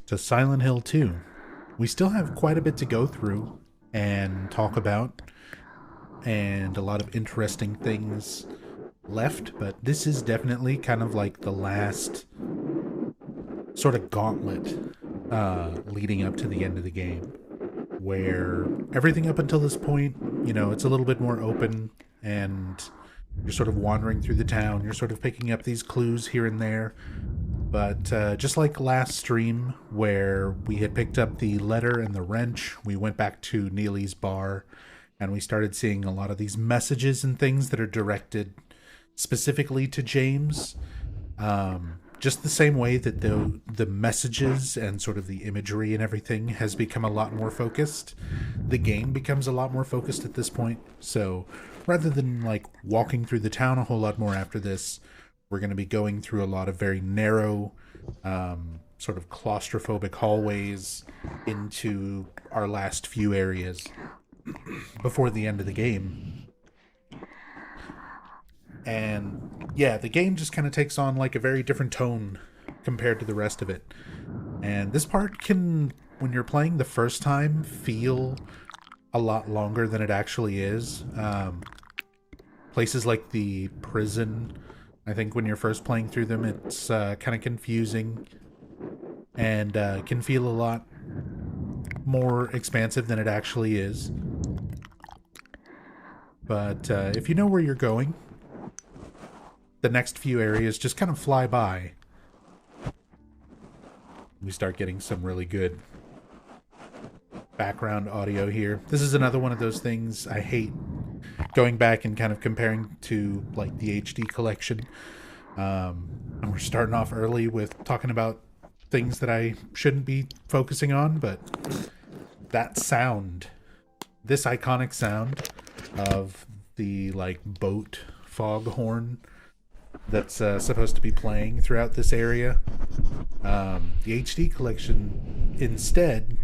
to Silent Hill 2. We still have quite a bit to go through and talk about, and a lot of interesting things left, but this is definitely kind of like the last sort of gauntlet leading up to the end of the game, where everything up until this point, it's a little bit more open and you're sort of wandering through the town, you're sort of picking up these clues here and there. But just like last stream, where we had picked up the letter and the wrench, we went back to Neely's bar and we started seeing a lot of these messages and things that are directed specifically to James. Just the same way that the messages and sort of the imagery and everything has become a lot more focused, the game becomes a lot more focused at this point. So rather than like walking through the town a whole lot more after this, we're going to be going through a lot of very narrow, sort of claustrophobic hallways into our last few areas before the end of the game. And yeah, the game just kind of takes on like a very different tone compared to the rest of it. And this part can, when you're playing the first time, feel a lot longer than it actually is. Places like the prison, I think when you're first playing through them, it's kind of confusing and can feel a lot more expansive than it actually is. But if you know where you're going, the next few areas just kind of fly by. We start getting some really good background audio here. This is another one of those things I hate, going back and kind of comparing to like the HD collection. And we're starting off early with talking about things that I shouldn't be focusing on, but that sound, this iconic sound of the like boat foghorn that's supposed to be playing throughout this area. The HD collection instead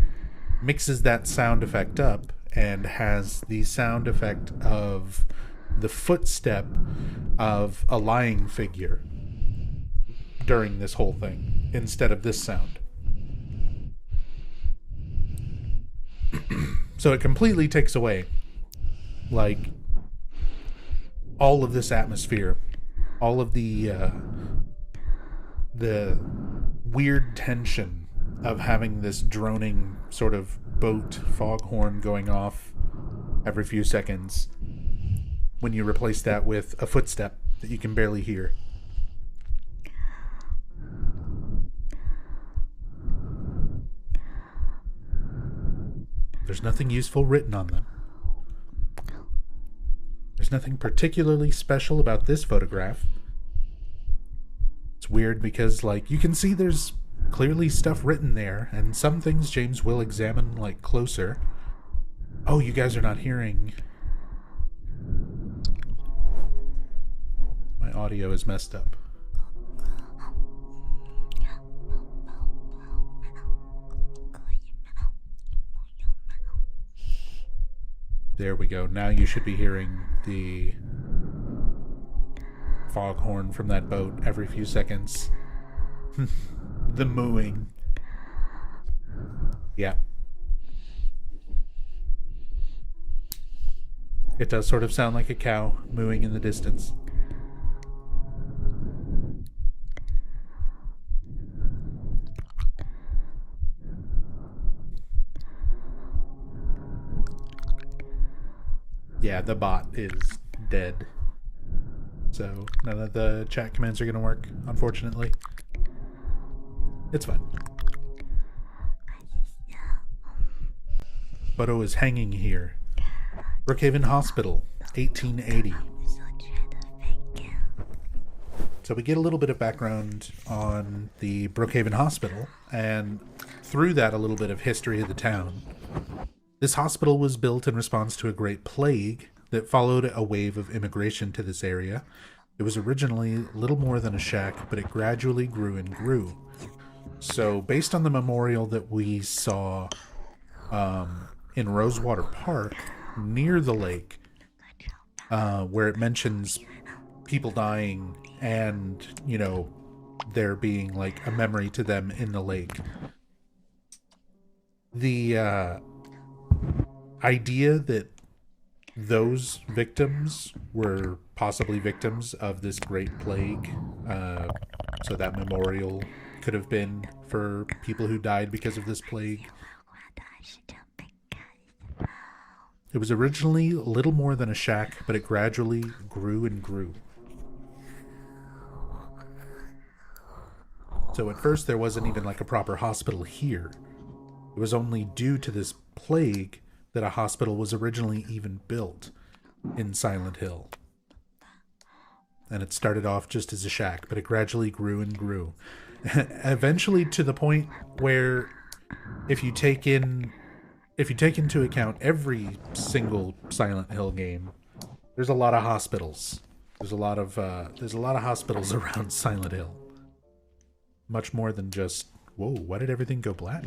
mixes that sound effect up and has the sound effect of the footstep of a lying figure during this whole thing instead of this sound. So it completely takes away like all of this atmosphere, all of the weird tension of having this droning sort of boat foghorn going off every few seconds, when you replace that with a footstep that you can barely hear. There's nothing useful written on them. There's nothing particularly special about this photograph. It's weird because, like, you can see there's clearly stuff written there, and some things James will examine, like, closer. Oh, you guys are not hearing. My audio is messed up. There we go. Now you should be hearing the foghorn from that boat every few seconds. The mooing. Yeah. It does sort of sound like a cow mooing in the distance. Yeah, the bot is dead. So none of the chat commands are going to work, unfortunately. It's fine. Bodo is hanging here. Brookhaven Hospital, 1880. So we get a little bit of background on the Brookhaven Hospital, and through that a little bit of history of the town. This hospital was built in response to a great plague that followed a wave of immigration to this area. It was originally little more than a shack, but it gradually grew and grew. So based on the memorial that we saw in Rosewater Park, near the lake, where it mentions people dying and, there being like a memory to them in the lake, The idea that those victims were possibly victims of this great plague, so that memorial could have been for people who died because of this plague. It was originally little more than a shack, but it gradually grew and grew. So at first there wasn't even like a proper hospital here. It was only due to this plague that a hospital was originally even built in Silent Hill. And it started off just as a shack, but it gradually grew and grew. Eventually to the point where if you take into account every single Silent Hill game, there's a lot of hospitals. There's a lot of hospitals around Silent Hill. Much more than just, whoa, why did everything go black?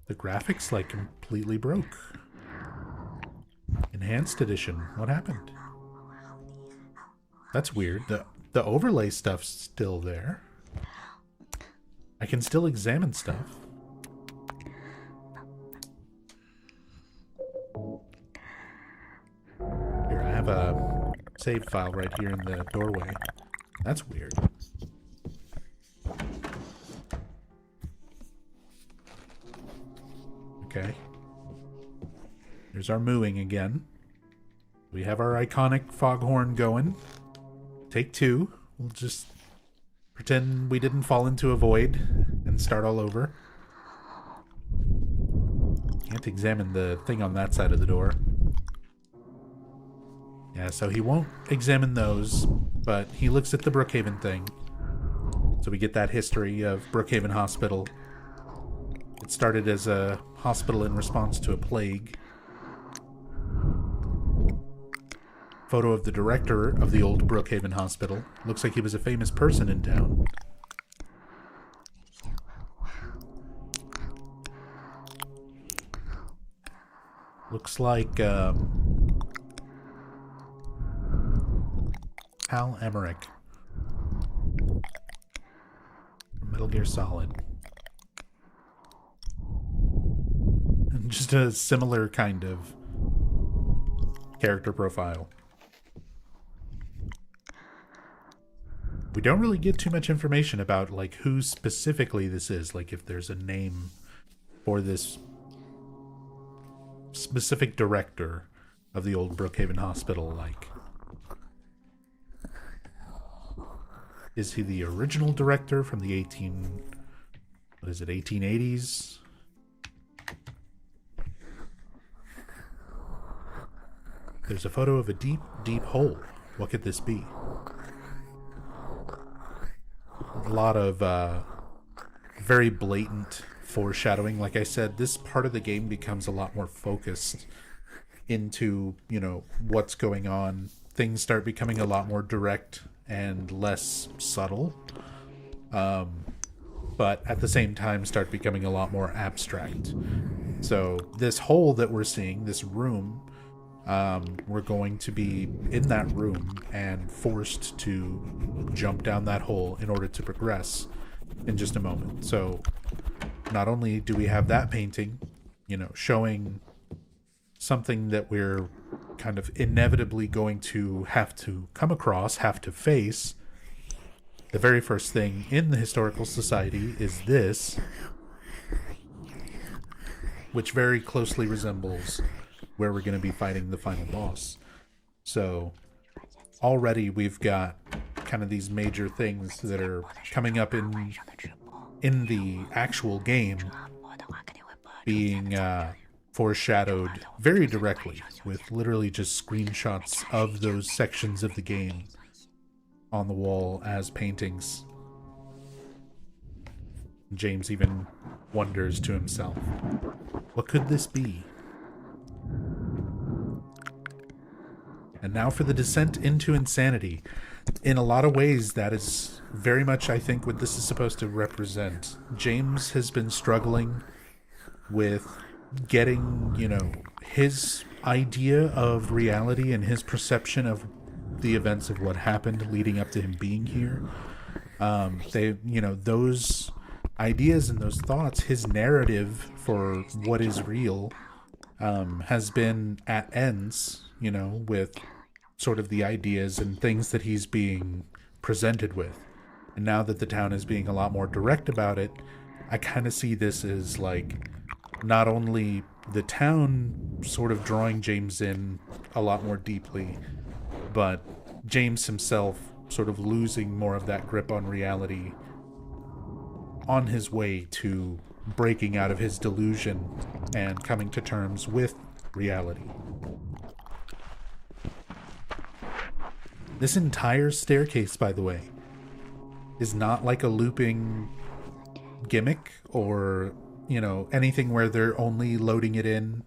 The graphics like completely broke. Enhanced edition. What happened? That's weird. The overlay stuff's still there. I can still examine stuff. Here, I have a save file right here in the doorway. That's weird. Okay. Here's our mooing again. We have our iconic foghorn going. Take two. We'll just pretend we didn't fall into a void and start all over. Can't examine the thing on that side of the door. Yeah, so he won't examine those, but he looks at the Brookhaven thing. So we get that history of Brookhaven Hospital. It started as a hospital in response to a plague. Photo of the director of the old Brookhaven Hospital. Looks like he was a famous person in town. Looks like Hal Emmerich from Metal Gear Solid. Just a similar kind of character profile. We don't really get too much information about like who specifically this is, like if there's a name for this specific director of the old Brookhaven Hospital. Like, is he the original director from the 1880s? There's a photo of a deep, deep hole. What could this be? A lot of very blatant foreshadowing. Like I said, this part of the game becomes a lot more focused into, you know, what's going on. Things start becoming a lot more direct and less subtle. But at the same time start becoming a lot more abstract. So this hole that we're seeing, this room, we're going to be in that room and forced to jump down that hole in order to progress in just a moment. So not only do we have that painting, you know, showing something that we're kind of inevitably going to have to come across, have to face. The very first thing in the Historical Society is this, which very closely resembles where we're going to be fighting the final boss. So already we've got kind of these major things that are coming up in the actual game being foreshadowed very directly with literally just screenshots of those sections of the game on the wall as paintings. James even wonders to himself, what could this be? And now for the descent into insanity. In a lot of ways, that is very much, I think, what this is supposed to represent. James has been struggling with getting, you know, his idea of reality and his perception of the events of what happened leading up to him being here. They, you know, those ideas and those thoughts, his narrative for what is real, has been at ends, you know, with sort of the ideas and things that he's being presented with. And now that the town is being a lot more direct about it, I kind of see this as like not only the town sort of drawing James in a lot more deeply, but James himself sort of losing more of that grip on reality on his way to breaking out of his delusion and coming to terms with reality. This entire staircase, by the way, is not like a looping gimmick or, you know, anything where they're only loading it in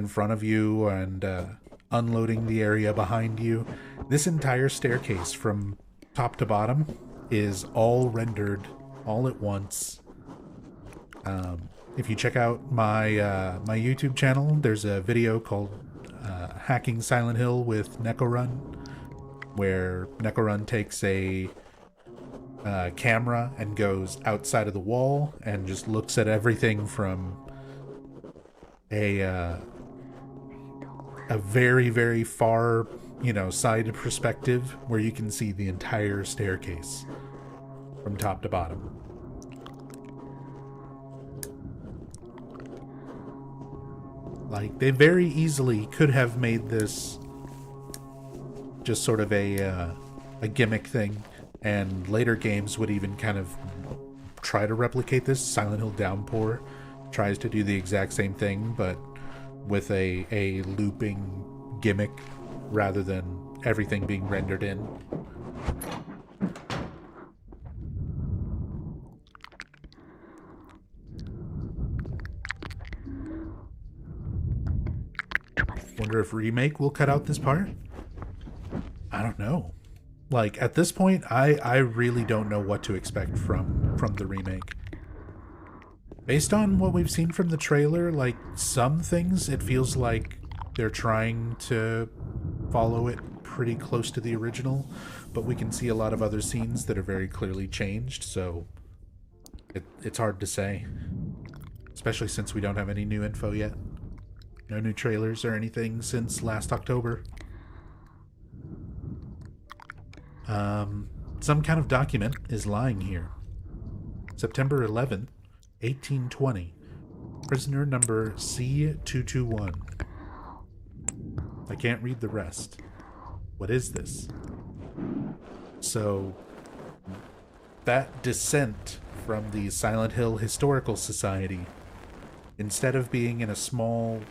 front of you and unloading the area behind you. This entire staircase from top to bottom is all rendered all at once. If you check out my my YouTube channel, there's a video called Hacking Silent Hill with Necorun, where Necorun takes a camera and goes outside of the wall and just looks at everything from a very, very far, you know, side perspective where you can see the entire staircase from top to bottom. Like, they very easily could have made this just sort of a gimmick thing, and later games would even kind of try to replicate this. Silent Hill Downpour tries to do the exact same thing, but with a looping gimmick rather than everything being rendered in. Wonder if Remake will cut out this part? I don't know. Like, at this point, I really don't know what to expect from the remake. Based on what we've seen from the trailer, like, some things, it feels like they're trying to follow it pretty close to the original, but we can see a lot of other scenes that are very clearly changed, so it's hard to say. Especially since we don't have any new info yet. No new trailers or anything since last October. Some kind of document is lying here. September 11th, 1820. Prisoner number C221. I can't read the rest. What is this? So, that descent from the Silent Hill Historical Society, instead of being in a small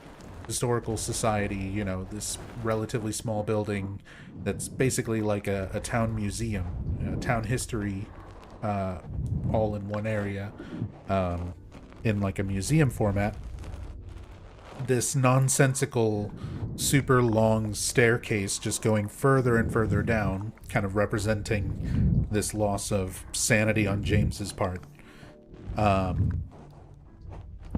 historical society, you know, this relatively small building that's basically like a town museum, a town history, all in one area, in like a museum format, this nonsensical, super long staircase just going further and further down, kind of representing this loss of sanity on James's part.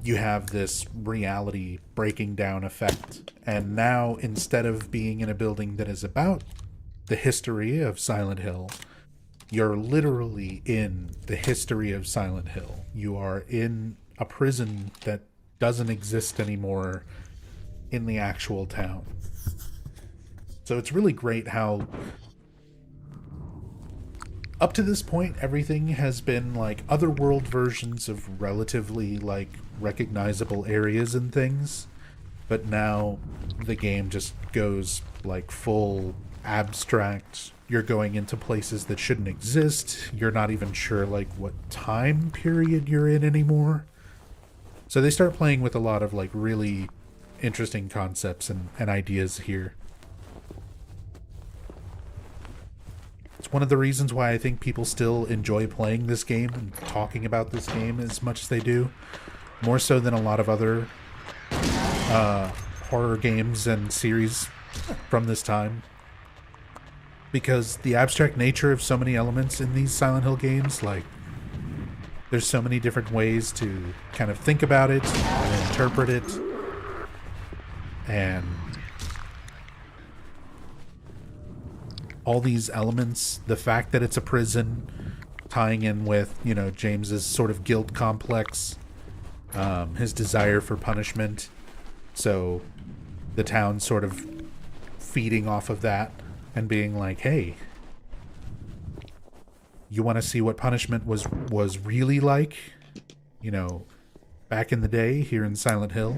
You have this reality breaking down effect, and now instead of being in a building that is about the history of Silent Hill, you're literally in the history of Silent Hill. You are in a prison that doesn't exist anymore in the actual town. So it's really great how up to this point everything has been like otherworld versions of relatively like recognizable areas and things, but now the game just goes like full abstract. You're going into places that shouldn't exist. You're not even sure like what time period you're in anymore. So they start playing with a lot of like really interesting concepts and ideas here. It's one of the reasons why I think people still enjoy playing this game and talking about this game as much as they do. More so than a lot of other horror games and series from this time. Because the abstract nature of so many elements in these Silent Hill games, like, there's so many different ways to kind of think about it and interpret it. And all these elements, the fact that it's a prison, tying in with, you know, James's sort of guilt complex, his desire for punishment. So the town sort of feeding off of that and being like, hey, you want to see what punishment was really like, you know, back in the day here in Silent Hill?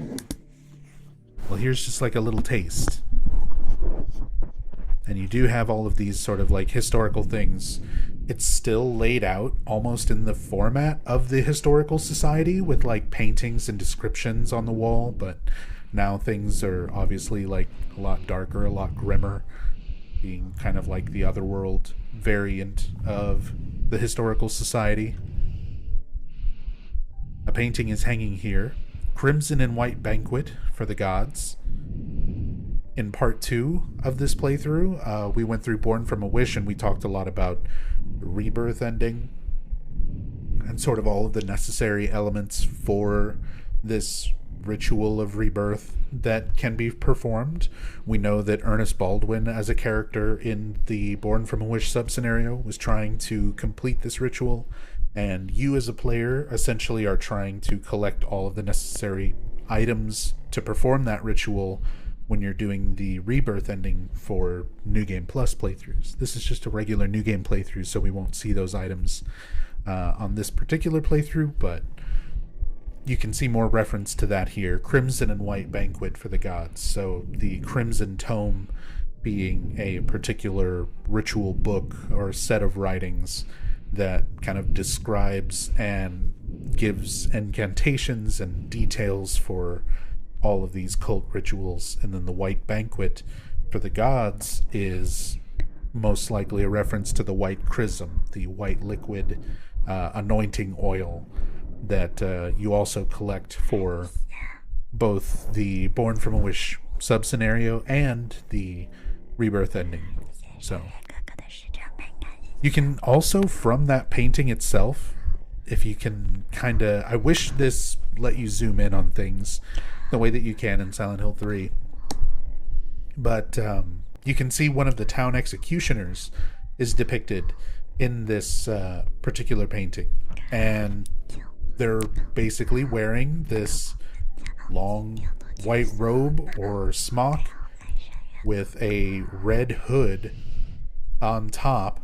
Well, here's just like a little taste. And you do have all of these sort of like historical things. It's still laid out almost in the format of the historical society with like paintings and descriptions on the wall, but now things are obviously like a lot darker, a lot grimmer, being kind of like the otherworld variant of the historical society. A painting is hanging here, Crimson and White Banquet for the Gods. In part 2 of this playthrough, we went through Born from a Wish and we talked a lot about the rebirth ending and sort of all of the necessary elements for this ritual of rebirth that can be performed. We know that Ernest Baldwin as a character in the Born from a Wish sub-scenario was trying to complete this ritual, and you as a player essentially are trying to collect all of the necessary items to perform that ritual when you're doing the rebirth ending for New Game Plus playthroughs. This is just a regular New Game playthrough, so we won't see those items on this particular playthrough, but you can see more reference to that here. Crimson and White Banquet for the Gods. So the Crimson Tome being a particular ritual book or set of writings that kind of describes and gives incantations and details for all of these cult rituals. And then the White Banquet for the Gods is most likely a reference to the white chrism, the white liquid anointing oil that you also collect for both the Born from a Wish sub-scenario and the rebirth ending. So you can also, from that painting itself, if you can kind of... I wish this let you zoom in on things the way that you can in Silent Hill 3. But you can see one of the town executioners is depicted in this particular painting. And they're basically wearing this long white robe or smock with a red hood on top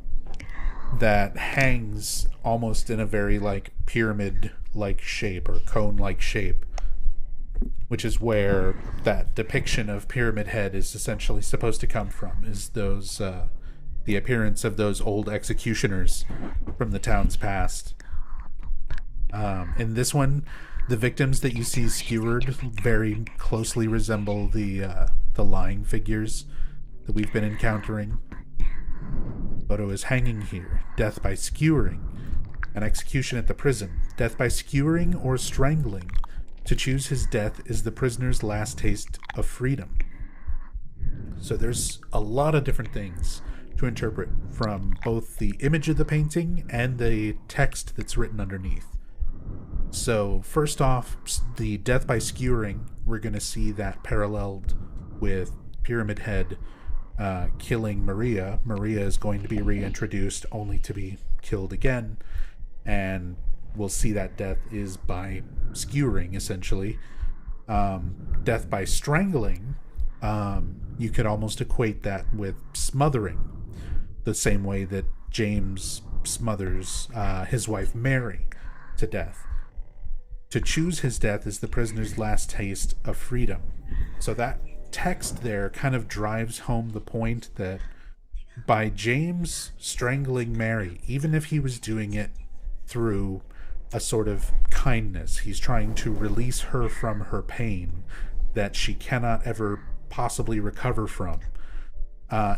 that hangs almost in a very like pyramid-like shape or cone-like shape, which is where that depiction of Pyramid Head is essentially supposed to come from, is those the appearance of those old executioners from the town's past. In this one, the victims that you see skewered very closely resemble the lying figures that we've been encountering. Photo is hanging here. Death by skewering. An execution at the prison. Death by skewering or strangling. To choose his death is the prisoner's last taste of freedom. So there's a lot of different things to interpret from both the image of the painting and the text that's written underneath. So first off, the death by skewering, we're going to see that paralleled with Pyramid Head killing Maria. Maria is going to be reintroduced only to be killed again, and we'll see that death is by skewering, essentially. Death by strangling, you could almost equate that with smothering, the same way that James smothers his wife Mary to death. To choose his death is the prisoner's last taste of freedom. So that text there kind of drives home the point that by James strangling Mary, even if he was doing it through a sort of kindness, he's trying to release her from her pain that she cannot ever possibly recover from.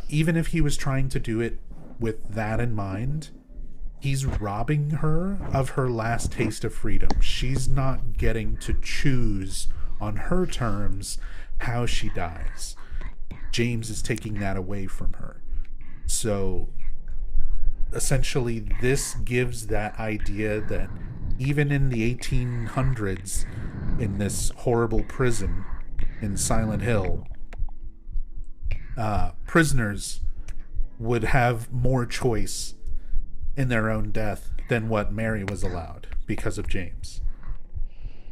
Even if he was trying to do it with that in mind, he's robbing her of her last taste of freedom. She's not getting to choose on her terms how she dies. James is taking that away from her. So essentially this gives that idea that even in the 1800s, in this horrible prison in Silent Hill, prisoners would have more choice in their own death than what Mary was allowed because of James.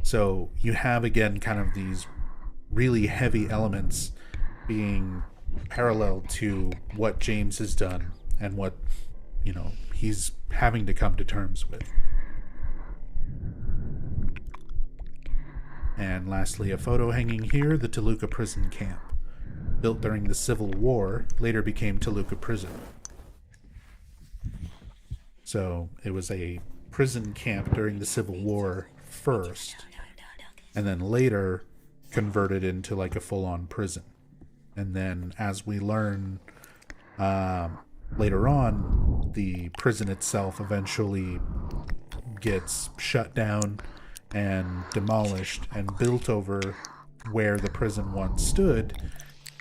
So you have, again, kind of these really heavy elements being parallel to what James has done and what, he's having to come to terms with. And lastly, a photo hanging here, the Toluca prison camp. Built during the Civil War, later became Toluca Prison. So it was a prison camp during the Civil War first, and then later converted into like a full-on prison. And then, as we learn later on, the prison itself eventually gets shut down and demolished, and built over where the prison once stood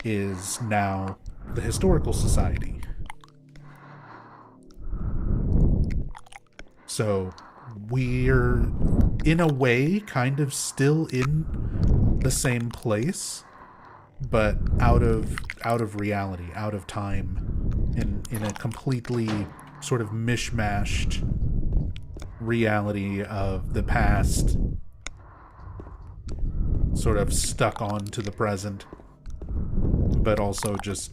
is now the Historical Society. So we're, in a way, kind of still in the same place, but out of reality, out of time, in a completely sort of mishmashed reality of the past, sort of stuck on to the present, but also just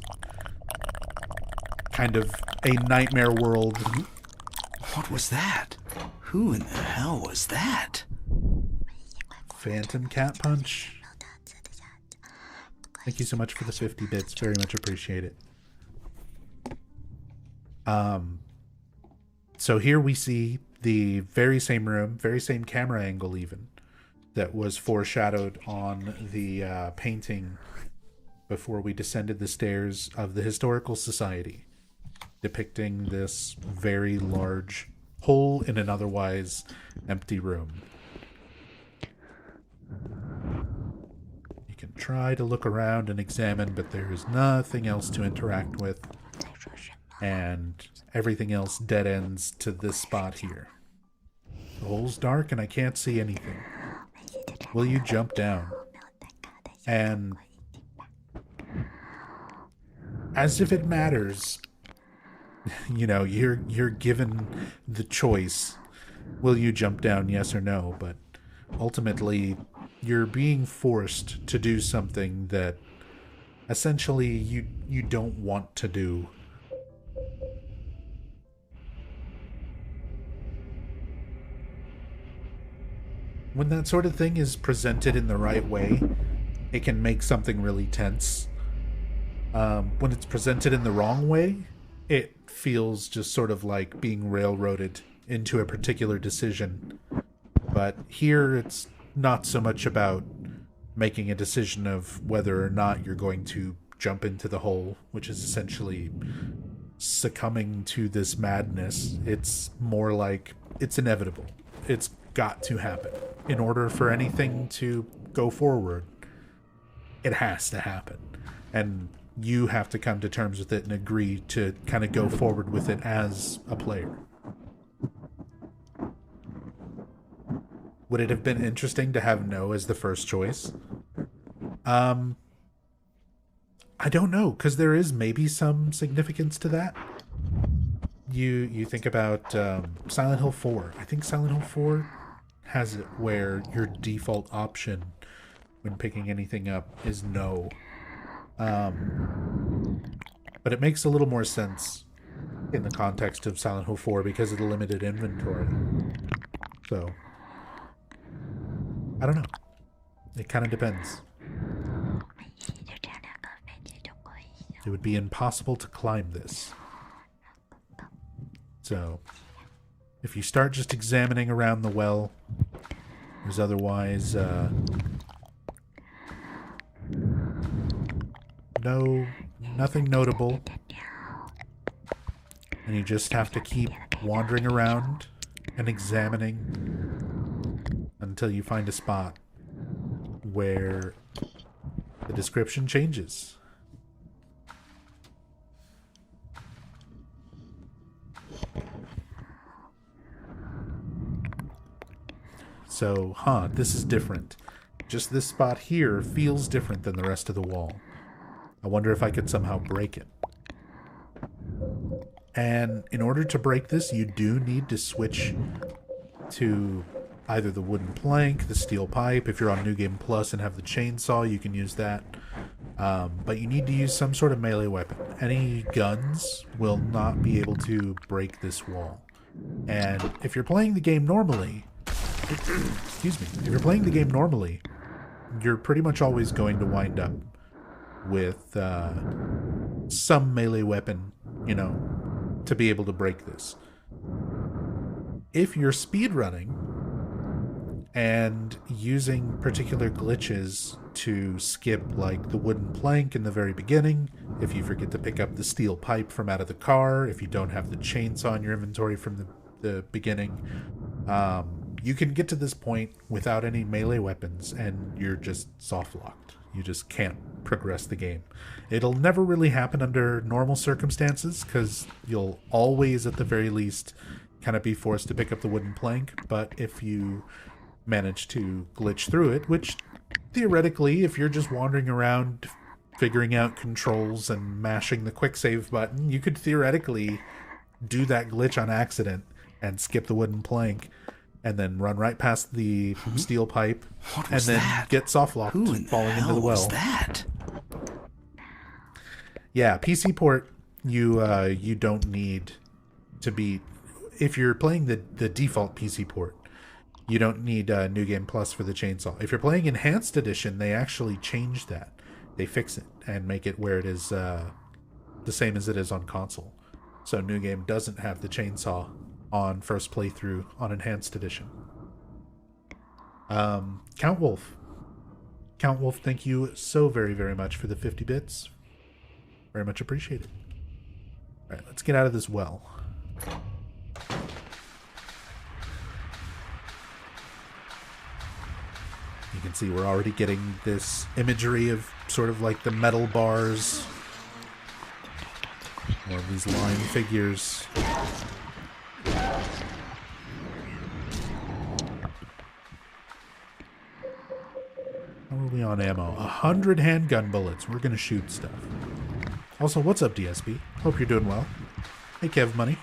kind of a nightmare world. What was that? Who in the hell was that? Phantom Cat Punch. Thank you so much for the 50 bits. Very much appreciate it. So here we see the very same room, very same camera angle even, that was foreshadowed on the painting before we descended the stairs of the Historical Society, depicting this very large hole in an otherwise empty room. You can try to look around and examine, but there is nothing else to interact with, and everything else dead ends to this spot here. The hole's dark and I can't see anything. Will you jump down? And as if it matters, you're given the choice. Will you jump down, yes or no? But ultimately, you're being forced to do something that essentially you don't want to do. When that sort of thing is presented in the right way, it can make something really tense. When it's presented in the wrong way, it feels just sort of like being railroaded into a particular decision. But here, it's not so much about making a decision of whether or not you're going to jump into the hole, which is essentially succumbing to this madness. It's more like it's inevitable. It's got to happen. In order for anything to go forward, it has to happen. And you have to come to terms with it and agree to kind of go forward with it as a player. Would it have been interesting to have no as the first choice? I don't know, because there is maybe some significance to that. You think about Silent Hill 4. I think Silent Hill 4 has it where your default option when picking anything up is no. But it makes a little more sense in the context of Silent Hill 4 because of the limited inventory. So, I don't know. It kind of depends. It would be impossible to climb this. So, if you start just examining around the well, there's otherwise nothing notable, and you just have to keep wandering around and examining until you find a spot where the description changes. So, this is different. Just this spot here feels different than the rest of the wall. I wonder if I could somehow break it. And in order to break this, you do need to switch to either the wooden plank, the steel pipe. If you're on New Game Plus and have the chainsaw, you can use that. But you need to use some sort of melee weapon. Any guns will not be able to break this wall. And if you're playing the game normally, excuse me, if you're playing the game normally, you're pretty much always going to wind up with some melee weapon, you know, to be able to break this. If you're speedrunning and using particular glitches to skip, like the wooden plank in the very beginning, if you forget to pick up the steel pipe from out of the car, if you don't have the chainsaw in your inventory from the beginning, you can get to this point without any melee weapons and you're just soft locked. You just can't progress the game. It'll never really happen under normal circumstances because you'll always, at the very least, kind of be forced to pick up the wooden plank. But if you manage to glitch through it, which theoretically, if you're just wandering around figuring out controls and mashing the quick save button, you could theoretically do that glitch on accident and skip the wooden plank and then run right past the steel pipe and then get soft locked falling into the well. What was that? Yeah, PC port, you don't need to be, if you're playing the default PC port, you don't need New Game Plus for the chainsaw. If you're playing Enhanced Edition, they actually change that. They fix it and make it where it is the same as it is on console. So New Game doesn't have the chainsaw on first playthrough on Enhanced Edition. Count Wolf, thank you so very, very much for the 50 bits. Very much appreciated. All right, let's get out of this well. You can see we're already getting this imagery of sort of like the metal bars, or these line figures. How are we on ammo? 100 handgun bullets. We're gonna shoot stuff. Also, what's up, DSB? Hope you're doing well. Hey, Kev Money.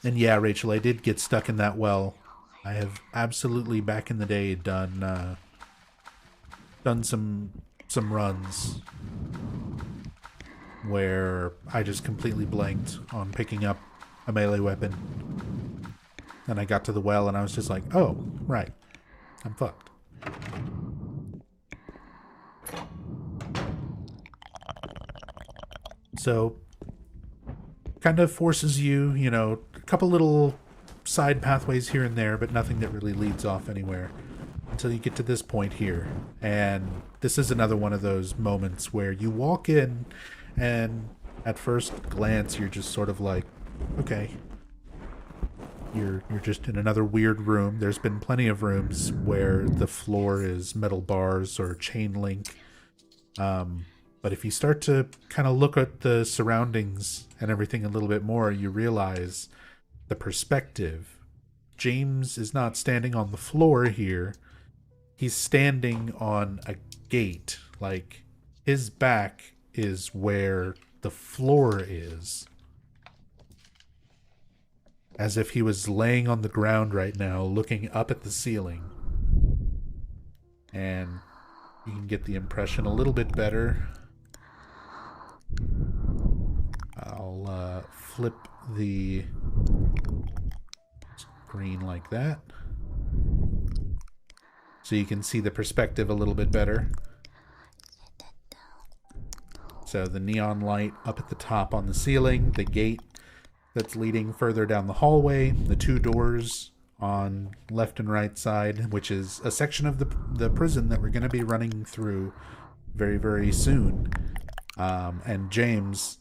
And yeah, Rachel, I did get stuck in that well. I have absolutely, back in the day, done some runs where I just completely blanked on picking up a melee weapon. And I got to the well and I was just like, oh, right, I'm fucked. So, kind of forces you, you know, a couple little side pathways here and there, but nothing that really leads off anywhere until you get to this point here. And this is another one of those moments where you walk in and at first glance you're just sort of like, okay, you're just in another weird room. There's been plenty of rooms where the floor is metal bars or chain link. But if you start to kind of look at the surroundings and everything a little bit more, you realize the perspective. James is not standing on the floor here. He's standing on a gate. Like, his back is where the floor is. As if he was laying on the ground right now, looking up at the ceiling. And you can get the impression a little bit better. I'll flip the screen like that, so you can see the perspective a little bit better. So the neon light up at the top on the ceiling, the gate that's leading further down the hallway, the two doors on left and right side, which is a section of the prison that we're going to be running through very, very soon. And James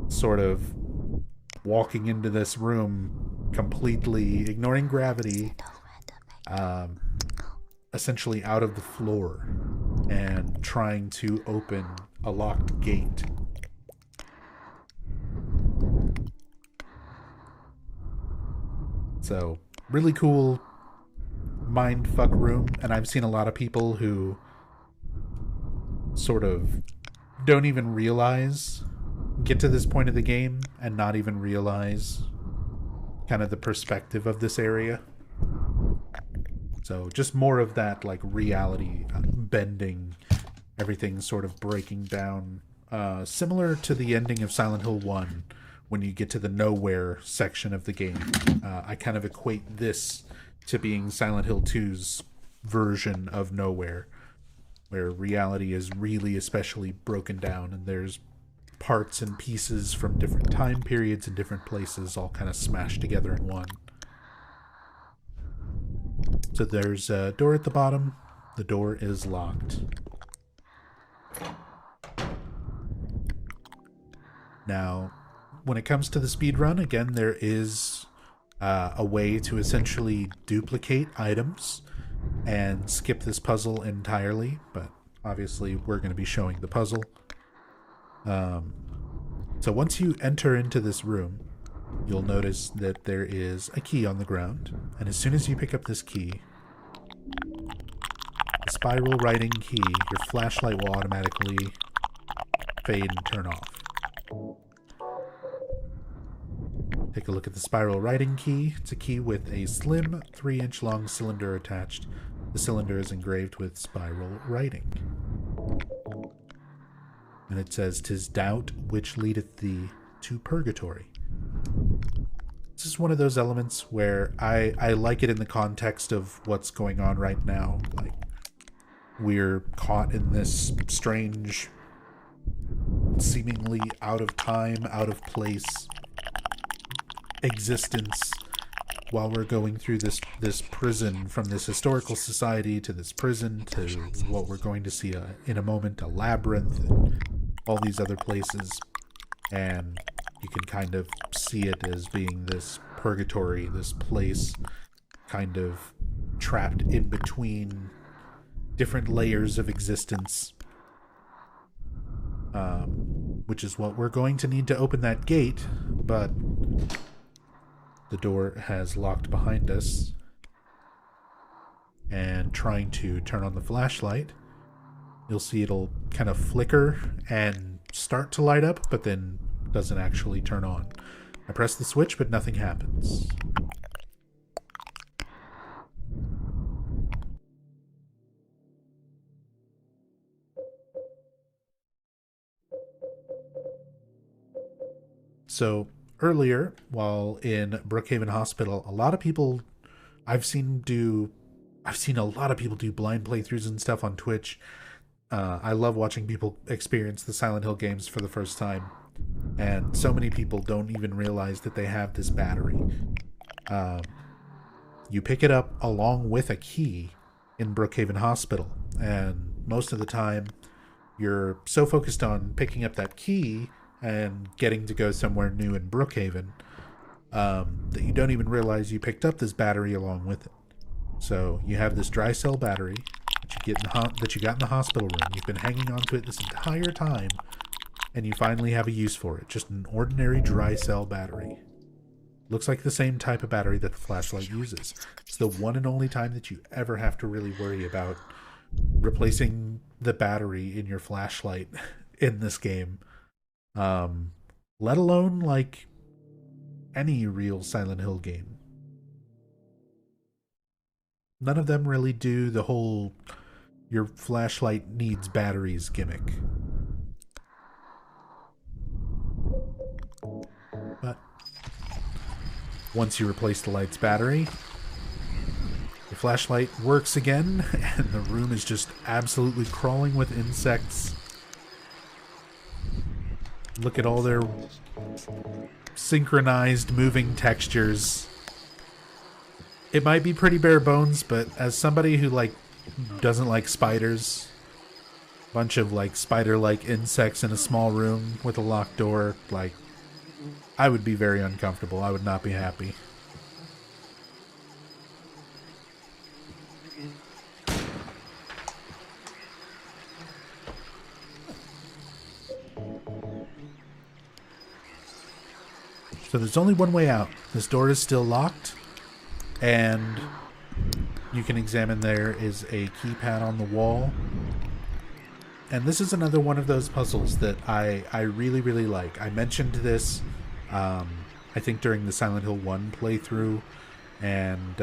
sort of walking into this room completely ignoring gravity, essentially out of the floor and trying to open a locked gate. So, really cool mindfuck room, and I've seen a lot of people who sort of don't even realize, get to this point of the game and not even realize kind of the perspective of this area. So just more of that like reality bending, everything sort of breaking down, similar to the ending of Silent Hill 1 when you get to the nowhere section of the game. I kind of equate this to being Silent Hill 2's version of nowhere, where reality is really especially broken down and there's parts and pieces from different time periods and different places all kind of smashed together in one. So there's a door at the bottom. The door is locked. Now, when it comes to the speed run, again, there is a way to essentially duplicate items and skip this puzzle entirely, but obviously we're going to be showing the puzzle. So once you enter into this room, you'll notice that there is a key on the ground, and as soon as you pick up this key, the spiral writing key, your flashlight will automatically fade and turn off. Take a look at the spiral writing key. It's a key with a slim 3-inch long cylinder attached. The cylinder is engraved with spiral writing. And it says, "'Tis doubt which leadeth thee to purgatory." This is one of those elements where I like it in the context of what's going on right now. Like, we're caught in this strange, seemingly out of time, out of place existence while we're going through this prison, from this historical society to this prison to what we're going to see in a moment, a labyrinth and all these other places. And you can kind of see it as being this purgatory, this place kind of trapped in between different layers of existence, which is what we're going to need to open that gate, but the door has locked behind us. And trying to turn on the flashlight, you'll see it'll kind of flicker and start to light up, but then doesn't actually turn on. I press the switch, but nothing happens. So earlier, while in Brookhaven Hospital, a lot of people I've seen a lot of people do blind playthroughs and stuff on Twitch. I love watching people experience the Silent Hill games for the first time. And so many people don't even realize that they have this battery. You pick it up along with a key in Brookhaven Hospital. And most of the time, you're so focused on picking up that key and getting to go somewhere new in Brookhaven that you don't even realize you picked up this battery along with it. So you have this dry cell battery that you got in the hospital room. You've been hanging on to it this entire time, and you finally have a use for it. Just an ordinary dry cell battery. Looks like the same type of battery that the flashlight uses. It's the one and only time that you ever have to really worry about replacing the battery in your flashlight in this game. Let alone like any real Silent Hill game. None of them really do the whole your flashlight needs batteries gimmick. But once you replace the light's battery, your flashlight works again, and the room is just absolutely crawling with insects. Look at all their synchronized moving textures. It might be pretty bare bones, but as somebody who doesn't like spiders, bunch of spider-like insects in a small room with a locked door, I would be very uncomfortable. I would not be happy. So there's only one way out. This door is still locked, and you can examine there is a keypad on the wall. And this is another one of those puzzles that I really, really like. I mentioned this, I think, during the Silent Hill 1 playthrough. And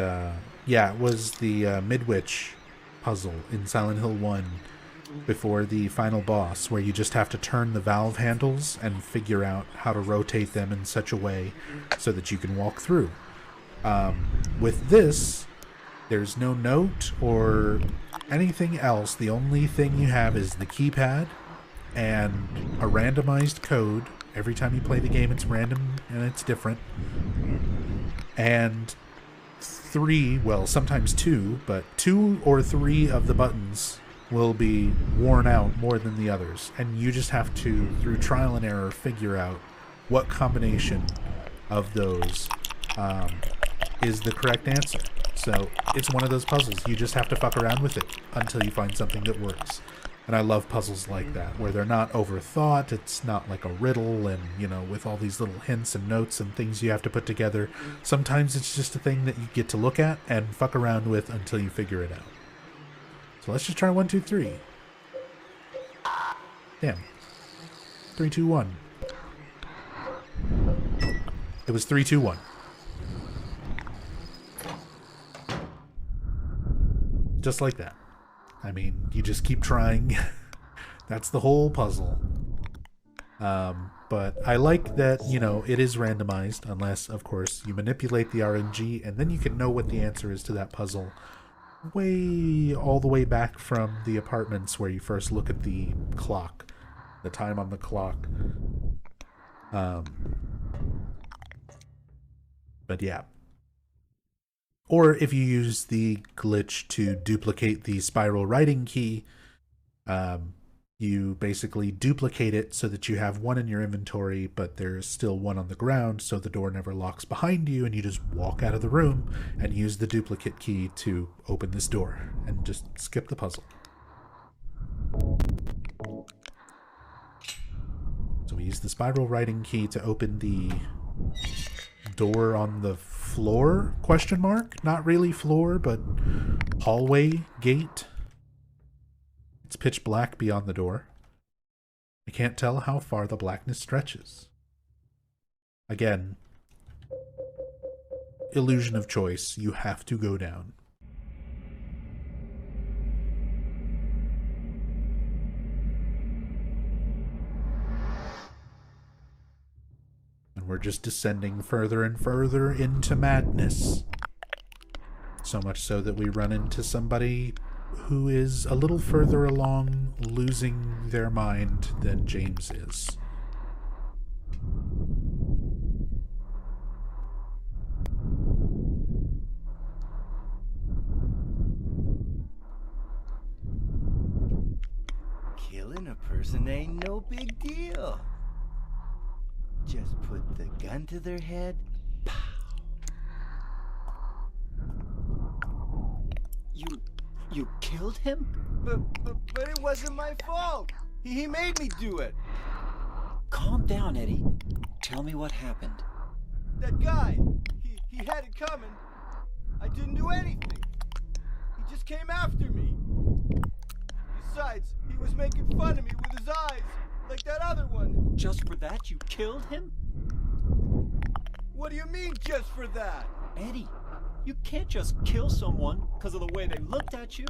yeah, it was the Midwich puzzle in Silent Hill 1 before the final boss, where you just have to turn the valve handles and figure out how to rotate them in such a way so that you can walk through. With this, there's no note or anything else. The only thing you have is the keypad and a randomized code. Every time you play the game, it's random and it's different. And three, well, sometimes two, but 2 or 3 of the buttons will be worn out more than the others. And you just have to, through trial and error, figure out what combination of those is the correct answer. So it's one of those puzzles. You just have to fuck around with it until you find something that works. And I love puzzles like that, where they're not overthought. It's not like a riddle and, you know, with all these little hints and notes and things you have to put together. Sometimes it's just a thing that you get to look at and fuck around with until you figure it out. So let's just try 1, 2, 3. Damn. 3, 2, 1. It was 3, 2, 1. Just like that. I mean, you just keep trying. That's the whole puzzle. But I like that, you know, it is randomized, unless, of course, you manipulate the RNG, and then you can know what the answer is to that puzzle all the way back from the apartments where you first look at the clock, the time on the clock. But yeah. Or if you use the glitch to duplicate the spiral writing key, you basically duplicate it so that you have one in your inventory, but there's still one on the ground, so the door never locks behind you, and you just walk out of the room and use the duplicate key to open this door and just skip the puzzle. So we use the spiral writing key to open the door on the floor, question mark? Not really floor, but hallway gate. It's pitch black beyond the door. I can't tell how far the blackness stretches. Again, illusion of choice. You have to go down. And we're just descending further and further into madness. So much so that we run into somebody who is a little further along losing their mind than James is. Killing a person ain't no big deal. Just put the gun to their head. Pow. You killed him? But it wasn't my fault. He made me do it. Calm down, Eddie. Tell me what happened. That guy, he had it coming. I didn't do anything. He just came after me. Besides, he was making fun of me with his eyes, like that other one. Just for that, you killed him? What do you mean, just for that? Eddie, you can't just kill someone because of the way they looked at you.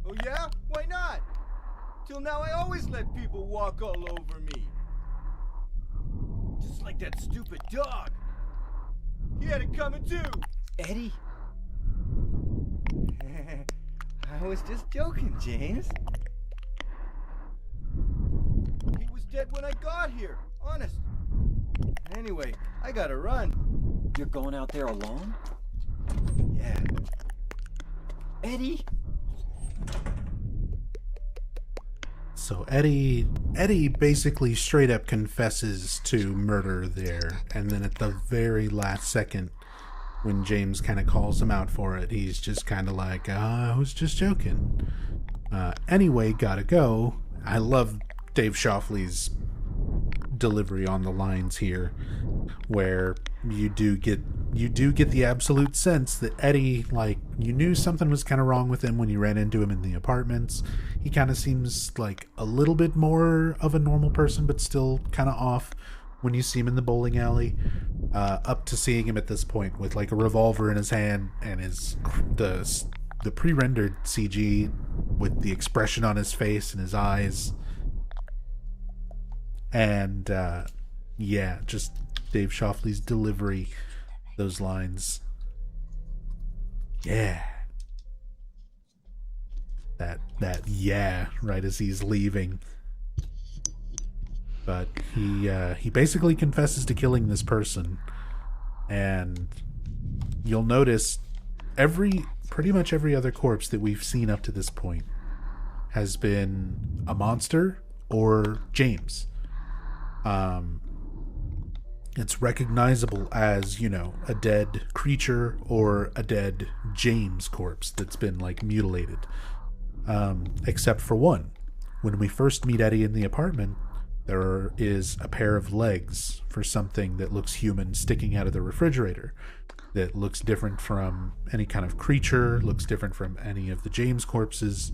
Oh yeah? Why not? Till now I always let people walk all over me. Just like that stupid dog. He had it coming too. Eddie. I was just joking, James. He was dead when I got here, honest. Anyway, I gotta run. You're going out there alone? Yeah. Eddie? So Eddie basically straight up confesses to murder there, and then at the very last second, when James kind of calls him out for it, he's just kind of like, I was just joking. Anyway, gotta go. I love Dave Shoffley's delivery on the lines here, where you do get you do get the absolute sense that Eddie, like, you knew something was kind of wrong with him when you ran into him in the apartments. He kind of seems like a little bit more of a normal person, but still kind of off when you see him in the bowling alley. Up to seeing him at this point with like a revolver in his hand and the pre-rendered CG with the expression on his face and his eyes. And yeah, just Dave Shoffley's delivery, those lines. Yeah. That yeah, right as he's leaving. But he basically confesses to killing this person. And you'll notice pretty much every other corpse that we've seen up to this point has been a monster or James. It's recognizable as, a dead creature or a dead James corpse that's been like mutilated. Except for one. When we first meet Eddie in the apartment, there is a pair of legs for something that looks human sticking out of the refrigerator. That looks different from any kind of creature, looks different from any of the James corpses,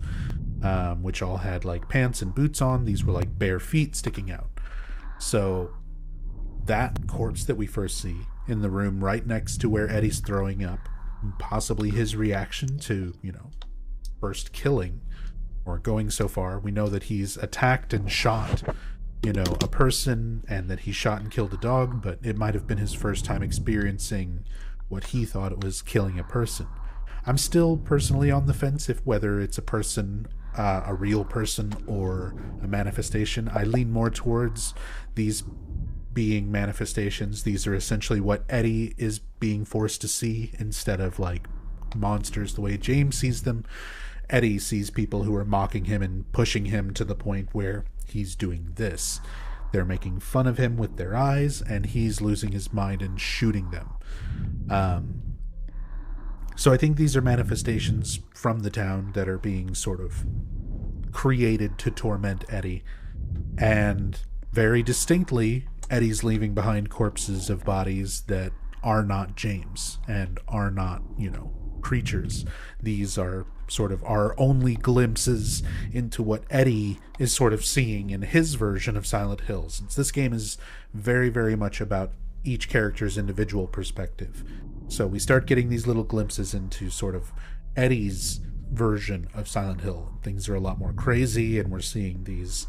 which all had like pants and boots on. These were like bare feet sticking out. So that corpse that we first see in the room right next to where Eddie's throwing up, possibly his reaction to, first killing or going so far. We know that he's attacked and shot, a person, and that he shot and killed a dog, but it might have been his first time experiencing what he thought it was killing a person. I'm still personally on the fence if whether it's a person, a real person, or a manifestation. I lean more towards these being manifestations. These are essentially what Eddie is being forced to see instead of like monsters the way James sees them. Eddie sees people who are mocking him and pushing him to the point where he's doing this. They're making fun of him with their eyes, and he's losing his mind and shooting them. So I think these are manifestations from the town that are being sort of created to torment Eddie. And very distinctly, Eddie's leaving behind corpses of bodies that are not James and are not, creatures. These are sort of our only glimpses into what Eddie is sort of seeing in his version of Silent Hill, since this game is very, very much about each character's individual perspective. So we start getting these little glimpses into sort of Eddie's version of Silent Hill. Things are a lot more crazy, and we're seeing these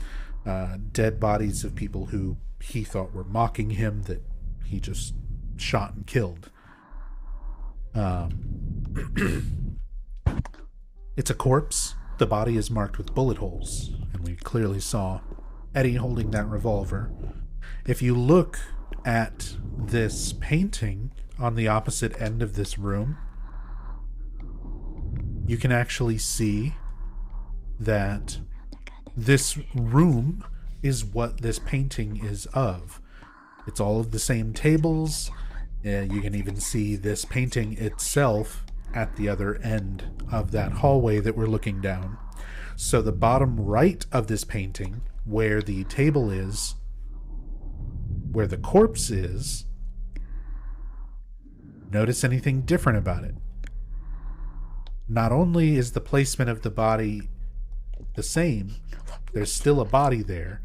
dead bodies of people who he thought were mocking him that he just shot and killed. It's a corpse. The body is marked with bullet holes, and we clearly saw Eddie holding that revolver. If you look at this painting on the opposite end of this room, you can actually see that this room is what this painting is of. It's all of the same tables. You can even see this painting itself at the other end of that hallway that we're looking down. So the bottom right of this painting, where the table is, where the corpse is, notice anything different about it? Not only is the placement of the body the same, there's still a body there,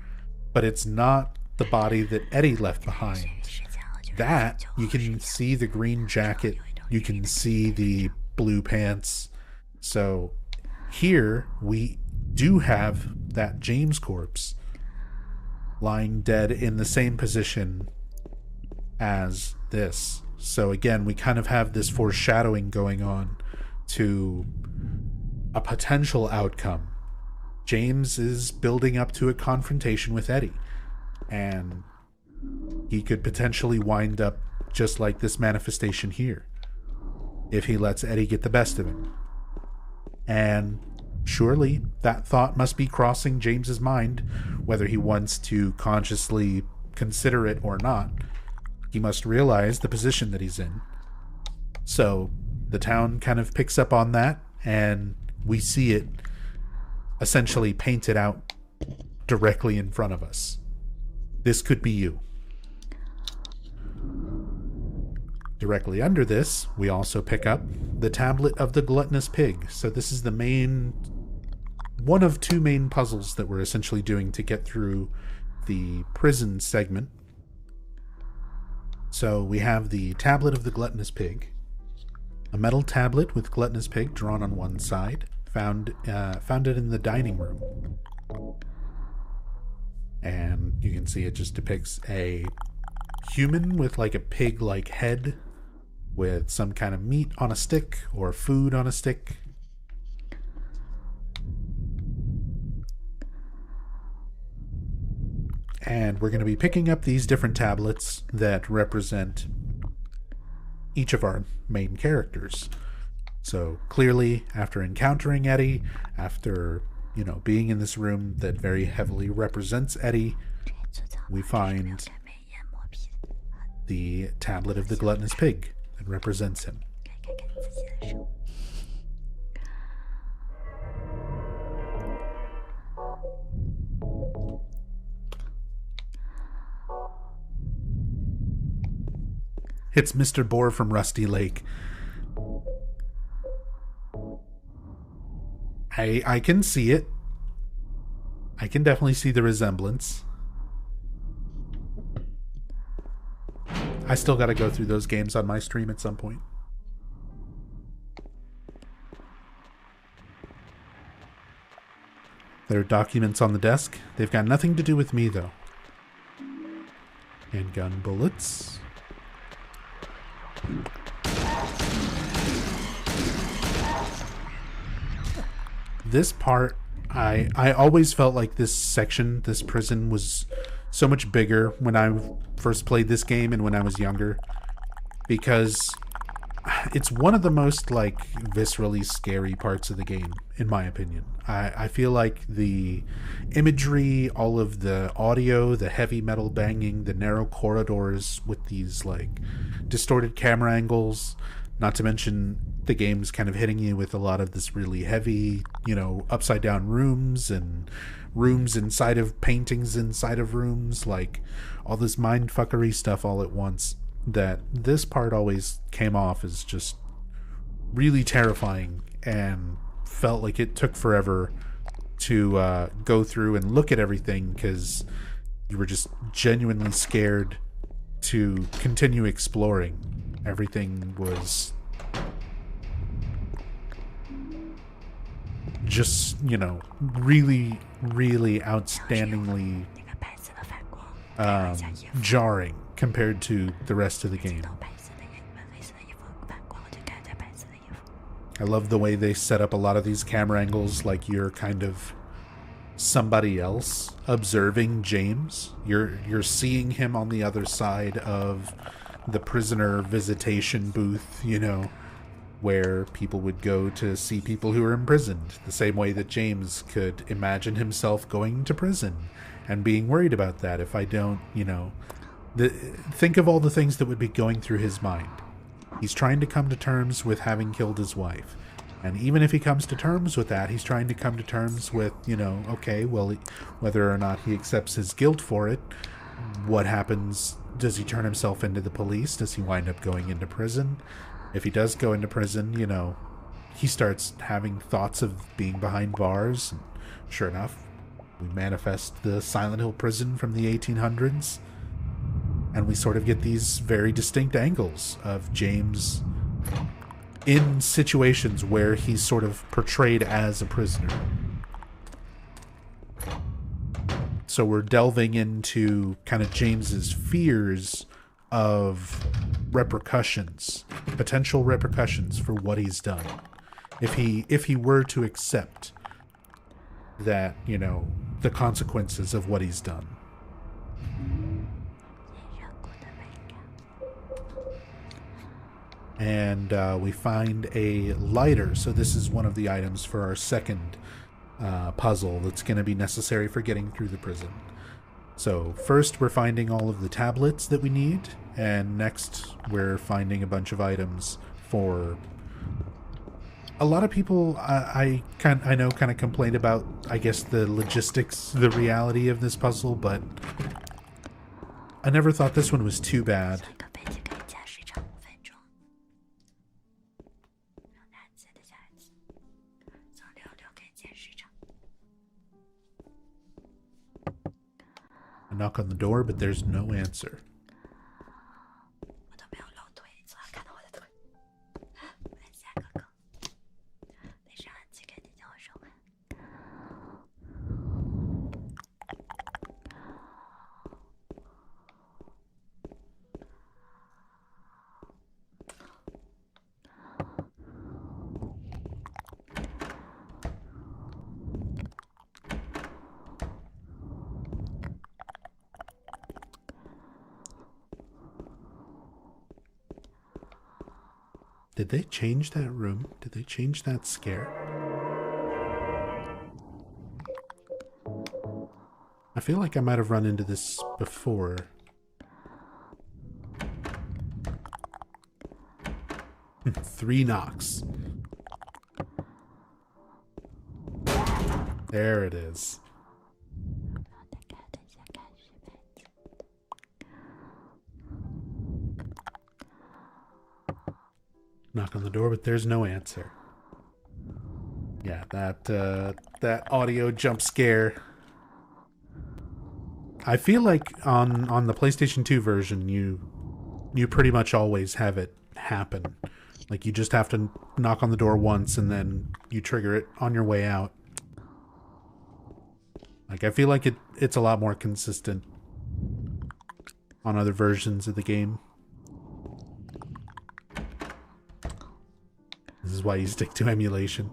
but it's not the body that Eddie left behind. That, you can see the green jacket, you can see the blue pants. So here we do have that James corpse lying dead in the same position as this. So again, we kind of have this foreshadowing going on to a potential outcome. James is building up to a confrontation with Eddie, and he could potentially wind up just like this manifestation here if he lets Eddie get the best of him. And surely that thought must be crossing James's mind, whether he wants to consciously consider it or not. He must realize the position that he's in. So the town kind of picks up on that, and we see it essentially painted out directly in front of us. This could be you. Directly under this, we also pick up the tablet of the gluttonous pig. So this is the main, one of two main puzzles that we're essentially doing to get through the prison segment. So we have the tablet of the gluttonous pig, a metal tablet with gluttonous pig drawn on one side, found it in the dining room. And you can see it just depicts a human with like a pig-like head with some kind of meat on a stick or food on a stick. And we're going to be picking up these different tablets that represent each of our main characters. So clearly, after encountering Eddie, after, you know, being in this room that very heavily represents Eddie, we find the tablet of the gluttonous pig that represents him. It's Mr. Boar from Rusty Lake. I can see it. I can definitely see the resemblance. I still gotta go through those games on my stream at some point. There are documents on the desk. They've got nothing to do with me, though. Handgun bullets. This part, I always felt like this section, this prison, was so much bigger when I first played this game and when I was younger, because it's one of the most like viscerally scary parts of the game, in my opinion. I feel like the imagery, all of the audio, the heavy metal banging, the narrow corridors with these like distorted camera angles, not to mention the game's kind of hitting you with a lot of this really heavy, you know, upside down rooms and rooms inside of paintings inside of rooms, like all this mindfuckery stuff all at once, that this part always came off as just really terrifying and felt like it took forever to go through and look at everything, because you were just genuinely scared to continue exploring. Everything was just, you know, really, really outstandingly jarring compared to the rest of the game. I love the way they set up a lot of these camera angles like you're kind of somebody else observing James. You're seeing him on the other side of the prisoner visitation booth, you know, where people would go to see people who are imprisoned, the same way that James could imagine himself going to prison and being worried about that. If I don't, you know, think of all the things that would be going through his mind. He's trying to come to terms with having killed his wife. And even if he comes to terms with that, he's trying to come to terms with, you know, okay, well, whether or not he accepts his guilt for it, what happens? Does he turn himself into the police? Does he wind up going into prison? If he does go into prison, you know, he starts having thoughts of being behind bars. And sure enough, we manifest the Silent Hill prison from the 1800s. And we sort of get these very distinct angles of James in situations where he's sort of portrayed as a prisoner. So we're delving into kind of James's fears of repercussions, potential repercussions for what he's done. If he were to accept that, you know, the consequences of what he's done. And we find a lighter. So this is one of the items for our second puzzle that's going to be necessary for getting through the prison. So first we're finding all of the tablets that we need, and next we're finding a bunch of items for... A lot of people I know kind of complain about, I guess, the logistics, the reality of this puzzle, but I never thought this one was too bad. Knock on the door, but there's no answer. Did they change that room? Did they change that scare? I feel like I might have run into this before. Three knocks. There it is. Knock on the door, but there's no answer. Yeah, that audio jump scare. I feel like on the PlayStation 2 version, you pretty much always have it happen. Like, you just have to knock on the door once and then you trigger it on your way out. Like, I feel like it's a lot more consistent on other versions of the game. This is why you stick to emulation.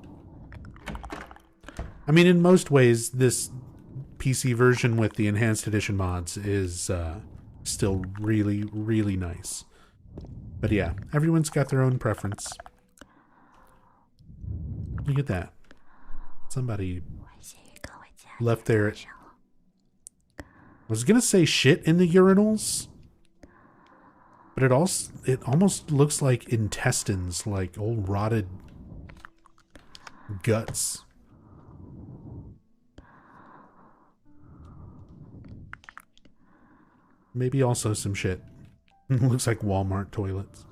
I mean, in most ways, this PC version with the Enhanced Edition mods is still really, really nice. But yeah, everyone's got their own preference. Look at that. Somebody left their... I was gonna say shit in the urinals, but it almost looks like intestines, like old rotted guts. Maybe also some shit. Looks like Walmart toilets.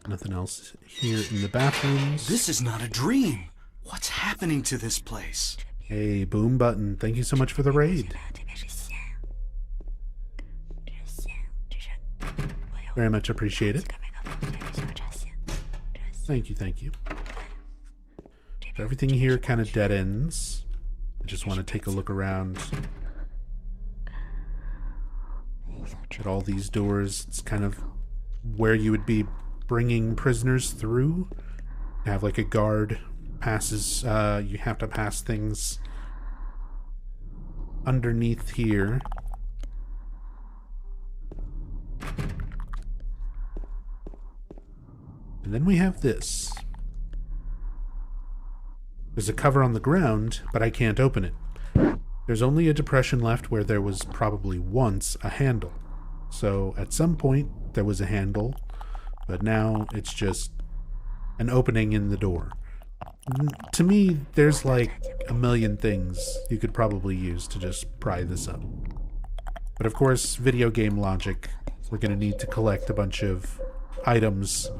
Nothing else here in the bathrooms. This is not a dream. What's happening to this place? Hey, Boom Button, thank you so much for the raid. Very much appreciated. Thank you, thank you. So everything here kind of dead ends. I just want to take a look around at all these doors. It's kind of where you would be bringing prisoners through. You have like a guard passes, you have to pass things underneath here. And then we have this. There's a cover on the ground, but I can't open it. There's only a depression left where there was probably once a handle. So at some point there was a handle, but now it's just an opening in the door. To me, there's like a million things you could probably use to just pry this up. But of course, video game logic, we're going to need to collect a bunch of items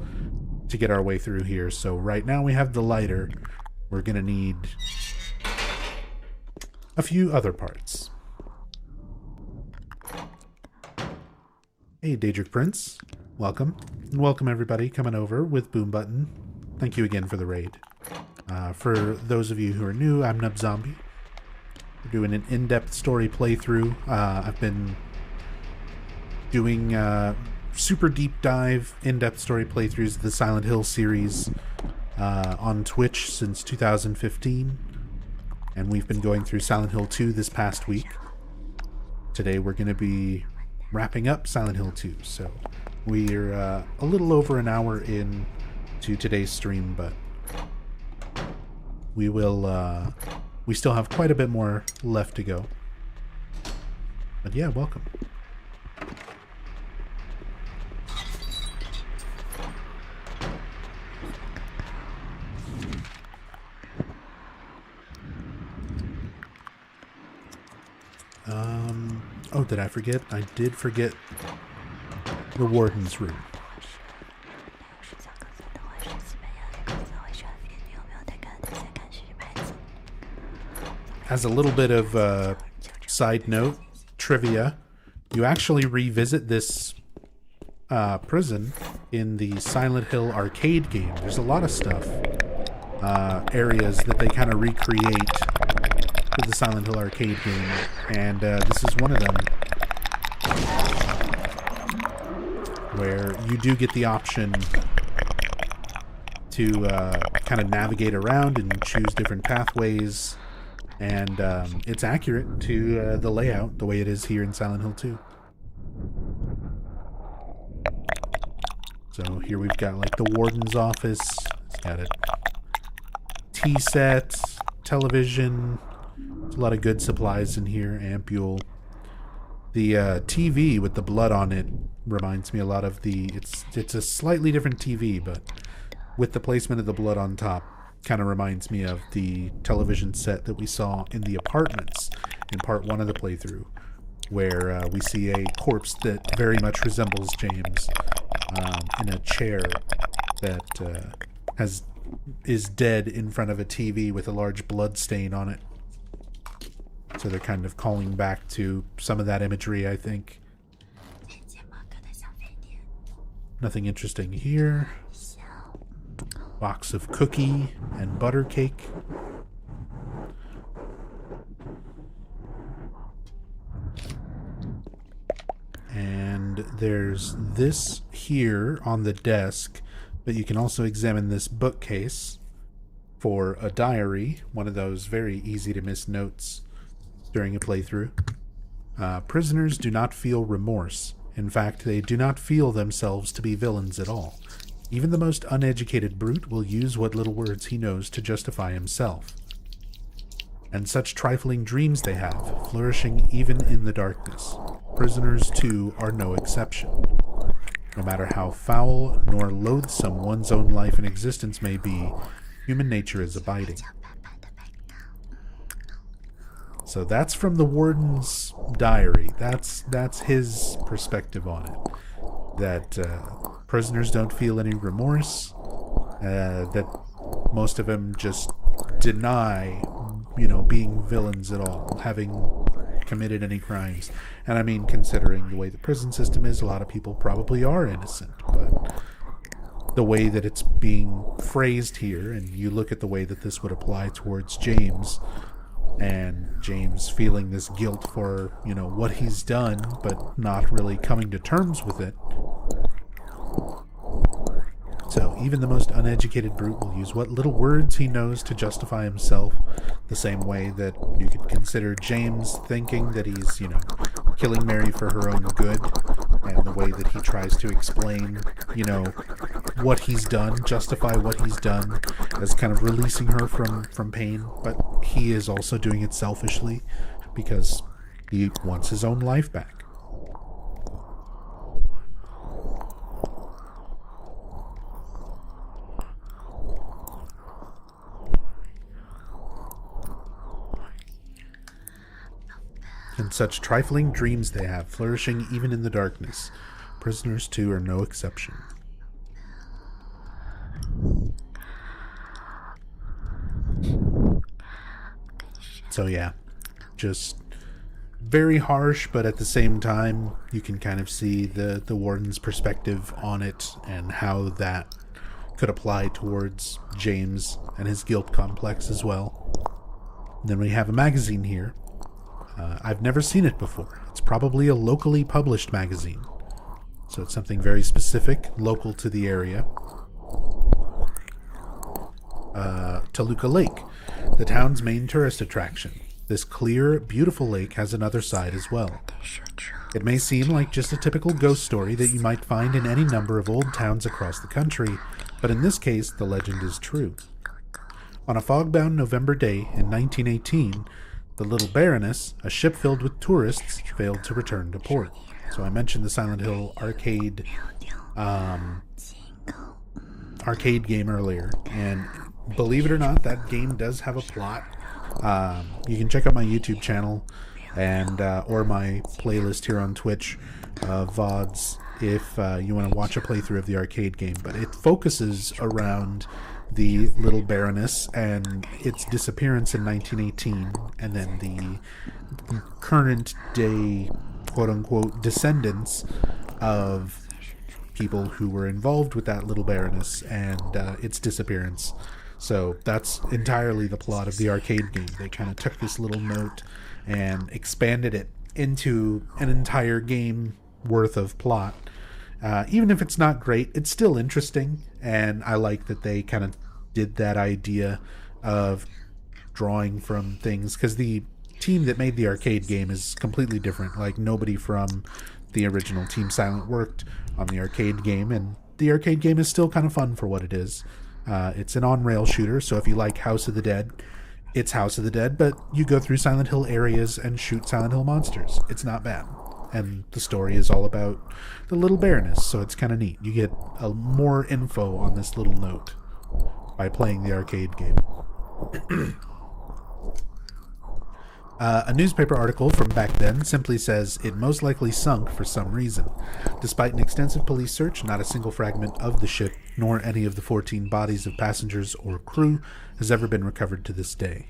to get our way through here. So right now we have the lighter. We're going to need a few other parts. Hey, Daedric Prince. Welcome. And welcome everybody coming over with Boom Button. Thank you again for the raid. For those of you who are new, I'm Nub Zombie. We're doing an in-depth story playthrough. I've been doing super deep dive, in-depth story playthroughs of the Silent Hill series on Twitch since 2015. And we've been going through Silent Hill 2 this past week. Today we're going to be wrapping up Silent Hill 2. So we're a little over an hour in to today's stream, but we will we still have quite a bit more left to go. But yeah, welcome. Oh, did I forget? I did forget the warden's room. As a little bit of side note, trivia, you actually revisit this prison in the Silent Hill arcade game. There's a lot of stuff, areas that they kind of recreate with the Silent Hill arcade game, and this is one of them, where you do get the option to kind of navigate around and choose different pathways, and it's accurate to the layout the way it is here in Silent Hill 2. So here we've got like the warden's office. It's got a tea set, television. There's a lot of good supplies in here. Ampule. The TV with the blood on it reminds me a lot of the... It's a slightly different TV, but with the placement of the blood on top, kind of reminds me of the television set that we saw in the apartments in part 1 of the playthrough, where we see a corpse that very much resembles James in a chair that is dead in front of a TV with a large blood stain on it. So they're kind of calling back to some of that imagery, I think. Nothing interesting here. Box of cookie and butter cake. And there's this here on the desk, but you can also examine this bookcase for a diary, one of those very easy to miss notes during a playthrough. Prisoners do not feel remorse. In fact, they do not feel themselves to be villains at all. Even the most uneducated brute will use what little words he knows to justify himself. And such trifling dreams they have, flourishing even in the darkness. Prisoners, too, are no exception. No matter how foul nor loathsome one's own life and existence may be, human nature is abiding. So that's from the warden's diary. That's his perspective on it. That prisoners don't feel any remorse. That most of them just deny, being villains at all, having committed any crimes. And I mean, considering the way the prison system is, a lot of people probably are innocent. But the way that it's being phrased here, and you look at the way that this would apply towards James, and James feeling this guilt for, what he's done, but not really coming to terms with it. So even the most uneducated brute will use what little words he knows to justify himself, the same way that you could consider James thinking that he's, killing Mary for her own good, and the way that he tries to explain, what he's done, justify what he's done as kind of releasing her from pain, but he is also doing it selfishly because he wants his own life back. And such trifling dreams they have, flourishing even in the darkness. Prisoners, too, are no exception. So yeah, just very harsh, but at the same time, you can kind of see the warden's perspective on it and how that could apply towards James and his guilt complex as well. And then we have a magazine here. I've never seen it before. It's probably a locally published magazine. So it's something very specific, local to the area. Toluca Lake, the town's main tourist attraction. This clear, beautiful lake has another side as well. It may seem like just a typical ghost story that you might find in any number of old towns across the country, but in this case, the legend is true. On a fog-bound November day in 1918, the Little Baroness, a ship filled with tourists, failed to return to port. So I mentioned the Silent Hill arcade game earlier, and believe it or not, that game does have a plot. You can check out my YouTube channel. and or my playlist here on Twitch, VODs, if you want to watch a playthrough of the arcade game. But it focuses around the Little Baroness and its disappearance in 1918, and then the current day, quote-unquote, descendants of people who were involved with that Little Baroness and its disappearance. So that's entirely the plot of the arcade game. They kind of took this little note and expanded it into an entire game worth of plot. Even if it's not great, it's still interesting, and I like that they kind of did that idea of drawing from things, because the team that made the arcade game is completely different. Like, nobody from the original Team Silent worked on the arcade game, and the arcade game is still kind of fun for what it is. It's an on-rail shooter, so if you like House of the Dead, it's House of the Dead, but you go through Silent Hill areas and shoot Silent Hill monsters. It's not bad. And the story is all about the Little Baroness, so it's kind of neat. You get more info on this little note by playing the arcade game. A newspaper article from back then simply says it most likely sunk for some reason. Despite an extensive police search, not a single fragment of the ship, nor any of the 14 bodies of passengers or crew, has ever been recovered to this day.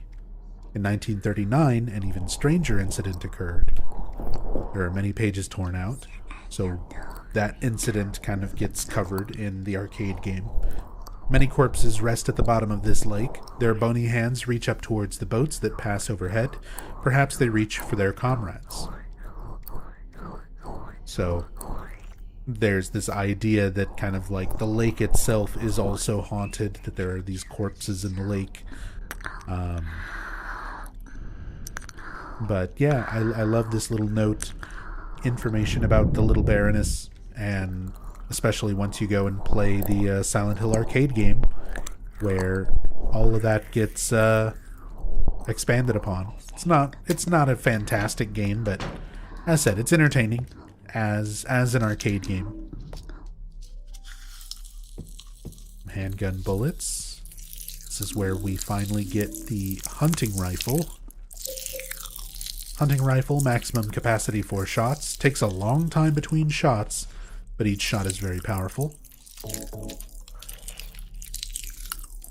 In 1939, an even stranger incident occurred. There are many pages torn out, so that incident kind of gets covered in the arcade game. Many corpses rest at the bottom of this lake. Their bony hands reach up towards the boats that pass overhead. Perhaps they reach for their comrades. So there's this idea that kind of like the lake itself is also haunted, that there are these corpses in the lake. But yeah, I love this little note, information about the Little Baroness, and especially once you go and play the Silent Hill arcade game, where all of that gets expanded upon. It's not a fantastic game, but as I said, it's entertaining as an arcade game. Handgun bullets. This is where we finally get the hunting rifle. Hunting rifle, maximum capacity 4 shots. Takes a long time between shots, but each shot is very powerful.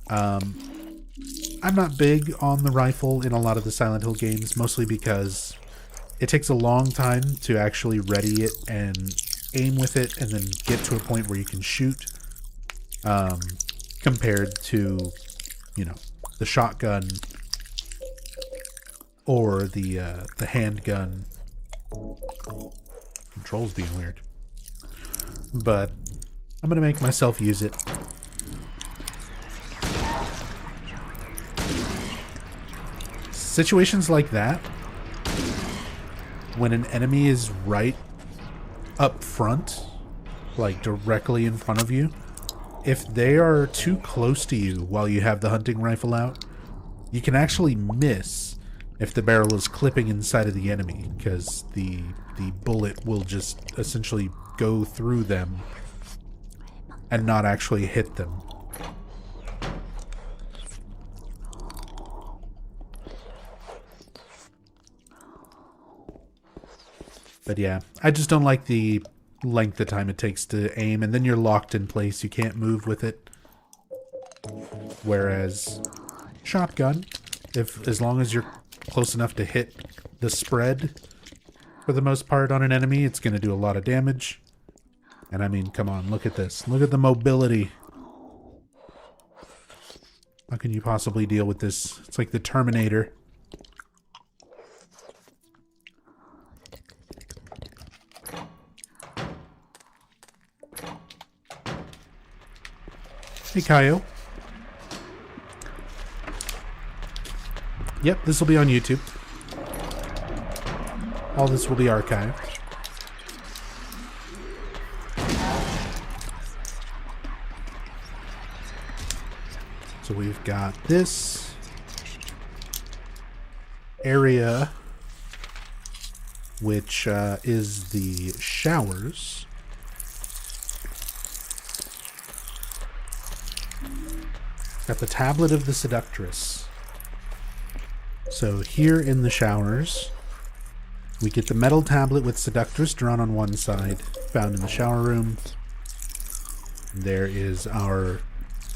I'm not big on the rifle in a lot of the Silent Hill games, mostly because it takes a long time to actually ready it and aim with it and then get to a point where you can shoot, compared to, the shotgun or the handgun. Controls being weird. But I'm going to make myself use it. Situations like that, when an enemy is right up front, like directly in front of you, if they are too close to you while you have the hunting rifle out, you can actually miss if the barrel is clipping inside of the enemy, because the bullet will just essentially go through them and not actually hit them. But yeah, I just don't like the length of time it takes to aim, and then you're locked in place. You can't move with it. Whereas shotgun, as long as you're close enough to hit the spread, for the most part, on an enemy, it's going to do a lot of damage. And I mean, come on, look at this. Look at the mobility. How can you possibly deal with this? It's like the Terminator. Hey, Kaio. Yep, this will be on YouTube. All this will be archived. So we've got this area, which is the showers. Got the Tablet of the Seductress. So here in the showers, We get the metal tablet with Seductress drawn on one side, found in the shower room. There is our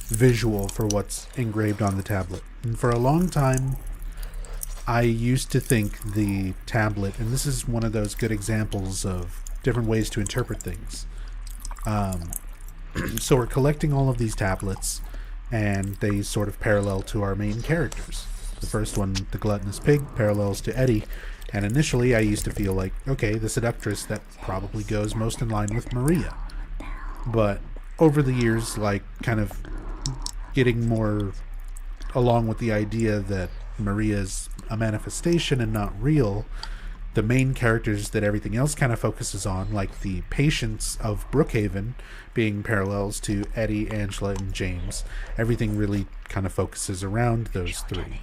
visual for what's engraved on the tablet. And for a long time, I used to think the tablet, and this is one of those good examples of different ways to interpret things. So we're collecting all of these tablets, and they sort of parallel to our main characters. The first one, the gluttonous pig, parallels to Eddie, and initially I used to feel like, okay, the Seductress, that probably goes most in line with Maria. But over the years, like, kind of getting more along with the idea that Maria's a manifestation and not real, the main characters that everything else kind of focuses on, like the patients of Brookhaven being parallels to Eddie, Angela, and James, everything really kind of focuses around those three.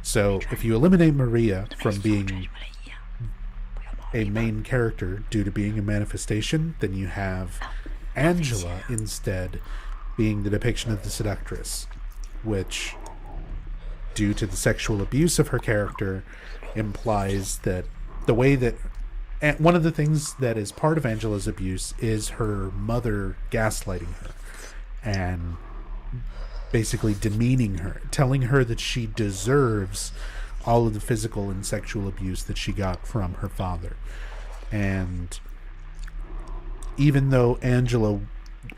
So if you eliminate Maria from being a main character due to being a manifestation, then you have Angela instead being the depiction of the Seductress, which, due to the sexual abuse of her character, implies that the way that... And one of the things that is part of Angela's abuse is her mother gaslighting her and basically demeaning her, telling her that she deserves all of the physical and sexual abuse that she got from her father. And even though Angela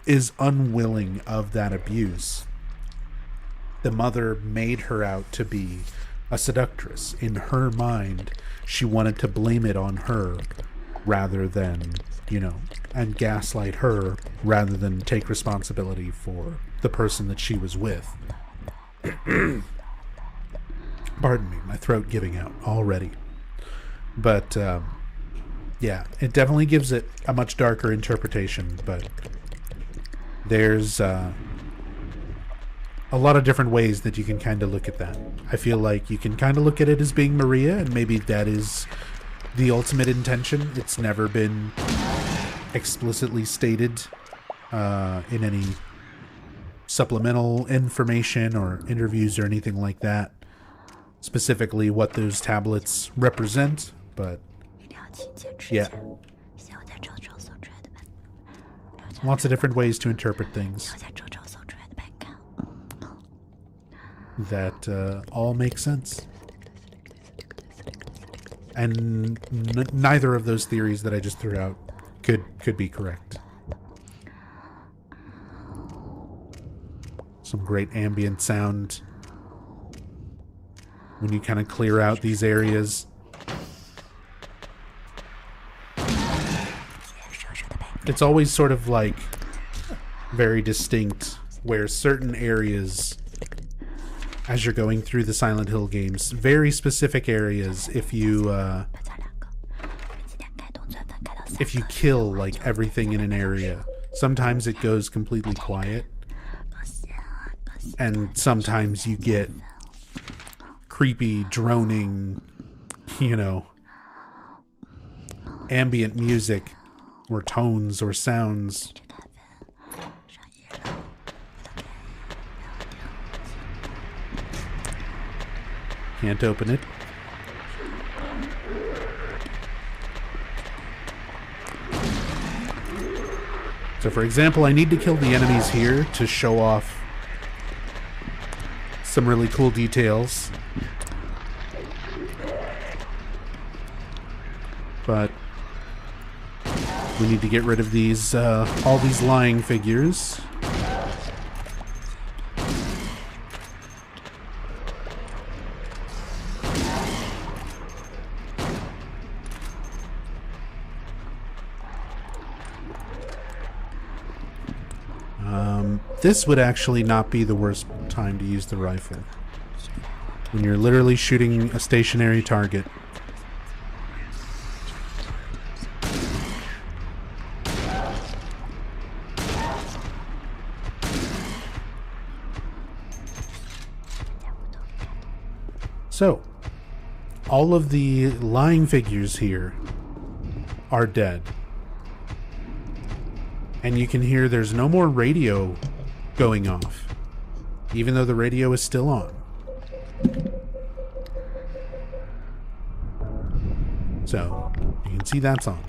is unwilling of that abuse, the mother made her out to be a seductress. In her mind, she wanted to blame it on her rather than, and gaslight her rather than take responsibility for the person that she was with. Pardon me, my throat giving out already. But, yeah, it definitely gives it a much darker interpretation, but there's a lot of different ways that you can kind of look at that. I feel like you can kind of look at it as being Maria, and maybe that is the ultimate intention. It's never been explicitly stated in any supplemental information or interviews or anything like that, specifically what those tablets represent, but yeah. Lots of different ways to interpret things that all make sense. And neither of those theories that I just threw out could be correct. Some great ambient sound when you kind of clear out these areas. It's always sort of like very distinct where certain areas, as you're going through the Silent Hill games, very specific areas, if you kill like everything in an area, sometimes it goes completely quiet, and sometimes you get creepy droning, ambient music or tones or sounds. Can't open it. So for example, I need to kill the enemies here to show off some really cool details. But we need to get rid of these, all these lying figures. This would actually not be the worst time to use the rifle. When you're literally shooting a stationary target. So, all of the lying figures here are dead. And you can hear there's no more radio going off, even though the radio is still on. So you can see that's on.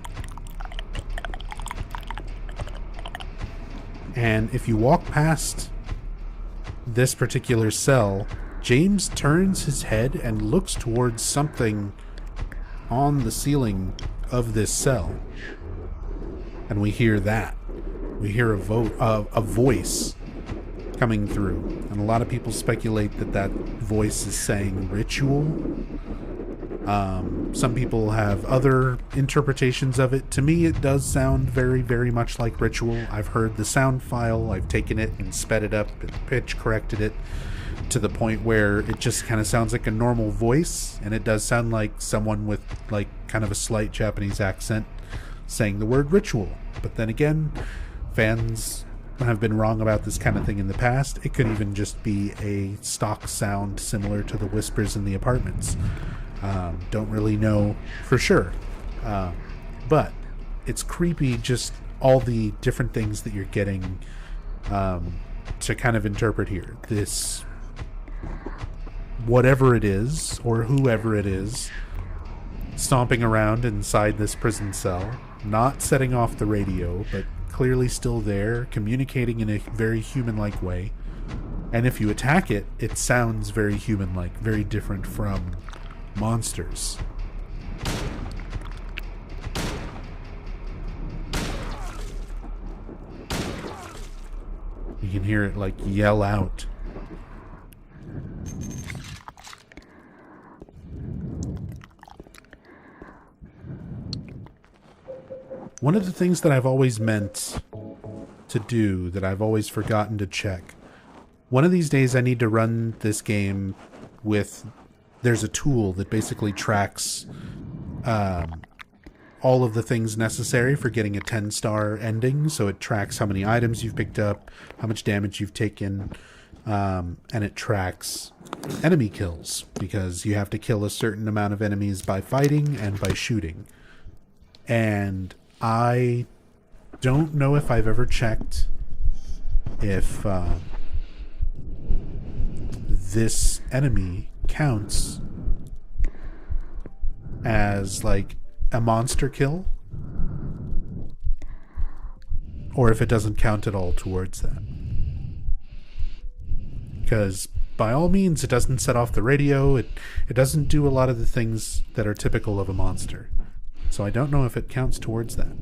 And if you walk past this particular cell, James turns his head and looks towards something on the ceiling of this cell. And we hear that. We hear a voice coming through. And a lot of people speculate that that voice is saying ritual. Some people have other interpretations of it. To me, it does sound very, very much like ritual. I've heard the sound file. I've taken it and sped it up and pitch corrected it to the point where it just kind of sounds like a normal voice. And it does sound like someone with like kind of a slight Japanese accent saying the word ritual. But then again, fans have been wrong about this kind of thing in the past. It could even just be a stock sound similar to the whispers in the apartments. Don't really know for sure. But it's creepy, just all the different things that you're getting to kind of interpret here. This, whatever it is, or whoever it is, stomping around inside this prison cell, not setting off the radio, but clearly still there, communicating in a very human-like way. And if you attack it, it sounds very human-like, very different from monsters. You can hear it like yell out. One of the things that I've always meant to do, that I've always forgotten to check, one of these days I need to run this game with, there's a tool that basically tracks all of the things necessary for getting a 10-star ending. So it tracks how many items you've picked up, how much damage you've taken, and it tracks enemy kills, because you have to kill a certain amount of enemies by fighting and by shooting. And I don't know if I've ever checked if this enemy counts as like a monster kill, or if it doesn't count at all towards that. Because by all means, it doesn't set off the radio, it doesn't do a lot of the things that are typical of a monster. So I don't know if it counts towards that.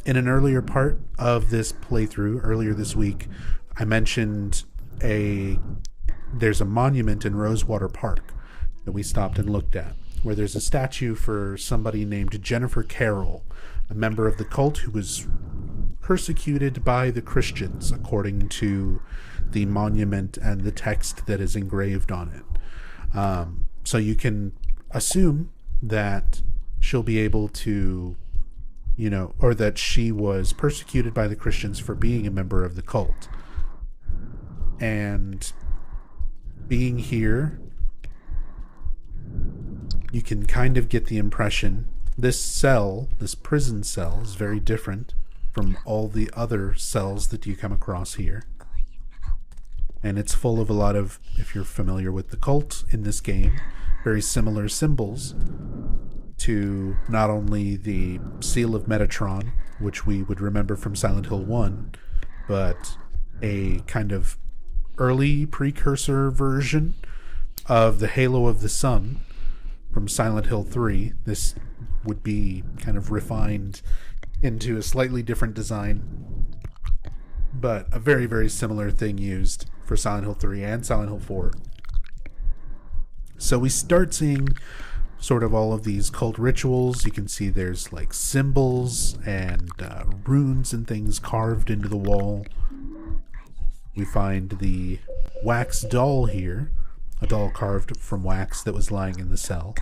In an earlier part of this playthrough, earlier this week, I mentioned there's a monument in Rosewater Park that we stopped and looked at, where there's a statue for somebody named Jennifer Carroll, a member of the cult who was persecuted by the Christians, according to the monument and the text that is engraved on it. So you can assume that she'll be able to, or that she was persecuted by the Christians for being a member of the cult. And being here, you can kind of get the impression this prison cell, is very different from all the other cells that you come across here. And it's full of a lot of, if you're familiar with the cult in this game, very similar symbols to not only the Seal of Metatron, which we would remember from Silent Hill 1, but a kind of early precursor version of the Halo of the Sun from Silent Hill 3. This would be kind of refined into a slightly different design, but a very, very similar thing used for Silent Hill 3 and Silent Hill 4. So we start seeing sort of all of these cult rituals. You can see there's like symbols and runes and things carved into the wall. We find the wax doll here, a doll carved from wax that was lying in the cell.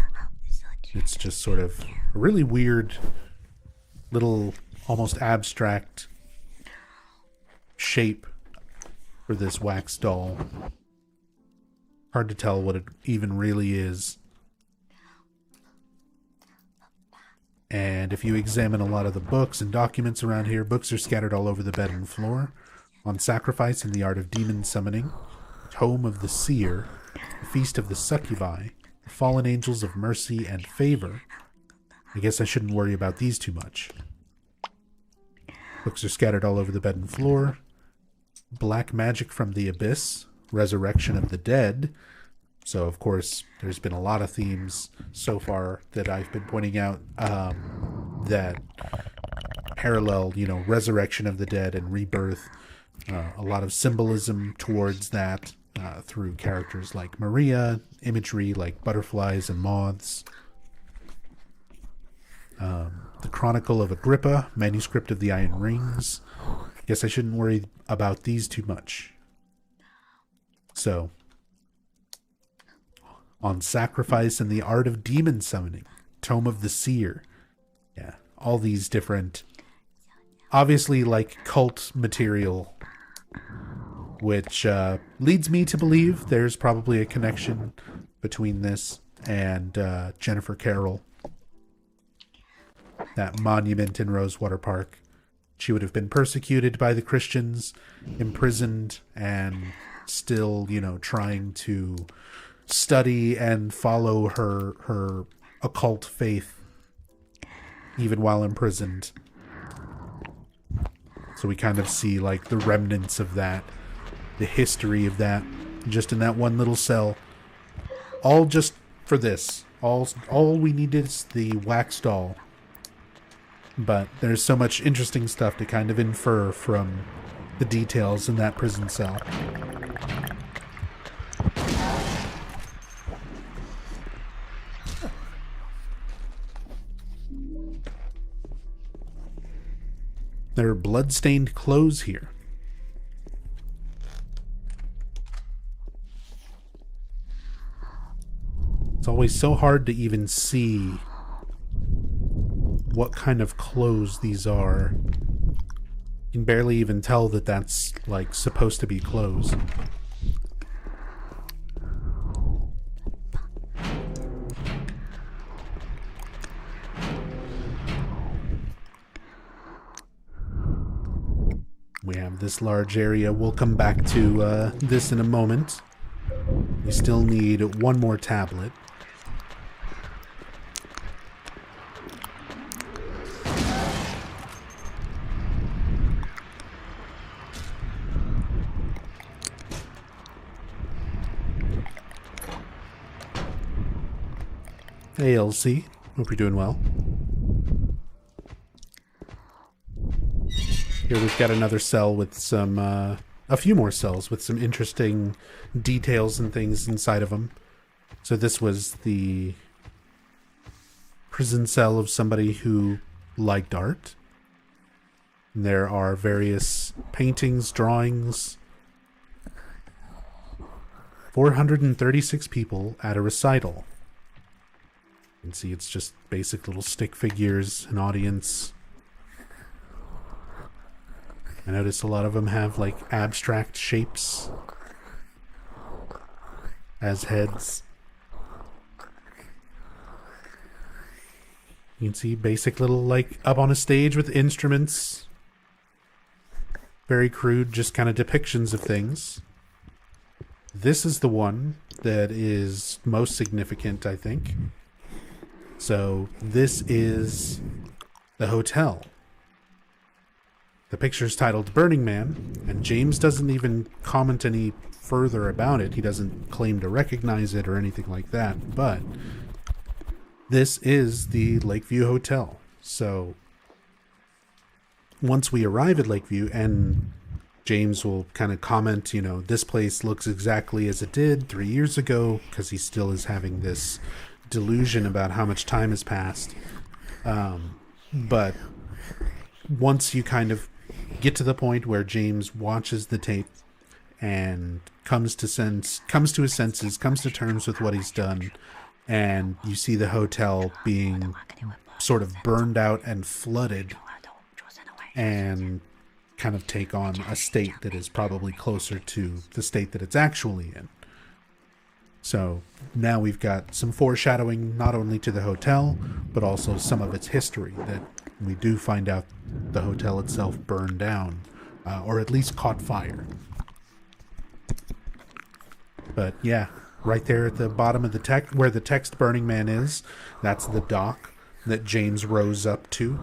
It's just sort of a really weird little, almost abstract shape for this wax doll. Hard to tell what it even really is. And if you examine a lot of the books and documents around here, books are scattered all over the bed and floor. On Sacrifice and the Art of Demon Summoning, Tome of the Seer, The Feast of the Succubi, fallen angels of mercy and favor. I guess I shouldn't worry about these too much. Books are scattered all over the bed and floor. Black magic from the abyss. Resurrection of the dead. So, of course, there's been a lot of themes so far that I've been pointing out that parallel, resurrection of the dead and rebirth. A lot of symbolism towards that through characters like Maria, imagery like butterflies and moths. The Chronicle of Agrippa, Manuscript of the Iron Rings. Guess I shouldn't worry about these too much. So, on Sacrifice and the Art of Demon Summoning, Tome of the Seer. Yeah, all these different, obviously like cult material, which leads me to believe there's probably a connection between this and Jennifer Carroll. That monument in Rosewater Park. She would have been persecuted by the Christians, imprisoned, and still, trying to study and follow her occult faith even while imprisoned. So we kind of see like the remnants of that, the history of that, just in that one little cell. All just for this. All we needed is the wax doll. But there's so much interesting stuff to kind of infer from the details in that prison cell. There are blood-stained clothes here. It's always so hard to even see what kind of clothes these are. You can barely even tell that that's, like, supposed to be clothes. We have this large area. We'll come back to this in a moment. We still need one more tablet. Hey, Elsie. Hope you're doing well. Here we've got another cell with some, a few more cells with some interesting details and things inside of them. So this was the prison cell of somebody who liked art. And there are various paintings, drawings. 436 people at a recital. You can see it's just basic little stick figures, an audience. I noticed a lot of them have like abstract shapes as heads. You can see basic little like up on a stage with instruments. Very crude, just kind of depictions of things. This is the one that is most significant, I think. So this is the hotel. The picture's titled Burning Man, and James doesn't even comment any further about it. He doesn't claim to recognize it or anything like that, but this is the Lakeview Hotel. So once we arrive at Lakeview, and James will kind of comment, you know, this place looks exactly as it did 3 years ago, because he still is having this delusion about how much time has passed. But once you kind of get to the point where James watches the tape and comes to his senses, comes to terms with what he's done, and you see the hotel being sort of burned out and flooded and kind of take on a state that is probably closer to the state that it's actually in. So now we've got some foreshadowing not only to the hotel, but also some of its history, that we do find out the hotel itself burned down, or at least caught fire. But yeah, right there at the bottom of the text, where the text Burning Man is, that's the dock that James rows up to.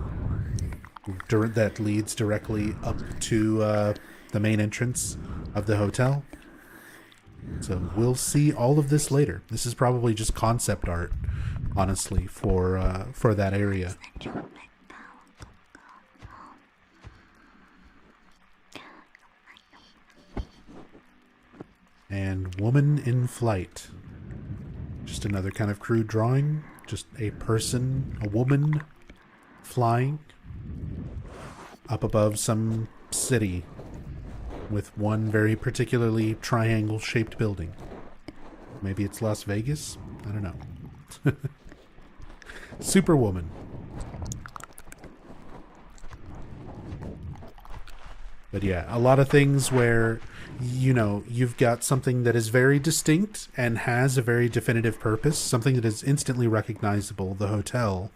That leads directly up to the main entrance of the hotel. So we'll see all of this later. This is probably just concept art, honestly, for that area. And Woman in Flight. Just another kind of crude drawing. Just a person, a woman, flying up above some city with one very particularly triangle-shaped building. Maybe it's Las Vegas? I don't know. Superwoman. But yeah, a lot of things where, you know, you've got something that is very distinct and has a very definitive purpose, something that is instantly recognizable, the hotel,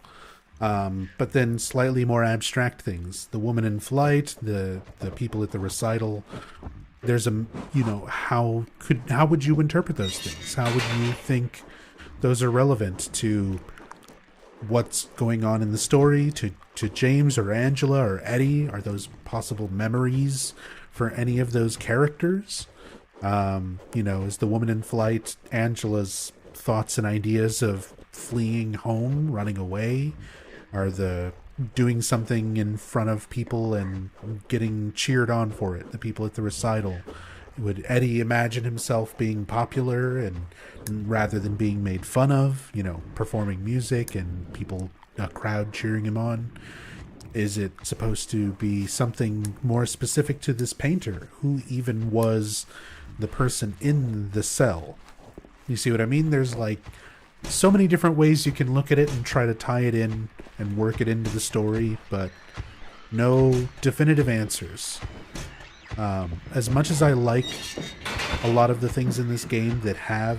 but then slightly more abstract things. The woman in flight, the people at the recital. There's a, you know, how would you interpret those things? How would you think those are relevant to what's going on in the story, to James or Angela or Eddie? Are those possible memories for any of those characters? You know, is the woman in flight Angela's thoughts and ideas of fleeing home, running away? Are the doing something in front of people and getting cheered on for it, the people at the recital? Would Eddie imagine himself being popular and rather than being made fun of, you know, performing music and people, a crowd cheering him on? Is it supposed to be something more specific to this painter? Who even was the person in the cell? You see what I mean? There's like so many different ways you can look at it and try to tie it in and work it into the story, but no definitive answers. As much as I like a lot of the things in this game that have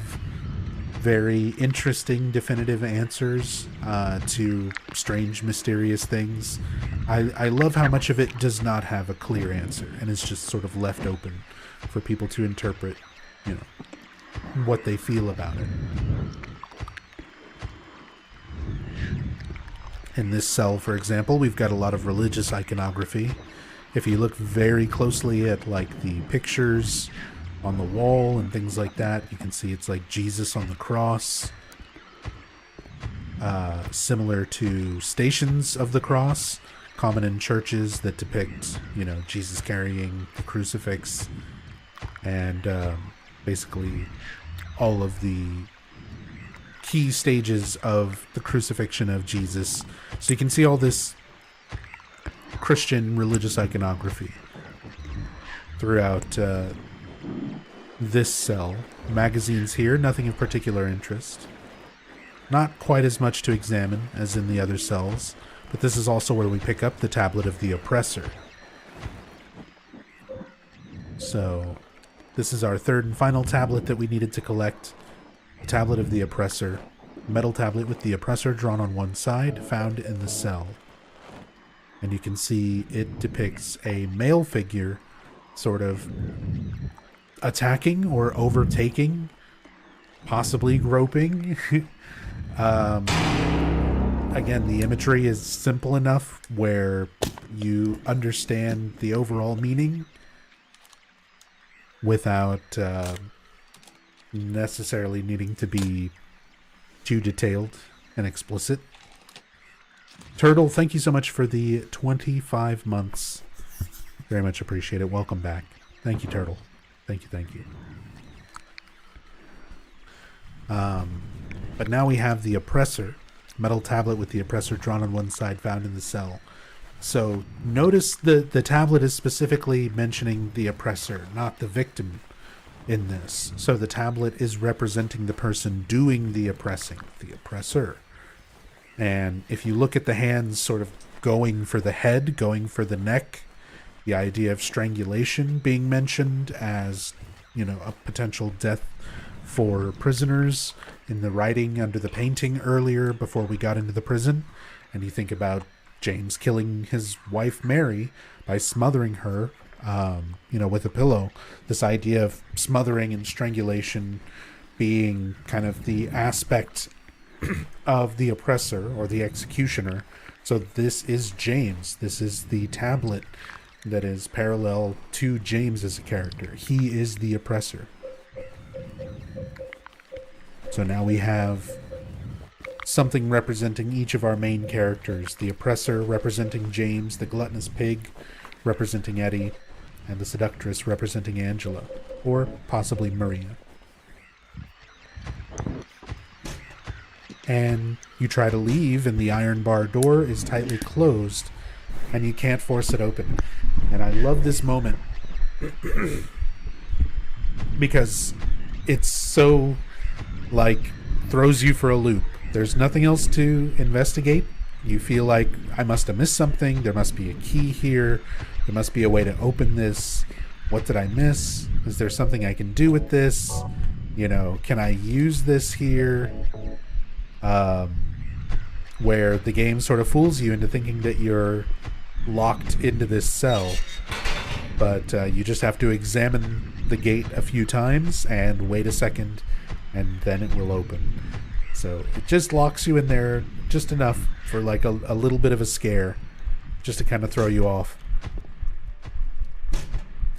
very interesting definitive answers to strange, mysterious things, I love how much of it does not have a clear answer and is just sort of left open for people to interpret, you know, what they feel about it. In this cell, for example, we've got a lot of religious iconography. If you look very closely at like the pictures on the wall and things like that, you can see it's like Jesus on the cross, similar to Stations of the Cross, common in churches that depict, you know, Jesus carrying the crucifix, and basically all of the key stages of the crucifixion of Jesus. So you can see all this Christian religious iconography throughout this cell. Magazines here, nothing of particular interest. Not quite as much to examine as in the other cells, but this is also where we pick up the Tablet of the Oppressor. So this is our third and final tablet that we needed to collect. Tablet of the Oppressor. Metal tablet with the oppressor drawn on one side, found in the cell. And you can see it depicts a male figure sort of attacking or overtaking, possibly groping. Again, the imagery is simple enough where you understand the overall meaning without necessarily needing to be too detailed and explicit. Turtle, thank you so much for the 25 months. Very much appreciate it. Welcome back. Thank you, Turtle. Thank you. But now we have the Oppressor. Metal tablet with the Oppressor drawn on one side, found in the cell. So notice the tablet is specifically mentioning the oppressor, not the victim in this. So the tablet is representing the person doing the oppressing, the oppressor. And if you look at the hands sort of going for the head, going for the neck, the idea of strangulation being mentioned as, you know, a potential death for prisoners in the writing under the painting earlier before we got into the prison. And you think about James killing his wife Mary by smothering her, with a pillow. This idea of smothering and strangulation being kind of the aspect of the oppressor or the executioner. So this is James. This is the tablet that is parallel to James as a character. He is the oppressor. So now we have something representing each of our main characters. The oppressor representing James, the gluttonous pig representing Eddie, and the seductress representing Angela, or possibly Maria. And you try to leave, and the iron bar door is tightly closed, and you can't force it open. And I love this moment because it's so, like, throws you for a loop. There's nothing else to investigate. You feel like, I must have missed something. There must be a key here. There must be a way to open this. What did I miss? Is there something I can do with this? You know, can I use this here? Where the game sort of fools you into thinking that you're locked into this cell. But you just have to examine the gate a few times and wait a second, and then it will open. So it just locks you in there just enough for like a little bit of a scare, just to kind of throw you off.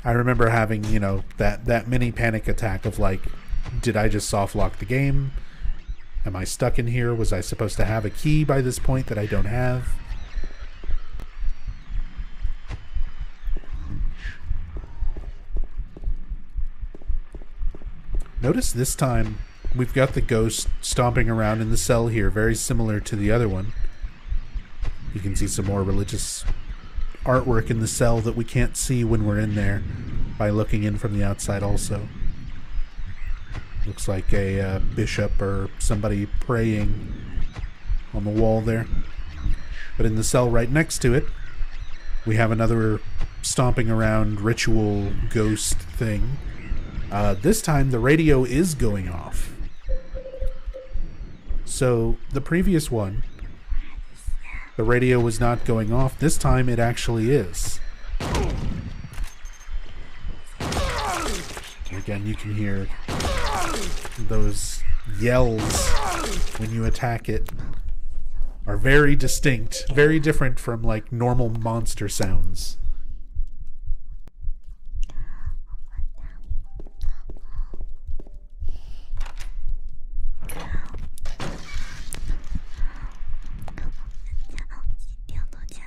I remember having, you know, that mini panic attack of like, did I just soft lock the game? Am I stuck in here? Was I supposed to have a key by this point that I don't have? Notice this time we've got the ghost stomping around in the cell here, very similar to the other one. You can see some more religious artwork in the cell that we can't see when we're in there by looking in from the outside also. Looks like a bishop or somebody praying on the wall there. But in the cell right next to it, we have another stomping around ritual ghost thing. This time the radio is going off. So the previous one, the radio was not going off. This time it actually is. Again, you can hear those yells when you attack it are very distinct, very different from like normal monster sounds.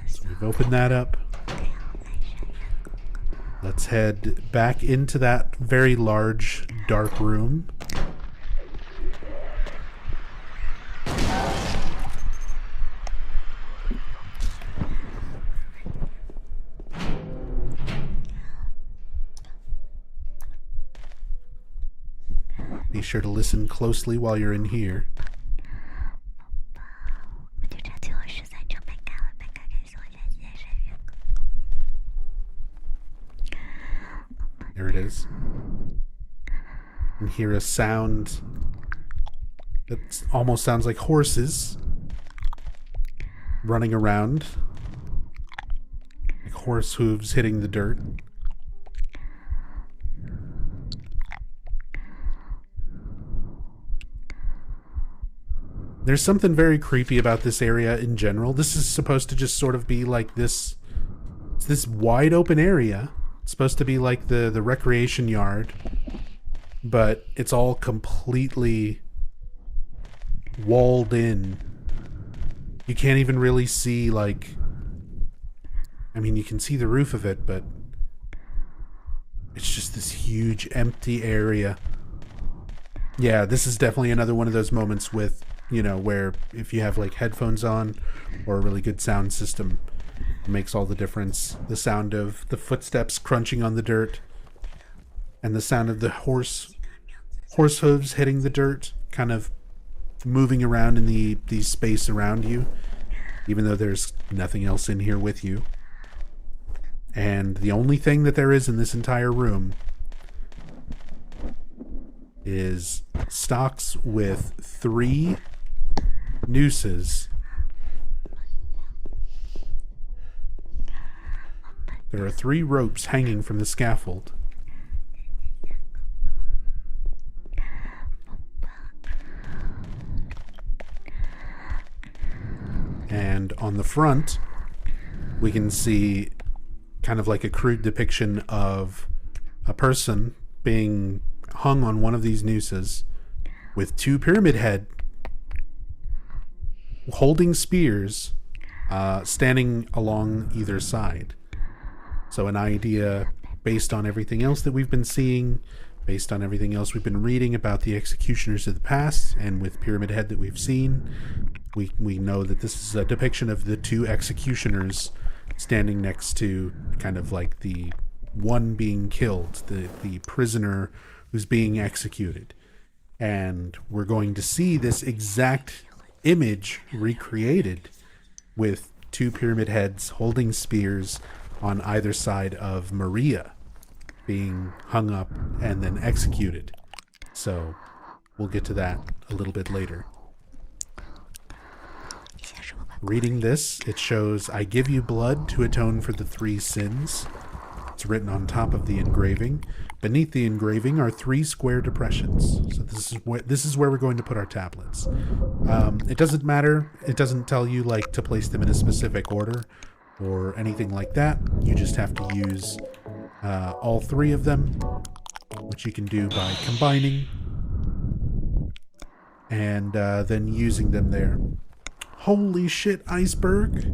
So we've opened that up. Let's head back into that very large, dark room. Be sure to listen closely while you're in here. There it is. And hear a sound that almost sounds like horses running around. Like horse hooves hitting the dirt. There's something very creepy about this area in general. This is supposed to just sort of be like this wide open area. It's supposed to be like the recreation yard, but it's all completely walled in. You can't even really see, like, I mean, you can see the roof of it, but it's just this huge empty area. Yeah, this is definitely another one of those moments with, you know, where if you have like headphones on or a really good sound system, it makes all the difference. The sound of the footsteps crunching on the dirt and the sound of the horse hooves hitting the dirt, kind of moving around in the space around you, even though there's nothing else in here with you. And the only thing that there is in this entire room is stocks with 3 nooses. There are 3 ropes hanging from the scaffold. And on the front, we can see kind of like a crude depiction of a person being hung on one of these nooses with two pyramid head holding spears standing along either side. So an idea based on everything else that we've been seeing, based on everything else we've been reading about the executioners of the past, and with Pyramid Head that we've seen, we know that this is a depiction of the two executioners standing next to kind of like the one being killed, the prisoner who's being executed. And we're going to see this exact image recreated with two pyramid heads holding spears on either side of Maria being hung up and then executed. So we'll get to that a little bit later. Reading this, it shows, "I give you blood to atone for the 3 sins." It's written on top of the engraving. Beneath the engraving are 3 square depressions. So this is where we're going to put our tablets. It doesn't matter. It doesn't tell you like to place them in a specific order or anything like that. You just have to use all 3 of them, which you can do by combining and then using them there. Holy shit, Iceberg!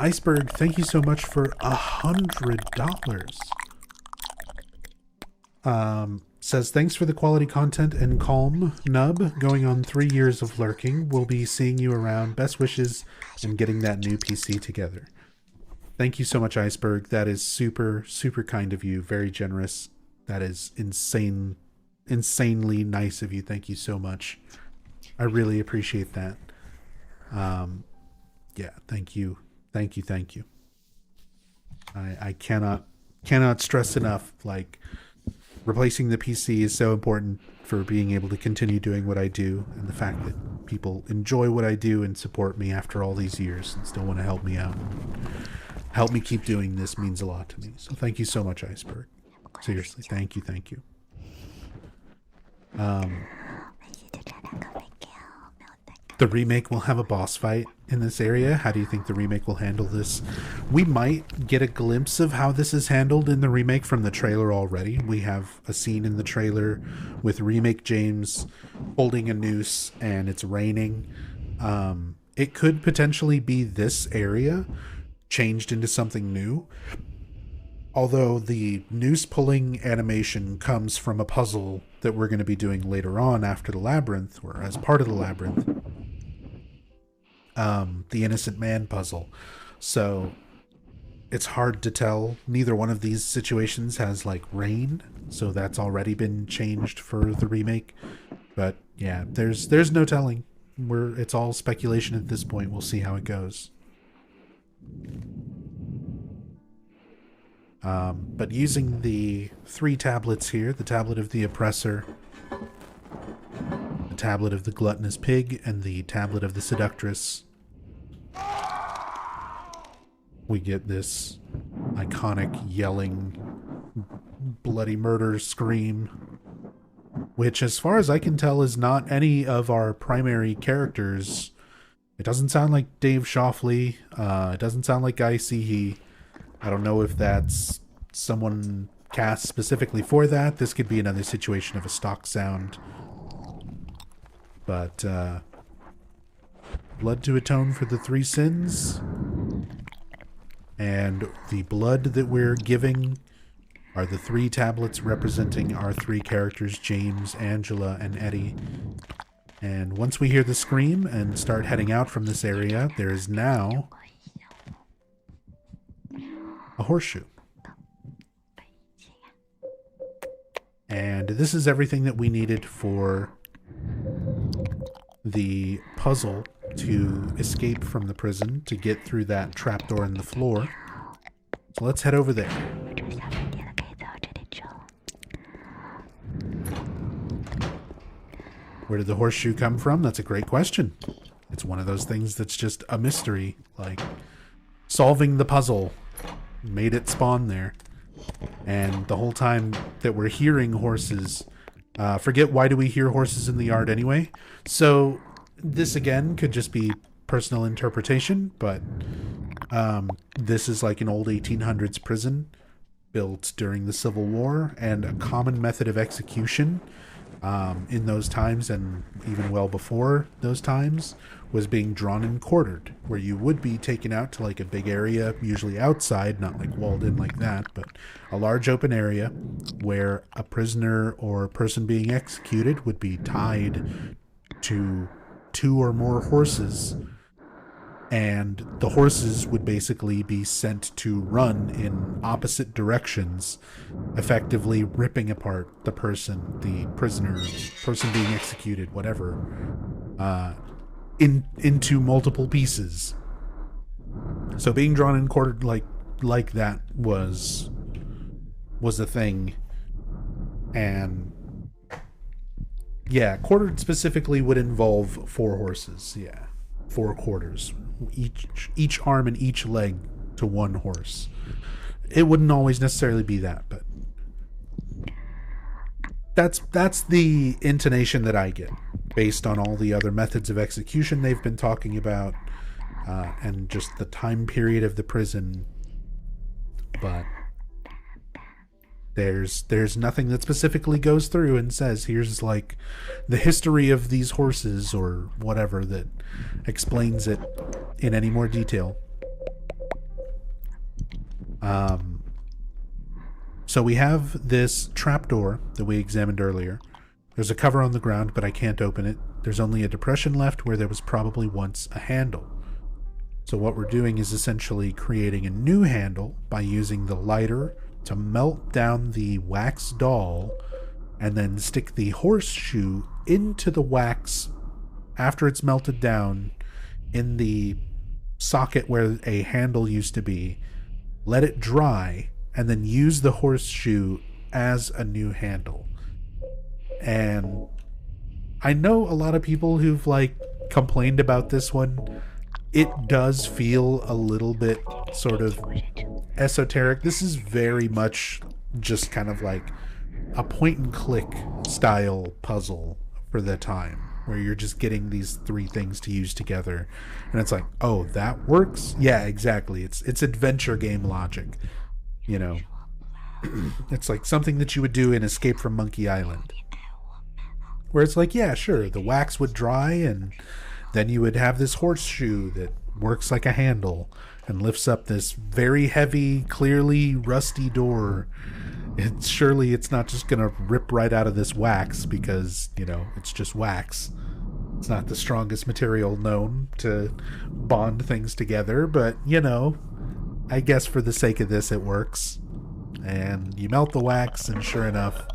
Iceberg, thank you so much for $100. Says, thanks for the quality content and calm, Nub. Going on 3 years of lurking. We'll be seeing you around. Best wishes and getting that new PC together. Thank you so much, Iceberg. That is super, super kind of you. Very generous. That is insanely nice of you. Thank you so much. I really appreciate that. Yeah, thank you. Thank you. I cannot stress enough, like, replacing the PC is so important for being able to continue doing what I do, and the fact that people enjoy what I do and support me after all these years and still want to help me out. Help me keep doing this means a lot to me. So thank you so much, Iceberg. Seriously, thank you. The remake will have a boss fight in this area. How do you think the remake will handle this? We might get a glimpse of how this is handled in the remake from the trailer already. We have a scene in the trailer with remake James holding a noose and it's raining. It could potentially be this area changed into something new. Although the noose pulling animation comes from a puzzle that we're going to be doing later on after the labyrinth, or as part of the labyrinth. The Innocent Man puzzle. So it's hard to tell. Neither one of these situations has like rain, so that's already been changed for the remake. But yeah, there's no telling. It's all speculation at this point. We'll see how it goes. But using the 3 tablets here, the tablet of the oppressor, the tablet of the gluttonous pig, and the tablet of the seductress, we get this iconic yelling bloody murder scream, which as far as I can tell is not any of our primary characters. It doesn't sound like Dave Shoffley. It doesn't sound like Guy Seehee. I don't know if that's someone cast specifically for that. This could be another situation of a stock sound. But blood to atone for the 3 sins. And the blood that we're giving are the 3 tablets representing our 3 characters, James, Angela, and Eddie. And once we hear the scream and start heading out from this area, there is now a horseshoe. And this is everything that we needed for the puzzle to escape from the prison, to get through that trapdoor in the floor. So let's head over there. Where did the horseshoe come from? That's a great question. It's one of those things that's just a mystery, like solving the puzzle made it spawn there. And the whole time that we're hearing horses Forget why do we hear horses in the yard anyway. So this again could just be personal interpretation, but this is like an old 1800s prison built during the Civil War, and a common method of execution in those times, and even well before those times, was being drawn and quartered, where you would be taken out to like a big area, usually outside, not like walled in like that, but a large open area where a prisoner or person being executed would be tied to 2 or more horses, and the horses would basically be sent to run in opposite directions, effectively ripping apart the person, the prisoner, person being executed, whatever, into multiple pieces. So being drawn and quartered like that was a thing. And yeah, quartered specifically would involve 4 horses. Yeah, 4 quarters, each arm and each leg to 1 horse. It wouldn't always necessarily be that, but that's the intonation that I get based on all the other methods of execution they've been talking about, and just the time period of the prison. But there's nothing that specifically goes through and says here's like the history of these horses or whatever that explains it in any more detail. So we have this trapdoor that we examined earlier. There's a cover on the ground, but I can't open it. There's only a depression left where there was probably once a handle. So what we're doing is essentially creating a new handle by using the lighter to melt down the wax doll and then stick the horseshoe into the wax after it's melted down in the socket where a handle used to be, let it dry, and then use the horseshoe as a new handle. And I know a lot of people who've like complained about this one. It does feel a little bit sort of esoteric. This is very much just kind of like a point and click style puzzle for the time, where you're just getting these 3 things to use together, and it's like, oh, that works? Yeah, exactly. It's adventure game logic, you know. It's like something that you would do in Escape from Monkey Island, where it's like, yeah, sure, the wax would dry, and then you would have this horseshoe that works like a handle and lifts up this very heavy, clearly rusty door. Surely it's not just going to rip right out of this wax because, you know, it's just wax. It's not the strongest material known to bond things together, but, you know, I guess for the sake of this, it works. And you melt the wax, and sure enough,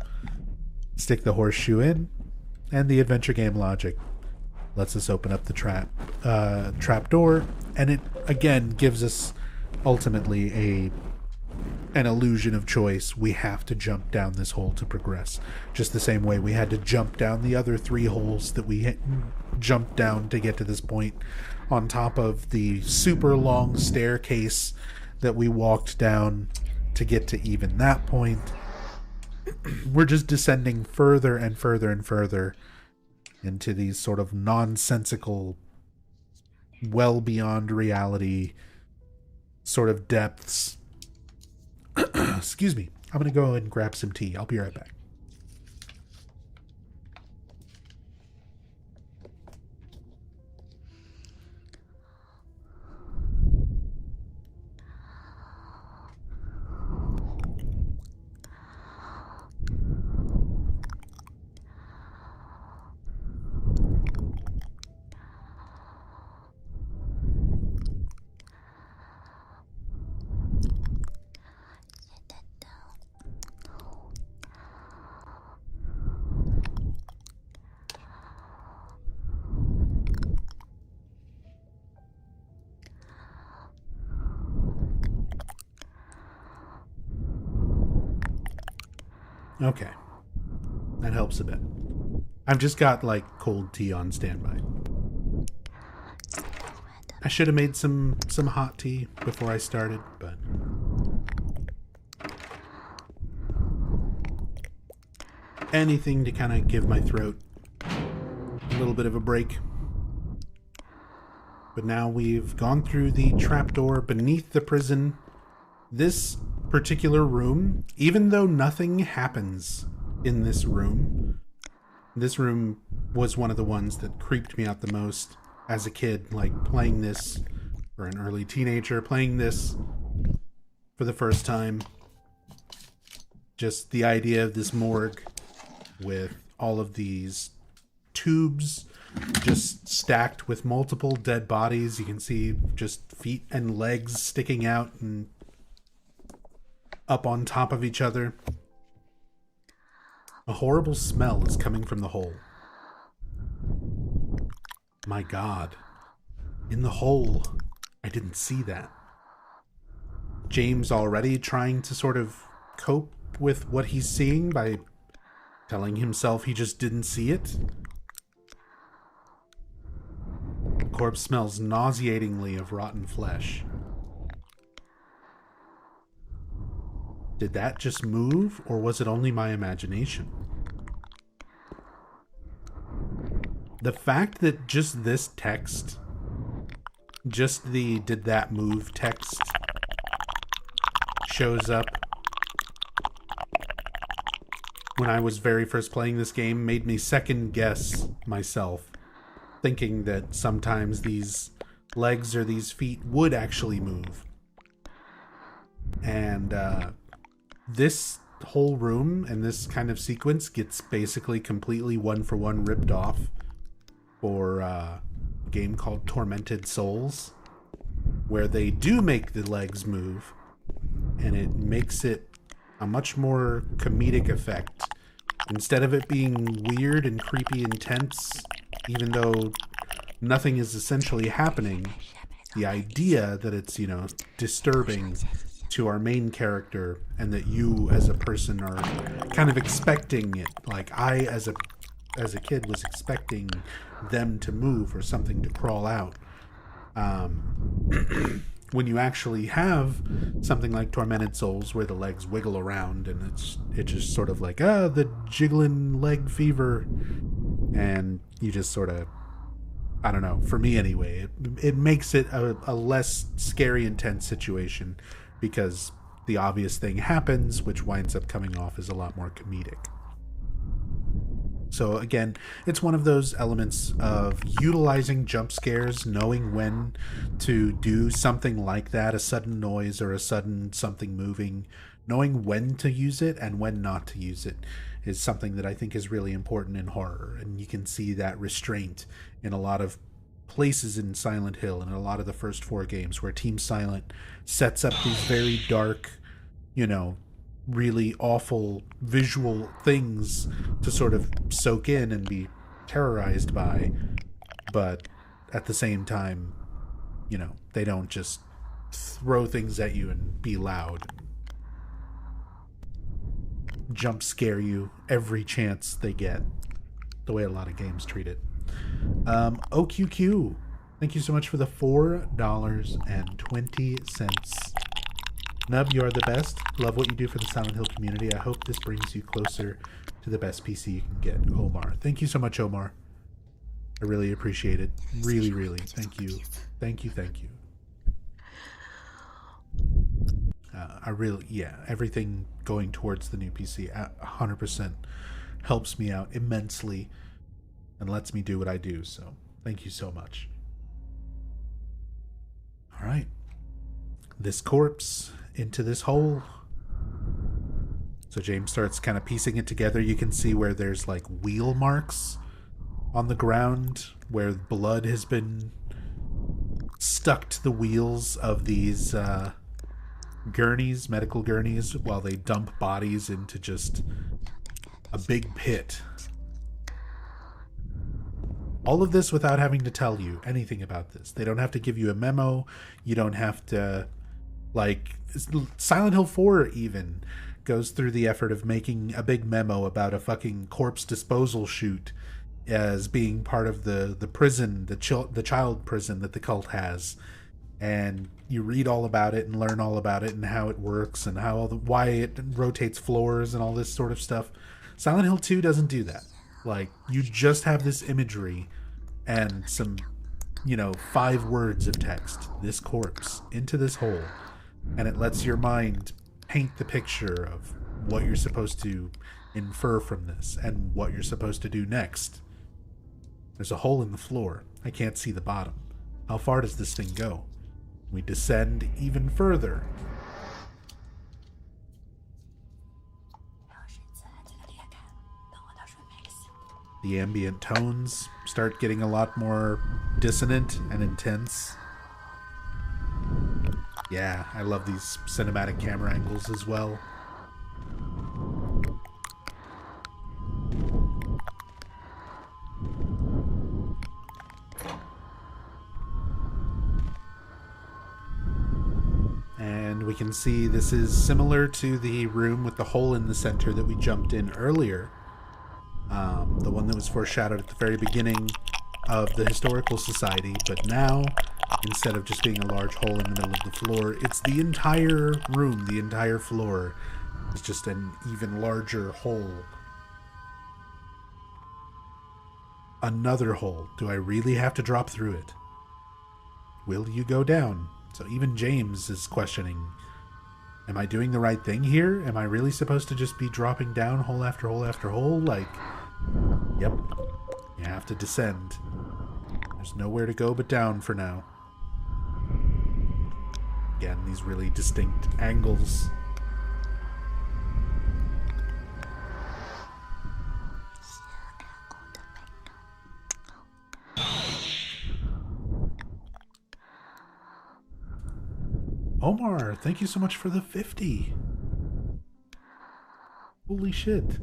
stick the horseshoe in, and the adventure game logic lets us open up the trap door, and it again gives us ultimately an illusion of choice. We have to jump down this hole to progress, just the same way we had to jump down the other 3 holes that we jumped down to get to this point, on top of the super long staircase that we walked down to get to even that point. We're just descending further and further and further into these sort of nonsensical, well beyond reality sort of depths. Excuse me. I'm going to go and grab some tea. I'll be right back. Okay. That helps a bit. I've just got, like, cold tea on standby. I should have made some hot tea before I started, but anything to kind of give my throat a little bit of a break. But now we've gone through the trapdoor beneath the prison. This particular room, even though nothing happens in this room was one of the ones that creeped me out the most as a kid, like playing this, or an early teenager, playing this for the first time. Just the idea of this morgue with all of these tubes just stacked with multiple dead bodies. You can see just feet and legs sticking out and up on top of each other. A horrible smell is coming from the hole. My God. In the hole. I didn't see that. James already trying to sort of cope with what he's seeing by telling himself he just didn't see it. The corpse smells nauseatingly of rotten flesh. Did that just move, or was it only my imagination? The fact that just this text, just the "did that move" text shows up when I was very first playing this game made me second guess myself, thinking that sometimes these legs or these feet would actually move. And this whole room and this kind of sequence gets basically completely one-for-one ripped off for a game called Tormented Souls, where they do make the legs move, and it makes it a much more comedic effect. Instead of it being weird and creepy and tense, even though nothing is essentially happening, the idea that it's, you know, disturbing to our main character, and that you as a person are kind of expecting it. Like I as a kid was expecting them to move or something to crawl out. When you actually have something like Tormented Souls where the legs wiggle around and it's just sort of like, the jiggling leg fever, and you just sort of, I don't know, for me anyway, it makes it a less scary, intense situation, because the obvious thing happens, which winds up coming off as a lot more comedic. So again, it's one of those elements of utilizing jump scares, knowing when to do something like that, a sudden noise or a sudden something moving, knowing when to use it and when not to use it is something that I think is really important in horror. And you can see that restraint in a lot of places in Silent Hill and a lot of the first 4 games, where Team Silent sets up these very dark, you know, really awful visual things to sort of soak in and be terrorized by, but at the same time, you know, they don't just throw things at you and be loud, jump scare you every chance they get, the way a lot of games treat it. OQQ, thank you so much for the $4.20. Nub, you are the best. Love what you do for the Silent Hill community. I hope this brings you closer to the best PC you can get. Omar. Thank you so much, Omar. I really appreciate it. Really, really. Thank you. Thank you, thank you. Everything going towards the new PC 100% helps me out immensely and lets me do what I do. So thank you so much. All right. This corpse into this hole. So James starts kind of piecing it together. You can see where there's like wheel marks on the ground where blood has been stuck to the wheels of these gurneys, medical gurneys, while they dump bodies into just a big pit. All of this without having to tell you anything about this. They don't have to give you a memo. You don't have to, like, Silent Hill 4 even goes through the effort of making a big memo about a fucking corpse disposal chute as being part of the prison, the child prison that the cult has. And you read all about it and learn all about it and how it works and how why it rotates floors and all this sort of stuff. Silent Hill 2 doesn't do that. Like, you just have this imagery and some, 5 words of text. This corpse into this hole. And it lets your mind paint the picture of what you're supposed to infer from this and what you're supposed to do next. There's a hole in the floor. I can't see the bottom. How far does this thing go? We descend even further. The ambient tones start getting a lot more dissonant and intense. Yeah, I love these cinematic camera angles as well. And we can see this is similar to the room with the hole in the center that we jumped in earlier. The one that was foreshadowed at the very beginning of the Historical Society, but now, instead of just being a large hole in the middle of the floor, it's the entire room, the entire floor is just an even larger hole. Another hole. Do I really have to drop through it? Will you go down? So even James is questioning, am I doing the right thing here? Am I really supposed to just be dropping down hole after hole after hole? Like, yep, you have to descend. There's nowhere to go but down for now. Again, these really distinct angles. Omar, thank you so much for the 50. Holy shit.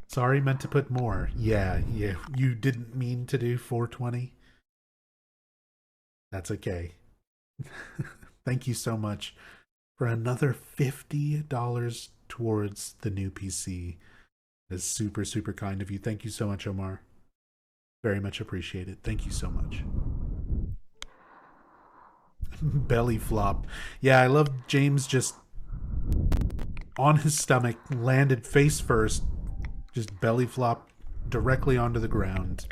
Sorry, meant to put more. Yeah, you didn't mean to do 420. That's okay. Thank you so much for another $50 towards the new PC. That's super, super kind of you. Thank you so much, Omar. Very much appreciated. Thank you so much. Belly flop. Yeah, I love James just on his stomach, landed face first, just belly flop directly onto the ground.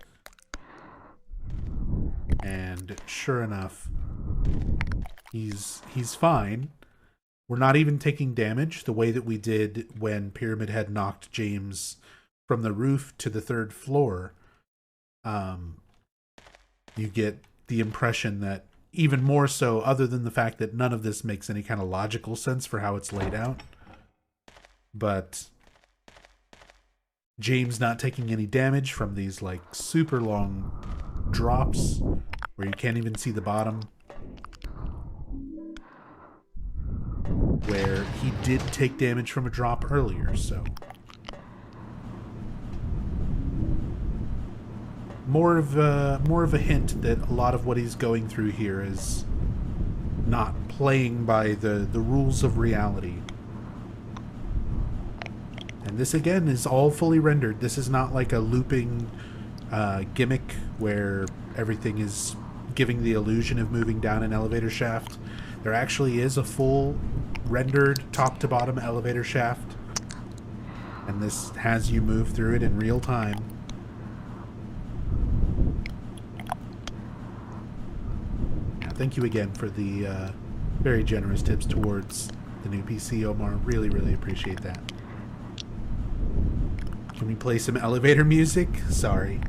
And sure enough, he's fine. We're not even taking damage the way that we did when Pyramid Head knocked James from the roof to the 3rd floor. You get the impression that even more so, other than the fact that none of this makes any kind of logical sense for how it's laid out, but James not taking any damage from these like super long drops where you can't even see the bottom, where he did take damage from a drop earlier. So more of a hint that a lot of what he's going through here is not playing by the rules of reality. And this again is all fully rendered. This is not like a looping gimmick where everything is giving the illusion of moving down an elevator shaft. There actually is a full rendered top to bottom elevator shaft, and this has you move through it in real time. Thank you again for the very generous tips towards the new PC, Omar. Really, really appreciate that. Can we play some elevator music? Sorry.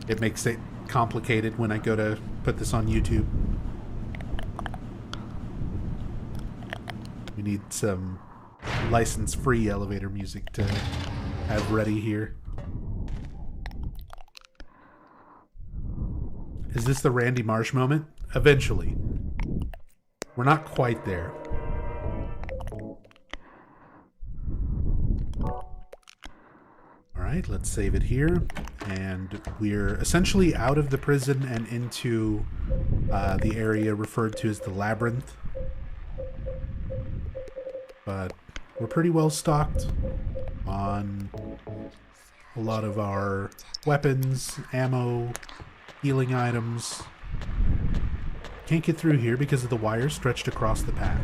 It makes it complicated when I go to put this on YouTube. We need some license-free elevator music to have ready here. Is this the Randy Marsh moment? Eventually. We're not quite there. Alright, let's save it here. And we're essentially out of the prison and into the area referred to as the labyrinth. But we're pretty well stocked on a lot of our weapons, ammo, healing items. Can't get through here because of the wire stretched across the path.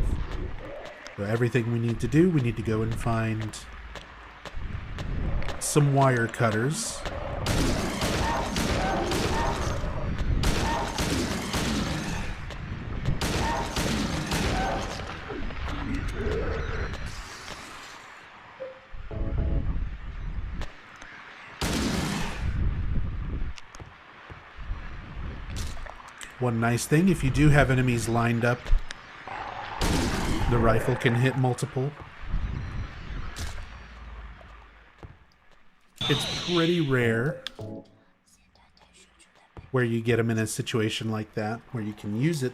So everything we need to do, we need to go and find some wire cutters. One nice thing, if you do have enemies lined up, the rifle can hit multiple. It's pretty rare where you get them in a situation like that, where you can use it.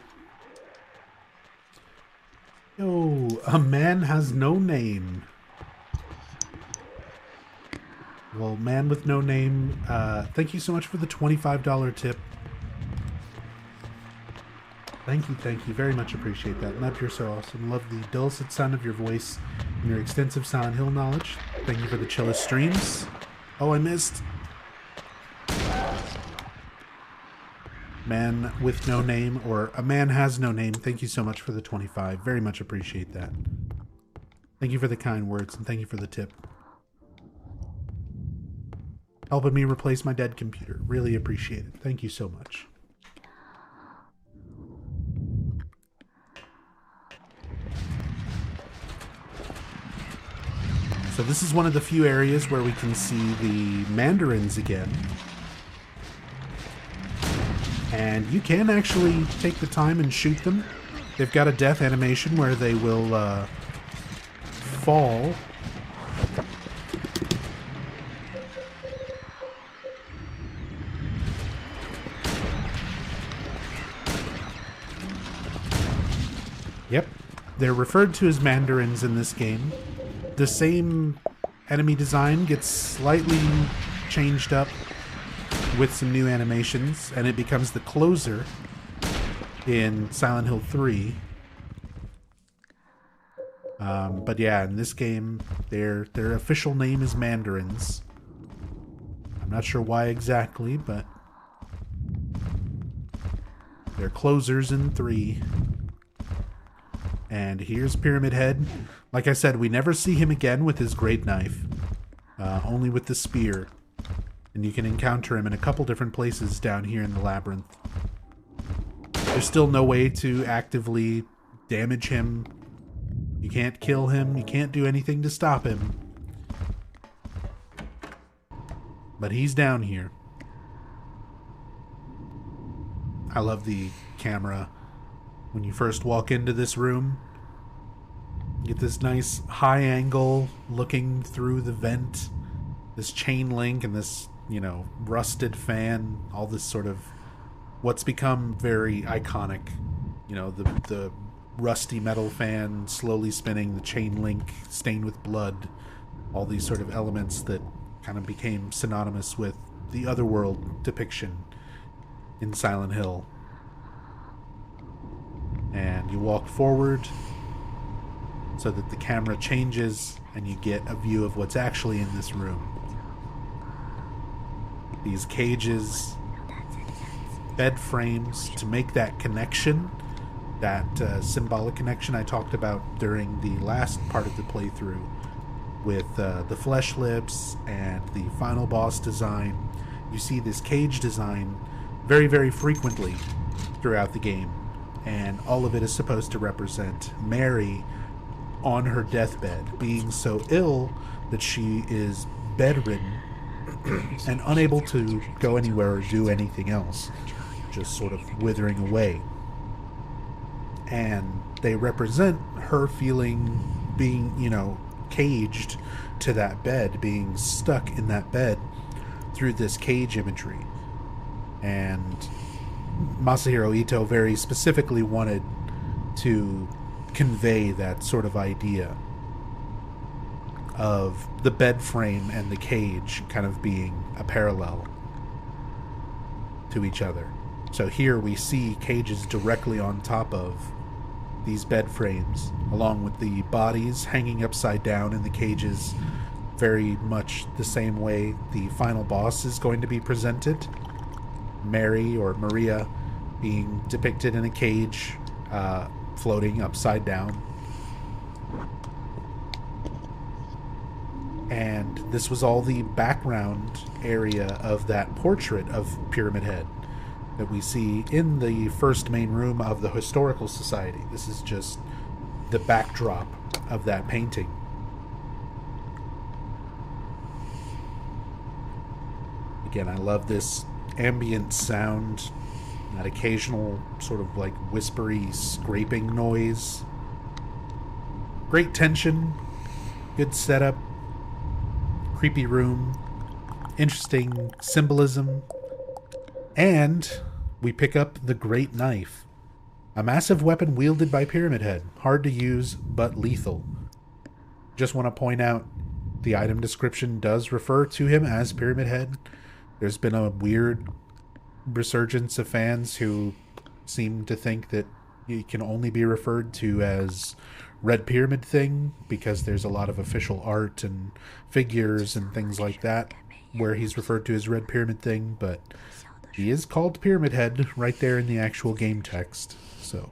Oh, a man has no name. Well, man with no name, thank you so much for the $25 tip. Thank you, very much appreciate that. Nub, you're so awesome. Love the dulcet sound of your voice and your extensive Silent Hill knowledge. Thank you for the chillest streams. Oh, I missed. Man with no name, or a man has no name. Thank you so much for the 25. Very much appreciate that. Thank you for the kind words, and thank you for the tip. Helping me replace my dead computer. Really appreciate it. Thank you so much. So this is one of the few areas where we can see the mandarins again. And you can actually take the time and shoot them. They've got a death animation where they will fall. Yep, they're referred to as mandarins in this game. The same enemy design gets slightly changed up with some new animations, and it becomes the closer in Silent Hill 3. But yeah, in this game, their official name is Mandarins. I'm not sure why exactly, but they're closers in 3. And here's Pyramid Head. Like I said, we never see him again with his great knife. Only with the spear. And you can encounter him in a couple different places down here in the labyrinth. There's still no way to actively damage him. You can't kill him. You can't do anything to stop him. But he's down here. I love the camera. When you first walk into this room, you get this nice high angle looking through the vent, this chain link and this, you know, rusted fan, all this sort of what's become very iconic. You know, the rusty metal fan slowly spinning, the chain link stained with blood, all these sort of elements that kind of became synonymous with the otherworld depiction in Silent Hill. And you walk forward so that the camera changes and you get a view of what's actually in this room. These cages, bed frames to make that connection, that symbolic connection I talked about during the last part of the playthrough with the flesh lips and the final boss design. You see this cage design very, very frequently throughout the game. And all of it is supposed to represent Mary on her deathbed, being so ill that she is bedridden and unable to go anywhere or do anything else, just sort of withering away. And they represent her feeling being, you know, caged to that bed, being stuck in that bed through this cage imagery. And Masahiro Ito very specifically wanted to convey that sort of idea of the bed frame and the cage kind of being a parallel to each other. So here we see cages directly on top of these bed frames, along with the bodies hanging upside down in the cages, very much the same way the final boss is going to be presented. Mary or Maria being depicted in a cage, floating upside down. And this was all the background area of that portrait of Pyramid Head that we see in the first main room of the Historical Society. This is just the backdrop of that painting. Again, I love this ambient sound, that occasional sort of like whispery scraping noise. Great tension, good setup, creepy room, interesting symbolism, and we pick up the Great Knife, a massive weapon wielded by Pyramid Head, hard to use but lethal. Just want to point out the item description does refer to him as Pyramid Head. There's been a weird resurgence of fans who seem to think that he can only be referred to as Red Pyramid Thing because there's a lot of official art and figures and things like that where he's referred to as Red Pyramid Thing, but he is called Pyramid Head right there in the actual game text. So,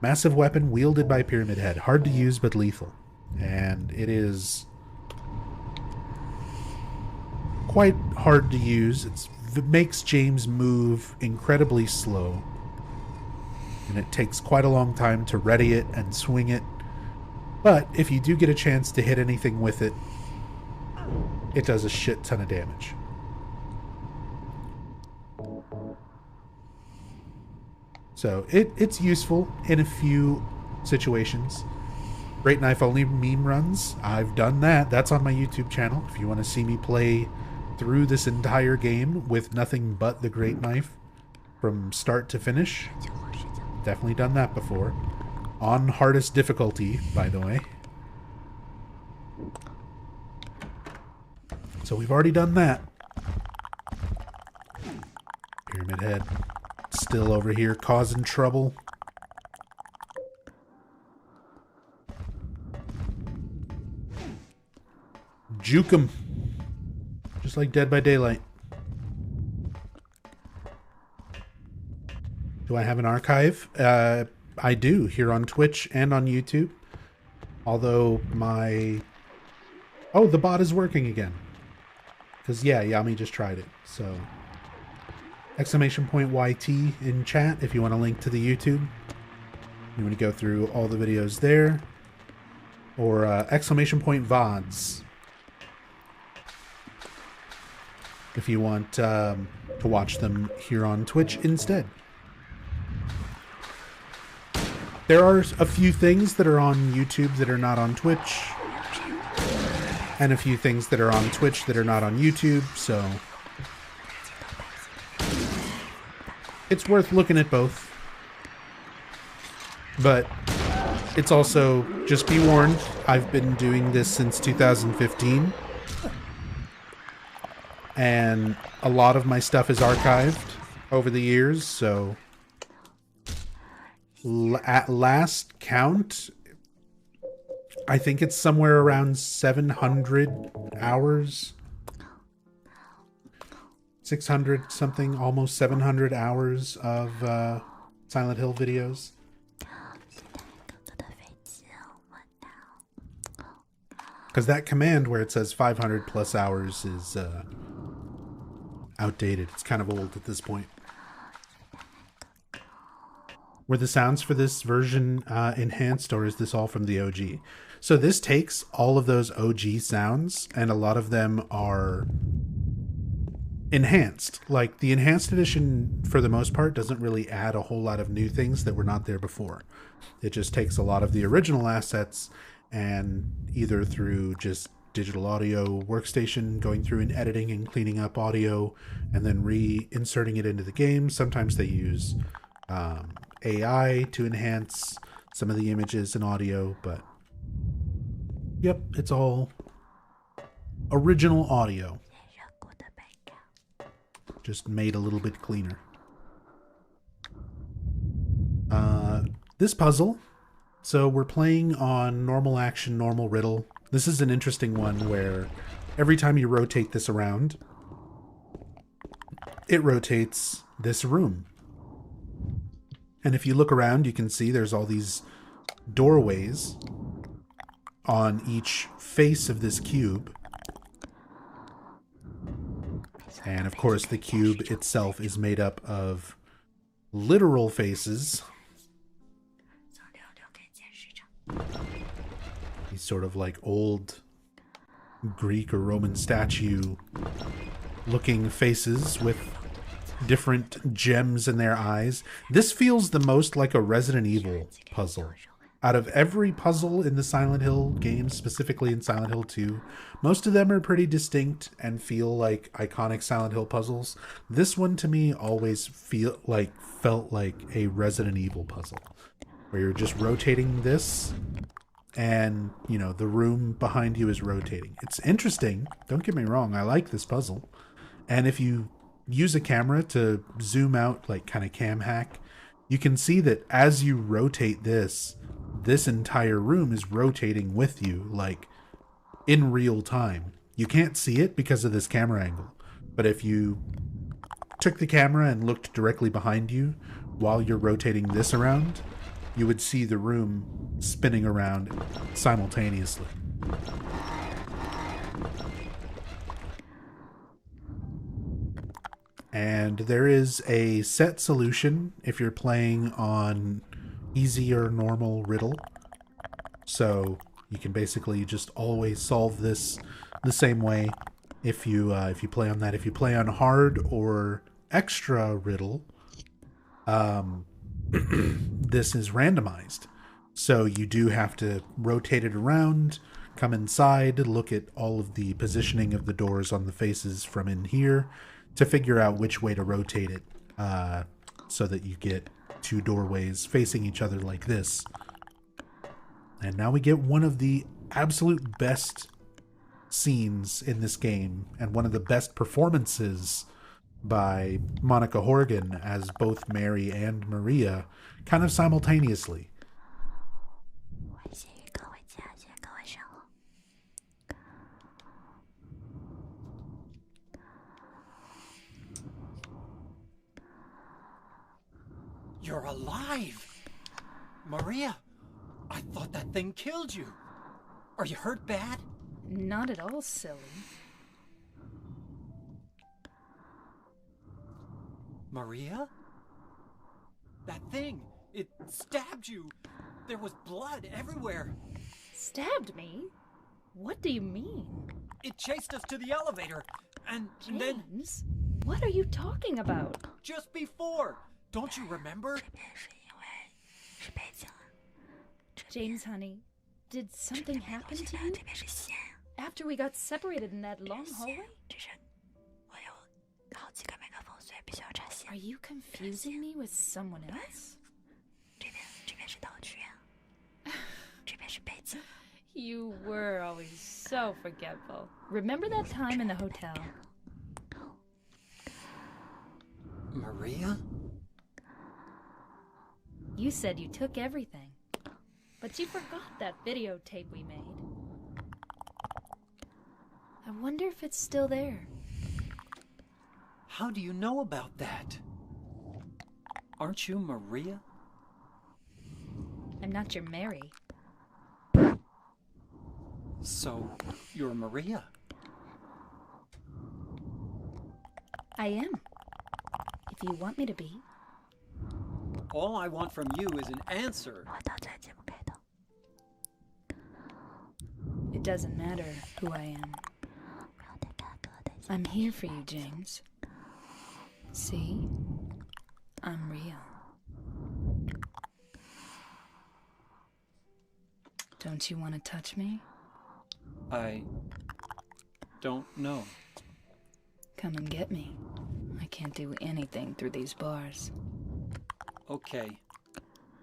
massive weapon wielded by Pyramid Head, hard to use but lethal. And it is quite hard to use. It makes James move incredibly slow, and it takes quite a long time to ready it and swing it. But if you do get a chance to hit anything with it, it does a shit ton of damage. So it's useful in a few situations. Great Knife only meme runs. I've done that. That's on my YouTube channel. If you want to see me play through this entire game with nothing but the Great Knife from start to finish, definitely done that before. On hardest difficulty, by the way. So we've already done that. Pyramid Head still over here causing trouble. Juke him. Just like Dead by Daylight. Do I have an archive? I do, here on Twitch and on YouTube. Although my... Oh, the bot is working again. Because, yeah, Yami just tried it. So, exclamation point YT in chat if you want a link to the YouTube. You want to go through all the videos there. Or exclamation point VODs if you want to watch them here on Twitch instead. There are a few things that are on YouTube that are not on Twitch, and a few things that are on Twitch that are not on YouTube, so it's worth looking at both. But it's also, just be warned, I've been doing this since 2015, and a lot of my stuff is archived over the years, so at last count, I think it's somewhere around 700 hours. 600 something, almost 700 hours of Silent Hill videos. Because that command where it says 500 plus hours is outdated. It's kind of old at this point. Were the sounds for this version enhanced, or is this all from the OG? So this takes all of those OG sounds, and a lot of them are enhanced. Like, the enhanced edition, for the most part, doesn't really add a whole lot of new things that were not there before. It just takes a lot of the original assets, and either through just digital audio workstation, going through and editing and cleaning up audio, and then re-inserting it into the game. Sometimes they use AI to enhance some of the images and audio, but yep, it's all original audio, just made a little bit cleaner. This puzzle, so we're playing on normal action, normal riddle. This is an interesting one where every time you rotate this around, it rotates this room. And if you look around, you can see there's all these doorways on each face of this cube. And of course, the cube itself is made up of literal faces. These sort of like old Greek or Roman statue looking faces with different gems in their eyes. This feels the most like a Resident Evil puzzle. Out of every puzzle in the Silent Hill games, specifically in Silent Hill 2, most of them are pretty distinct and feel like iconic Silent Hill puzzles. This one to me always felt like a Resident Evil puzzle, where you're just rotating this and, you know, the room behind you is rotating. It's interesting. Don't get me wrong. I like this puzzle. And if you use a camera to zoom out, like kind of cam hack, you can see that as you rotate this entire room is rotating with you, like in real time. You can't see it because of this camera angle, but if you took the camera and looked directly behind you while you're rotating this around, you would see the room spinning around simultaneously. And there is a set solution if you're playing on easy or normal riddle. So you can basically just always solve this the same way if you play on that. If you play on hard or extra riddle, this is randomized. So you do have to rotate it around, come inside, look at all of the positioning of the doors on the faces from in here to figure out which way to rotate it, so that you get two doorways facing each other like this. And now we get one of the absolute best scenes in this game, and one of the best performances by Monica Horgan as both Mary and Maria, kind of simultaneously. You're alive! Maria, I thought that thing killed you. Are you hurt bad? Not at all, silly. Maria? That thing, it stabbed you. There was blood everywhere. Stabbed me? What do you mean? It chased us to the elevator, and then James, what are you talking about? just before, don't you remember? James, honey, did something happen to you? After we got separated in that long hallway? Are you confusing me with someone else? You were always so forgetful. Remember that time in the hotel? Maria? You said you took everything, but you forgot that videotape we made. I wonder if it's still there. How do you know about that? Aren't you Maria? I'm not your Mary. So, you're Maria? I am. If you want me to be. All I want from you is an answer. It doesn't matter who I am. I'm here for you, James. See? I'm real. Don't you want to touch me? I don't know. Come and get me. I can't do anything through these bars. Okay.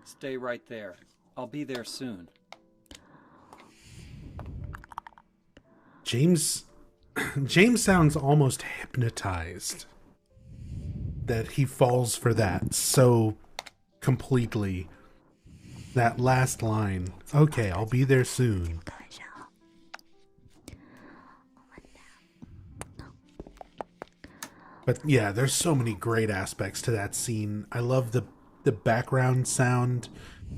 Stay right there. I'll be there soon. James sounds almost hypnotized that he falls for that so completely. That last line, okay, I'll be there soon. But yeah, there's so many great aspects to that scene. I love the background sound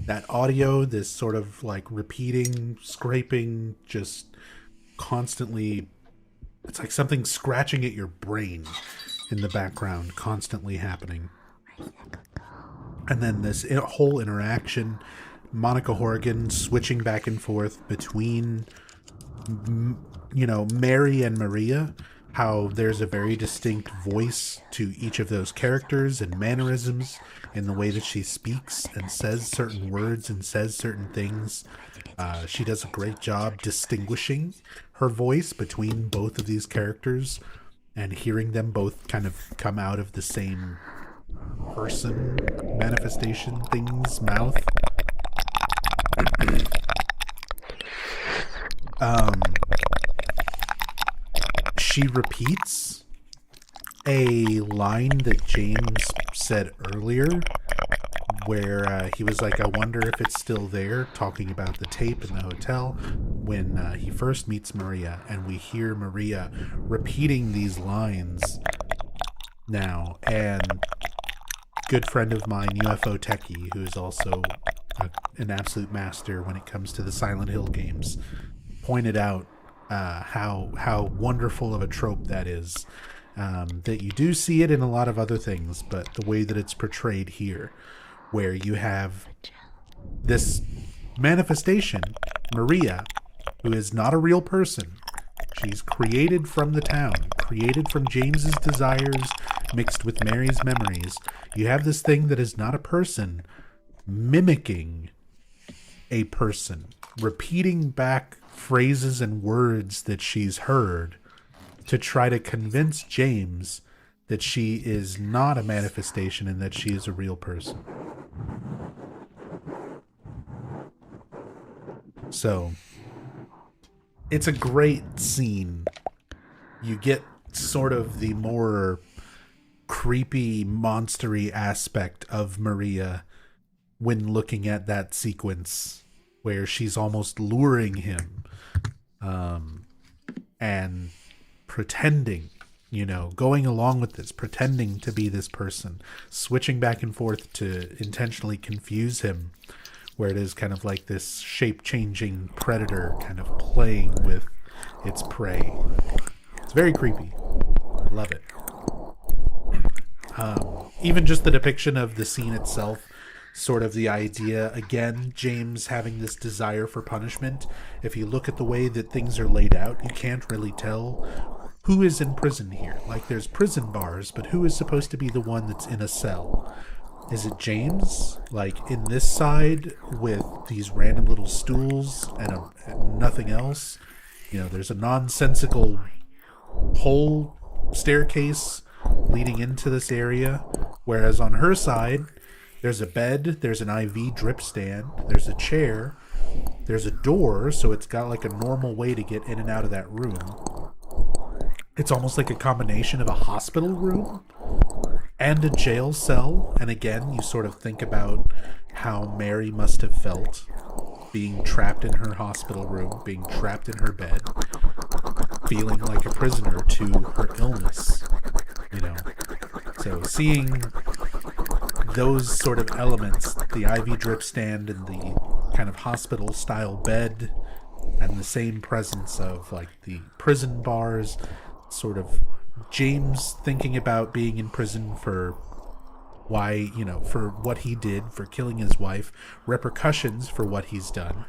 that audio, this sort of like repeating, scraping, just constantly, it's like something scratching at your brain in the background, constantly happening. And then this whole interaction, Monica Horgan switching back and forth between, Mary and Maria, how there's a very distinct voice to each of those characters and mannerisms in the way that she speaks and says certain words and says certain things. She does a great job distinguishing her voice between both of these characters and hearing them both kind of come out of the same person manifestation thing's mouth. She repeats a line that James said earlier where he was like, I wonder if it's still there, talking about the tape in the hotel when he first meets Maria, and we hear Maria repeating these lines now. And good friend of mine, UFO Techie, who is also an absolute master when it comes to the Silent Hill games, pointed out how wonderful of a trope that is. That you do see it in a lot of other things, but the way that it's portrayed here, where you have this manifestation, Maria, who is not a real person. She's created from the town, created from James's desires, mixed with Mary's memories. You have this thing that is not a person, mimicking a person, repeating back phrases and words that she's heard to try to convince James that she is not a manifestation and that she is a real person. So, it's a great scene. You get sort of the more creepy, monstery aspect of Maria when looking at that sequence where she's almost luring him and pretending, going along with this, pretending to be this person, switching back and forth to intentionally confuse him, where it is kind of like this shape-changing predator kind of playing with its prey. It's very creepy. I love it. Even just the depiction of the scene itself, sort of the idea, again, James having this desire for punishment. If you look at the way that things are laid out, you can't really tell who is in prison here. Like, there's prison bars, but who is supposed to be the one that's in a cell? Is it James, like in this side with these random little stools and nothing else? There's a nonsensical whole staircase leading into this area, whereas on her side, there's a bed, there's an IV drip stand, there's a chair, there's a door, so it's got like a normal way to get in and out of that room. It's almost like a combination of a hospital room and a jail cell. And again, you sort of think about how Mary must have felt being trapped in her hospital room, being trapped in her bed, feeling like a prisoner to her illness, So seeing those sort of elements, the IV drip stand and the kind of hospital style bed, and the same presence of like the prison bars, sort of James thinking about being in prison for why, for what he did, for killing his wife, repercussions for what he's done.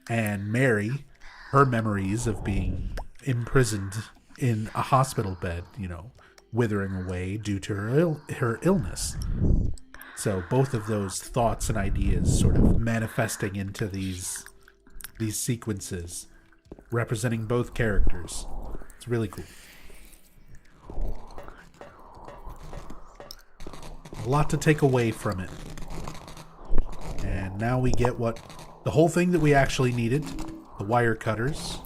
And Mary, her memories of being imprisoned in a hospital bed, withering away due to her illness. So both of those thoughts and ideas sort of manifesting into these sequences, representing both characters. It's really cool. A lot to take away from it. And now we get the whole thing that we actually needed, the wire cutters.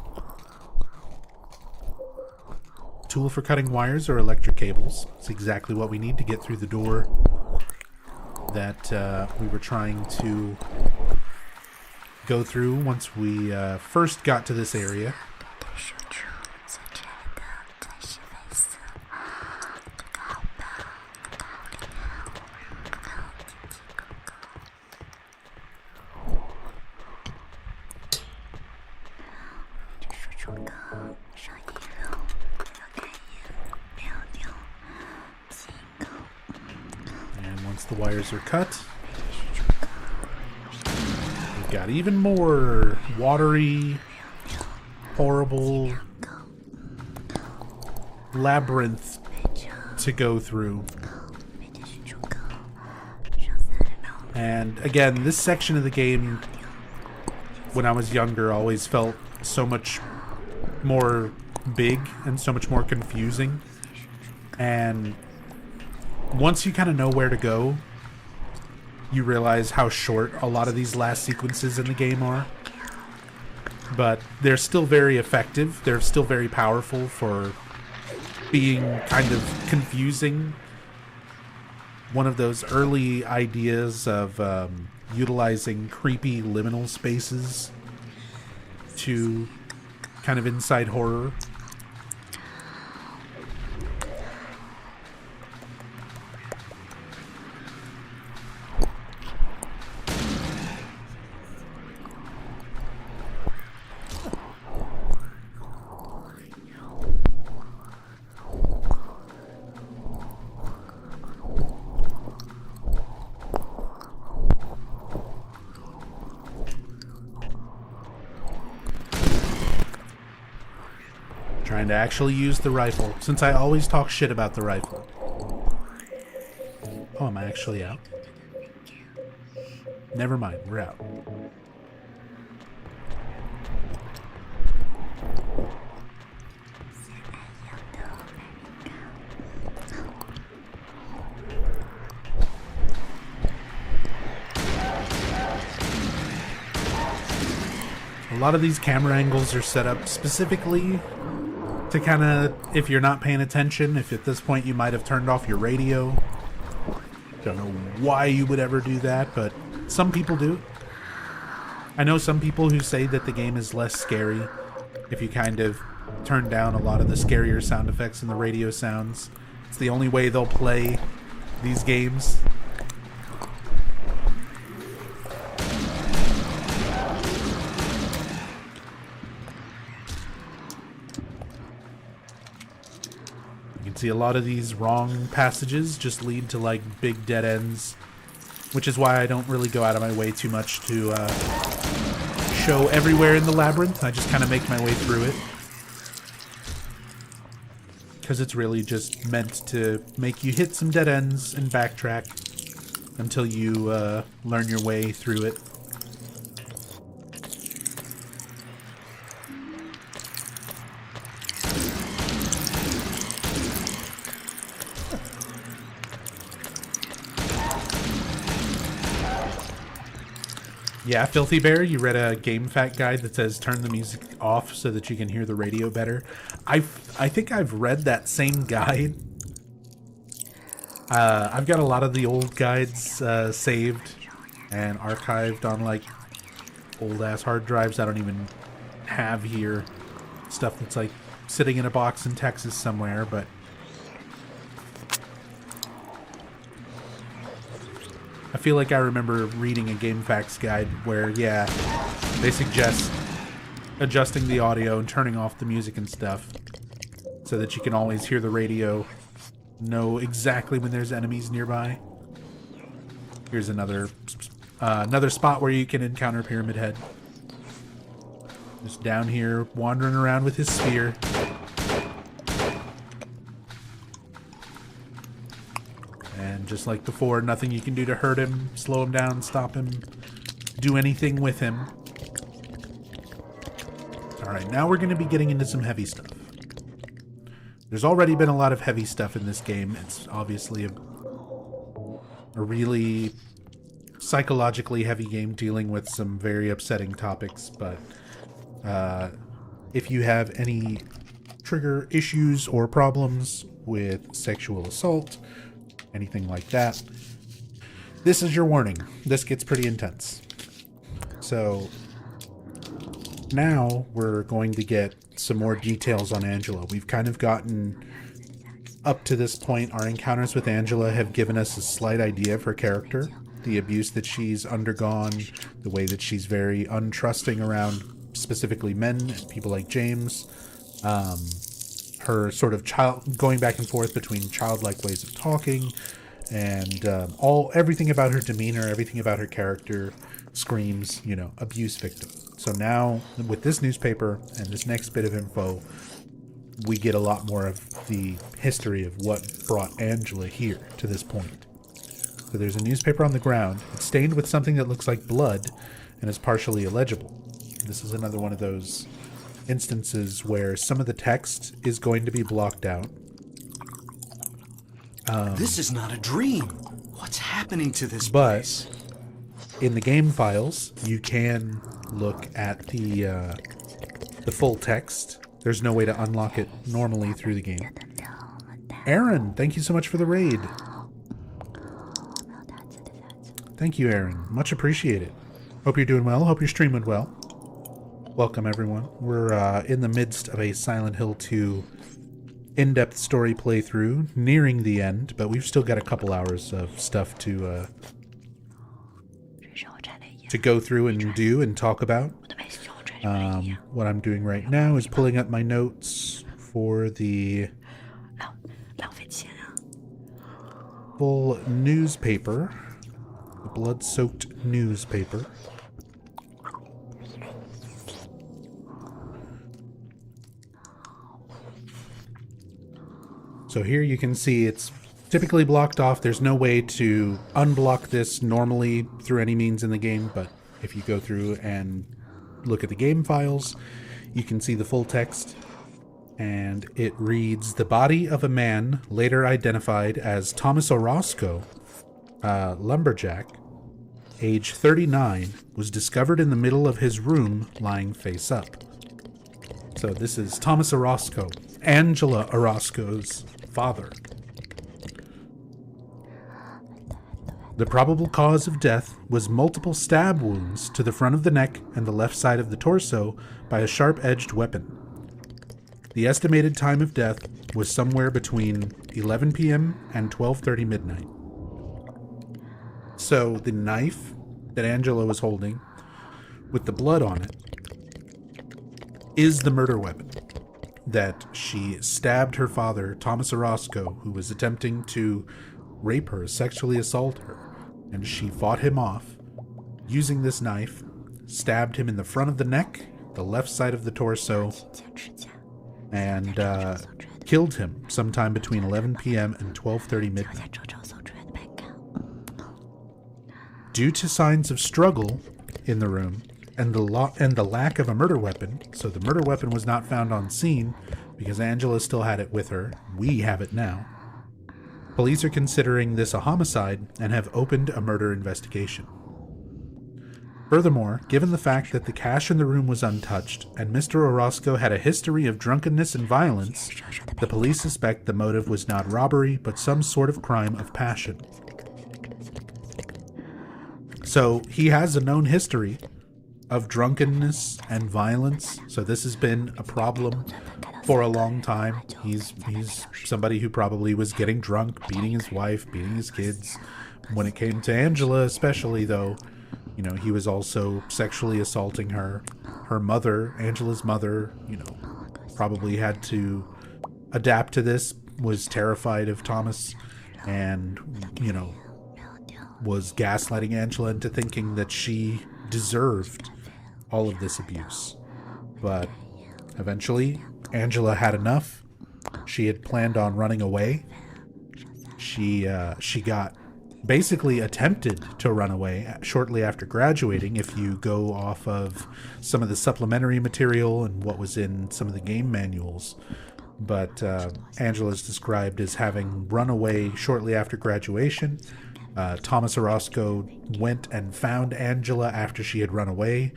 Tool for cutting wires or electric cables. It's exactly what we need to get through the door that we were trying to go through once we first got to this area. Once the wires are cut, we've got even more watery, horrible labyrinth to go through. And again, this section of the game, when I was younger, always felt so much more big and so much more confusing. And once you kind of know where to go, you realize how short a lot of these last sequences in the game are. But they're still very effective. They're still very powerful for being kind of confusing. One of those early ideas of utilizing creepy liminal spaces to kind of inside horror. Trying to actually use the rifle, since I always talk shit about the rifle. Oh, am I actually out? Never mind, we're out. A lot of these camera angles are set up specifically to kind of, if you're not paying attention, if at this point you might have turned off your radio. Don't know why you would ever do that, but some people do. I know some people who say that the game is less scary if you kind of turn down a lot of the scarier sound effects and the radio sounds. It's the only way they'll play these games. See, a lot of these wrong passages just lead to like big dead ends, which is why I don't really go out of my way too much to show everywhere in the labyrinth. I just kind of make my way through it, because it's really just meant to make you hit some dead ends and backtrack until you learn your way through it. Yeah, Filthy Bear, you read a GameFAQ guide that says turn the music off so that you can hear the radio better. I think I've read that same guide. I've got a lot of the old guides saved and archived on like old ass hard drives I don't even have here. Stuff that's like sitting in a box in Texas somewhere, but I feel like I remember reading a GameFAQs guide where, yeah, they suggest adjusting the audio and turning off the music and stuff so that you can always hear the radio, know exactly when there's enemies nearby. Here's another spot where you can encounter Pyramid Head. Just down here, wandering around with his spear. And just like before, nothing you can do to hurt him, slow him down, stop him, do anything with him. Alright, now we're going to be getting into some heavy stuff. There's already been a lot of heavy stuff in this game. It's obviously a really psychologically heavy game dealing with some very upsetting topics, but if you have any trigger issues or problems with sexual assault, anything like that, this is your warning. This gets pretty intense. So now we're going to get some more details on Angela. We've kind of gotten up to this point. Our encounters with Angela have given us a slight idea of her character, the abuse that she's undergone, the way that she's very untrusting around specifically men and people like James, her sort of going back and forth between childlike ways of talking And everything about her demeanor, everything about her character screams, abuse victim. So now with this newspaper and this next bit of info, we get a lot more of the history of what brought Angela here to this point. So there's a newspaper on the ground. It's stained with something that looks like blood and is partially illegible. This is another one of those instances where some of the text is going to be blocked out. This is not a dream. What's happening to this place? But in the game files, you can look at the full text. There's no way to unlock it normally through the game. Aaron, thank you so much for the raid. Thank you, Aaron. Much appreciated. Hope you're doing well. Hope your stream went well. Welcome, everyone. We're in the midst of a Silent Hill 2 in-depth story playthrough, nearing the end, but we've still got a couple hours of stuff to go through and do and talk about. What I'm doing right now is pulling up my notes for the full newspaper, the blood-soaked newspaper. So here you can see it's typically blocked off. There's no way to unblock this normally through any means in the game, but if you go through and look at the game files, you can see the full text, and it reads, "The body of a man later identified as Thomas Orozco, lumberjack, age 39, was discovered in the middle of his room lying face up." So this is Thomas Orozco, Angela Orozco's father. The probable cause of death was multiple stab wounds to the front of the neck and the left side of the torso by a sharp-edged weapon. The estimated time of death was somewhere between 11 p.m. and 12:30 midnight. So the knife that Angela was holding with the blood on it is the murder weapon that she stabbed her father, Thomas Orozco, who was attempting to rape her, sexually assault her, and she fought him off using this knife, stabbed him in the front of the neck, the left side of the torso, and killed him sometime between 11 p.m. and 12:30 midnight. Due to signs of struggle in the room and the lack of a murder weapon, so the murder weapon was not found on scene because Angela still had it with her. We have it now. Police are considering this a homicide and have opened a murder investigation. Furthermore, given the fact that the cash in the room was untouched and Mr. Orozco had a history of drunkenness and violence, the police suspect the motive was not robbery but some sort of crime of passion. So he has a known history of drunkenness and violence, so this has been a problem for a long time. He's somebody who probably was getting drunk, beating his wife, beating his kids. When it came to Angela especially, though, he was also sexually assaulting her. Her mother, Angela's mother, probably had to adapt to this, was terrified of Thomas, and, was gaslighting Angela into thinking that she deserved all of this abuse. But eventually, Angela had enough. She had planned on running away. She got basically attempted to run away shortly after graduating, if you go off of some of the supplementary material and what was in some of the game manuals. But Angela's described as having run away shortly after graduation. Thomas Orozco went and found Angela after she had run away,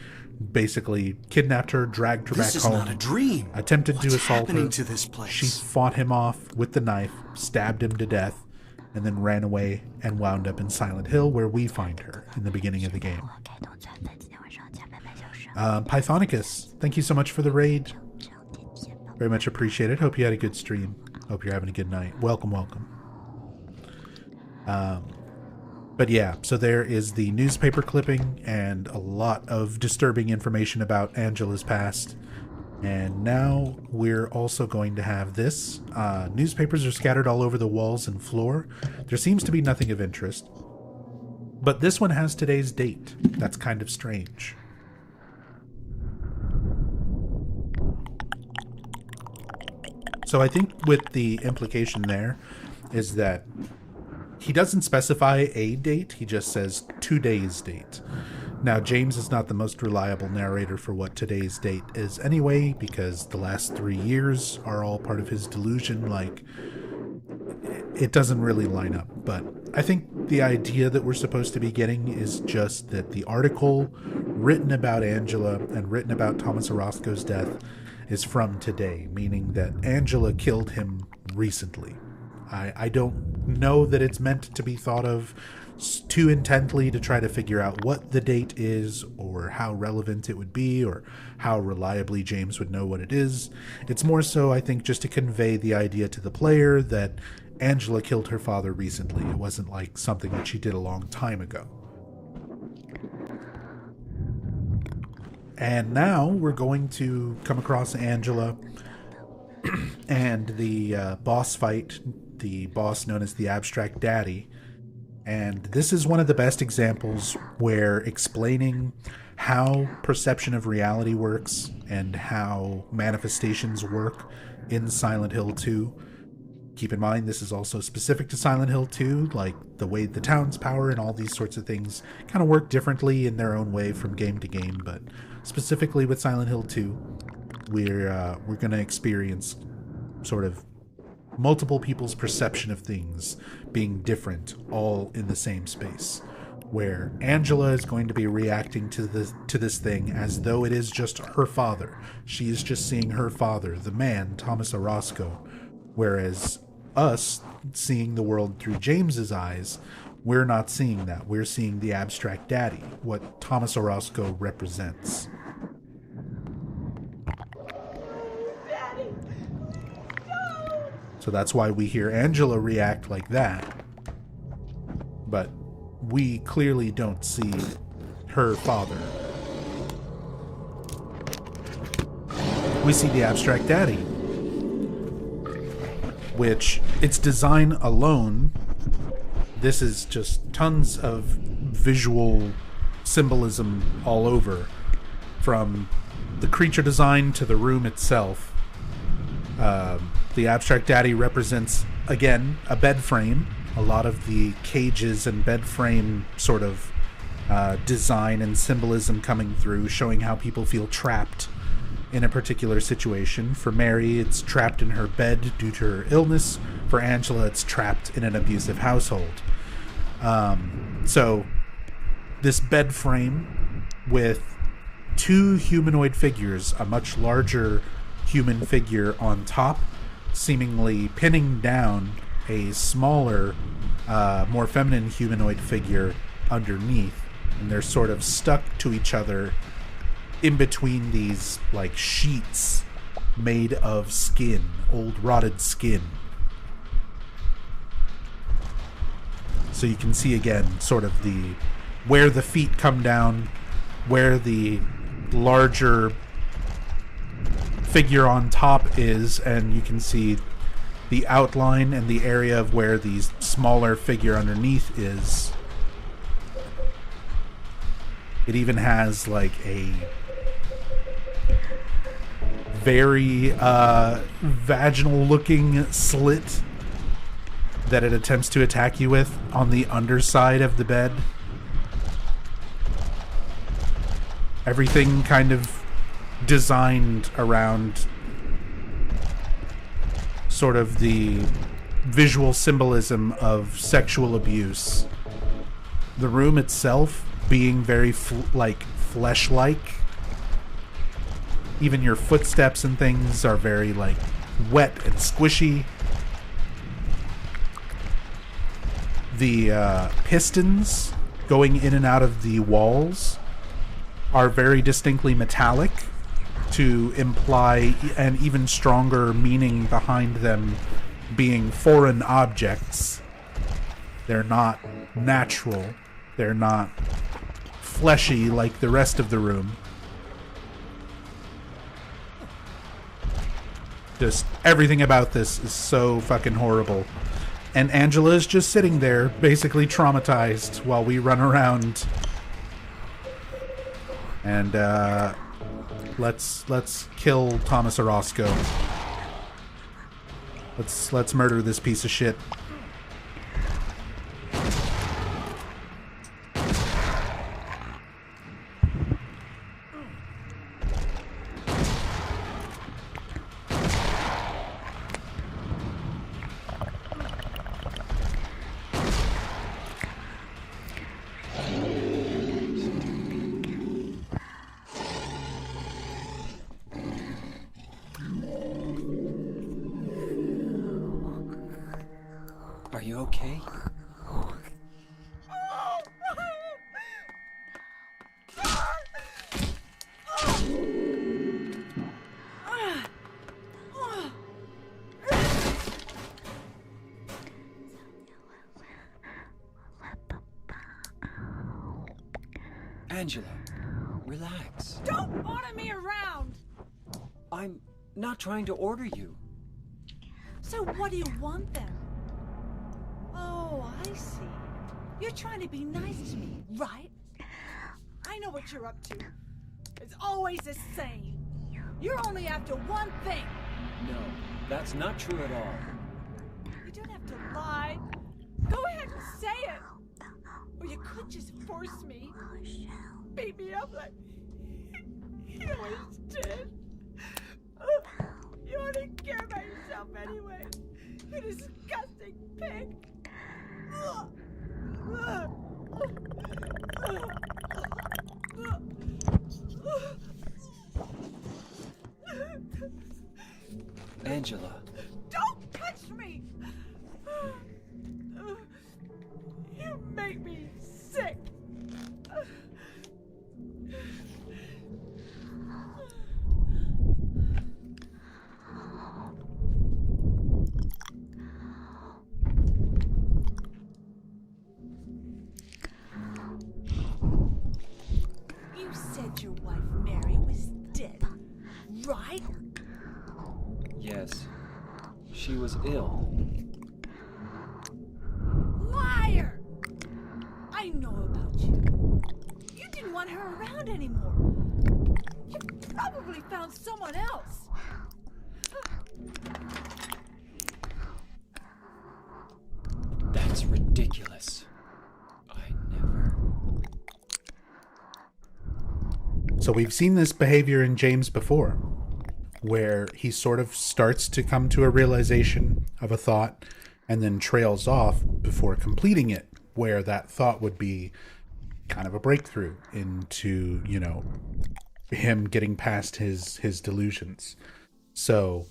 basically kidnapped her, dragged her back home. This is not a dream. Attempted to assault her. What's happening to this place? She fought him off with the knife, stabbed him to death, and then ran away and wound up in Silent Hill, where we find her in the beginning of the game. Pythonicus, thank you so much for the raid. Very much appreciated. Hope you had a good stream. Hope you're having a good night. Welcome. But yeah, so there is the newspaper clipping and a lot of disturbing information about Angela's past. And now we're also going to have this. Newspapers are scattered all over the walls and floor. There seems to be nothing of interest. But this one has today's date. That's kind of strange. So I think with the implication there is that he doesn't specify a date, he just says today's date. Now, James is not the most reliable narrator for what today's date is anyway, because the last 3 years are all part of his delusion. Like, it doesn't really line up. But I think the idea that we're supposed to be getting is just that the article written about Angela and written about Thomas Orozco's death is from today, meaning that Angela killed him recently. I don't know that it's meant to be thought of too intently to try to figure out what the date is or how relevant it would be or how reliably James would know what it is. It's more so, I think, just to convey the idea to the player that Angela killed her father recently. It wasn't like something that she did a long time ago. And now we're going to come across Angela and the boss fight, the boss known as the Abstract Daddy. And this is one of the best examples where explaining how perception of reality works and how manifestations work in Silent Hill 2. Keep in mind, this is also specific to Silent Hill 2, like the way the town's power and all these sorts of things kind of work differently in their own way from game to game, but specifically with Silent Hill 2, we're going to experience sort of multiple people's perception of things being different all in the same space, where Angela is going to be reacting to this thing as though it is just her father. She is just seeing her father, the man, Thomas Orozco, whereas us, seeing the world through James's eyes, we're not seeing that. We're seeing the Abstract Daddy, what Thomas Orozco represents. So that's why we hear Angela react like that. But we clearly don't see her father. We see the Abstract Daddy, which its design alone, this is just tons of visual symbolism all over, from the creature design to the room itself. The Abstract Daddy represents, again, a bed frame. A lot of the cages and bed frame sort of design and symbolism coming through, showing how people feel trapped in a particular situation. For Mary, it's trapped in her bed due to her illness. For Angela, it's trapped in an abusive household. So this bed frame with two humanoid figures, a much larger human figure on top, seemingly pinning down a smaller, more feminine humanoid figure underneath, and they're sort of stuck to each other in between these like sheets made of skin, old rotted skin. So you can see again sort of the where the feet come down, where the larger figure on top is, and you can see the outline and the area of where the smaller figure underneath is. It even has like a very vaginal looking slit that it attempts to attack you with on the underside of the bed. Everything kind of designed around sort of the visual symbolism of sexual abuse. The room itself being very flesh-like. Even your footsteps and things are very like wet and squishy. The pistons going in and out of the walls are very distinctly metallic, to imply an even stronger meaning behind them being foreign objects. They're not natural. They're not fleshy like the rest of the room. Just everything about this is so fucking horrible. And Angela is just sitting there, basically traumatized, while we run around. And let's kill Thomas Orozco. Let's murder this piece of shit. Are you okay? Angela, relax. Don't order me around! I'm not trying to order you. So what do you want then? Oh, I see. You're trying to be nice to me, right? I know what you're up to. It's always the same. You're only after one thing. No, that's not true at all. You don't have to lie. Go ahead and say it. Or you could just force me. Beat me up like you always did. You only care about yourself anyway. You disgusting pig. Angela. Don't touch me! You make me sick. You said your wife Mary was dead, right? Yes. She was ill. Liar! I know about you. You didn't want her around anymore. You probably found someone else. That's ridiculous. I never... So we've seen this behavior in James before, where he sort of starts to come to a realization of a thought and then trails off before completing it, where that thought would be kind of a breakthrough into, you know, him getting past his delusions. So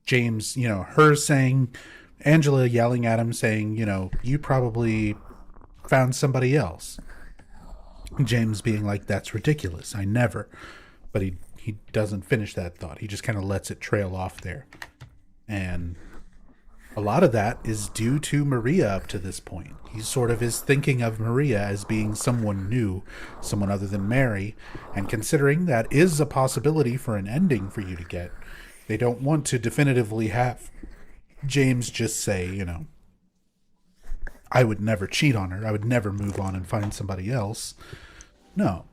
James, you know, her saying, Angela yelling at him saying, you know, you probably found somebody else. James being like, that's ridiculous. I never. But he doesn't finish that thought. He just kind of lets it trail off there. And a lot of that is due to Maria up to this point. He sort of is thinking of Maria as being someone new, someone other than Mary, and considering that is a possibility for an ending for you to get, they don't want to definitively have James just say, you know, I would never cheat on her. I would never move on and find somebody else. No,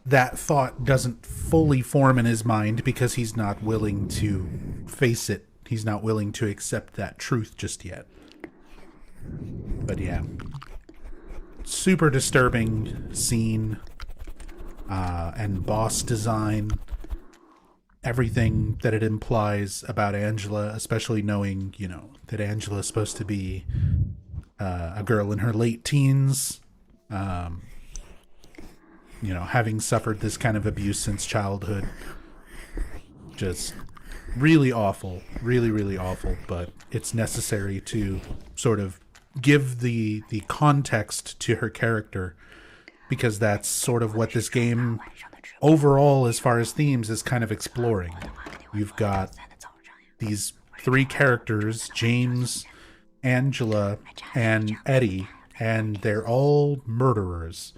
that thought doesn't fully form in his mind because he's not willing to face it. He's not willing to accept that truth just yet. But yeah, super disturbing scene, and boss design. Everything that it implies about Angela, especially knowing, you know, that Angela is supposed to be a girl in her late teens, you know, having suffered this kind of abuse since childhood. Just really awful, really, really awful, but it's necessary to sort of give the context to her character, because that's sort of what this game overall, as far as themes, is kind of exploring. You've got these three characters, James, Angela, and Eddie, and they're all murderers.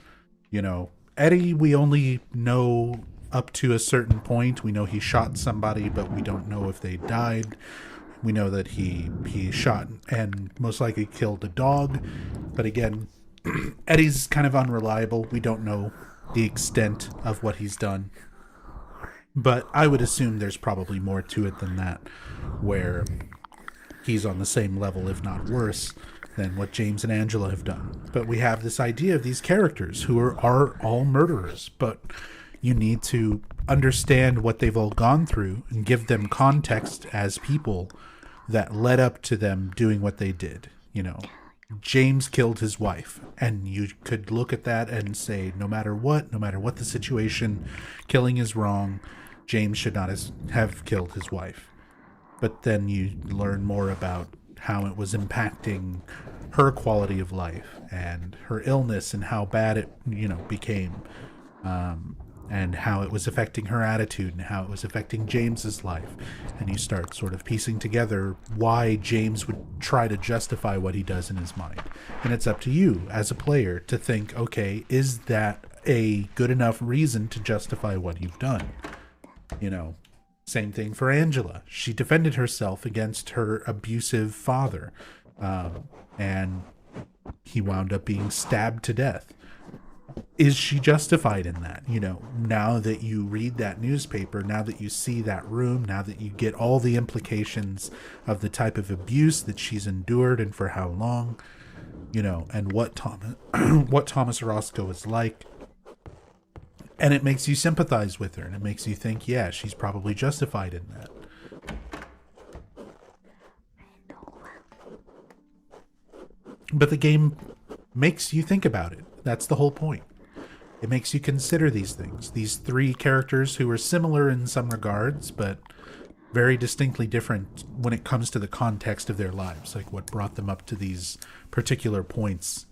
You know, Eddie we only know up to a certain point. We know he shot somebody, but we don't know if they died. We know that he shot and most likely killed a dog. But again, Eddie's kind of unreliable. We don't know the extent of what he's done. But I would assume there's probably more to it than that, where he's on the same level, if not worse, than what James and Angela have done. But we have this idea of these characters who are all murderers, but you need to understand what they've all gone through and give them context as people that led up to them doing what they did. You know, James killed his wife, and you could look at that and say, no matter what the situation, killing is wrong. James should not have killed his wife. But then you learn more about how it was impacting her quality of life and her illness and how bad it, became. And how it was affecting her attitude and how it was affecting James's life. And you start sort of piecing together why James would try to justify what he does in his mind. And it's up to you as a player to think, okay, is that a good enough reason to justify what you've done? Same thing for Angela. She defended herself against her abusive father. And he wound up being stabbed to death. Is she justified in that? Now that you read that newspaper, now that you see that room, now that you get all the implications of the type of abuse that she's endured and for how long, and what Thomas Orozco is like. And it makes you sympathize with her, and it makes you think, yeah, she's probably justified in that. But the game makes you think about it. That's the whole point. It makes you consider these things. These three characters who are similar in some regards, but very distinctly different when it comes to the context of their lives, like what brought them up to these particular points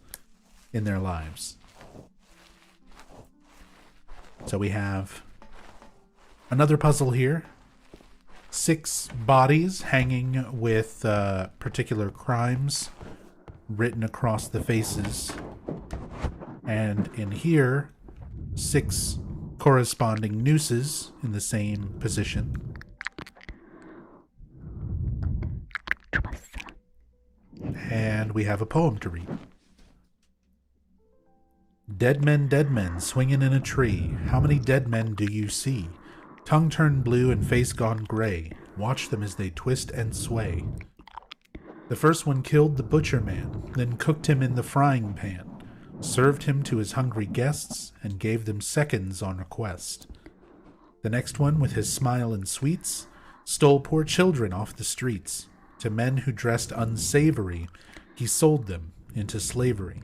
in their lives. So we have another puzzle here. 6 bodies hanging with particular crimes written across the faces. And in here, 6 corresponding nooses in the same position. And we have a poem to read. Dead men, swinging in a tree. How many dead men do you see? Tongue turned blue and face gone gray. Watch them as they twist and sway. The first one killed the butcher man, then cooked him in the frying pan, served him to his hungry guests, and gave them seconds on request. The next one, with his smile and sweets, stole poor children off the streets. To men who dressed unsavory, he sold them into slavery.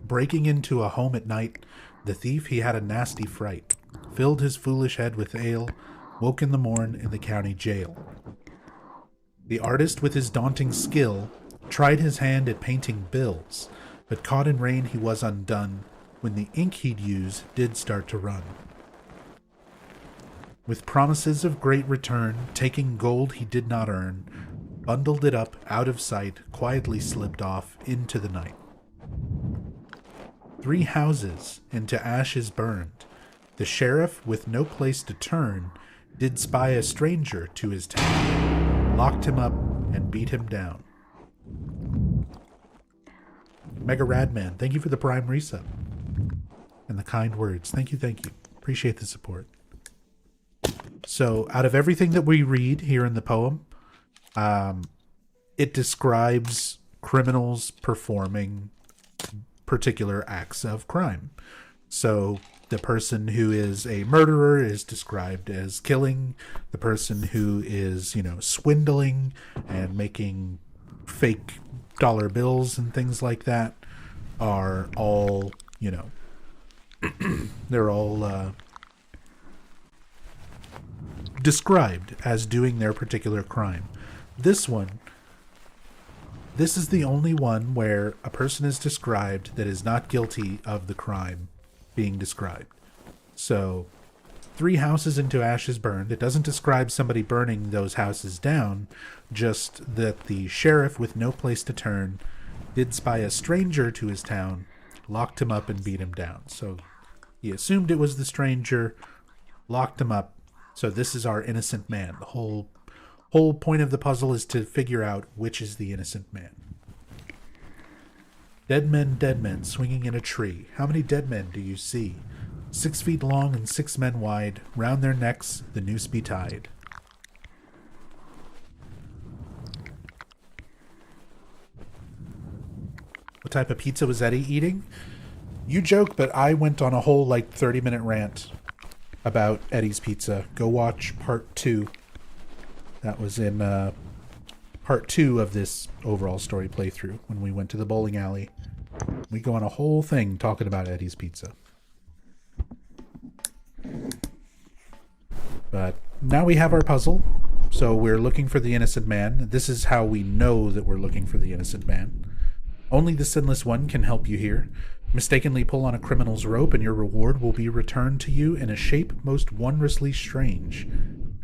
Breaking into a home at night, the thief he had a nasty fright, filled his foolish head with ale, woke in the morn in the county jail. The artist with his daunting skill tried his hand at painting bills, but caught in rain he was undone when the ink he'd use did start to run. With promises of great return, taking gold he did not earn, bundled it up out of sight, quietly slipped off into the night. 3 houses into ashes burned. The sheriff, with no place to turn, did spy a stranger to his town, locked him up and beat him down. Mega Radman, thank you for the Prime resub and the kind words. Thank you. Appreciate the support. So, out of everything that we read here in the poem, it describes criminals performing particular acts of crime. So the person who is a murderer is described as killing. The person who is, swindling and making fake dollar bills and things like that are all, they're all described as doing their particular crime. This is the only one where a person is described that is not guilty of the crime being described. So, 3 houses into ashes burned. It doesn't describe somebody burning those houses down, just that the sheriff with no place to turn did spy a stranger to his town, locked him up and beat him down. So he assumed it was the stranger, locked him up. So this is our innocent man. The whole point of the puzzle is to figure out which is the innocent man. Dead men, swinging in a tree. How many dead men do you see? 6 feet long and 6 men wide. Round their necks, the noose be tied. What type of pizza was Eddie eating? You joke, but I went on a whole 30-minute rant about Eddie's Pizza. Go watch part 2. That was in part 2 of this overall story playthrough when we went to the bowling alley. We go on a whole thing talking about Eddie's Pizza. But now we have our puzzle. So we're looking for the innocent man. This is how we know that we're looking for the innocent man. Only the Sinless One can help you here. Mistakenly pull on a criminal's rope and your reward will be returned to you in a shape most wondrously strange.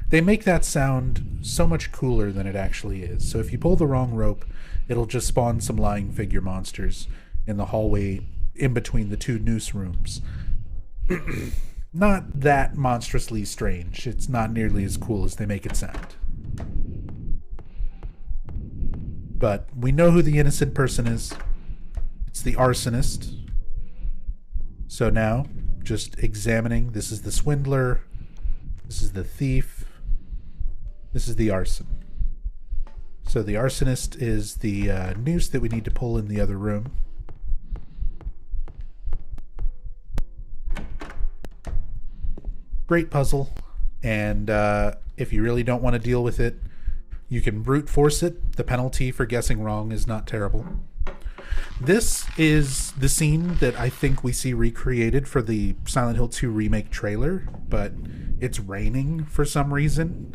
They make that sound so much cooler than it actually is. So if you pull the wrong rope, it'll just spawn some lying figure monsters in the hallway in between the 2 noose rooms. Not that monstrously strange. It's not nearly as cool as they make it sound. But we know who the innocent person is. It's the arsonist. So now, just examining, this is the swindler, this is the thief, this is the arson. So the arsonist is the noose that we need to pull in the other room. Great puzzle, and if you really don't want to deal with it, you can brute force it. The penalty for guessing wrong is not terrible. This is the scene that I think we see recreated for the Silent Hill 2 remake trailer, but it's raining for some reason.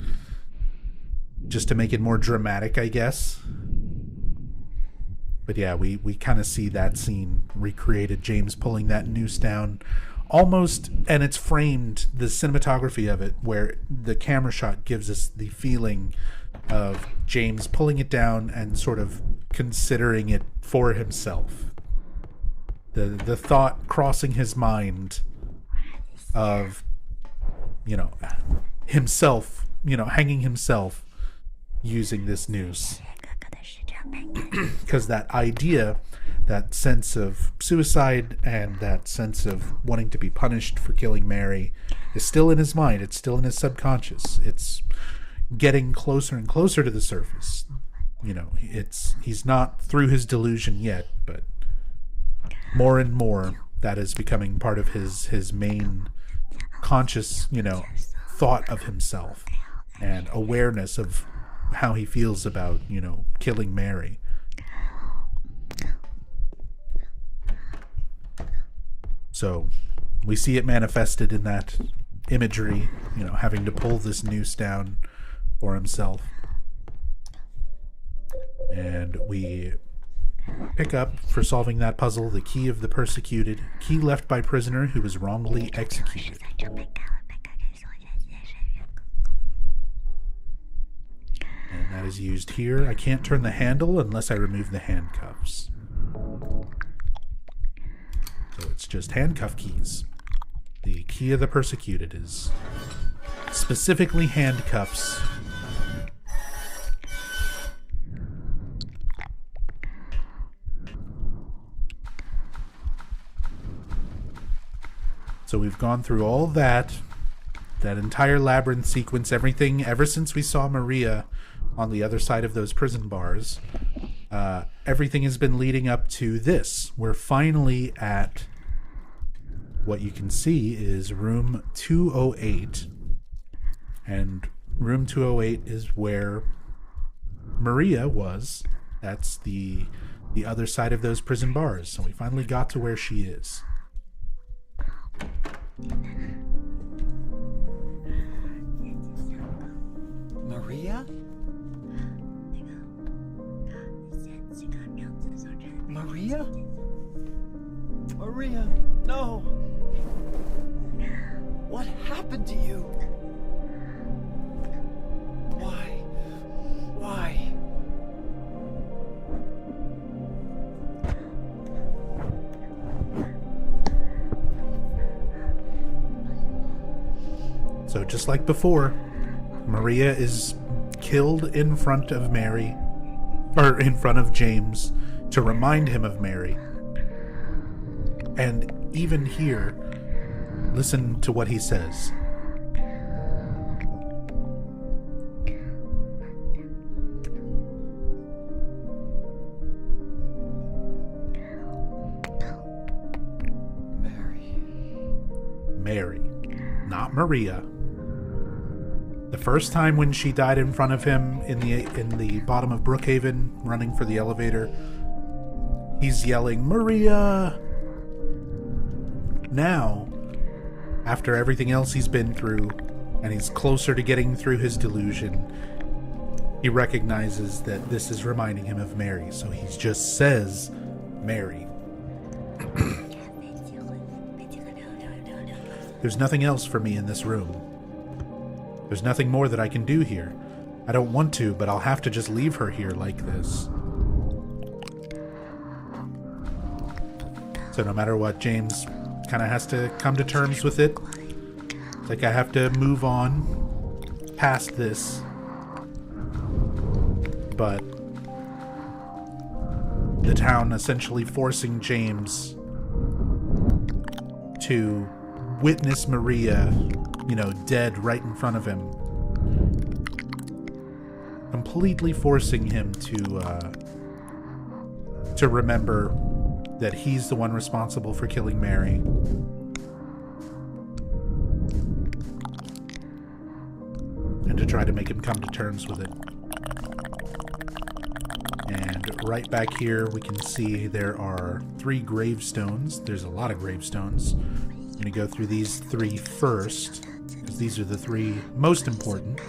Just to make it more dramatic, I guess. But yeah, we kind of see that scene recreated. James pulling that noose down. Almost, and it's framed, the cinematography of it, where the camera shot gives us the feeling of James pulling it down and sort of considering it for himself. The thought crossing his mind of, himself, hanging himself using this noose. Because that idea, that sense of suicide and that sense of wanting to be punished for killing Mary is still in his mind. It's still in his subconscious. It's getting closer and closer to the surface. He's not through his delusion yet, but more and more that is becoming part of his main conscious, thought of himself and awareness of how he feels about, killing Mary. So we see it manifested in that imagery, having to pull this noose down for himself. And we pick up, for solving that puzzle, the key of the persecuted, key left by prisoner who was wrongly executed. And that is used here. I can't turn the handle unless I remove the handcuffs. So it's just handcuff keys. The key of the persecuted is specifically handcuffs. So we've gone through all that entire labyrinth sequence, everything ever since we saw Maria on the other side of those prison bars. Everything has been leading up to this. We're finally at what you can see is room 208. And room 208 is where Maria was. That's the other side of those prison bars. So we finally got to where she is. Maria? Maria? Maria, no! What happened to you? Why? Why? So just like before, Maria is killed in front of Mary, or in front of James, to remind him of Mary. And even here, listen to what he says. Mary, not Maria. The first time when she died in front of him in the bottom of Brookhaven, running for the elevator, he's yelling, "Maria!" Now, after everything else he's been through, and he's closer to getting through his delusion, he recognizes that this is reminding him of Mary, so he just says, "Mary." There's nothing else for me in this room. There's nothing more that I can do here. I don't want to, but I'll have to just leave her here like this. So no matter what, James kind of has to come to terms with it. It's like I have to move on past this. But the town essentially forcing James to witness Maria, dead right in front of him. Completely forcing him to remember that he's the one responsible for killing Mary. And to try to make him come to terms with it. And right back here we can see there are 3 gravestones. There's a lot of gravestones. I'm going to go through these 3 first, because these are the 3 most important.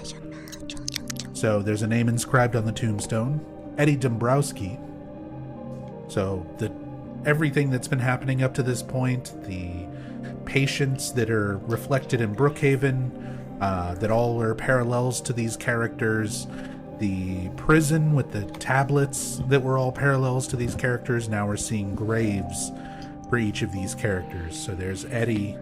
So there's a name inscribed on the tombstone, Eddie Dombrowski. So everything that's been happening up to this point, the patients that are reflected in Brookhaven, that all are parallels to these characters, the prison with the tablets that were all parallels to these characters. Now we're seeing graves for each of these characters. So there's Eddie,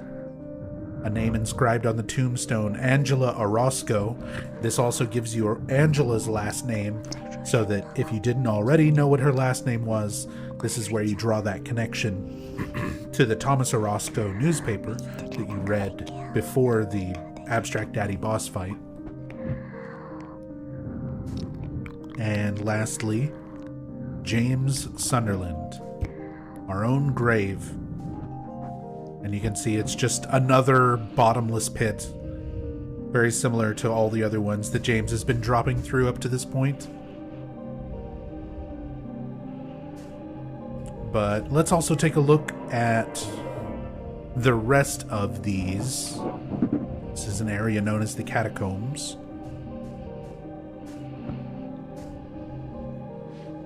a name inscribed on the tombstone, Angela Orozco. This also gives you Angela's last name, so that if you didn't already know what her last name was, this is where you draw that connection to the Thomas Orozco newspaper that you read before the Abstract Daddy boss fight. And lastly, James Sunderland, our own grave. And you can see it's just another bottomless pit, very similar to all the other ones that James has been dropping through up to this point. But let's also take a look at the rest of these. This is an area known as the Catacombs.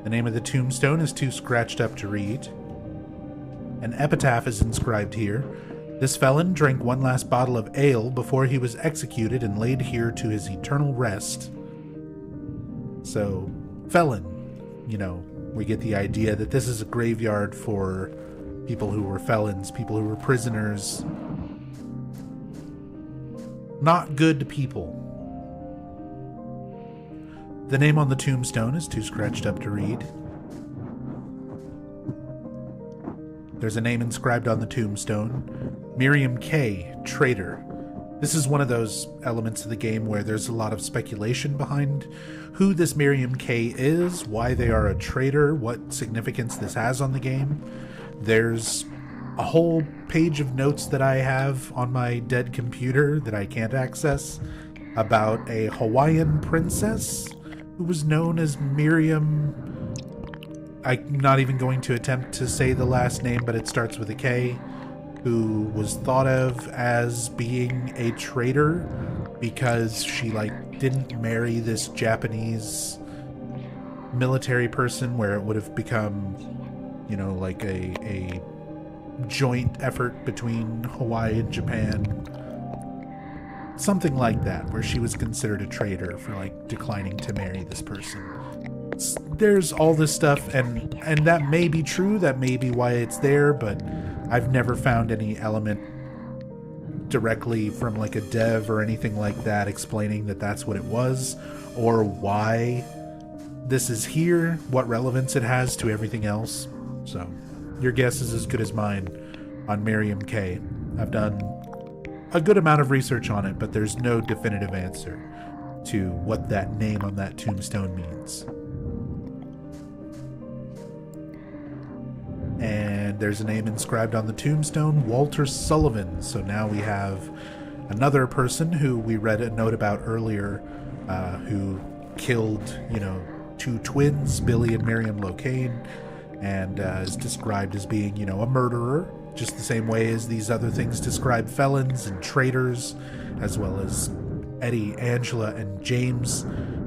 The name of the tombstone is too scratched up to read. An epitaph is inscribed here. This felon drank one last bottle of ale before he was executed and laid here to his eternal rest. So, felon, we get the idea that this is a graveyard for people who were felons, people who were prisoners. Not good people. The name on the tombstone is too scratched up to read. There's a name inscribed on the tombstone, Miriam K., traitor. This is one of those elements of the game where there's a lot of speculation behind who this Miriam K. is, why they are a traitor, what significance this has on the game. There's a whole page of notes that I have on my dead computer that I can't access about a Hawaiian princess who was known as Miriam. I'm not even going to attempt to say the last name, but it starts with a K, who was thought of as being a traitor because she didn't marry this Japanese military person, where it would have become a joint effort between Hawaii and Japan, something like that, where she was considered a traitor for declining to marry this person. There's all this stuff, and that may be true, that may be why it's there, but I've never found any element directly from like a dev or anything like that explaining that that's what it was, or why this is here, what relevance it has to everything else. So your guess is as good as mine on Miriam K. I've done a good amount of research on it, but there's no definitive answer to what that name on that tombstone means. And there's a name inscribed on the tombstone, Walter Sullivan. So now we have another person who we read a note about earlier, who killed, 2 twins, Billy and Miriam Locane, and is described as being, a murderer, just the same way as these other things describe felons and traitors, as well as Eddie, Angela, and James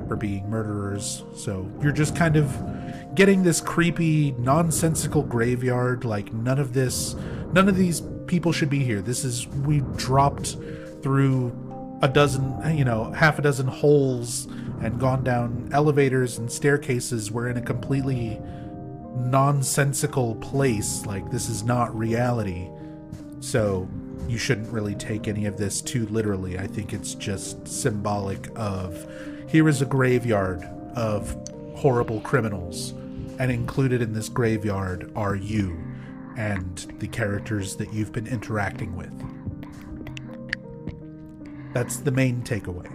for being murderers. So you're just kind of getting this creepy, nonsensical graveyard. Like, none of these people should be here. We dropped through half a dozen holes and gone down elevators and staircases. We're in a completely nonsensical place. Like, this is not reality. So you shouldn't really take any of this too literally. I think it's just symbolic of, here is a graveyard of horrible criminals, and included in this graveyard are you and the characters that you've been interacting with. That's the main takeaway.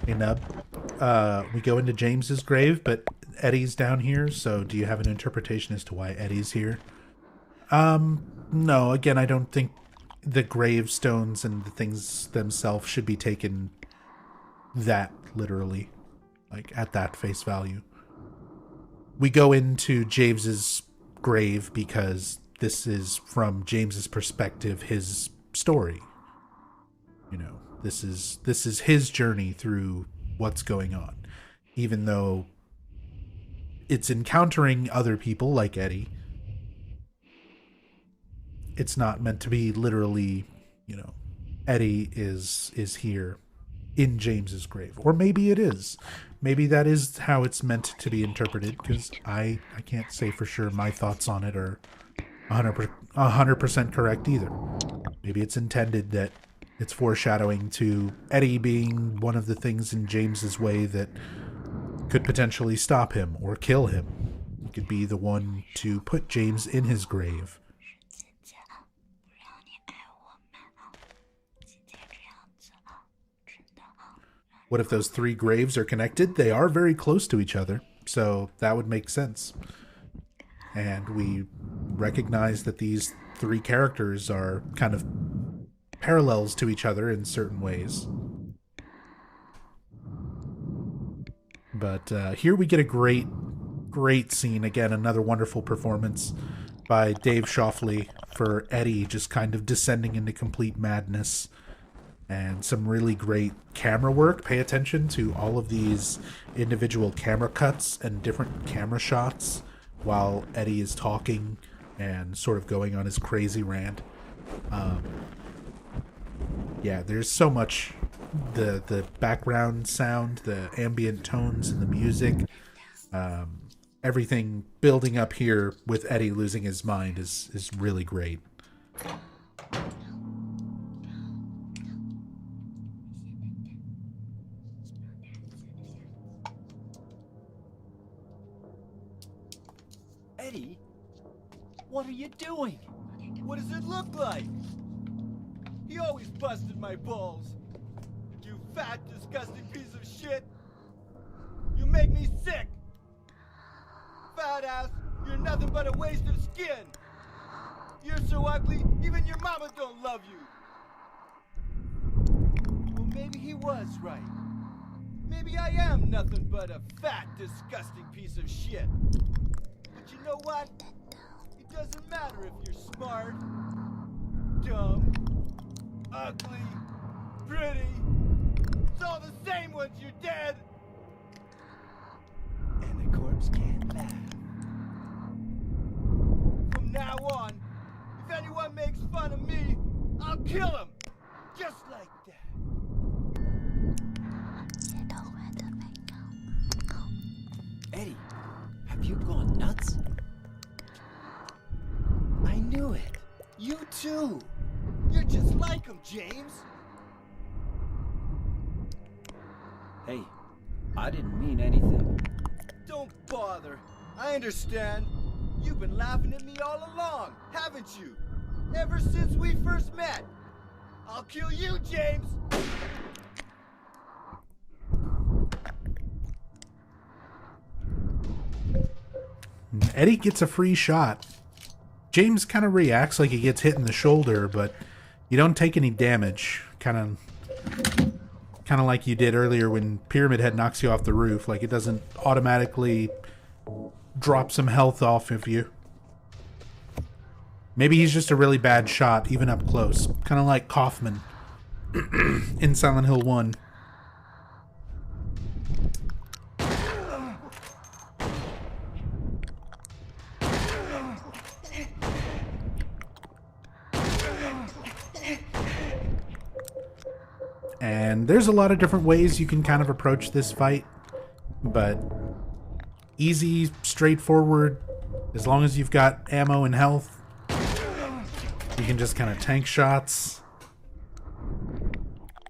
Hey, Nub. We go into James's grave, but Eddie's down here, so do you have an interpretation as to why Eddie's here? No, again, I don't think the gravestones and the things themselves should be taken that literally, like at that face value. We go into James's grave because this is from James's perspective, his story. This is his journey through what's going on. Even though it's encountering other people like Eddie, it's not meant to be literally, Eddie is here in James's grave. Or maybe it is. Maybe that is how it's meant to be interpreted, because I can't say for sure my thoughts on it are 100% correct either. Maybe it's intended that it's foreshadowing to Eddie being one of the things in James's way that could potentially stop him or kill him. He could be the one to put James in his grave. What if those 3 graves are connected? They are very close to each other, so that would make sense. And we recognize that these 3 characters are kind of parallels to each other in certain ways. But here we get a great scene. Again, another wonderful performance by Dave Shoffley for Eddie, just kind of descending into complete madness. And some really great camera work. Pay attention to all of these individual camera cuts and different camera shots while Eddie is talking and sort of going on his crazy rant. Yeah, there's so much. The background sound, the ambient tones, and the music. Everything building up here with Eddie losing his mind is really great. Eddie, what are you doing? What does it look like? He always busted my balls. You fat, disgusting piece of shit. You make me sick. Fat ass, you're nothing but a waste of skin. You're so ugly, even your mama don't love you. Well, maybe he was right. Maybe I am nothing but a fat, disgusting piece of shit. But you know what? It doesn't matter if you're smart, dumb, ugly, pretty. It's all the same once you're dead. And the corpse can't laugh. From now on, if anyone makes fun of me, I'll kill him. Just like that. Eddie, have you gone nuts? I knew it. You too. You're just like him, James. Hey, I didn't mean anything. Don't bother. I understand. You've been laughing at me all along, haven't you? Ever since we first met. I'll kill you, James. Eddie gets a free shot. James kind of reacts like he gets hit in the shoulder, but you don't take any damage. Kind of like you did earlier when Pyramid Head knocks you off the roof. Like, it doesn't automatically drop some health off of you. Maybe he's just a really bad shot, even up close. Kind of like Kaufman in Silent Hill 1. And there's a lot of different ways you can kind of approach this fight, but easy, straightforward, as long as you've got ammo and health, you can just kind of tank shots.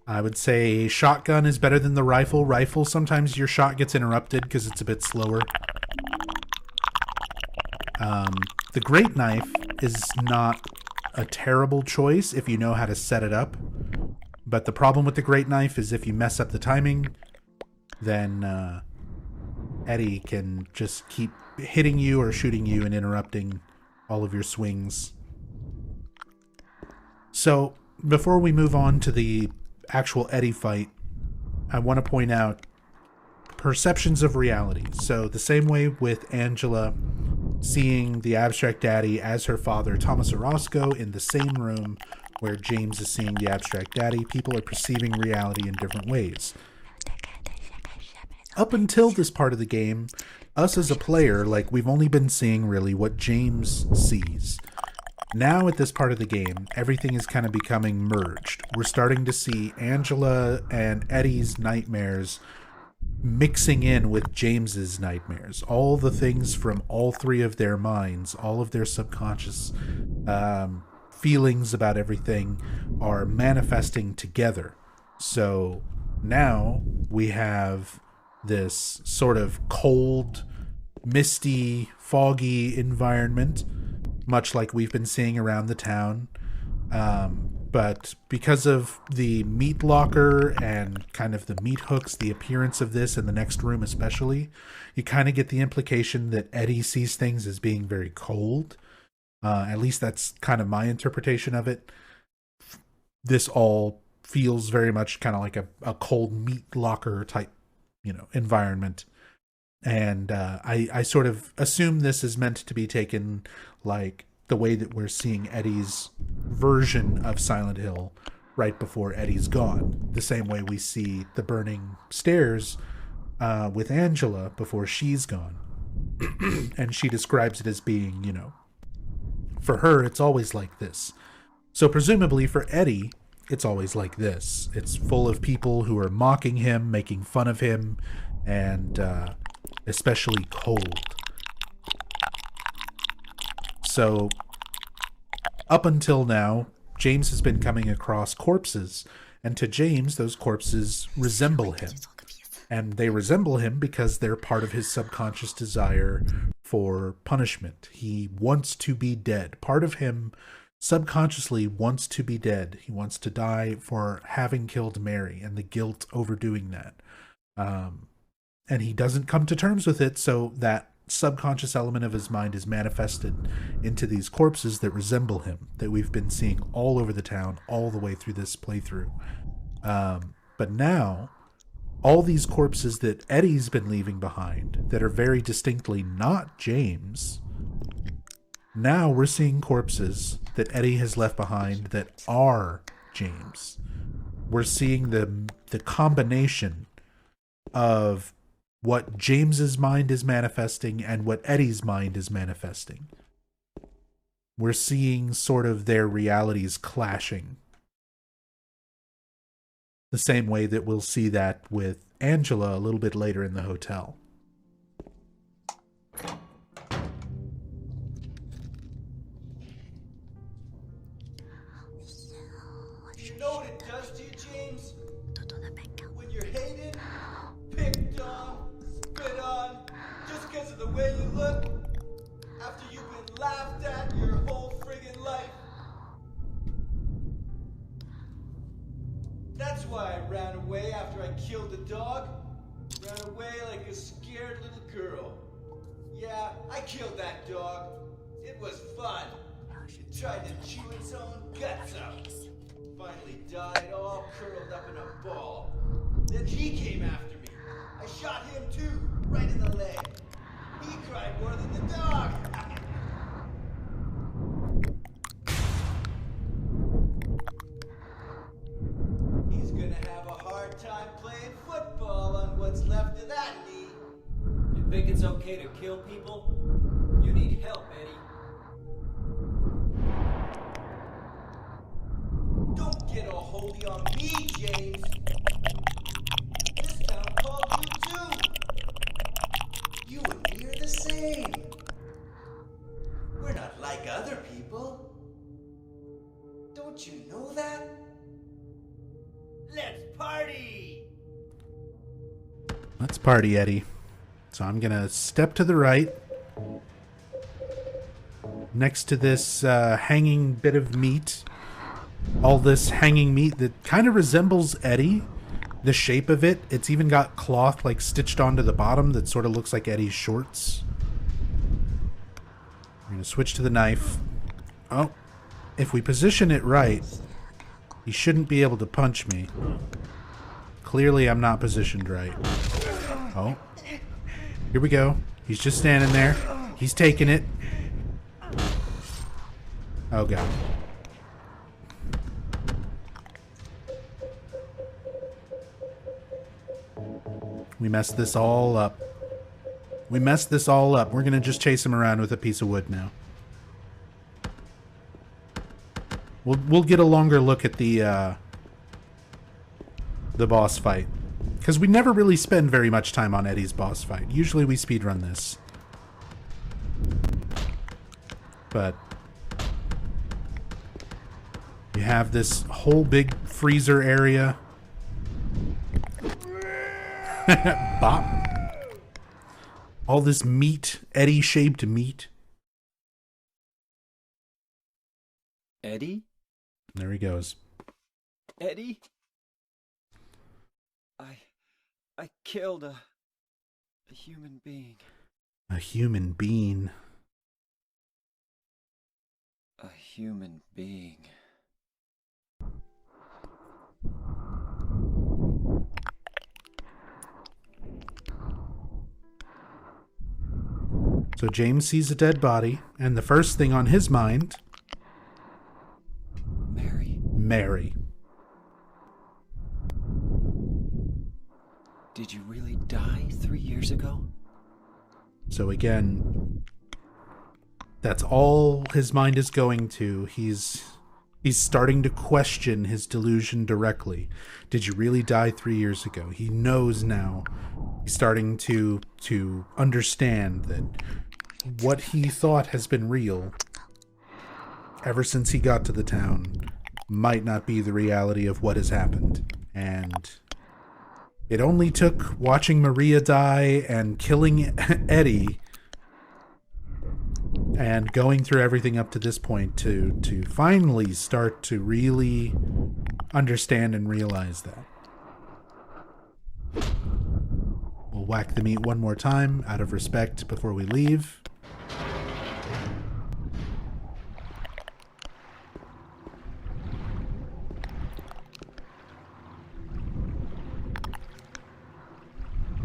I would say shotgun is better than the rifle. Rifle, sometimes your shot gets interrupted because it's a bit slower. The great knife is not a terrible choice if you know how to set it up. But the problem with the great knife is if you mess up the timing, then Eddie can just keep hitting you or shooting you and interrupting all of your swings. So before we move on to the actual Eddie fight, I want to point out perceptions of reality. So the same way with Angela seeing the abstract daddy as her father, Thomas Orozco, in the same room where James is seeing the abstract daddy, people are perceiving reality in different ways. Up until this part of the game, us as a player, like, we've only been seeing really what James sees. Now at this part of the game, everything is kind of becoming merged. We're starting to see Angela and Eddie's nightmares mixing in with James's nightmares. All the things from all three of their minds, all of their subconscious feelings about everything are manifesting together. So now we have this sort of cold, misty, foggy environment, much like we've been seeing around the town. But because of the meat locker and kind of the meat hooks, the appearance of this in the next room especially, you kind of get the implication that Eddie sees things as being very cold. At least that's kind of my interpretation of it. This all feels very much kind of like a cold meat locker type, environment. And I sort of assume this is meant to be taken like the way that we're seeing Eddie's version of Silent Hill right before Eddie's gone. The same way we see the burning stairs with Angela before she's gone. And she describes it as being, for her, it's always like this. So presumably for Eddie, it's always like this. It's full of people who are mocking him, making fun of him, and especially cold. So up until now, James has been coming across corpses, and to James, those corpses resemble him. And they resemble him because they're part of his subconscious desire for punishment. He wants to be dead. Part of him subconsciously wants to be dead. He wants to die for having killed Mary and the guilt over doing that. And he doesn't come to terms with it, so that subconscious element of his mind is manifested into these corpses that resemble him, that we've been seeing all over the town all the way through this playthrough. But now, all these corpses that Eddie's been leaving behind that are very distinctly not James, now we're seeing corpses that Eddie has left behind that are James. We're seeing the combination of what James's mind is manifesting and what Eddie's mind is manifesting. We're seeing sort of their realities clashing. The same way that we'll see that with Angela a little bit later in the hotel. killed a dog. Ran away like a scared little girl. Yeah, I killed that dog. It was fun. It tried to chew its own guts out. Finally died all curled up in a ball. Then he came after me. I shot him too, right in the leg. He cried more than the dog. He's gonna have a hard time playing football on what's left of that knee. You think it's okay to kill people? You need help, Eddie. Don't get a holdy on me, James. This town called you too. You and me are the same. We're not like other people. Don't you know that? Let's party! Let's party, Eddie. So I'm gonna step to the right. Next to this hanging bit of meat. All this hanging meat that kind of resembles Eddie. The shape of it. It's even got cloth like stitched onto the bottom that sort of looks like Eddie's shorts. I'm gonna switch to the knife. Oh, if we position it right, he shouldn't be able to punch me. Clearly I'm not positioned right. Oh, here we go. He's just standing there. He's taking it. Oh god. We messed this all up. We messed this all up. We're gonna just chase him around with a piece of wood now. We'll get a longer look at the boss fight, because we never really spend very much time on Eddie's boss fight. Usually we speedrun this, but you have this whole big freezer area. Bop. All this meat, Eddie-shaped meat. Eddie? There he goes. Eddie? I killed a human being. A human being. A human being. So James sees a dead body, and the first thing on his mind... Mary. Did you really die 3 years ago? So again, that's all his mind is going to. He's starting to question his delusion directly. Did you really die 3 years ago? He knows now. He's starting to understand that what he thought has been real ever since he got to the town might not be the reality of what has happened. And it only took watching Maria die and killing Eddie and going through everything up to this point to finally start to really understand and realize that. We'll whack the meat one more time out of respect before we leave.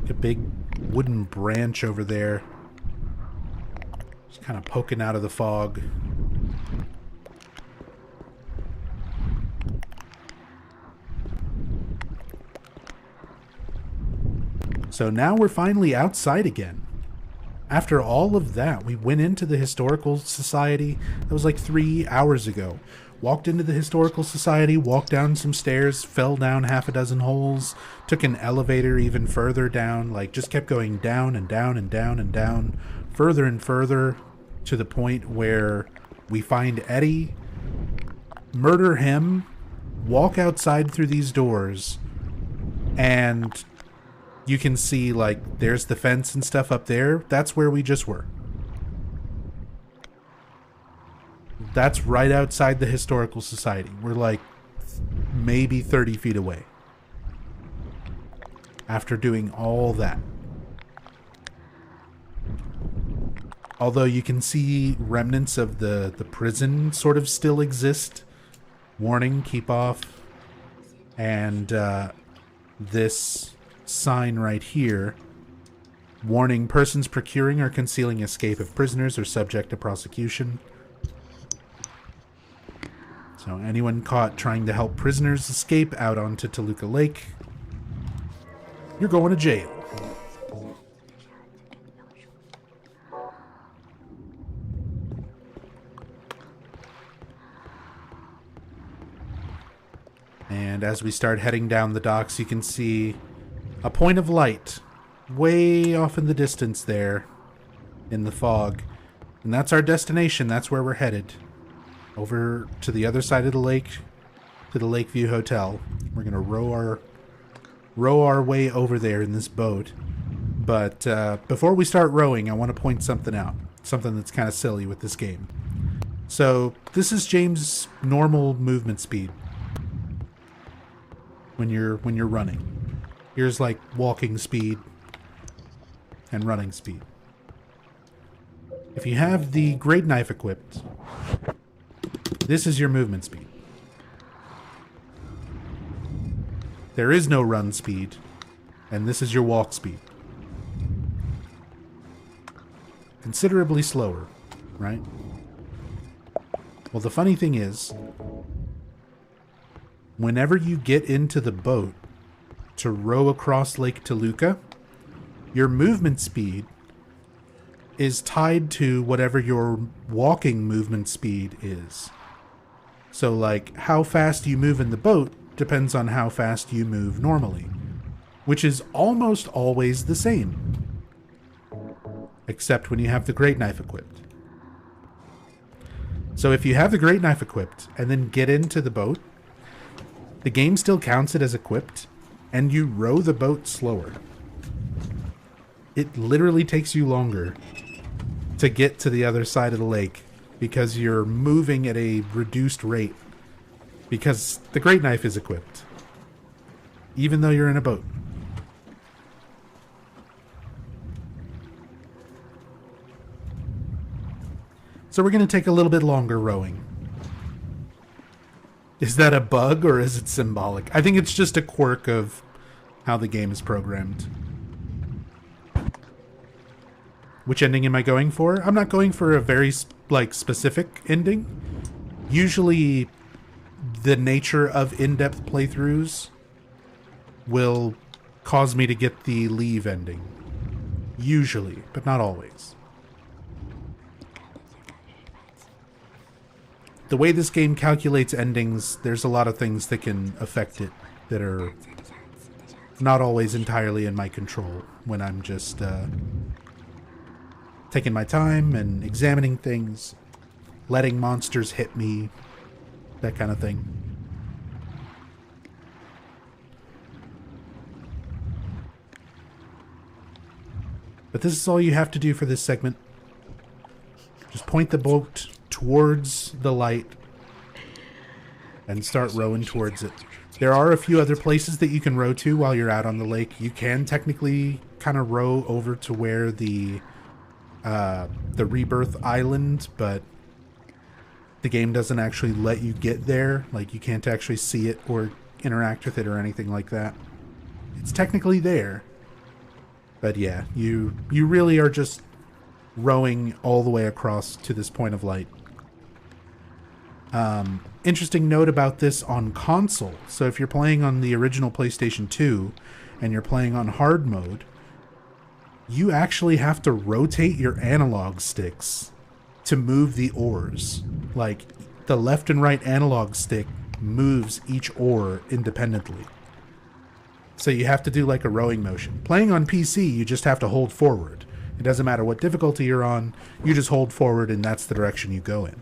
A big wooden branch over there. Just kind of poking out of the fog. So now we're finally outside again. After all of that, we went into the Historical Society. That was like 3 hours ago. Walked into the Historical Society, walked down some stairs, fell down half a dozen holes, took an elevator even further down, like just kept going down and down and down and down, further and further, to the point where we find Eddie, murder him, walk outside through these doors, and you can see, like, there's the fence and stuff up there. That's where we just were. That's right outside the Historical Society. We're like maybe 30 feet away. after doing all that. Although you can see remnants of the prison sort of still exist. Warning, keep off. And this sign right here. Warning, persons procuring or concealing escape of prisoners are subject to prosecution. So anyone caught trying to help prisoners escape out onto Toluca Lake, you're going to jail. And as we start heading down the docks, you can see a point of light way off in the distance there in the fog. And that's our destination. That's where we're headed. Over to the other side of the lake, to the Lakeview Hotel. We're going to row our way over there in this boat. But before we start rowing, I want to point something out. Something that's kind of silly with this game. So this is James' normal movement speed when you're running. Here's like walking speed and running speed. If you have the great knife equipped, this is your movement speed. There is no run speed, and this is your walk speed. Considerably slower, right? Well, the funny thing is, whenever you get into the boat to row across Lake Toluca, your movement speed is tied to whatever your walking movement speed is. So, like, how fast you move in the boat depends on how fast you move normally, which is almost always the same, except when you have the great knife equipped. So if you have the great knife equipped and then get into the boat, the game still counts it as equipped, and you row the boat slower. It literally takes you longer to get to the other side of the lake because you're moving at a reduced rate because the great knife is equipped, even though you're in a boat. So we're going to take a little bit longer rowing. Is that a bug or is it symbolic? I think it's just a quirk of how the game is programmed. Which ending am I going for? I'm not going for a very specific ending. Usually the nature of in-depth playthroughs will cause me to get the leave ending. Usually, but not always. The way this game calculates endings, there's a lot of things that can affect it that are not always entirely in my control when I'm just taking my time and examining things, letting monsters hit me, that kind of thing. But this is all you have to do for this segment. Just point the boat towards the light and start rowing towards it. There are a few other places that you can row to while you're out on the lake. You can technically kind of row over to where the Rebirth Island, but the game doesn't actually let you get there. Like, you can't actually see it or interact with it or anything like that. It's technically there, but yeah, you really are just rowing all the way across to this point of light. Interesting note about this on console. So if you're playing on the original PlayStation 2 and you're playing on hard mode, you actually have to rotate your analog sticks to move the oars. Like, the left and right analog stick moves each oar independently. So you have to do like a rowing motion. Playing on PC, you just have to hold forward. It doesn't matter what difficulty you're on, you just hold forward and that's the direction you go in.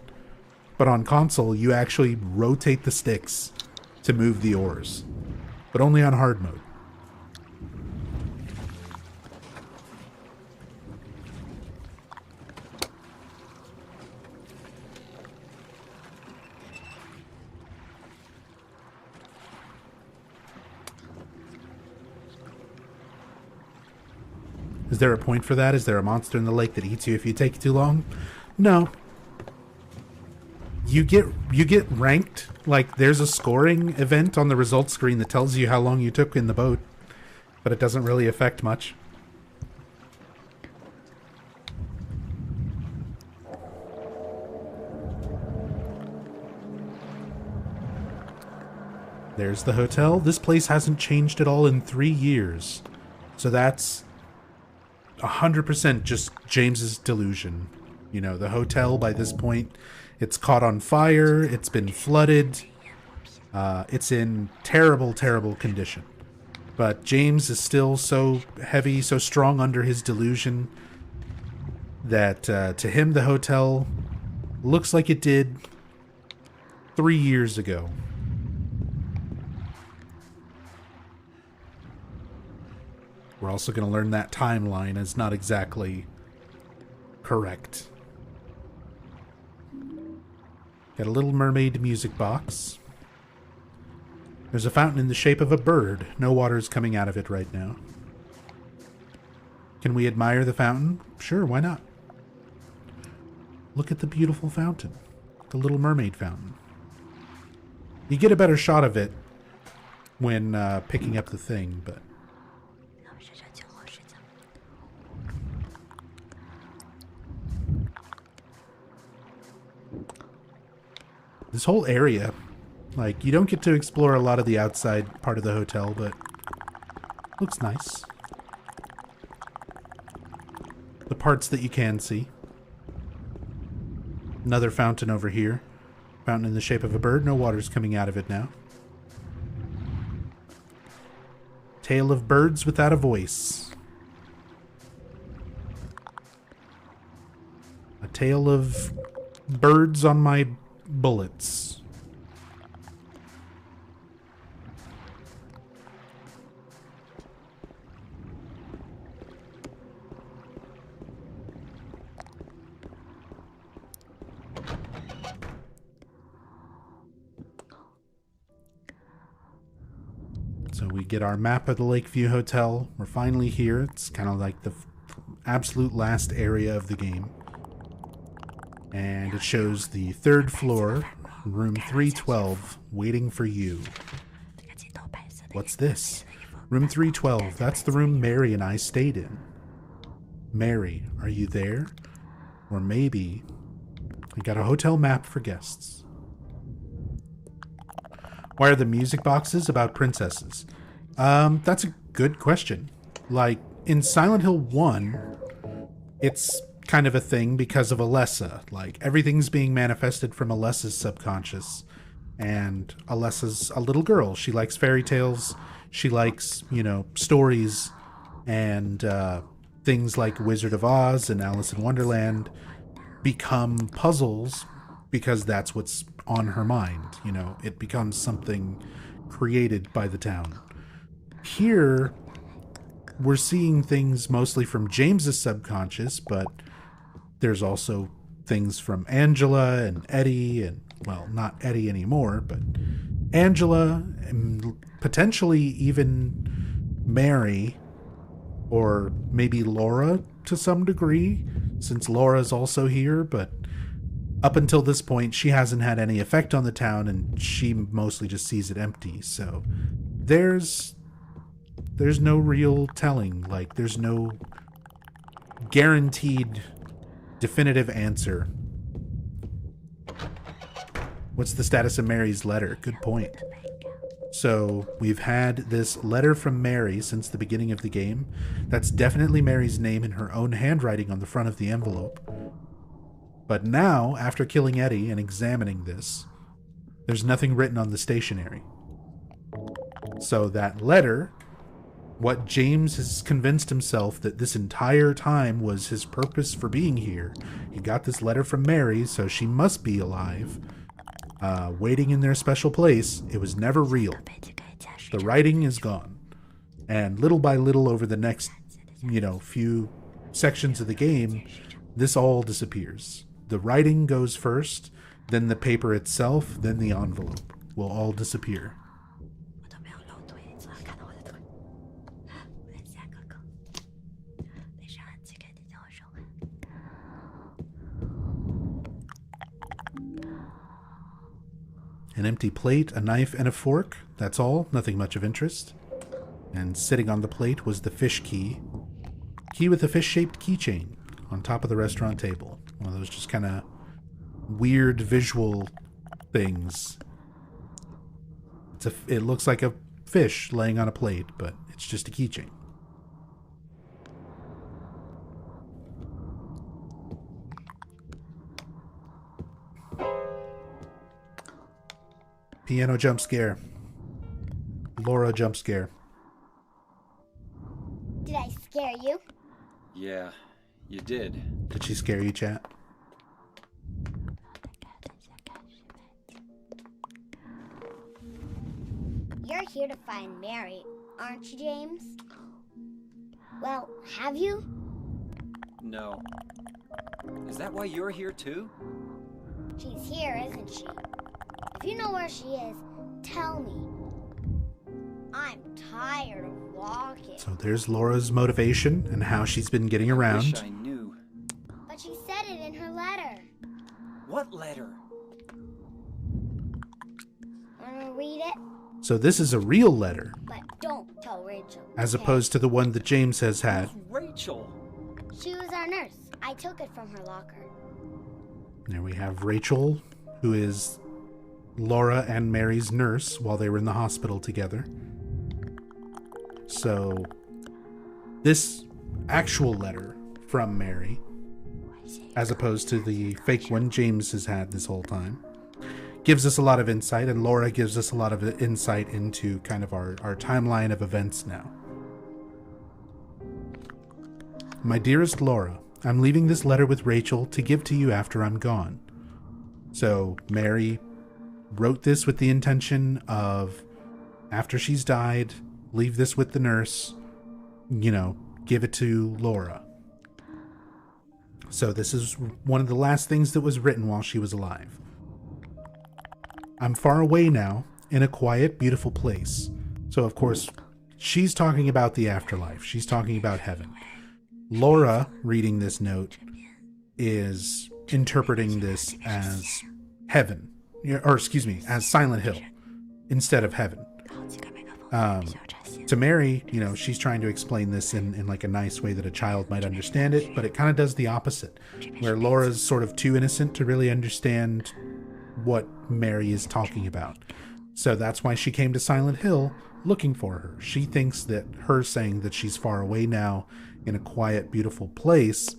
But on console, you actually rotate the sticks to move the oars. But only on hard mode. Is there a point for that? Is there a monster in the lake that eats you if you take too long? No. You get ranked. Like, there's a scoring event on the results screen that tells you how long you took in the boat, but it doesn't really affect much. There's the hotel. This place hasn't changed at all in 3 years. So that's 100% just James's delusion. You know, the hotel by this point, it's caught on fire, it's been flooded, it's in terrible, terrible condition. But James is still so heavy, so strong under his delusion that to him the hotel looks like it did 3 years ago. We're also going to learn that timeline is not exactly correct. Got a Little Mermaid music box. There's a fountain in the shape of a bird. No water is coming out of it right now. Can we admire the fountain? Sure, why not? Look at the beautiful fountain. The Little Mermaid fountain. You get a better shot of it when picking up the thing, but... This whole area, like, you don't get to explore a lot of the outside part of the hotel, but looks nice. The parts that you can see. Another fountain over here. Fountain in the shape of a bird. No water's coming out of it now. Tale of birds without a voice. A tale of birds on my bullets. So we get our map of the Lakeview Hotel. We're finally here. It's kind of like the absolute last area of the game. And it shows the 3rd floor, room 312, waiting for you. What's this? Room 312, that's the room Mary and I stayed in. Mary, are you there? Or maybe I got a hotel map for guests. Why are the music boxes about princesses? That's a good question. Like, in Silent Hill 1, it's kind of a thing because of Alessa. Like, everything's being manifested from Alessa's subconscious. And Alessa's a little girl. She likes fairy tales. She likes, you know, stories. And things like Wizard of Oz and Alice in Wonderland become puzzles because that's what's on her mind. You know, it becomes something created by the town. Here, we're seeing things mostly from James's subconscious, but there's also things from Angela and Eddie, and, well, not Eddie anymore, but Angela, and potentially even Mary, or maybe Laura to some degree, since Laura's also here, but up until this point, she hasn't had any effect on the town, and she mostly just sees it empty, so there's no real telling. Like, there's no guaranteed definitive answer. What's the status of Mary's letter? Good point. So we've had this letter from Mary since the beginning of the game. That's definitely Mary's name in her own handwriting on the front of the envelope. But now, after killing Eddie and examining this, there's nothing written on the stationery. So that letter, what James has convinced himself that this entire time was his purpose for being here. He got this letter from Mary, so she must be alive, waiting in their special place. It was never real. The writing is gone. And little by little over the next, few sections of the game, this all disappears. The writing goes first, then the paper itself, then the envelope will all disappear. An empty plate, a knife, and a fork. That's all. Nothing much of interest. And sitting on the plate was the fish key. Key with a fish-shaped keychain on top of the restaurant table. One of those just kind of weird visual things. It looks like a fish laying on a plate, but it's just a keychain. Piano jump scare. Laura jump scare. Did I scare you? Yeah, you did. Did she scare you, chat? You're here to find Mary, aren't you, James? Well, have you? No. Is that why you're here too? She's here, isn't she? If you know where she is, tell me. I'm tired of walking. So there's Laura's motivation and how she's been getting I around. wish I knew. But she said it in her letter. What letter? Wanna read it? So this is a real letter, But don't tell Rachel. as okay? opposed to the one that James has had. Rachel. She was our nurse. I took it from her locker. There we have Rachel, who is Laura and Mary's nurse while they were in the hospital together. So this actual letter from Mary, as opposed to the fake one James has had this whole time, gives us a lot of insight, and Laura gives us a lot of insight into kind of our timeline of events now. My dearest Laura, I'm leaving this letter with Rachel to give to you after I'm gone. So Mary wrote this with the intention of, after she's died, leave this with the nurse, give it to Laura. So this is one of the last things that was written while she was alive. I'm far away now, in a quiet, beautiful place. So, of course, she's talking about the afterlife. She's talking about heaven. Laura, reading this note, is interpreting this as heaven. Or, excuse me, as Silent Hill instead of heaven. To Mary, she's trying to explain this in like a nice way that a child might understand it, but it kind of does the opposite, where Laura's sort of too innocent to really understand what Mary is talking about. So that's why she came to Silent Hill looking for her. She thinks that her saying that she's far away now in a quiet, beautiful place,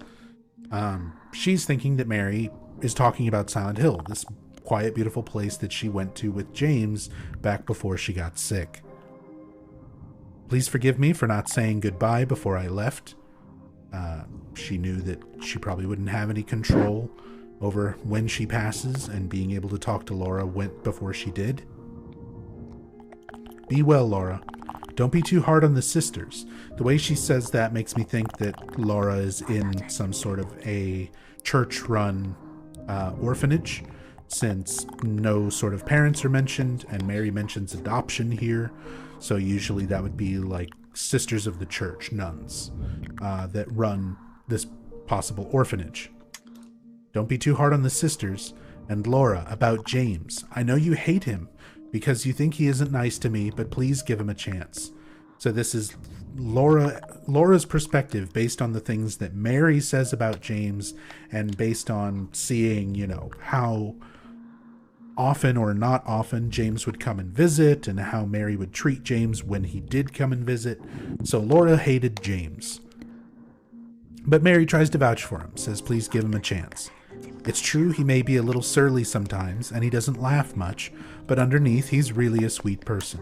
she's thinking that Mary is talking about Silent Hill, this quiet, beautiful place that she went to with James back before she got sick. Please forgive me for not saying goodbye before I left. She knew that she probably wouldn't have any control over when she passes, and being able to talk to Laura went before she did. Be well, Laura. Don't be too hard on the sisters. The way she says that makes me think that Laura is in some sort of a church-run orphanage, since no sort of parents are mentioned, and Mary mentions adoption here. So usually that would be like sisters of the church, nuns, that run this possible orphanage. Don't be too hard on the sisters. And Laura, about James. I know you hate him because you think he isn't nice to me, but please give him a chance. So this is Laura's perspective based on the things that Mary says about James, and based on seeing, how often or not often James would come and visit, and how Mary would treat James when he did come and visit. So Laura hated James. But Mary tries to vouch for him, says please give him a chance. It's true he may be a little surly sometimes, and he doesn't laugh much, but underneath he's really a sweet person.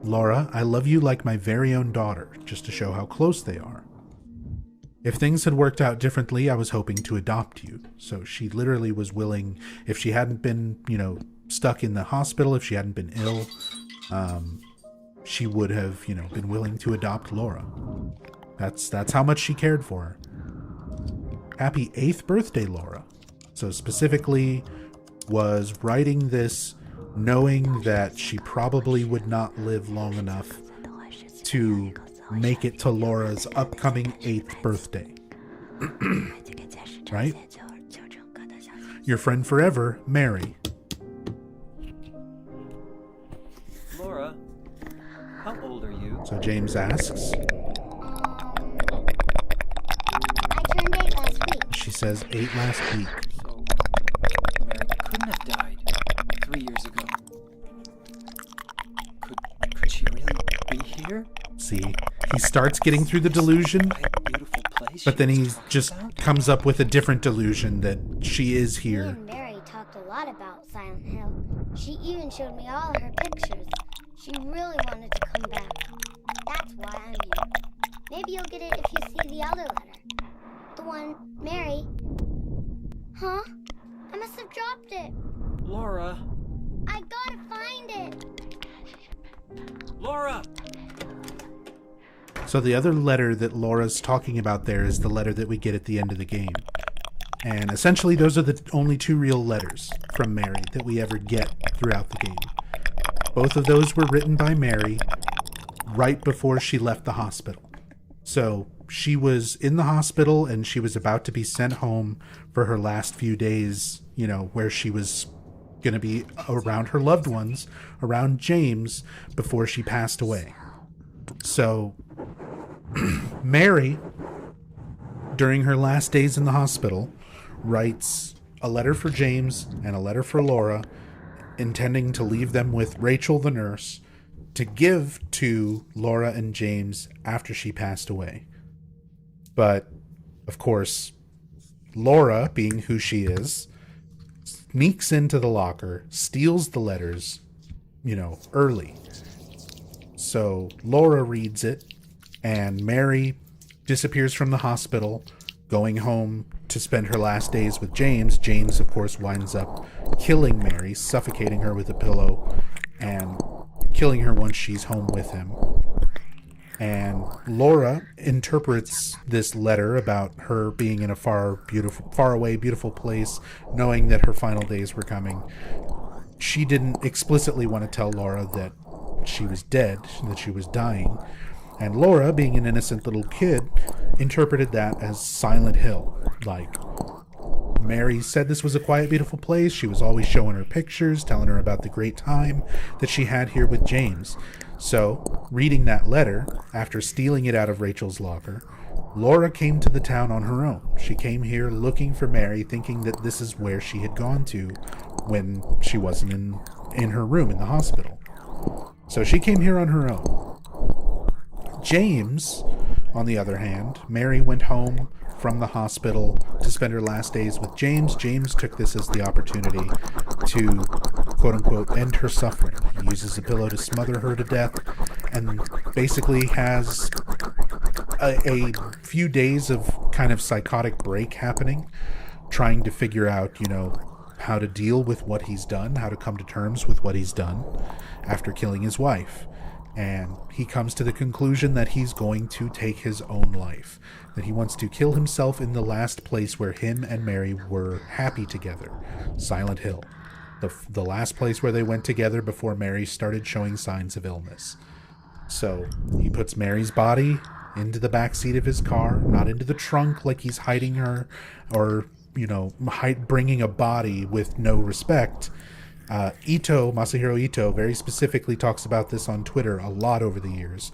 Laura, I love you like my very own daughter, just to show how close they are. If things had worked out differently, I was hoping to adopt you. So she literally was willing, if she hadn't been, stuck in the hospital, if she hadn't been ill, she would have, been willing to adopt Laura. That's how much she cared for her. Happy 8th birthday, Laura. So specifically was writing this knowing that she probably would not live long enough to make it to Laura's upcoming 8th birthday. Right? Your friend forever, Mary. So James asks. I turned 8 last week. She says 8 last week. So, Mary couldn't have died 3 years ago. Could she really be here? See, he starts getting through the delusion, Quiet, beautiful place. but then she he was talking just about? comes up with a different delusion that she is Me here. and Mary talked a lot about Silent Hill. She even showed me all her pictures. She really wanted to come back. That's why I'm here. Maybe you'll get it if you see the other letter. The one Mary. Huh? I must have dropped it. Laura! I gotta find it. Laura! So the other letter that Laura's talking about there is the letter that we get at the end of the game. And essentially those are the only 2 real letters from Mary that we ever get throughout the game. Both of those were written by Mary right before she left the hospital. So she was in the hospital and she was about to be sent home for her last few days, you know, where she was going to be around her loved ones, around James, before she passed away. So Mary, during her last days in the hospital, writes a letter for James and a letter for Laura, intending to leave them with Rachel the nurse to give to Laura and James after she passed away. But, of course, Laura, being who she is, sneaks into the locker, steals the letters, you know, early. So Laura reads it, and Mary disappears from the hospital, going home to spend her last days with James. James, of course, winds up killing Mary, suffocating her with a pillow, and killing her once she's home with him. And Laura interprets this letter about her being in a far away, beautiful place, knowing that her final days were coming. She didn't explicitly want to tell Laura that she was dead, that she was dying. And Laura, being an innocent little kid, interpreted that as Silent Hill. Like, Mary said this was a quiet, beautiful place. She was always showing her pictures, telling her about the great time that she had here with James. So, reading that letter, after stealing it out of Rachel's locker, Laura came to the town on her own. She came here looking for Mary, thinking that this is where she had gone to when she wasn't in her room in the hospital. So she came here on her own. James, on the other hand, Mary went home from the hospital to spend her last days with James. James took this as the opportunity to, quote-unquote, end her suffering. He uses a pillow to smother her to death and basically has a few days of kind of psychotic break happening, trying to figure out, you know, how to deal with what he's done, how to come to terms with what he's done after killing his wife. And he comes to the conclusion that he's going to take his own life, that he wants to kill himself in the last place where him and Mary were happy together, Silent Hill, the last place where they went together before Mary started showing signs of illness. So he puts Mary's body into the back seat of his car, not into the trunk like he's hiding her, or, you know, bringing a body with no respect. Masahiro Ito very specifically talks about this on Twitter a lot over the years,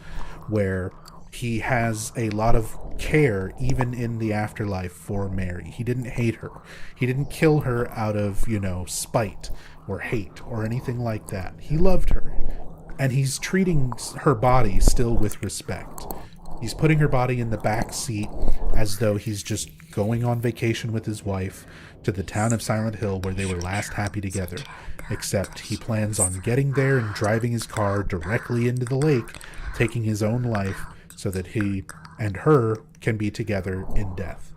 where he has a lot of care even in the afterlife for Mary. He didn't hate her. He didn't kill her out of, you know, spite or hate or anything like that. He loved her, and he's treating her body still with respect. He's putting her body in the back seat as though he's just going on vacation with his wife to the town of Silent Hill where they were last happy together. Except he plans on getting there and driving his car directly into the lake, taking his own life so that he and her can be together in death.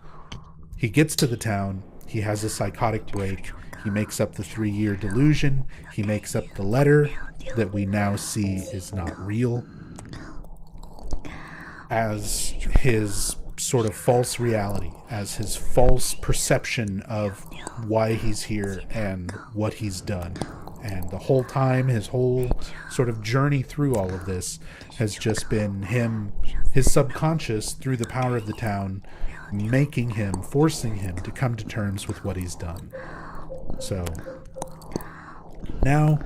He gets to the town, he has a psychotic break, he makes up the 3-year delusion, he makes up the letter that we now see is not real as his sort of false reality, as his false perception of why he's here and what he's done. And the whole time, his whole sort of journey through all of this has just been him, his subconscious, through the power of the town, making him, forcing him to come to terms with what he's done. So now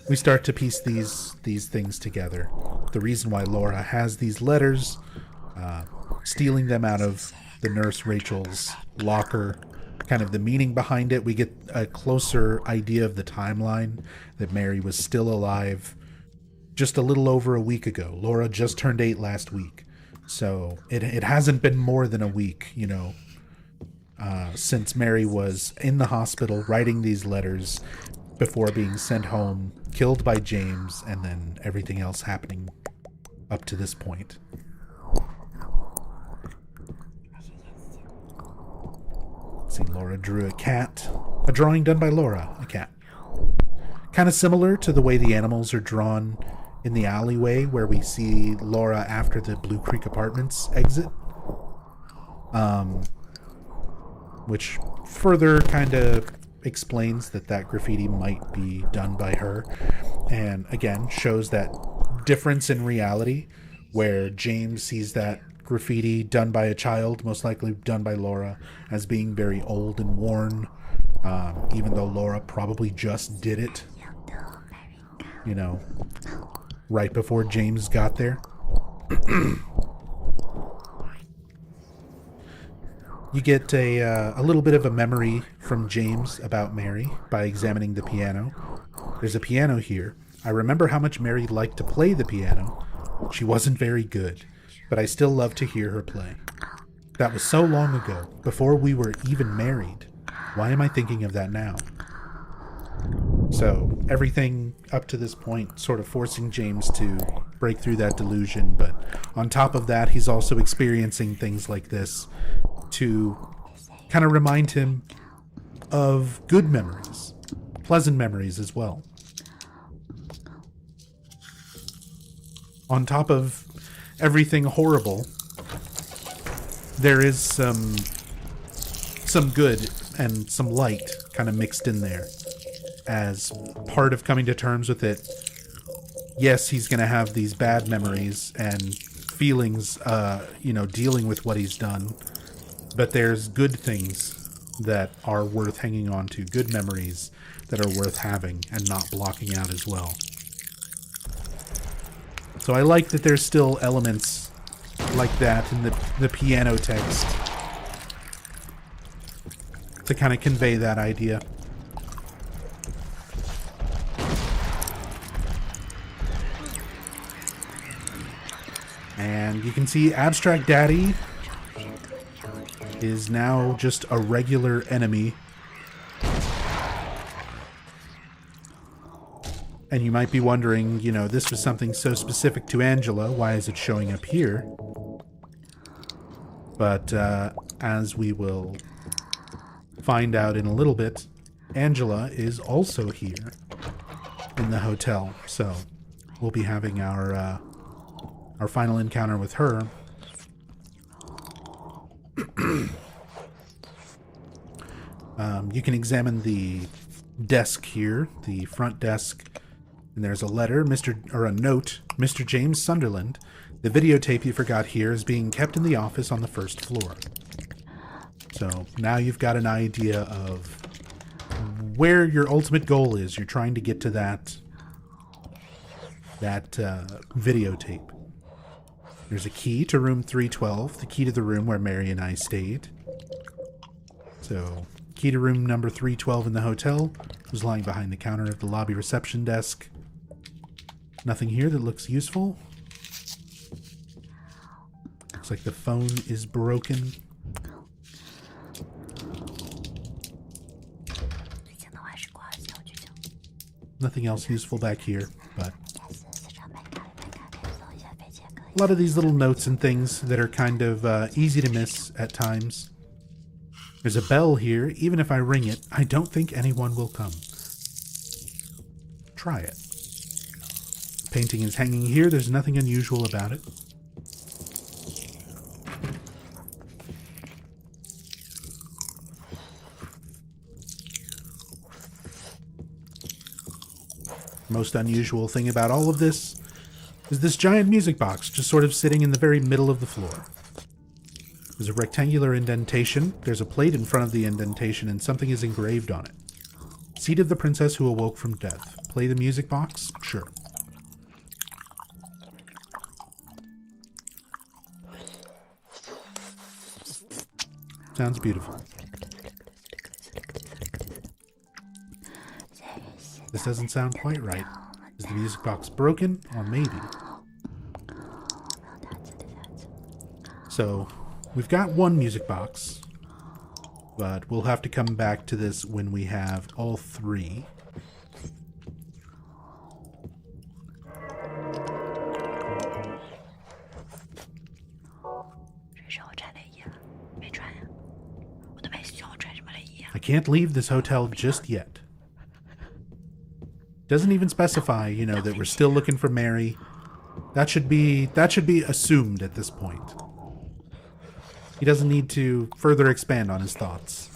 we start to piece these things together. the reason why Laura has these letters, stealing them out of the nurse Rachel's locker, kind of the meaning behind it. We get a closer idea of the timeline, that Mary was still alive just a little over a week ago. Laura just turned 8 last week. So it hasn't been more than a week, since Mary was in the hospital writing these letters before being sent home, killed by James, and then everything else happening up to this point. See, Laura drew a cat. A drawing done by Laura, a cat. Kind of similar to the way the animals are drawn in the alleyway where we see Laura after the Blue Creek Apartments exit. Which further kind of explains that graffiti might be done by her. And again, shows that difference in reality where James sees that graffiti done by a child, most likely done by Laura, as being very old and worn, even though Laura probably just did it, right before James got there. You get a little bit of a memory from James about Mary by examining the piano. There's a piano here. I remember how much Mary liked to play the piano. She wasn't very good, but I still love to hear her play. That was so long ago, before we were even married. Why am I thinking of that now? So everything up to this point sort of forcing James to break through that delusion, but on top of that, he's also experiencing things like this to kind of remind him of good memories, pleasant memories as well. On top of everything horrible, there is some good and some light kind of mixed in there as part of coming to terms with it. Yes, he's going to have these bad memories and feelings, dealing with what he's done, but there's good things that are worth hanging on to, good memories that are worth having and not blocking out as well. So I like that there's still elements like that in the piano text to kind of convey that idea. And you can see Abstract Daddy is now just a regular enemy. And you might be wondering, this was something so specific to Angela, why is it showing up here? But as we will find out in a little bit, Angela is also here in the hotel. So we'll be having our final encounter with her. You can examine the desk here, the front desk, and there's a letter, a note, Mr. James Sunderland. The videotape you forgot here is being kept in the office on the first floor. So now you've got an idea of where your ultimate goal is. You're trying to get to that videotape. There's a key to room 312, the key to the room where Mary and I stayed. So, key to room number 312 in the hotel was lying behind the counter of the lobby reception desk. Nothing here that looks useful. Looks like the phone is broken. Nothing else useful back here, but a lot of these little notes and things that are kind of easy to miss at times. There's a bell here. Even if I ring it, I don't think anyone will come. Try it. Painting is hanging here. There's nothing unusual about it. Most unusual thing about all of this is this giant music box just sort of sitting in the very middle of the floor. There's a rectangular indentation. There's a plate in front of the indentation and something is engraved on it. Seat of the princess who awoke from death. Play the music box? Sure. Sounds beautiful. This doesn't sound quite right. Is the music box broken? Or maybe. So, we've got one music box, but we'll have to come back to this when we have all three. I can't leave this hotel just yet. Doesn't even specify, you know, that we're still looking for Mary. That should be assumed at this point. He doesn't need to further expand on his thoughts.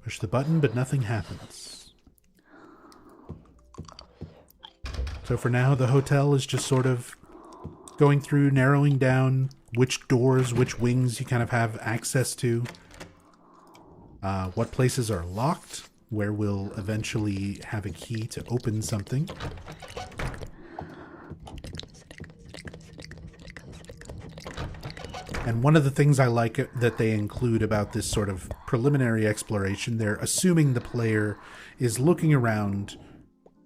Push the button, but nothing happens. So for now, the hotel is just sort of going through, narrowing down which doors, which wings you kind of have access to. What places are locked, where we'll eventually have a key to open something. And one of the things I like that they include about this sort of preliminary exploration, they're assuming the player is looking around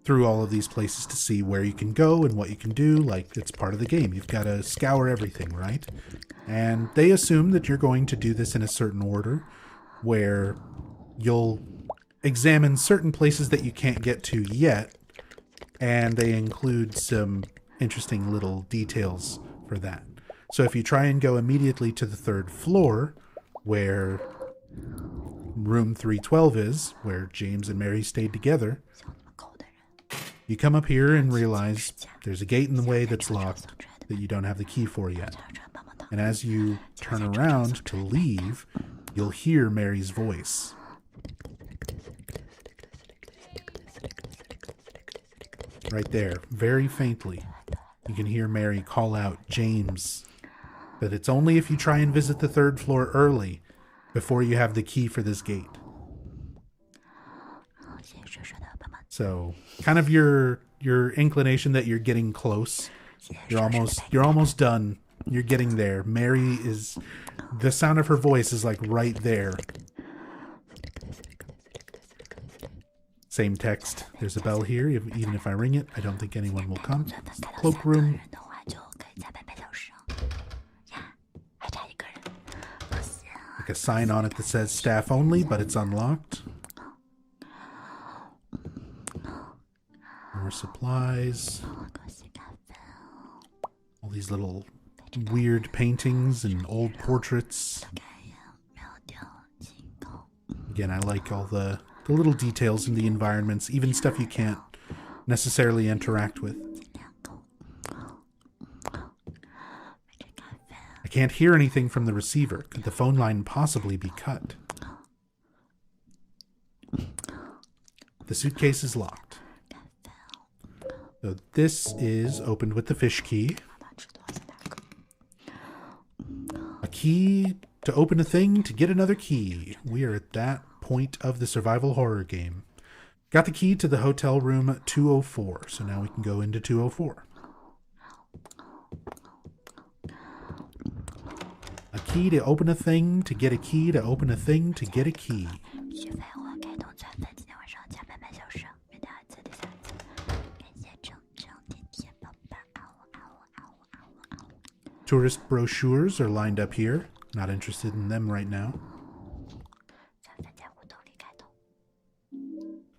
through all of these places to see where you can go and what you can do. Like, it's part of the game. You've got to scour everything, right? And they assume that you're going to do this in a certain order, where you'll examine certain places that you can't get to yet, and they include some interesting little details for that. So if you try and go immediately to the 3rd floor, where room 312 is, where James and Mary stayed together, you come up here and realize there's a gate in the way that's locked that you don't have the key for yet. And as you turn around to leave, you'll hear Mary's voice. Right there, very faintly, you can hear Mary call out James. But it's only if you try and visit the 3rd floor early before you have the key for this gate. So, kind of your inclination that you're getting close. You're almost done. You're getting there. Mary is, the sound of her voice is like right there. Same text. There's a bell here. Even if I ring it, I don't think anyone will come. Cloakroom. Like a sign on it that says staff only, but it's unlocked. More supplies. All these little weird paintings and old portraits. Again, I like all the little details in the environments, even stuff you can't necessarily interact with. I can't hear anything from the receiver. Could the phone line possibly be cut? The suitcase is locked. So this is opened with the fish key. A key to open a thing to get another key. We are at that point of the survival horror game. Got the key to the hotel room 204, so now we can go into 204. A key to open a thing to get a key to open a thing to get a key. Tourist brochures are lined up here. Not interested in them right now.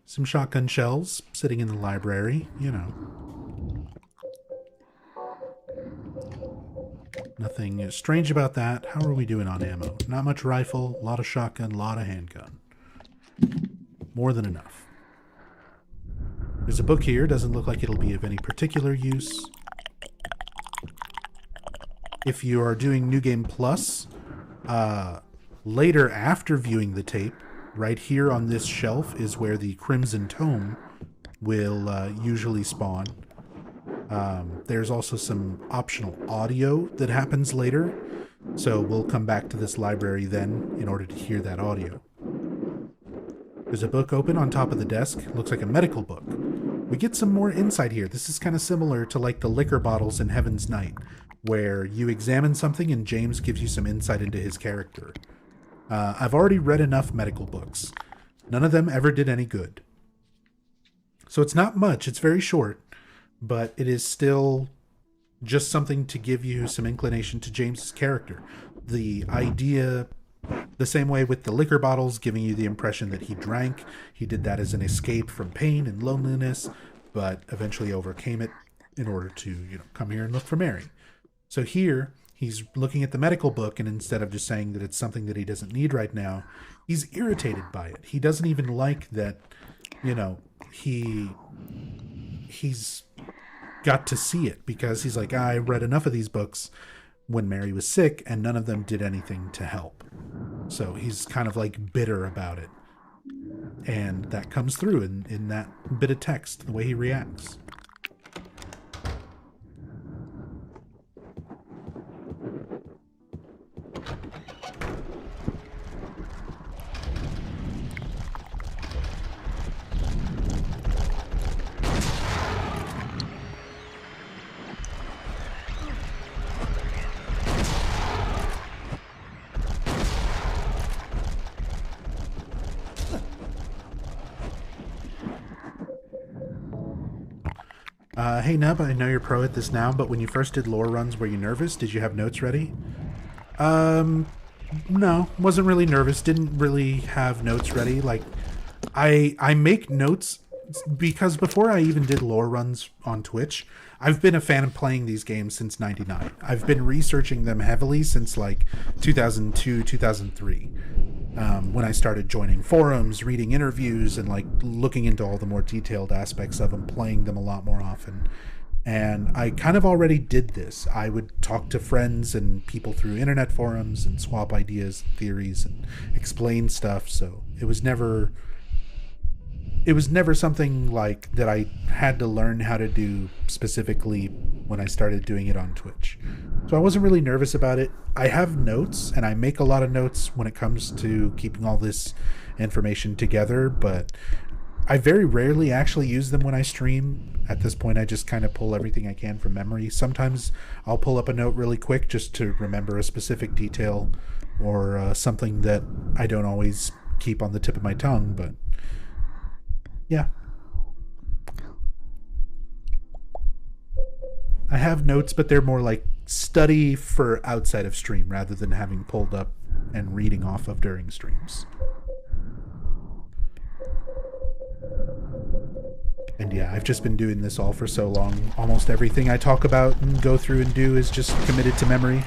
Some shotgun shells sitting in the library, you know. Nothing strange about that. How are we doing on ammo? Not much rifle, a lot of shotgun, a lot of handgun. More than enough. There's a book here. Doesn't look like it'll be of any particular use. If you are doing New Game Plus, later after viewing the tape, right here on this shelf is where the Crimson Tome will usually spawn. There's also some optional audio that happens later, so we'll come back to this library then in order to hear that audio. There's a book open on top of the desk. Looks like a medical book. We get some more insight here. This is kind of similar to like the liquor bottles in Heaven's Night, where you examine something and James gives you some insight into his character. I've already read enough medical books. None of them ever did any good. So it's not much. It's very short, but it is still just something to give you some inclination to James's character. The idea, the same way with the liquor bottles, giving you the impression that he drank. He did that as an escape from pain and loneliness, but eventually overcame it in order to, come here and look for Mary. So here, he's looking at the medical book, and instead of just saying that it's something that he doesn't need right now, he's irritated by it. He doesn't even like that, he's got to see it, because he's like, I read enough of these books when Mary was sick, and none of them did anything to help. So he's kind of like bitter about it. And that comes through in that bit of text, the way he reacts. Hey Nub, I know you're pro at this now, but when you first did lore runs, were you nervous? Did you have notes ready? No, wasn't really nervous. Didn't really have notes ready. Like, I make notes because before I even did lore runs on Twitch, I've been a fan of playing these games since '99. I've been researching them heavily since like 2002, 2003. When I started joining forums, reading interviews, and like looking into all the more detailed aspects of them, playing them a lot more often. And I kind of already did this. I would talk to friends and people through internet forums and swap ideas, theories, and explain stuff. So it was never something like that I had to learn how to do specifically when I started doing it on Twitch. So I wasn't really nervous about it. I have notes, and I make a lot of notes when it comes to keeping all this information together, but I very rarely actually use them when I stream. At this point, I just kind of pull everything I can from memory. Sometimes I'll pull up a note really quick just to remember a specific detail or something that I don't always keep on the tip of my tongue, but yeah. I have notes, but they're more like study for outside of stream rather than having pulled up and reading off of during streams. And yeah, I've just been doing this all for so long. Almost everything I talk about and go through and do is just committed to memory.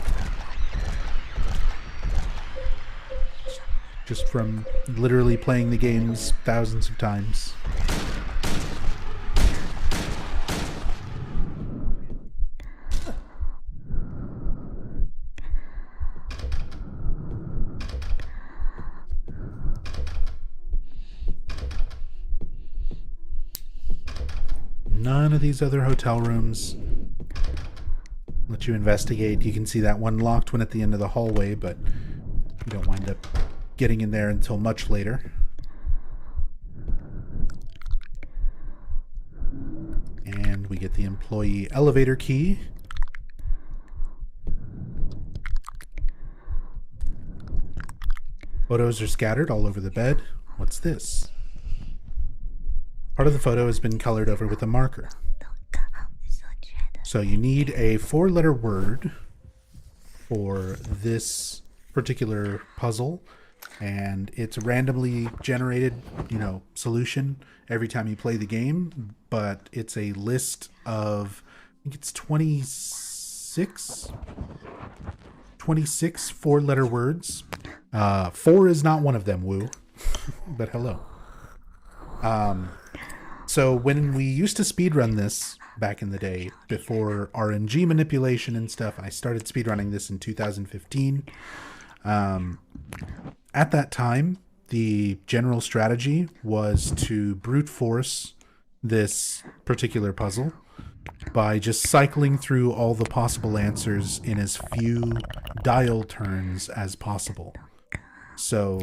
Just from literally playing the games thousands of times. None of these other hotel rooms let you investigate. You can see that one locked one at the end of the hallway, but you don't wind up getting in there until much later. And we get the employee elevator key. Photos are scattered all over the bed. What's this? Part of the photo has been colored over with a marker. So you need a 4-letter word for this particular puzzle, and it's a randomly generated, solution every time you play the game, but it's a list of, I think it's 26 4-letter words. 4 is not one of them, woo. But hello. So when we used to speedrun this back in the day, before RNG manipulation and stuff, I started speedrunning this in 2015. At that time, the general strategy was to brute force this particular puzzle by just cycling through all the possible answers in as few dial turns as possible. So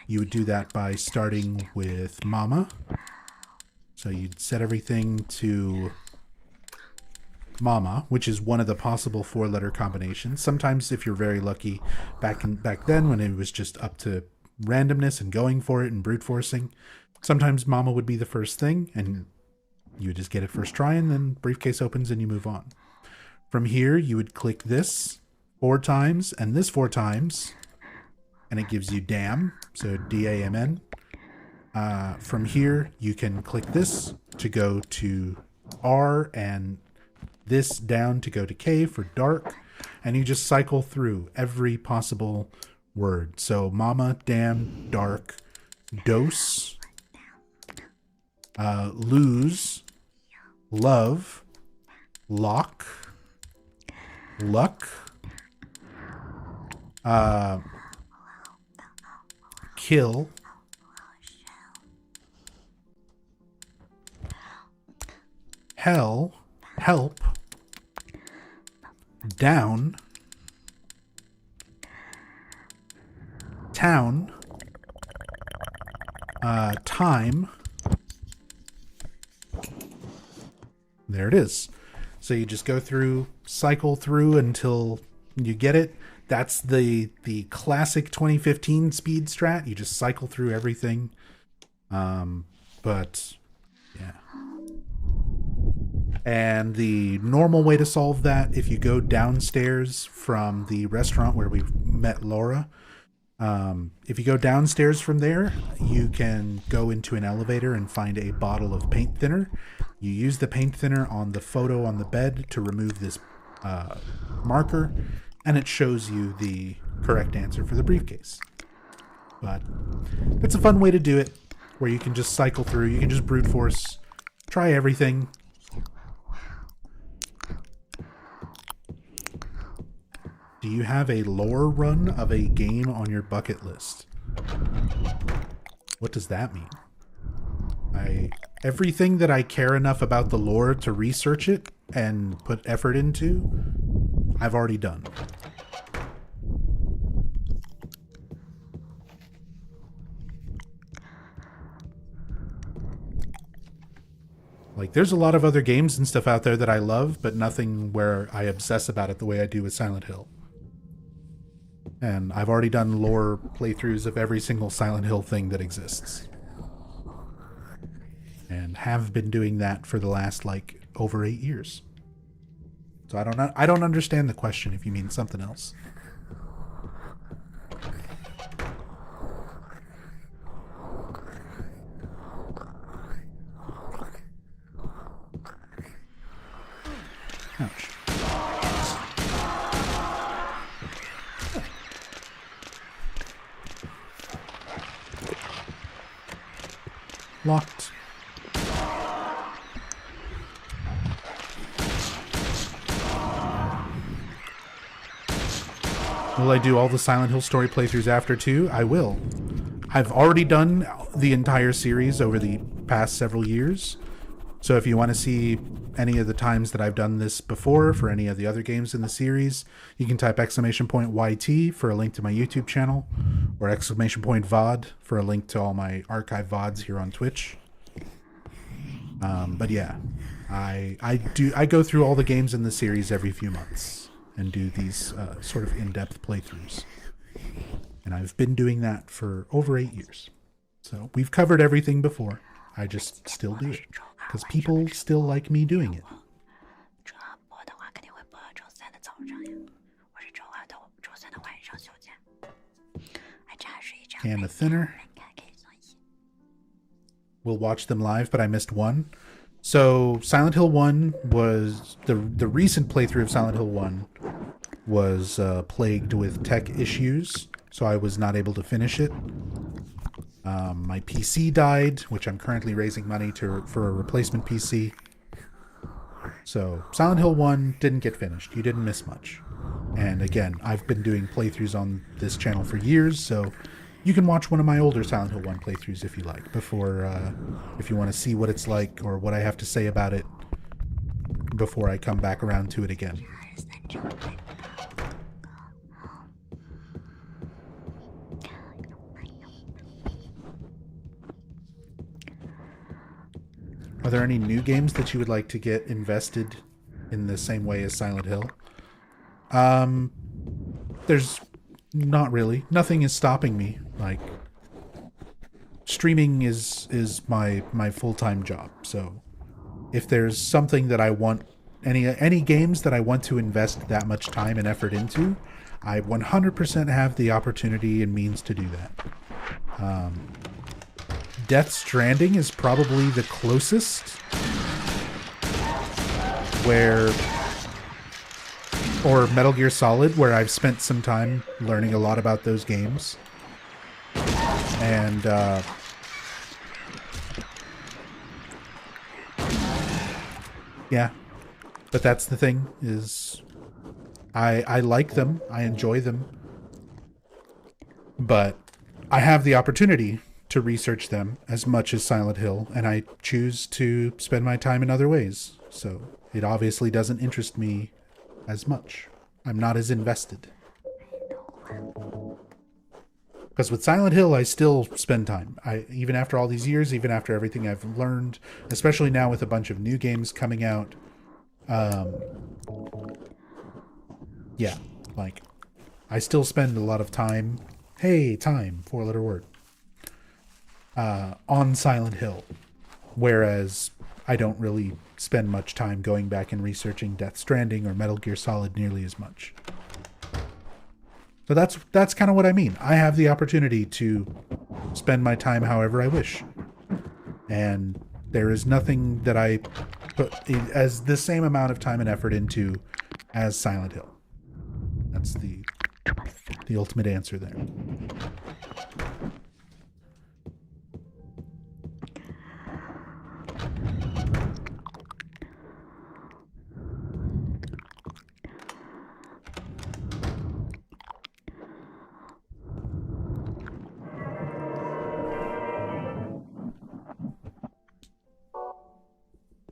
you would do that by starting with Mama. So you'd set everything to Mama, which is one of the possible 4-letter combinations. Sometimes, if you're very lucky, back then when it was just up to randomness and going for it and brute forcing, sometimes Mama would be the first thing, and you would just get it first try, and then briefcase opens and you move on. From here, you would click this 4 times and this 4 times, and it gives you damn, so D-A-M-N. From here, you can click this to go to R, and this down to go to K for dark, and you just cycle through every possible word. So mama, damn, dark, dose, lose, love, lock, luck, kill, hell, help, down, town, time. There it is. So you just go through, cycle through until you get it. That's the classic 2015 speed strat. You just cycle through everything. But yeah. And the normal way to solve that, if you go downstairs from the restaurant where we met Laura, if you go downstairs from there, you can go into an elevator and find a bottle of paint thinner. You use the paint thinner on the photo on the bed to remove this marker, and it shows you the correct answer for the briefcase. But it's a fun way to do it, where you can just cycle through, you can just brute force, try everything. Do you have a lore run of a game on your bucket list? What does that mean? Everything that I care enough about the lore to research it and put effort into, I've already done. Like, there's a lot of other games and stuff out there that I love, but nothing where I obsess about it the way I do with Silent Hill. And I've already done lore playthroughs of every single Silent Hill thing that exists. And have been doing that for the last, like, over 8 years. So I don't understand the question if you mean something else. Ouch. Locked. Will I do all the Silent Hill story playthroughs after too? I will. I've already done the entire series over the past several years. So if you want to see any of the times that I've done this before for any of the other games in the series, you can type !YT for a link to my YouTube channel, or !VOD for a link to all my archive VODs here on Twitch. But yeah, I go through all the games in the series every few months and do these sort of in-depth playthroughs. And I've been doing that for over 8 years. So we've covered everything before. I just still do it because people still like me doing it. Can of thinner. We'll watch them live, but I missed one. So Silent Hill 1 was the recent playthrough of Silent Hill 1 was plagued with tech issues, so I was not able to finish it. My PC died, which I'm currently raising money for a replacement PC. So Silent Hill 1 didn't get finished. You didn't miss much. And again, I've been doing playthroughs on this channel for years, so you can watch one of my older Silent Hill 1 playthroughs if you like, before, if you want to see what it's like or what I have to say about it before I come back around to it again. Are there any new games that you would like to get invested in the same way as Silent Hill? There's not really. Nothing is stopping me. Like, streaming is my full-time job. So if there's something that I want, any games that I want to invest that much time and effort into, I 100% have the opportunity and means to do that. Death Stranding is probably the closest or Metal Gear Solid, where I've spent some time learning a lot about those games. And yeah, but that's the thing, is I like them, I enjoy them, but I have the opportunity to research them as much as Silent Hill, and I choose to spend my time in other ways. So it obviously doesn't interest me as much. I'm not as invested. Because with Silent Hill, I still spend time. Even after all these years, even after everything I've learned, especially now with a bunch of new games coming out, yeah, like, I still spend a lot of time, time, 4-letter word, on Silent Hill. Whereas I don't really spend much time going back and researching Death Stranding or Metal Gear Solid nearly as much. So that's kind of what I mean. I have the opportunity to spend my time however I wish. And there is nothing that I put as the same amount of time and effort into as Silent Hill. That's the ultimate answer there.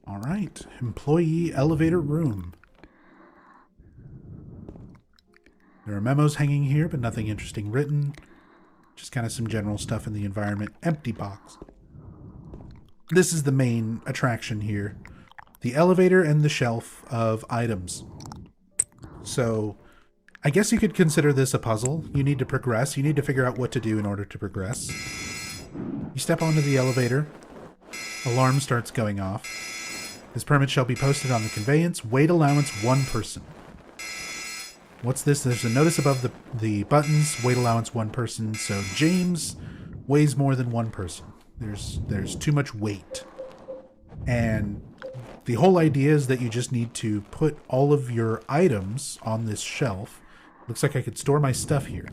All right, employee elevator room. There are memos hanging here, but nothing interesting written. Just kind of some general stuff in the environment. Empty box. This is the main attraction here. The elevator and the shelf of items. So, I guess you could consider this a puzzle. You need to progress. You need to figure out what to do in order to progress. You step onto the elevator. Alarm starts going off. This permit shall be posted on the conveyance. Weight allowance 1 person. What's this? There's a notice above the buttons. Weight allowance 1 person. So James weighs more than 1 person. There's too much weight. And the whole idea is that you just need to put all of your items on this shelf. Looks like I could store my stuff here.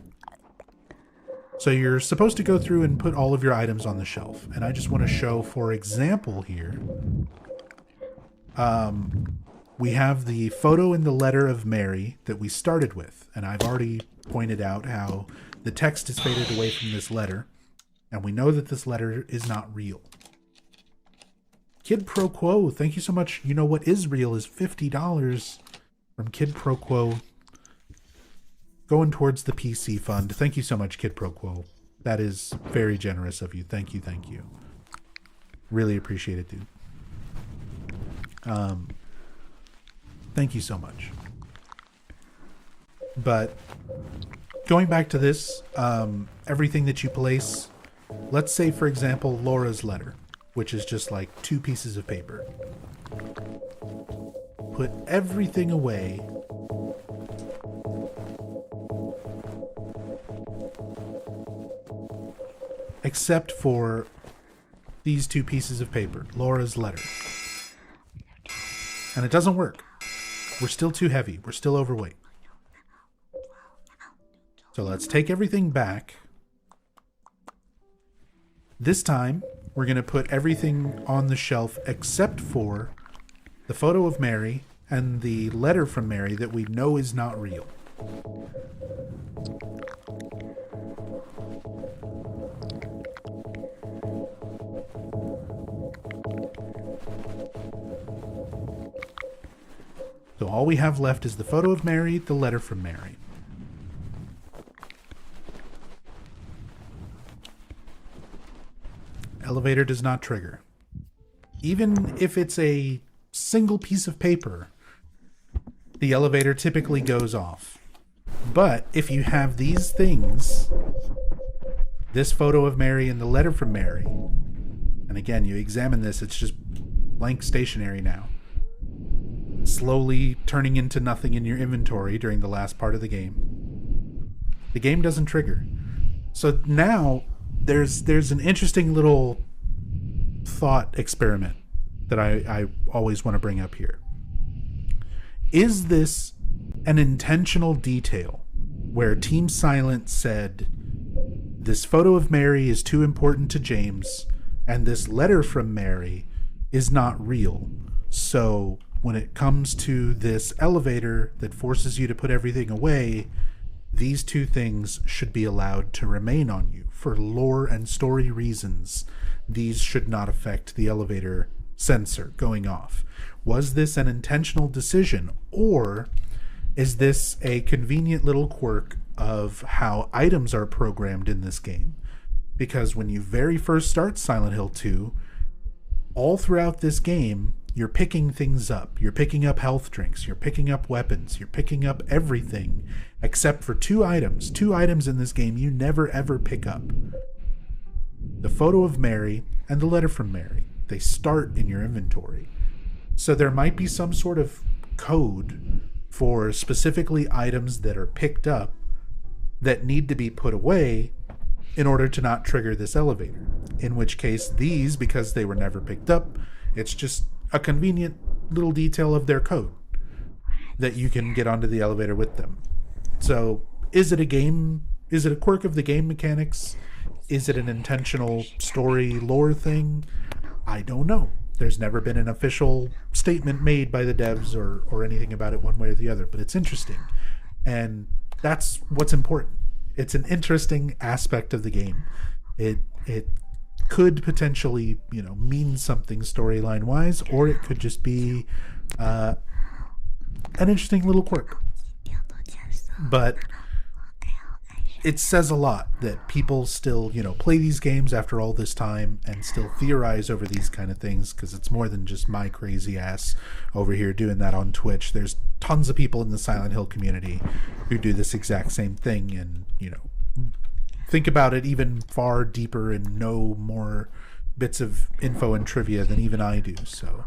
So you're supposed to go through and put all of your items on the shelf. And I just want to show, for example here, we have the photo and the letter of Mary that we started with. And I've already pointed out how the text is faded away from this letter. And we know that this letter is not real. Kid Pro Quo, thank you so much. You know what is real is $50 from Kid Pro Quo going towards the PC fund. Thank you so much, Kid Pro Quo. That is very generous of you. Thank you, thank you. Really appreciate it, dude. Thank you so much. But going back to this, everything that you place, let's say, for example, Laura's letter, which is just like 2 pieces of paper. Put everything away except for these 2 pieces of paper, Laura's letter. And it doesn't work. We're still too heavy. We're still overweight. So let's take everything back. This time, we're going to put everything on the shelf except for the photo of Mary and the letter from Mary that we know is not real. So all we have left is the photo of Mary, the letter from Mary. Elevator does not trigger. even if it's a single piece of paper, the elevator typically goes off. But if you have these things, this photo of Mary and the letter from Mary, and again, you examine this, it's just blank stationery now, slowly turning into nothing in your inventory during the last part of the game doesn't trigger. So now there's an interesting little thought experiment that I always want to bring up here. Is this an intentional detail where Team Silent said, this photo of Mary is too important to James, and this letter from Mary is not real, so when it comes to this elevator that forces you to put everything away, these two things should be allowed to remain on you. For lore and story reasons, these should not affect the elevator sensor going off. Was this an intentional decision, or is this a convenient little quirk of how items are programmed in this game? Because when you very first start Silent Hill 2, all throughout this game, you're picking things up. You're picking up health drinks. You're picking up weapons. You're picking up everything except for two items. Two items in this game you never ever pick up. The photo of Mary and the letter from Mary. They start in your inventory. So there might be some sort of code for specifically items that are picked up that need to be put away in order to not trigger this elevator. In which case, these, because they were never picked up, it's just a convenient little detail of their code that you can get onto the elevator with them. So, is it a game? Is it a quirk of the game mechanics? Is it an intentional story lore thing? I don't know. There's never been an official statement made by the devs or anything about it one way or the other, but it's interesting. And that's what's important. It's an interesting aspect of the game. It could potentially, mean something storyline wise, or it could just be an interesting little quirk. But it says a lot that people still, play these games after all this time and still theorize over these kind of things, because it's more than just my crazy ass over here doing that on Twitch. There's tons of people in the Silent Hill community who do this exact same thing and, think about it even far deeper and know more bits of info and trivia than even I do. So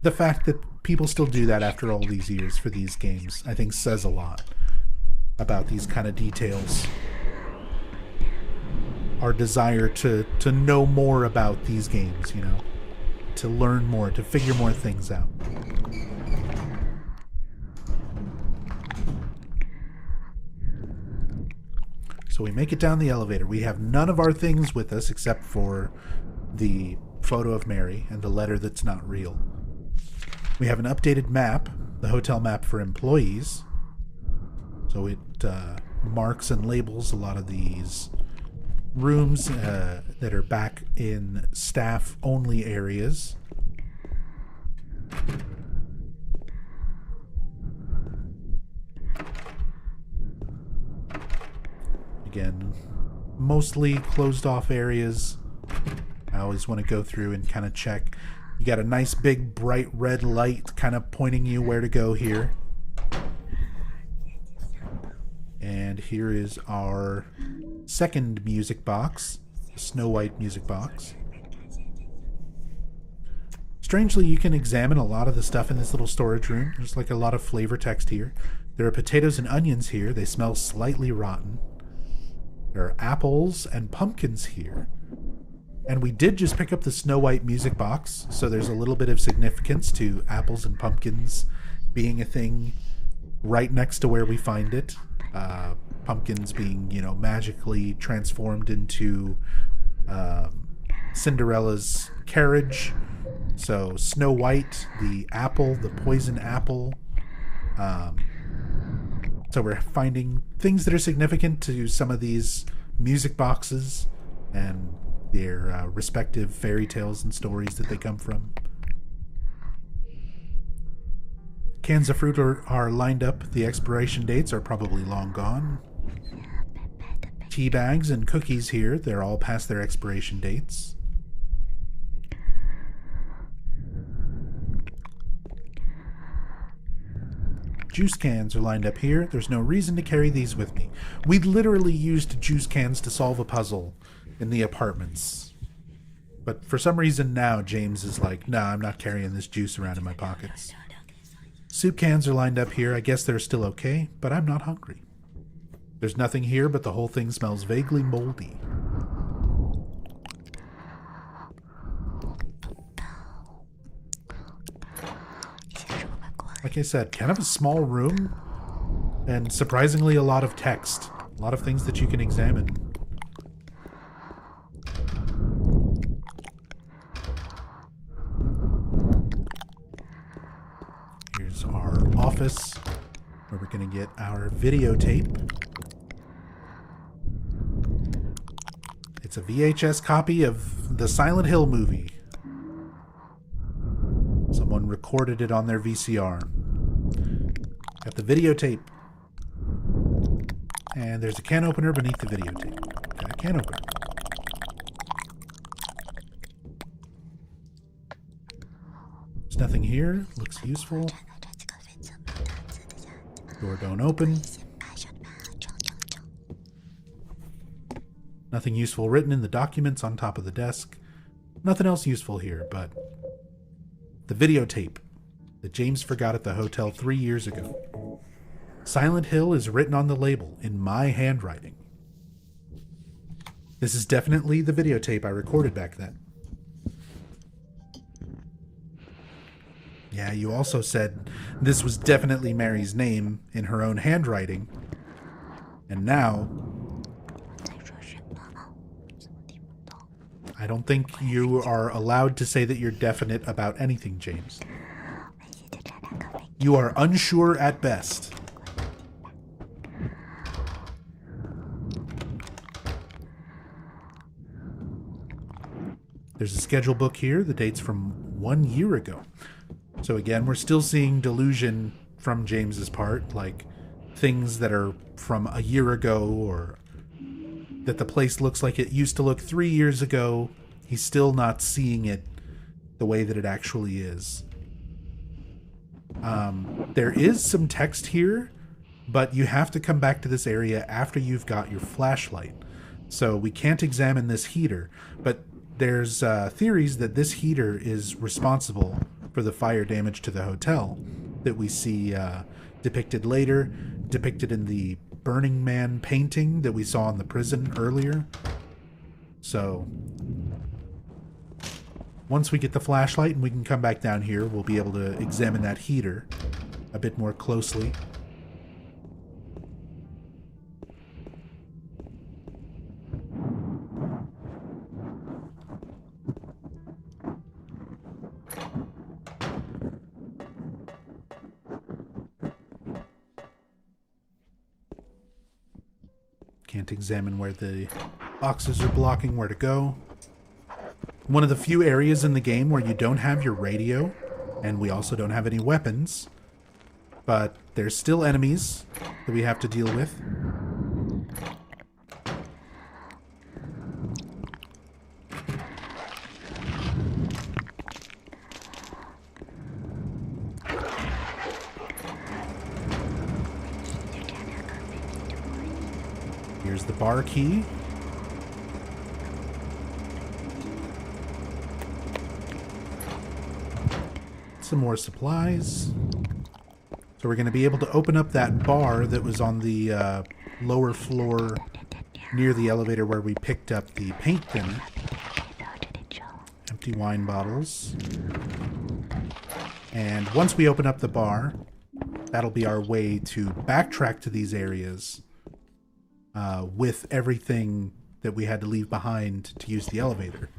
the fact that people still do that after all these years for these games, I think says a lot about these kind of details. Our desire to know more about these games, to learn more, to figure more things out. So we make it down the elevator. We have none of our things with us except for the photo of Mary and the letter that's not real. We have an updated map, the hotel map for employees. So it marks and labels a lot of these rooms that are back in staff-only areas. Again, mostly closed off areas. I always want to go through and kind of check. You got a nice big bright red light kind of pointing you where to go here. And here is our second music box, the Snow White music box. Strangely, you can examine a lot of the stuff in this little storage room. There's like a lot of flavor text here. There are potatoes and onions here. They smell slightly rotten. There are apples and pumpkins here. And we did just pick up the Snow White music box, so there's a little bit of significance to apples and pumpkins being a thing right next to where we find it. Pumpkins being, magically transformed into Cinderella's carriage. So Snow White, the apple, the poison apple. So we're finding things that are significant to some of these music boxes and their respective fairy tales and stories that they come from. Cans of fruit are lined up. The expiration dates are probably long gone. Tea bags and cookies here, they're all past their expiration dates. Juice cans are lined up here. There's no reason to carry these with me. We literally used juice cans to solve a puzzle in the apartments. But for some reason now, James is like, nah, I'm not carrying this juice around in my pockets. Soup cans are lined up here. I guess they're still okay, but I'm not hungry. There's nothing here, but the whole thing smells vaguely moldy. Like I said, kind of a small room, and surprisingly a lot of text. A lot of things that you can examine. Here's our office, where we're going to get our videotape. It's a VHS copy of the Silent Hill movie. Someone recorded it on their VCR. Got the videotape. And there's a can opener beneath the videotape. Got a can opener. There's nothing here. Looks useful. Door don't open. Nothing useful written in the documents on top of the desk. Nothing else useful here, but the videotape that James forgot at the hotel 3 years ago. Silent Hill is written on the label in my handwriting. This is definitely the videotape I recorded back then. Yeah, you also said this was definitely Mary's name in her own handwriting. And now, I don't think you are allowed to say that you're definite about anything, James. You are unsure at best. There's a schedule book here. The date's from 1 year ago. So again, we're still seeing delusion from James's part, like things that are from a year ago, or that the place looks like it used to look 3 years ago. He's still not seeing it the way that it actually is. There is some text here, but you have to come back to this area after you've got your flashlight. So we can't examine this heater, but there's theories that this heater is responsible for the fire damage to the hotel that we see depicted later, depicted in the Burning Man painting that we saw in the prison earlier. So once we get the flashlight and we can come back down here, we'll be able to examine that heater a bit more closely. Can't examine where the boxes are blocking where to go. One of the few areas in the game where you don't have your radio, and we also don't have any weapons, but there's still enemies that we have to deal with. Here's the bar key. Some more supplies. So we're going to be able to open up that bar that was on the lower floor near the elevator where we picked up the paint thinner. Empty wine bottles. And once we open up the bar, that'll be our way to backtrack to these areas with everything that we had to leave behind to use the elevator.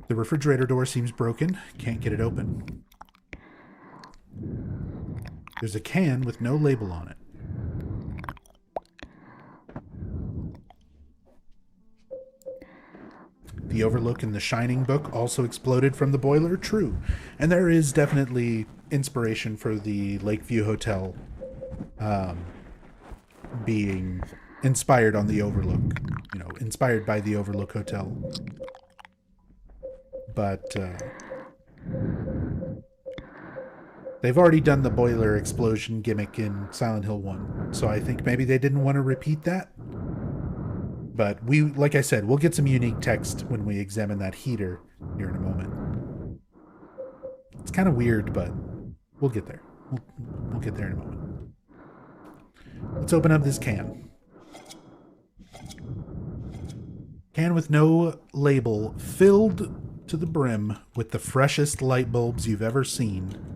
The refrigerator door seems broken. Can't get it open. There's a can with no label on it. The overlook in the Shining book also exploded from the boiler. True. And there is definitely inspiration for the Lakeview Hotel being inspired on the Overlook. You know, inspired by the Overlook Hotel. But They've already done the boiler explosion gimmick in Silent Hill 1, so I think maybe they didn't want to repeat that. But like I said, we'll get some unique text when we examine that heater here in a moment. It's kind of weird, but we'll get there. We'll get there in a moment. Let's open up this can. Can with no label, filled to the brim with the freshest light bulbs you've ever seen.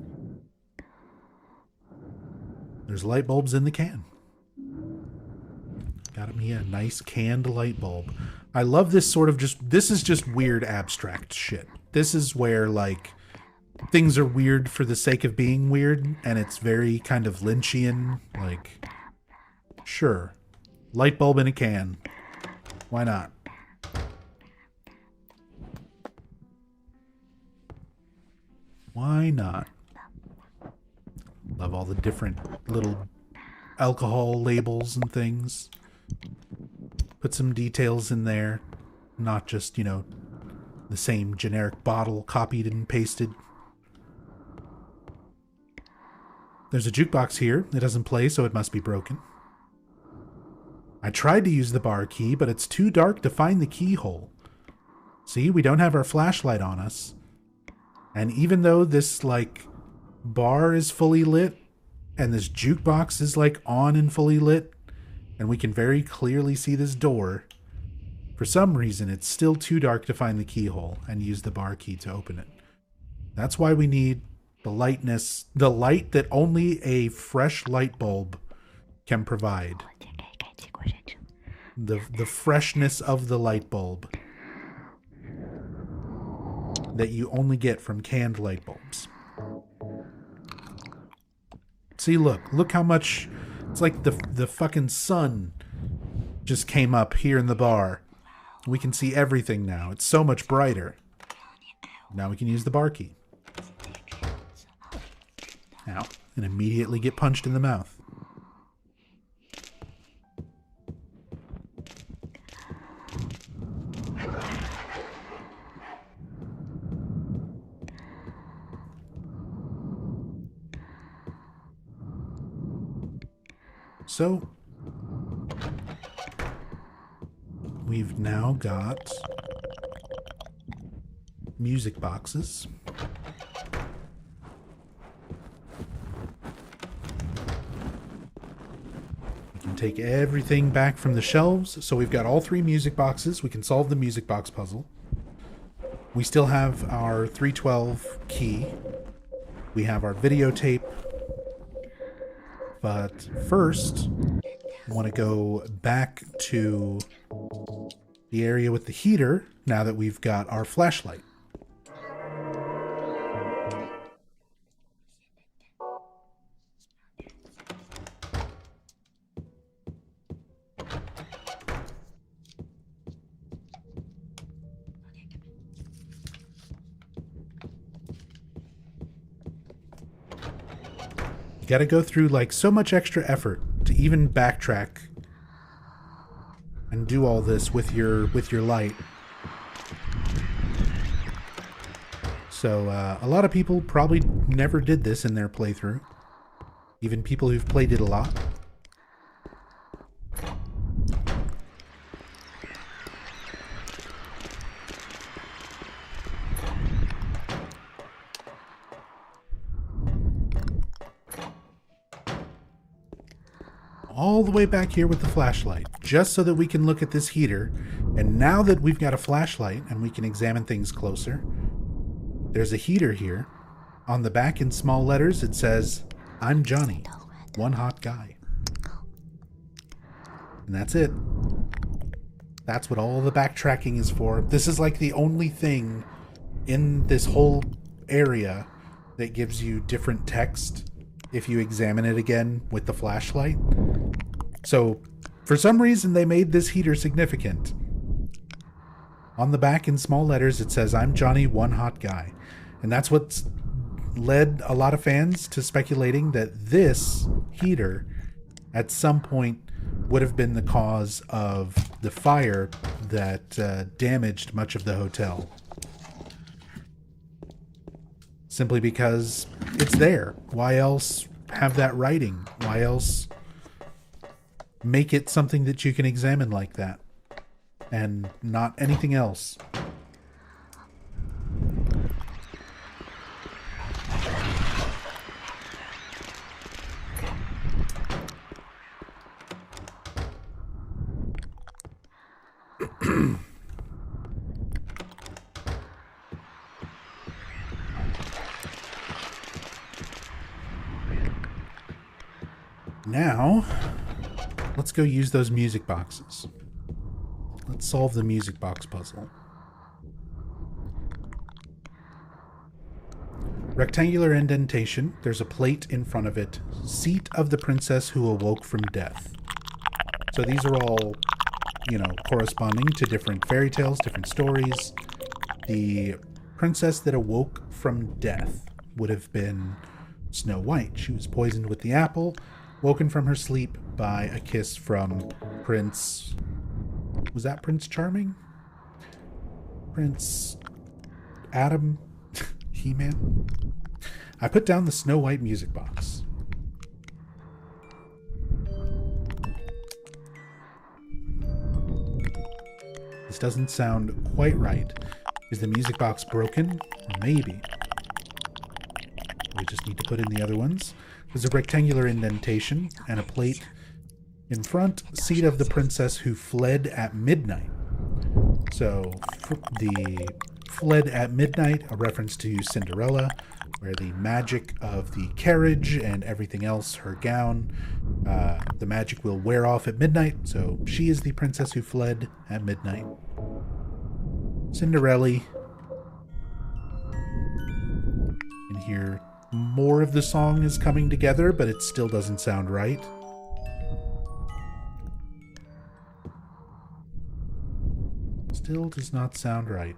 There's light bulbs in the can. Got me a nice canned light bulb. I love this sort of this is just weird abstract shit. This is where, like, things are weird for the sake of being weird, and it's very kind of Lynchian. Like, sure, light bulb in a can. Why not? Why not? Love all the different little alcohol labels and things. Put some details in there. Not just, you know, the same generic bottle copied and pasted. There's a jukebox here. It doesn't play, so it must be broken. I tried to use the bar key, but it's too dark to find the keyhole. See, we don't have our flashlight on us. And even though this, like, bar is fully lit, and this jukebox is, like, on and fully lit, and we can very clearly see this door, for some reason it's still too dark to find the keyhole and use the bar key to open it. That's why we need the lightness, the light that only a fresh light bulb can provide. The freshness of the light bulb that you only get from canned light bulbs. See, look how much, it's like the fucking sun just came up here in the bar. We can see everything now. It's so much brighter. Now we can use the bar key. Ow. And immediately get punched in the mouth. So, we've now got music boxes. We can take everything back from the shelves. So we've got all 3 music boxes. We can solve the music box puzzle. We still have our 312 key. We have our videotape. But first, I want to go back to the area with the heater now that we've got our flashlight. Got to go through like so much extra effort to even backtrack and do all this with your light. So a lot of people probably never did this in their playthrough, even people who've played it a lot. All the way back here with the flashlight, just so that we can look at this heater. And now that we've got a flashlight and we can examine things closer, there's a heater here. On the back in small letters, it says, "I'm Johnny, one hot guy." And that's it. That's what all the backtracking is for. This is like the only thing in this whole area that gives you different text if you examine it again with the flashlight. So, for some reason, they made this heater significant. On the back in small letters, it says, "I'm Johnny, one hot guy." And that's what's led a lot of fans to speculating that this heater, at some point, would have been the cause of the fire that damaged much of the hotel. Simply because it's there. Why else have that writing? Why else make it something that you can examine like that? And not anything else. Now, let's go use those music boxes. Let's solve the music box puzzle. Rectangular indentation. There's a plate in front of it. Seat of the princess who awoke from death. So these are all, you know, corresponding to different fairy tales, different stories. The princess that awoke from death would have been Snow White. She was poisoned with the apple, woken from her sleep by a kiss from Prince... Was that Prince Charming? Prince Adam? He-Man? I put down the Snow White music box. This doesn't sound quite right. Is the music box broken? Or maybe. We just need to put in the other ones. There's a rectangular indentation and a plate in front. Seat of the princess who fled at midnight. So the fled at midnight, a reference to Cinderella, where the magic of the carriage and everything else, her gown, the magic will wear off at midnight. So she is the princess who fled at midnight. Cinderella. And here, more of the song is coming together, but it still doesn't sound right. Still does not sound right.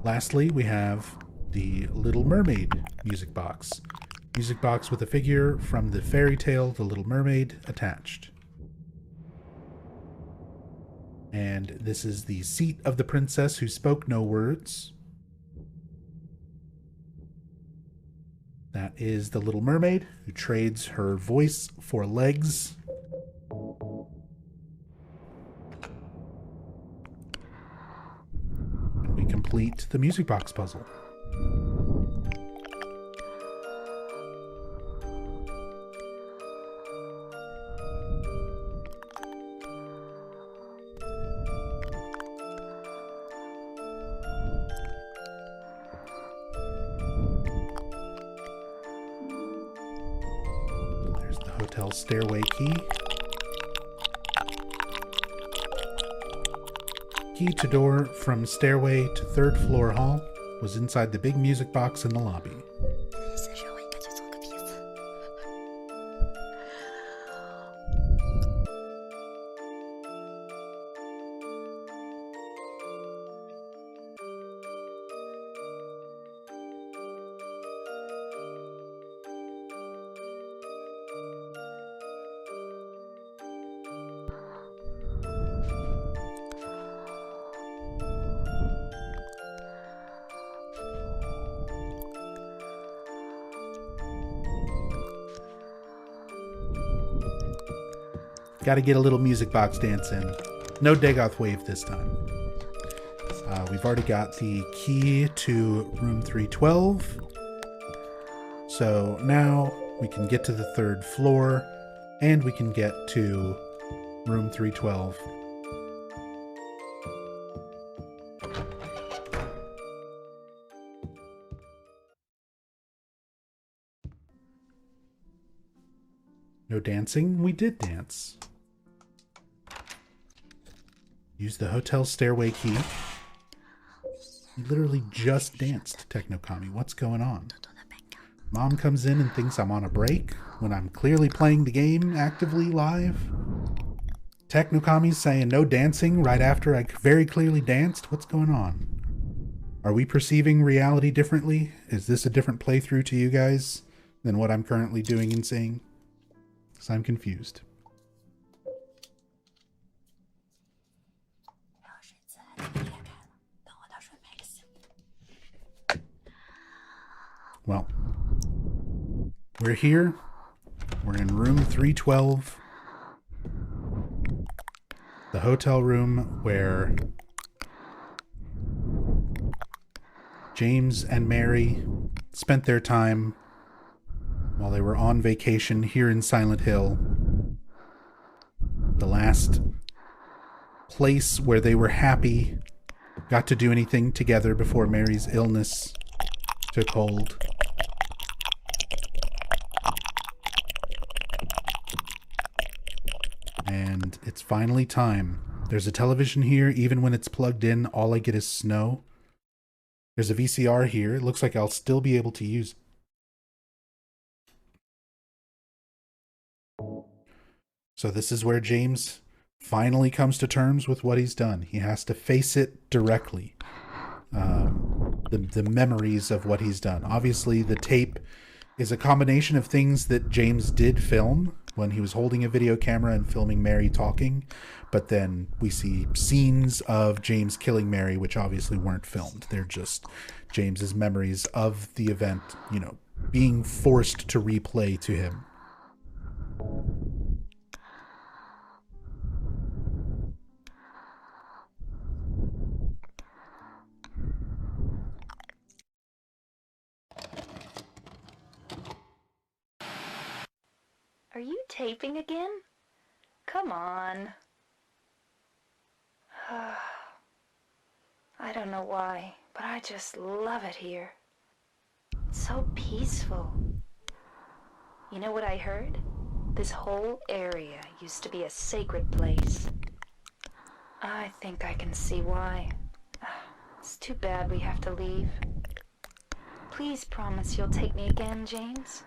Lastly, we have the Little Mermaid music box. Music box with a figure from the fairy tale The Little Mermaid attached. And this is the seat of the princess who spoke no words. That is the Little Mermaid, who trades her voice for legs. And we complete the music box puzzle. Hotel stairway key. Key to door from stairway to third floor hall was inside the big music box in the lobby. Got to get a little music box dance in. No Dagoth wave this time. We've already got the key to room 312. So now we can get to the third floor and we can get to room 312. No dancing? We did dance. Use the hotel stairway key. You literally just danced, Technokami. What's going on? Mom comes in and thinks I'm on a break when I'm clearly playing the game actively live. Technokami's saying no dancing right after I very clearly danced. What's going on? Are we perceiving reality differently? Is this a different playthrough to you guys than what I'm currently doing and saying? Because I'm confused. Well, we're here. We're in room 312. The hotel room where James and Mary spent their time while they were on vacation here in Silent Hill. The last place where they were happy, got to do anything together before Mary's illness took hold. And it's finally time. There's a television here. Even when it's plugged in, all I get is snow. There's a VCR here. It looks like I'll still be able to use it. So this is where James finally comes to terms with what he's done. He has to face it directly. The memories of what he's done. Obviously, the tape is a combination of things that James did film when he was holding a video camera and filming Mary talking, but then we see scenes of James killing Mary, which obviously weren't filmed. They're just James's memories of the event, you know, being forced to replay to him. Are you taping again? Come on. I don't know why, but I just love it here. It's so peaceful. You know what I heard? This whole area used to be a sacred place. I think I can see why. It's too bad we have to leave. Please promise you'll take me again, James.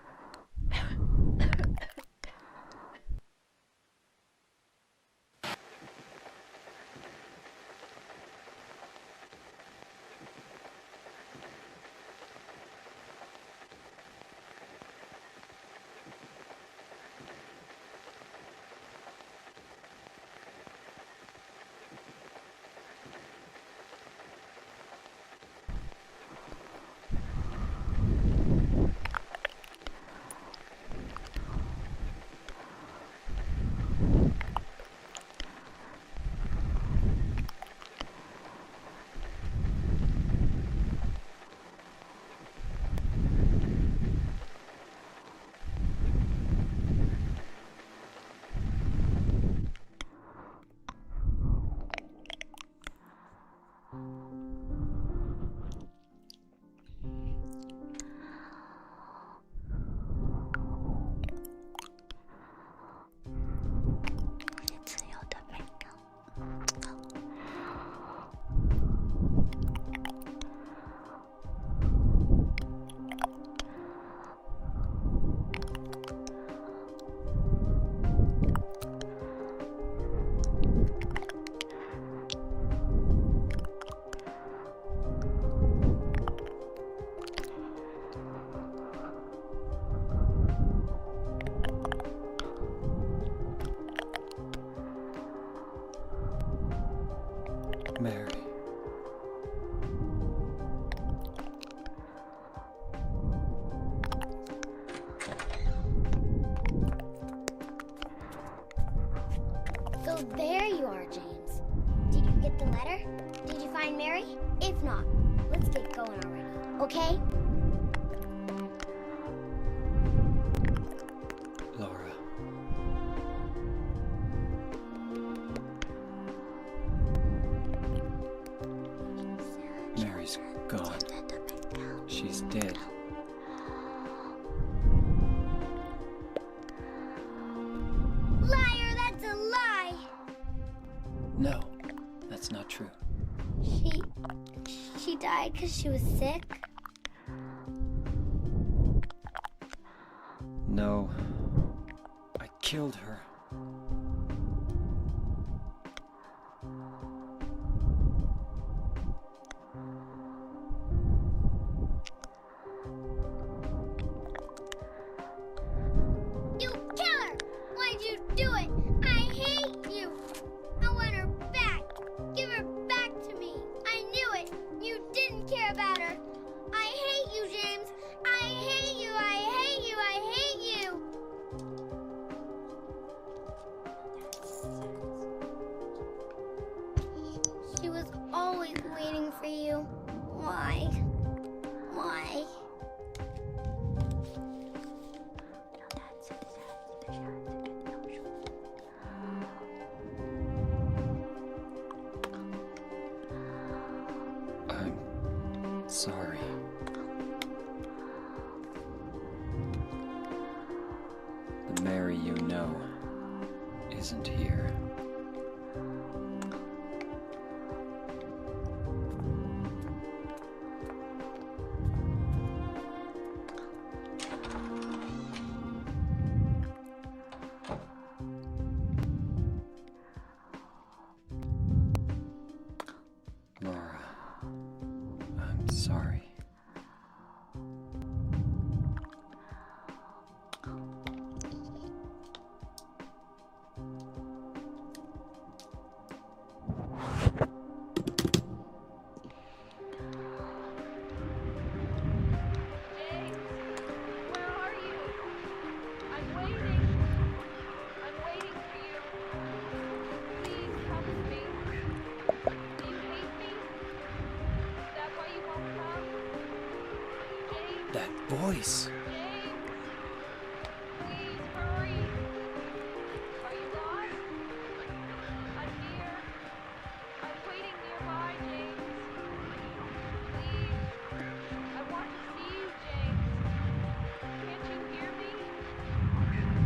Mary. So there you are, James. Did you get the letter? Did you find Mary? If not, let's get going already, okay? Laura. Mary's gone. She's dead. Liar, that's a lie! No, that's not true. She died because she was sick? No, I killed her. You killer! Why'd you do it? I hate you! I want her back! Give her back to me! I knew it! You didn't care about her! I hate you, James! I always waiting for you. Why? Why? I'm sorry. The Mary you know isn't here. Laura, I'm sorry. James, where are you? I'm waiting. I'm waiting for you. Please come with me. Do you hate me? Is that why you won't come? James, That voice! James, please hurry. Are you lost? I'm here. I'm waiting nearby, James. Please, I want to see you, James. Can't you hear me?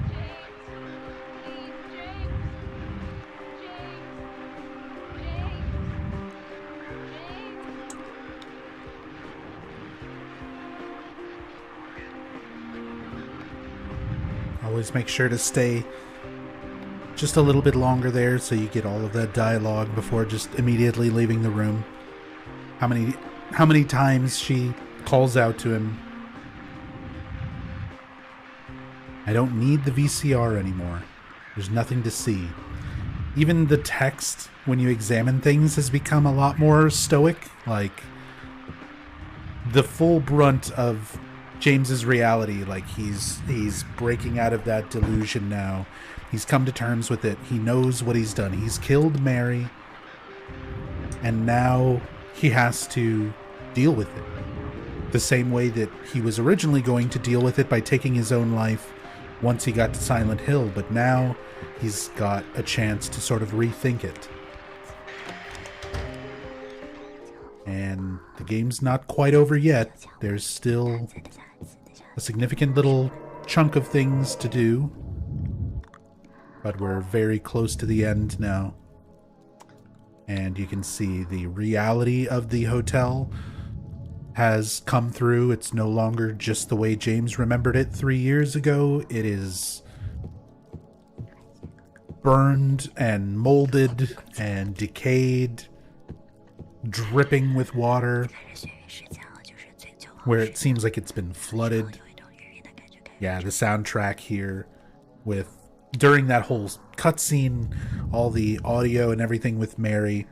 James, please, James. James. Always make sure to stay just a little bit longer there so you get all of that dialogue before just immediately leaving the room. How many times she calls out to him. I don't need the VCR anymore. There's nothing to see. Even the text, when you examine things, has become a lot more stoic. Like, the full brunt of James's reality, like he's breaking out of that delusion now. He's come to terms with it. He knows what he's done. He's killed Mary, and now he has to deal with it. The same way that he was originally going to deal with it by taking his own life once he got to Silent Hill, but now he's got a chance to sort of rethink it. And the game's not quite over yet. There's still a significant little chunk of things to do, but we're very close to the end now. And you can see the reality of the hotel has come through. It's no longer just the way James remembered it 3 years ago. It is burned and molded and decayed, dripping with water, where it seems like it's been flooded. Yeah, the soundtrack here with, during that whole cutscene, all the audio and everything with Mary,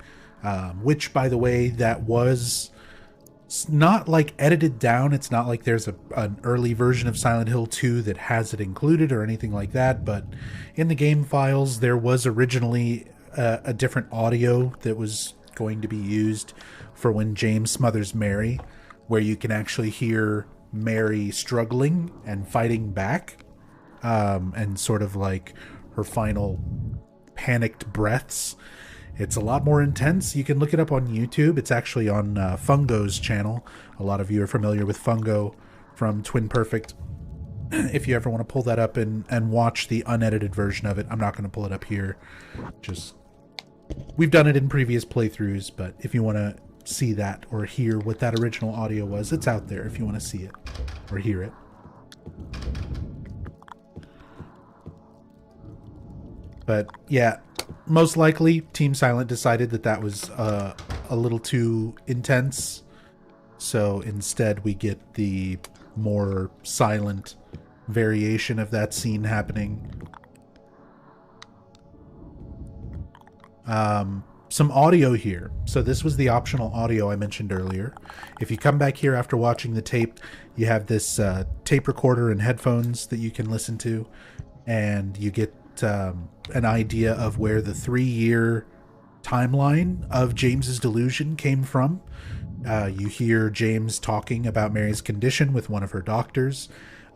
which, by the way, that was not like edited down. It's not like there's an early version of Silent Hill 2 that has it included or anything like that, but in the game files there was originally a different audio that was going to be used for when James smothers Mary, where you can actually hear Mary struggling and fighting back, and sort of like her final panicked breaths. It's a lot more intense. You can look it up on YouTube. It's actually on Fungo's channel. A lot of you are familiar with Fungo from Twin Perfect. If you ever want to pull that up and watch the unedited version of it, I'm not going to pull it up here. Just, we've done it in previous playthroughs, but if you want to see that or hear what that original audio was, it's out there if you want to see it or hear it. But yeah, most likely Team Silent decided that that was a little too intense, so instead we get the more silent variation of that scene happening. Some audio here. So this was the optional audio I mentioned earlier. If you come back here after watching the tape, you have this tape recorder and headphones that you can listen to, and you get an idea of where the 3-year timeline of James's delusion came from. You hear James talking about Mary's condition with one of her doctors.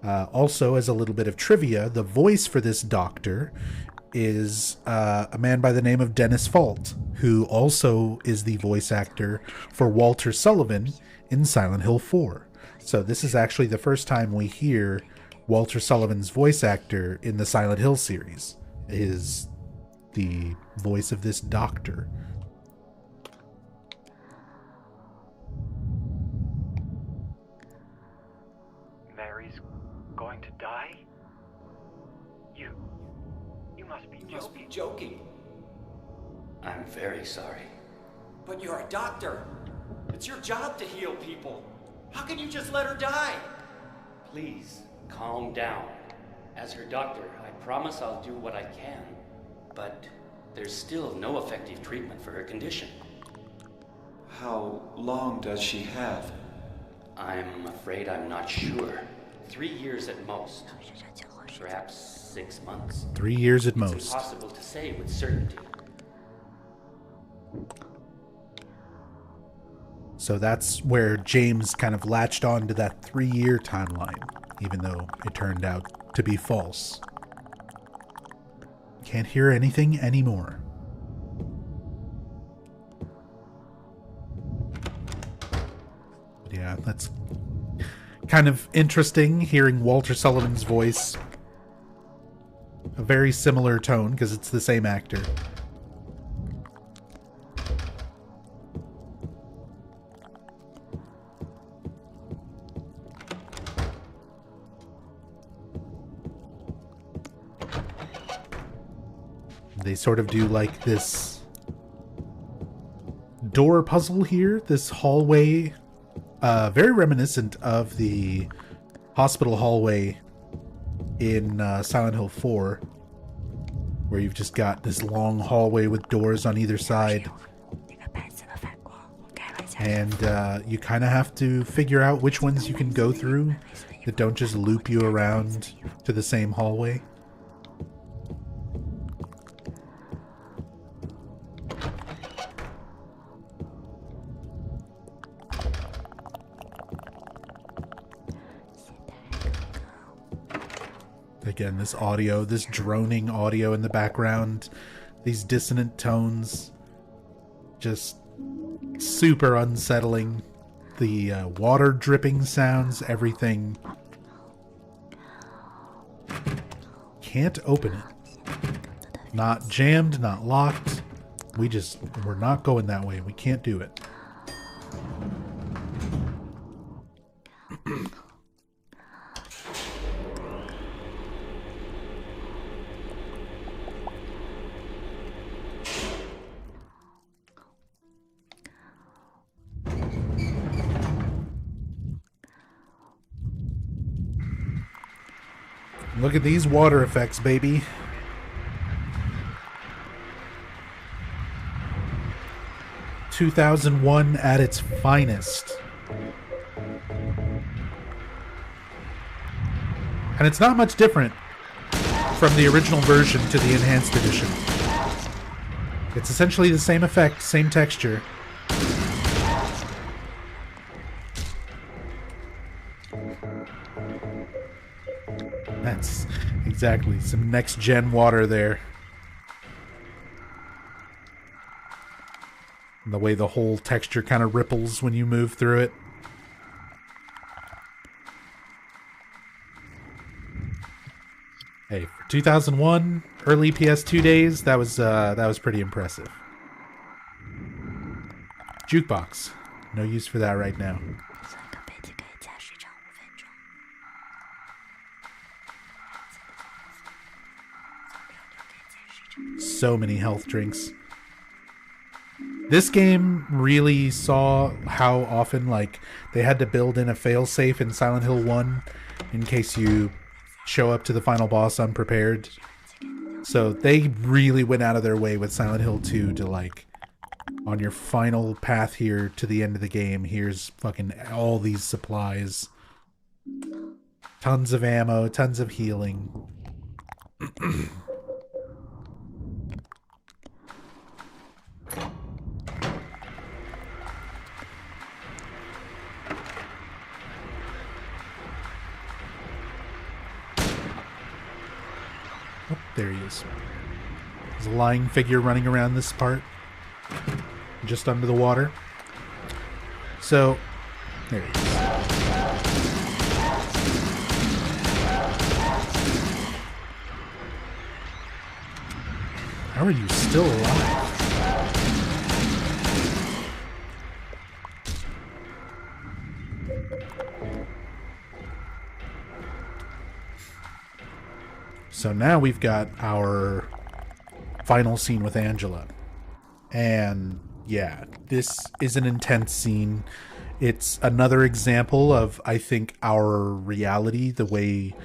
Also, as a little bit of trivia, the voice for this doctor is a man by the name of Dennis Fault, who also is the voice actor for Walter Sullivan in Silent Hill 4. So this is actually the first time we hear Walter Sullivan's voice actor in the Silent Hill series is the voice of this doctor. Mary's going to die? You must be joking. I'm very sorry. But you're a doctor. It's your job to heal people. How can you just let her die? Please, calm down. As her doctor, I promise I'll do what I can. But there's still no effective treatment for her condition. How long does she have? I'm afraid I'm not sure. 3 years at most. Perhaps 6 months. 3 years at It's most. impossible to say with certainty. So that's where James kind of latched on to that 3-year timeline, even though it turned out to be false. Can't hear anything anymore. But yeah, that's kind of interesting hearing Walter Sullivan's voice. A very similar tone because it's the same actor. They sort of do like this door puzzle here, this hallway, very reminiscent of the hospital hallway in Silent Hill 4, where you've just got this long hallway with doors on either side. And you kind of have to figure out which ones you can go through that don't just loop you around to the same hallway. Again, this audio, this droning audio in the background, these dissonant tones, just super unsettling. The water dripping sounds, everything. Can't open it. Not jammed, not locked. We're not going that way. We can't do it. Look at these water effects, baby. ...2001 at its finest. And it's not much different from the original version to the enhanced edition. It's essentially the same effect, same texture. That's exactly some next-gen water there. And the way the whole texture kind of ripples when you move through it. Hey, for 2001, early PS2 days, that was pretty impressive. Jukebox. No use for that right now. So many health drinks. This game really saw how often, like, they had to build in a failsafe in Silent Hill 1 in case you show up to the final boss unprepared. So they really went out of their way with Silent Hill 2 to, like, on your final path here to the end of the game, here's fucking all these supplies. Tons of ammo, tons of healing. There he is. There's a lying figure running around this part. Just under the water. So, there he is. How are you still alive? So now we've got our final scene with Angela. And yeah, this is an intense scene. It's another example of, I think, our reality, the way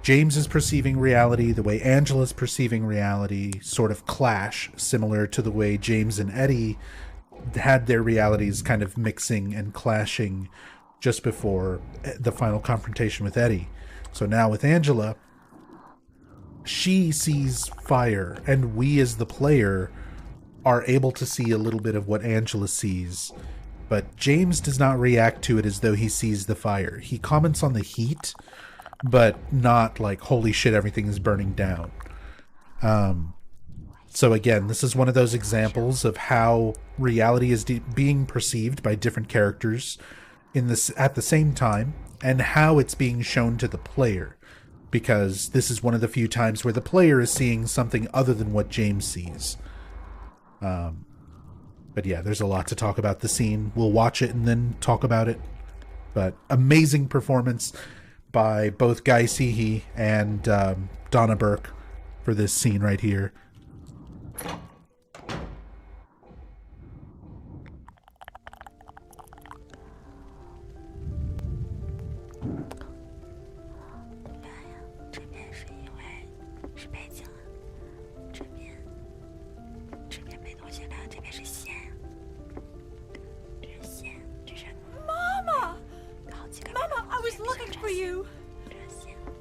James is perceiving reality, the way Angela's perceiving reality sort of clash, similar to the way James and Eddie had their realities kind of mixing and clashing just before the final confrontation with Eddie. So now with Angela, she sees fire, and we as the player are able to see a little bit of what Angela sees. But James does not react to it as though he sees the fire. He comments on the heat, but not like, holy shit, everything is burning down. So again, this is one of those examples of how reality is being perceived by different characters at the same time, and how it's being shown to the player. Because this is one of the few times where the player is seeing something other than what James sees. But yeah, there's a lot to talk about the scene. We'll watch it and then talk about it. But amazing performance by both Guy Seehee and Donna Burke for this scene right here.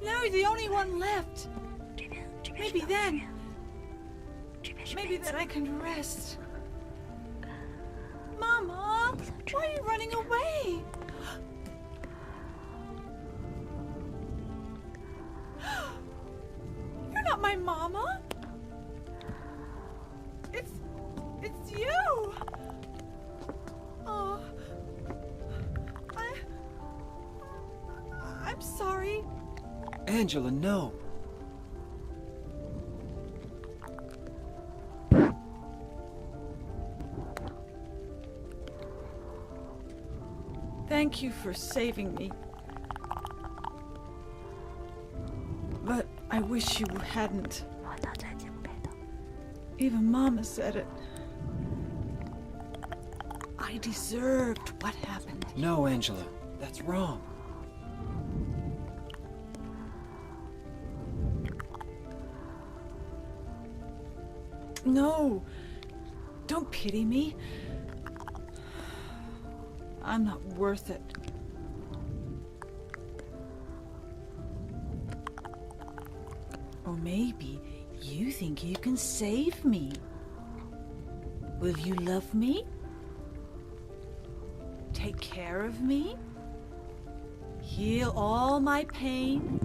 Now you're the only one left. Maybe then I can rest. Mama, why are you running away? You're not my mama. It's you. Oh, I'm sorry. Angela, no. Thank you for saving me. But I wish you hadn't. Even Mama said it. I deserved what happened. No, Angela, that's wrong. No, don't pity me. I'm not worth it. Or maybe you think you can save me. Will you love me? Take care of me? Heal all my pain?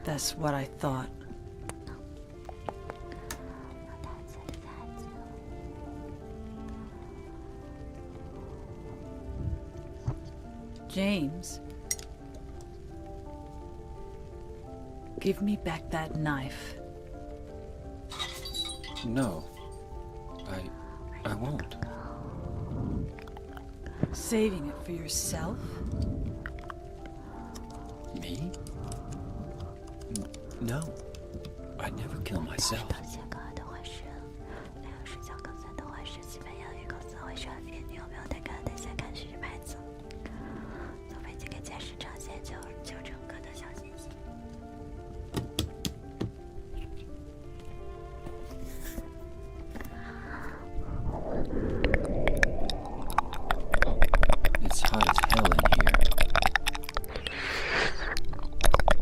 That's what I thought. James, give me back that knife. No, I won't. Saving it for yourself? Me? No, I'd never kill myself. It's hot as hell in here.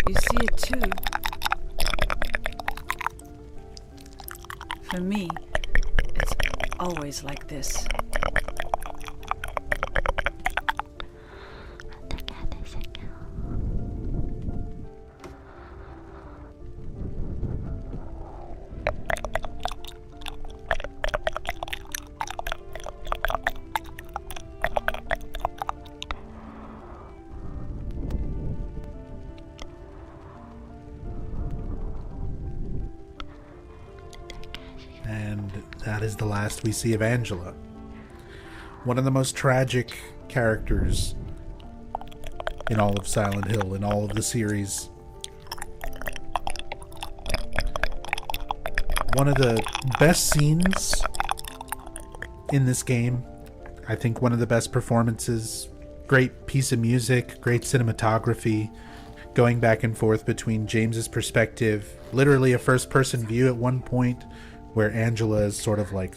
You see it too. For me, it's always like this. that is the last we see of Angela. One of the most tragic characters in all of Silent Hill, in all of the series. One of the best scenes in this game. I think one of the best performances. Great piece of music, great cinematography, going back and forth between James's perspective, literally a first-person view at one point, where Angela is sort of like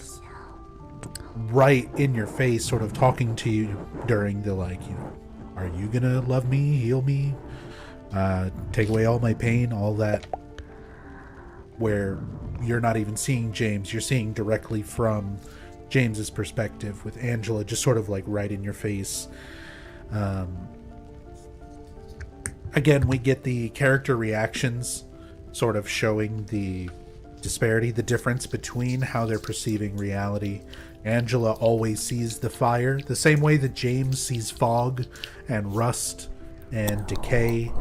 right in your face, sort of talking to you during the like, you know, are you gonna love me, heal me, take away all my pain, all that, where you're not even seeing James, you're seeing directly from James's perspective, with Angela just sort of like right in your face. Again, we get the character reactions sort of showing the disparity, the difference between how they're perceiving reality. Angela always sees the fire the same way that James sees fog and rust and decay.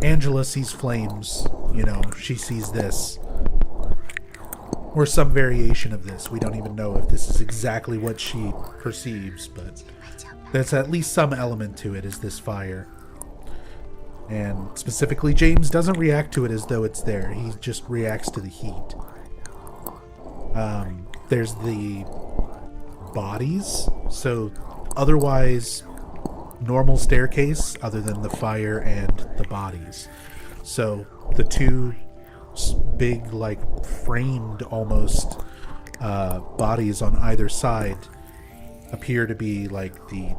Angela sees flames, you know, she sees this. Or some variation of this. We don't even know if this is exactly what she perceives, but there's at least some element to it, is this fire. And specifically, James doesn't react to it as though it's there. He just reacts to the heat. There's the bodies. So otherwise, normal staircase other than the fire and the bodies. So the two big, like, framed almost bodies on either side appear to be like the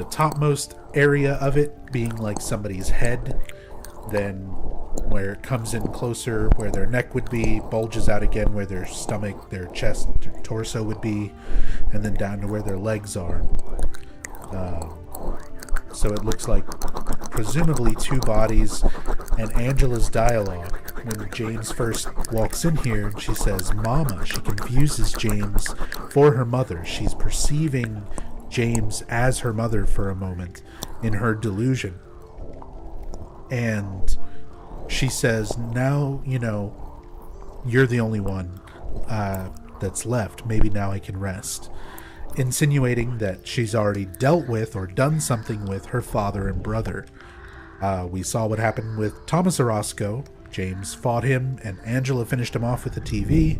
topmost area of it being like somebody's head, then where it comes in closer where their neck would be, bulges out again where their stomach, their chest, their torso would be, and then down to where their legs are. So it looks like presumably two bodies. And Angela's dialogue when James first walks in here, and she says mama, she confuses James for her mother. She's perceiving James as her mother for a moment in her delusion. And she says, now, you know, you're the only one that's left. Maybe now I can rest. Insinuating that she's already dealt with or done something with her father and brother. We saw what happened with Thomas Orozco. James fought him, and Angela finished him off with the TV.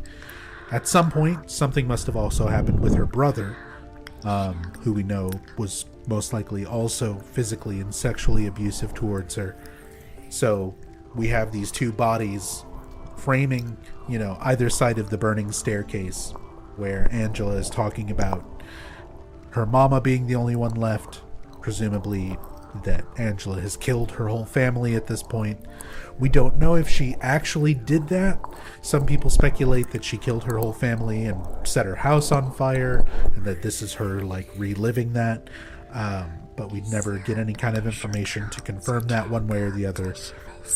At some point, something must have also happened with her brother, who we know was most likely also physically and sexually abusive towards her. So we have these two bodies framing, you know, either side of the burning staircase, where Angela is talking about her mama being the only one left, presumably that Angela has killed her whole family at this point. We don't know if she actually did that. Some people speculate that she killed her whole family and set her house on fire, and that this is her, like, reliving that. But we never get any kind of information to confirm that one way or the other.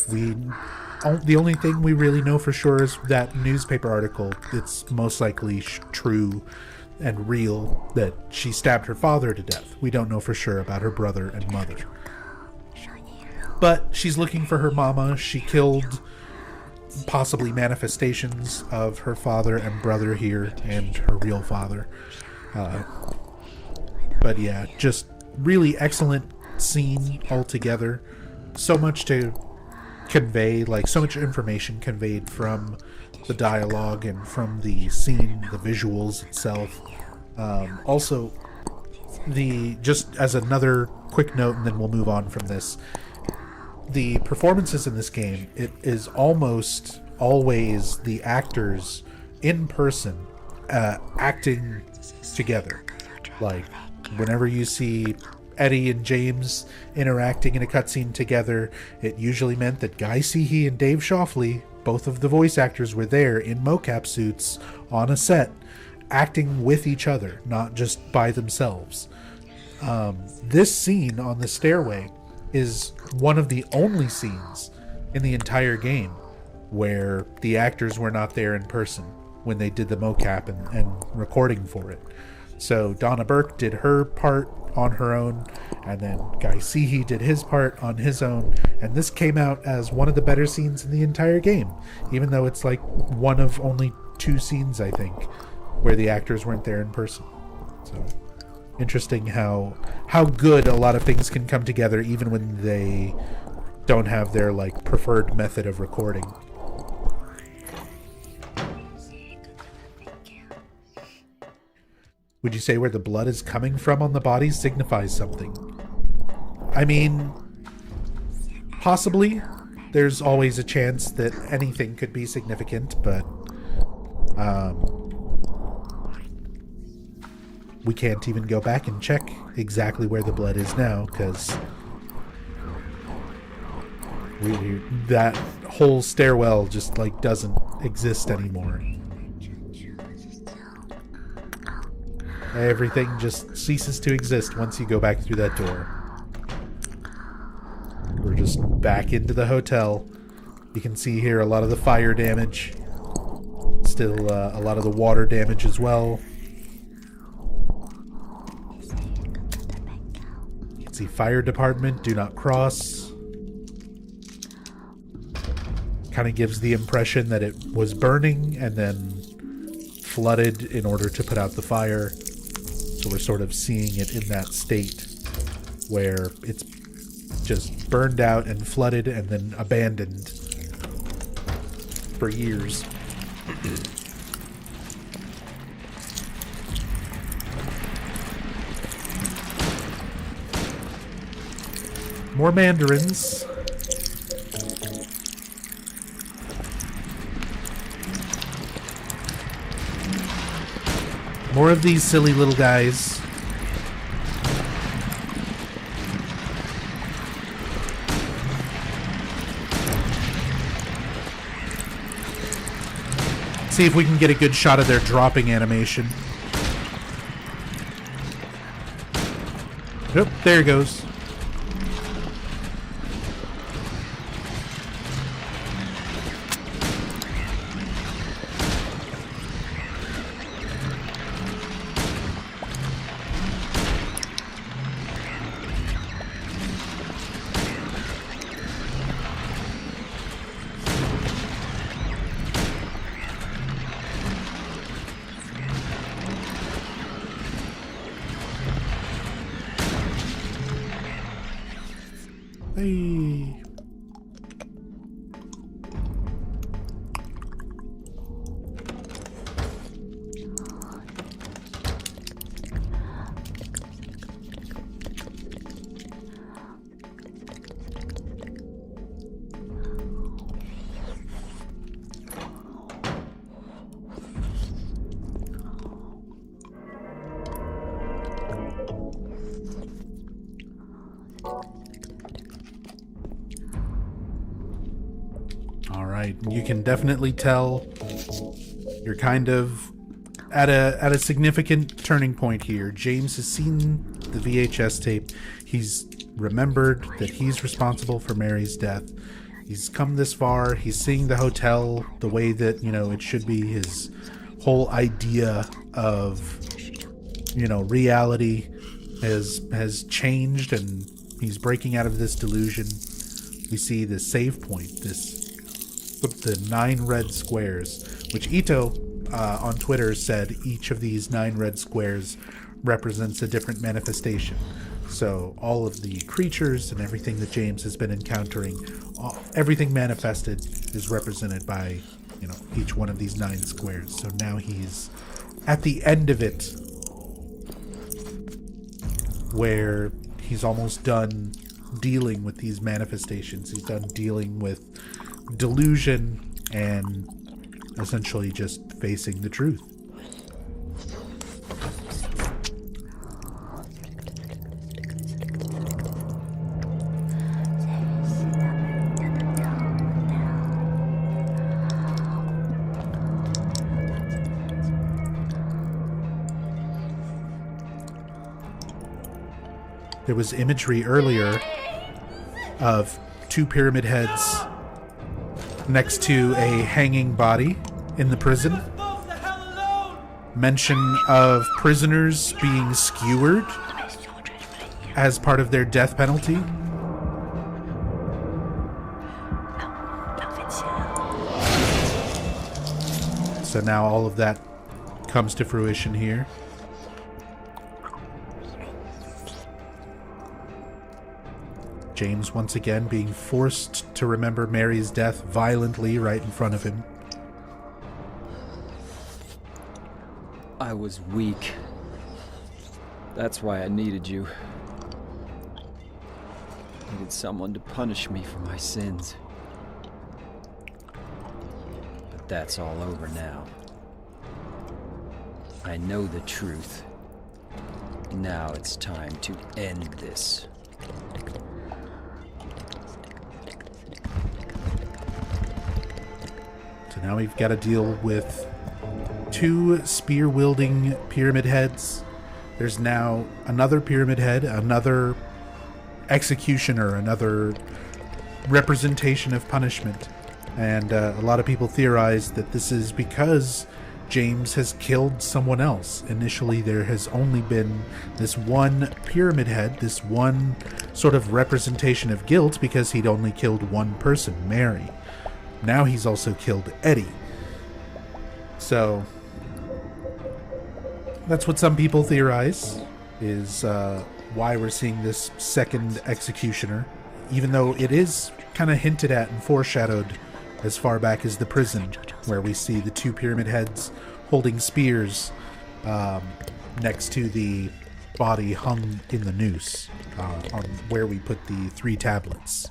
The only thing we really know for sure is that newspaper article. It's most likely true and real that she stabbed her father to death. We don't know for sure about her brother and mother. But she's looking for her mama. She killed possibly manifestations of her father and brother here and her real father. But yeah, just really excellent scene altogether. So much to convey, like so much information conveyed from the dialogue and from the scene, the visuals itself. Also, just as another quick note, and then we'll move on from this, the performances in this game, it is almost always the actors in person acting together. Like, whenever you see Eddie and James interacting in a cutscene together, it usually meant that Guy Seehey and Dave Shoffley, both of the voice actors, were there in mocap suits on a set, acting with each other, not just by themselves. This scene on the stairway is one of the only scenes in the entire game where the actors were not there in person when they did the mocap and recording for it. So Donna Burke did her part on her own, and then Guy Seehey did his part on his own, and this came out as one of the better scenes in the entire game, even though it's like one of only 2 scenes, I think, where the actors weren't there in person. So interesting how good a lot of things can come together even when they don't have their like preferred method of recording. Would you say where the blood is coming from on the body signifies something? I mean, possibly. There's always a chance that anything could be significant, but we can't even go back and check exactly where the blood is now, because that whole stairwell just like doesn't exist anymore. Everything just ceases to exist once you go back through that door. We're just back into the hotel. You can see here a lot of the fire damage. Still a lot of the water damage as well. You can see fire department, do not cross. Kind of gives the impression that it was burning and then flooded in order to put out the fire. So we're sort of seeing it in that state where it's just burned out and flooded and then abandoned for years. More mandarins. More of these silly little guys. See if we can get a good shot of their dropping animation. Yep, there it goes. Hey. You can definitely tell you're kind of at a significant turning point here. James has seen the VHS tape. He's remembered that he's responsible for Mary's death. He's come this far. He's seeing the hotel the way that, it should be. His whole idea of, reality has changed, and he's breaking out of this delusion. We see the save point, the 9 red squares, which Ito on Twitter said each of these 9 red squares represents a different manifestation. So all of the creatures and everything that James has been encountering, everything manifested is represented by, each one of these 9 squares. So now he's at the end of it, where he's almost done dealing with these manifestations. He's done dealing with delusion and essentially just facing the truth. There was imagery earlier of 2 pyramid heads next to a hanging body in the prison. mention of prisoners being skewered as part of their death penalty. So now all of that comes to fruition here. James once again being forced to remember Mary's death violently right in front of him. I was weak. That's why I needed you. Needed someone to punish me for my sins. But that's all over now. I know the truth. Now it's time to end this. So now we've got to deal with 2 spear-wielding pyramid heads. There's now another pyramid head, another executioner, another representation of punishment. And a lot of people theorize that this is because James has killed someone else. Initially, there has only been this one pyramid head, this one sort of representation of guilt because he'd only killed one person, Mary. Now he's also killed Eddie. So that's what some people theorize is why we're seeing this second executioner, even though it is kind of hinted at and foreshadowed as far back as the prison, where we see the 2 pyramid heads holding spears next to the body hung in the noose on where we put the 3 tablets.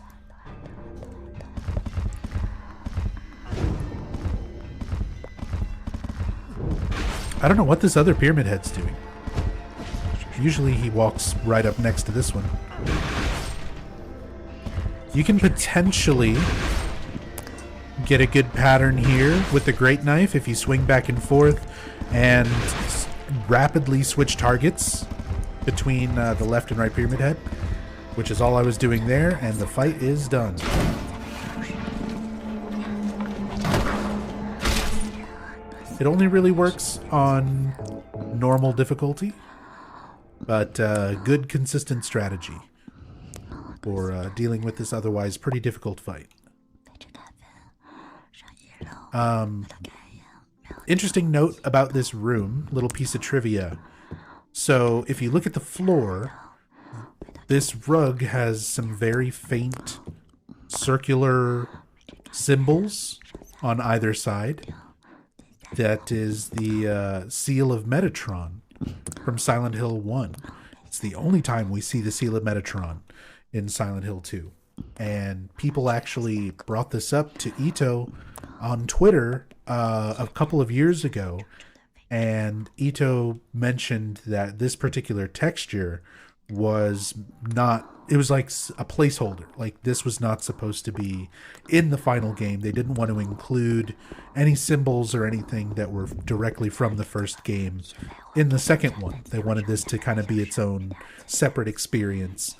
I don't know what this other pyramid head's doing. Usually he walks right up next to this one. You can potentially get a good pattern here with the great knife if you swing back and forth and rapidly switch targets between the left and right pyramid head, which is all I was doing there, and the fight is done. It only really works on normal difficulty, but good consistent strategy for dealing with this otherwise pretty difficult fight. Interesting note about this room, little piece of trivia. So if you look at the floor, this rug has some very faint circular symbols on either side. That is the Seal of Metatron from Silent Hill 1. It's the only time we see the Seal of Metatron in Silent Hill 2. And people actually brought this up to Ito on Twitter a couple of years ago. And Ito mentioned that this particular texture was not... It was like a placeholder. Like, this was not supposed to be in the final game. They didn't want to include any symbols or anything that were directly from the first game in the second one. They wanted this to kind of be its own separate experience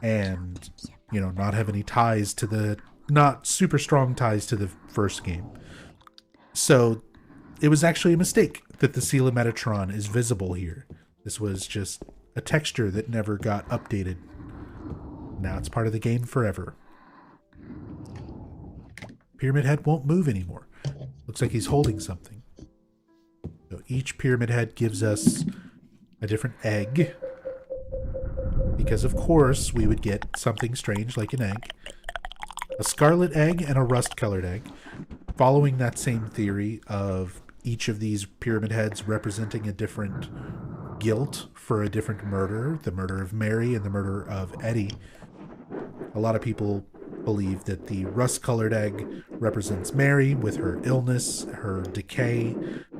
and, you know, not have any ties to the... Not super strong ties to the first game. So, it was actually a mistake that the Seal of Metatron is visible here. This was just a texture that never got updated. Now it's part of the game forever. Pyramid Head won't move anymore. Looks like he's holding something. So each Pyramid Head gives us a different egg. Because of course we would get something strange like an egg. A scarlet egg and a rust-colored egg. Following that same theory of each of these Pyramid Heads representing a different guilt for a different murder. The murder of Mary and the murder of Eddie. A lot of people believe that the rust-colored egg represents Mary with her illness, her decay,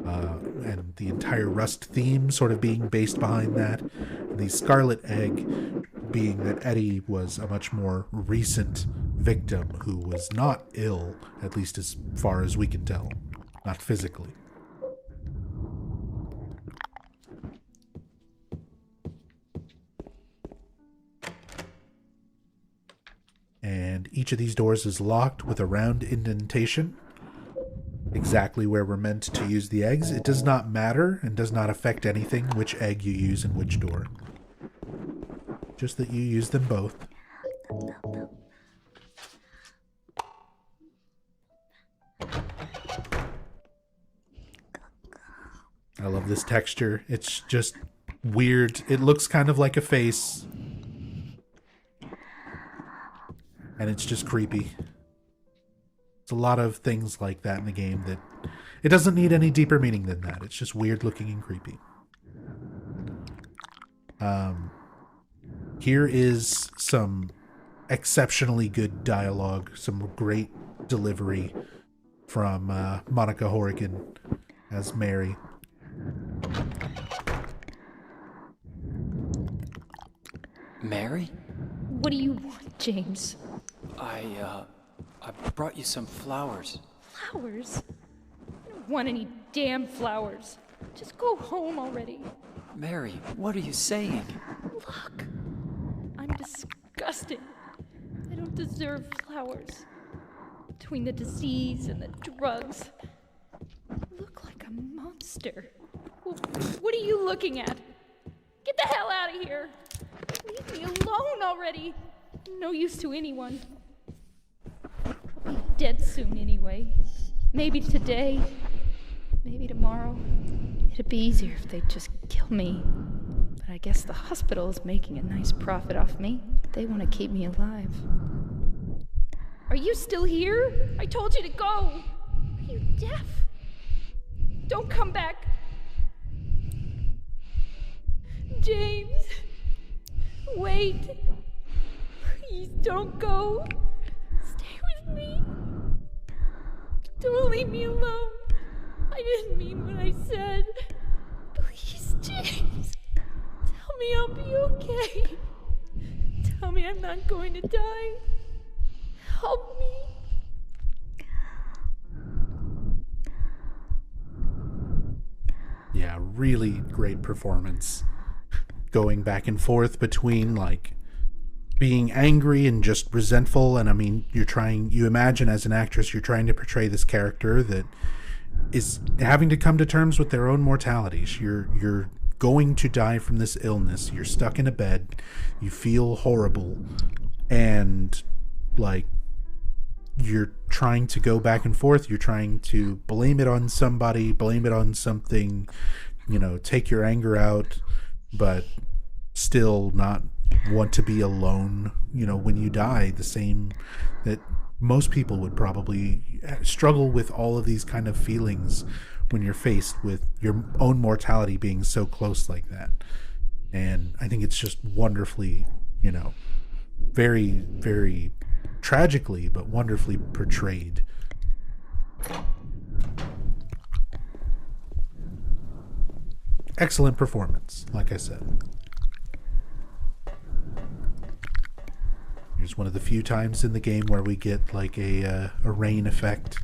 and the entire Rust theme sort of being based behind that. And the scarlet egg being that Eddie was a much more recent victim who was not ill, at least as far as we can tell, not physically. And each of these doors is locked with a round indentation. exactly where we're meant to use the eggs. It does not matter and does not affect anything which egg you use in which door. Just that you use them both. I love this texture. It's just weird. It looks kind of like a face. And it's just creepy. It's a lot of things like that in the game that it doesn't need any deeper meaning than that. It's just weird looking and creepy. Here is some exceptionally good dialogue, some great delivery from Monica Horrigan as Mary. Mary? What do you want, James? I brought you some flowers. Flowers? I don't want any damn flowers. Just go home already. Mary, what are you saying? Look, I'm disgusting. I don't deserve flowers. Between the disease and the drugs, I look like a monster. Well, what are you looking at? Get the hell out of here! Leave me alone already! No use to anyone. I'll be dead soon anyway. Maybe today, maybe tomorrow. It'd be easier if they'd just kill me. But I guess the hospital is making a nice profit off me. They want to keep me alive. Are you still here? I told you to go! Are you deaf? Don't come back! James! Wait! Please don't go! Stay with me! Don't leave me alone! I didn't mean what I said! Please, James! Tell me I'll be okay! Tell me I'm not going to die! Help me! Yeah, really great performance. Going back and forth between, like, being angry and just resentful. And I mean, you imagine as an actress, you're trying to portray this character that is having to come to terms with their own mortalities. You're going to die from this illness. You're stuck in a bed. You feel horrible. And, like, you're trying to go back and forth. You're trying to blame it on somebody, blame it on something, take your anger out, but still not want to be alone, when you die. The same that most people would probably struggle with, all of these kind of feelings when you're faced with your own mortality being so close like that. And I think it's just wonderfully, very, very tragically, but wonderfully portrayed. Excellent performance, like I said. Here's one of the few times in the game where we get like a rain effect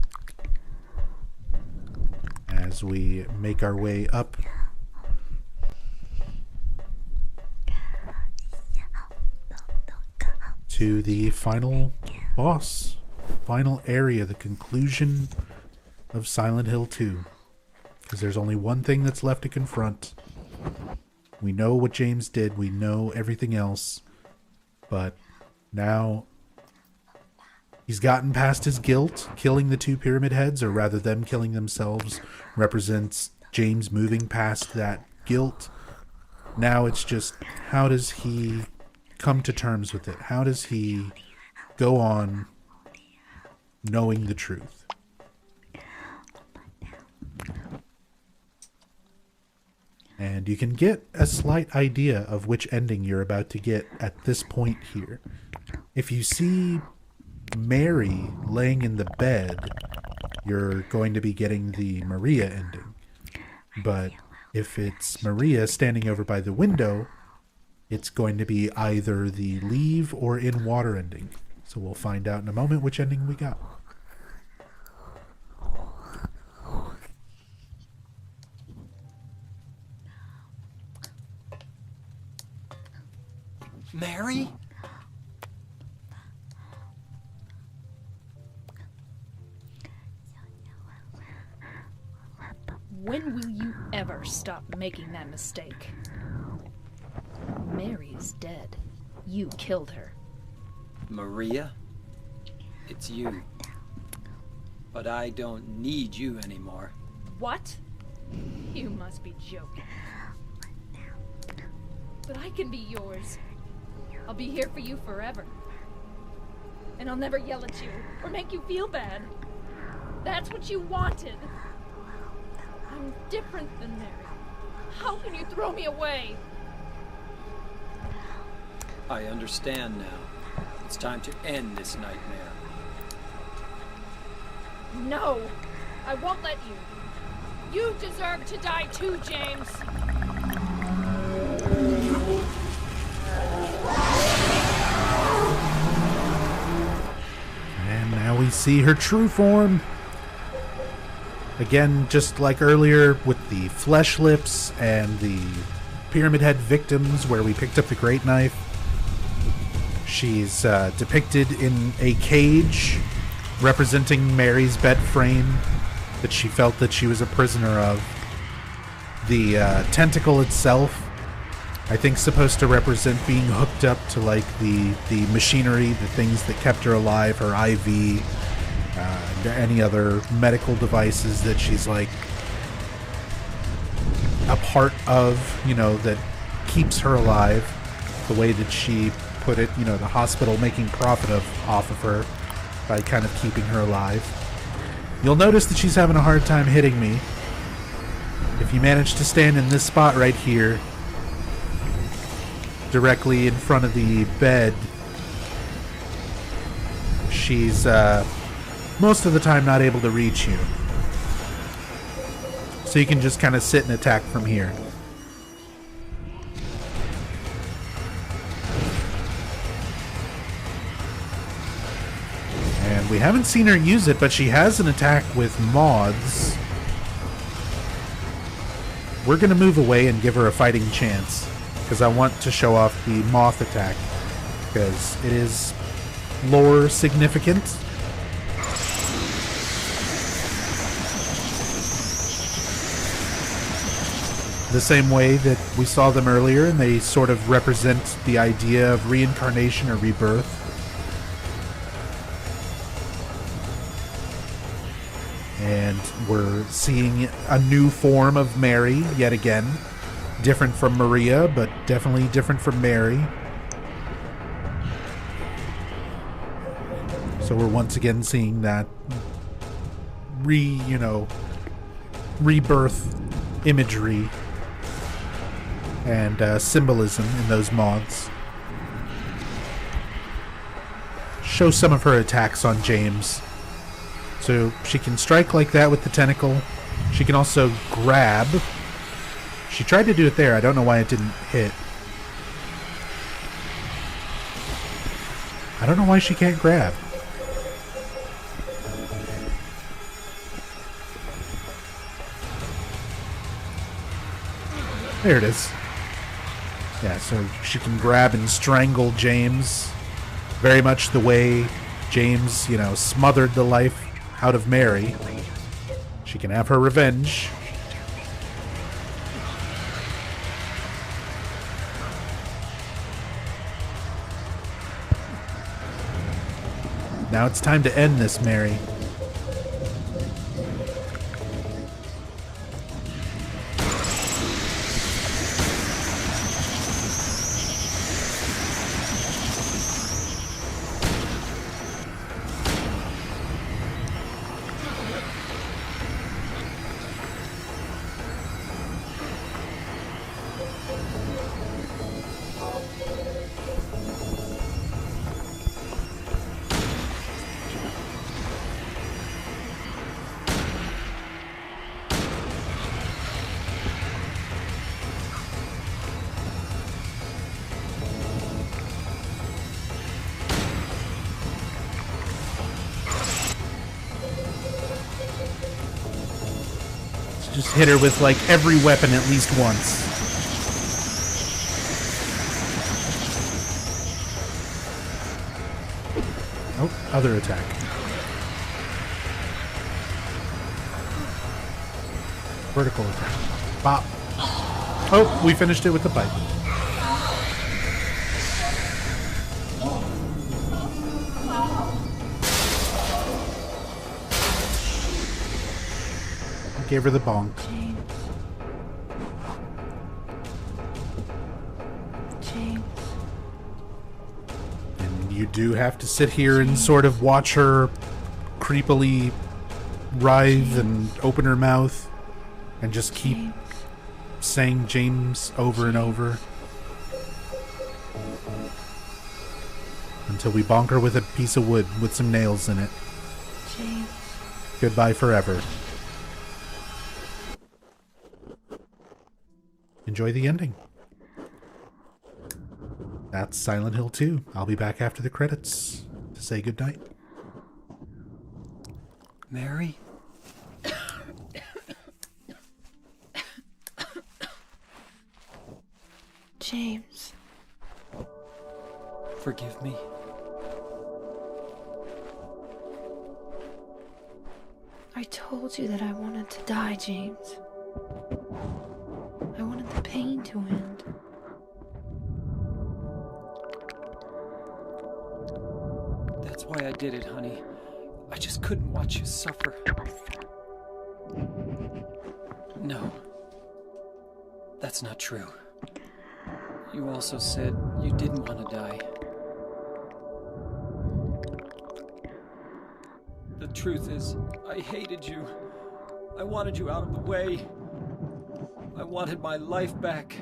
as we make our way up to the final boss, final area, the conclusion of Silent Hill 2. Because there's only one thing that's left to confront. We know what James did, we know everything else, but now he's gotten past his guilt. Killing the two pyramid heads, or rather them killing themselves, represents James moving past that guilt. Now it's just, how does he come to terms with it? How does he go on knowing the truth? And you can get a slight idea of which ending you're about to get at this point here. If you see Mary laying in the bed, you're going to be getting the Maria ending. But if it's Maria standing over by the window, it's going to be either the leave or in water ending. So we'll find out in a moment which ending we got. Mary? When will you ever stop making that mistake? Mary is dead. You killed her. Maria? It's you. But I don't need you anymore. What? You must be joking. But I can be yours. I'll be here for you forever. And I'll never yell at you or make you feel bad. That's what you wanted. I'm different than Mary. How can you throw me away? I understand now. It's time to end this nightmare. No, I won't let you. You deserve to die too, James. And now we see her true form. Again, just like earlier with the flesh lips and the pyramid head victims where we picked up the great knife, she's depicted in a cage representing Mary's bed frame that she felt that she was a prisoner of. The tentacle itself, I think, supposed to represent being hooked up to like the machinery, the things that kept her alive, her IV, any other medical devices that she's like a part of, you know, that keeps her alive. The way that she put it, you know, the hospital making profit off of her by kind of keeping her alive. You'll notice that she's having a hard time hitting me. If you manage to stand in this spot right here, directly in front of the bed, she's most of the time not able to reach you. So you can just kind of sit and attack from here. And we haven't seen her use it, but she has an attack with moths. We're going to move away and give her a fighting chance, because I want to show off the moth attack, because it is lore significant. The same way that we saw them earlier, and they sort of represent the idea of reincarnation or rebirth. And we're seeing a new form of Mary yet again. Different from Maria, but definitely different from Mary. So we're once again seeing that rebirth imagery and symbolism in those moths. Show some of her attacks on James. So she can strike like that with the tentacle. She can also grab. She tried to do it there. I don't know why it didn't hit. I don't know why she can't grab. There it is. Yeah, so she can grab and strangle James. Very much the way James, smothered the life out of Mary. She can have her revenge. Now it's time to end this, Mary. Just hit her with, like, every weapon at least once. Oh, other attack. Vertical attack. Bop. Oh, we finished it with the pipe. Gave her the bonk. James. And you do have to sit here and sort of watch her creepily writhe and open her mouth and just keep saying James over and over until we bonk her with a piece of wood with some nails in it. James. Goodbye forever. Enjoy the ending. That's Silent Hill 2. I'll be back after the credits to say goodnight. Mary? James. Forgive me. I told you that I wanted to die, James. I wanted the pain to end. That's why I did it, honey. I just couldn't watch you suffer. No. That's not true. You also said you didn't want to die. The truth is, I hated you. I wanted you out of the way. I wanted my life back.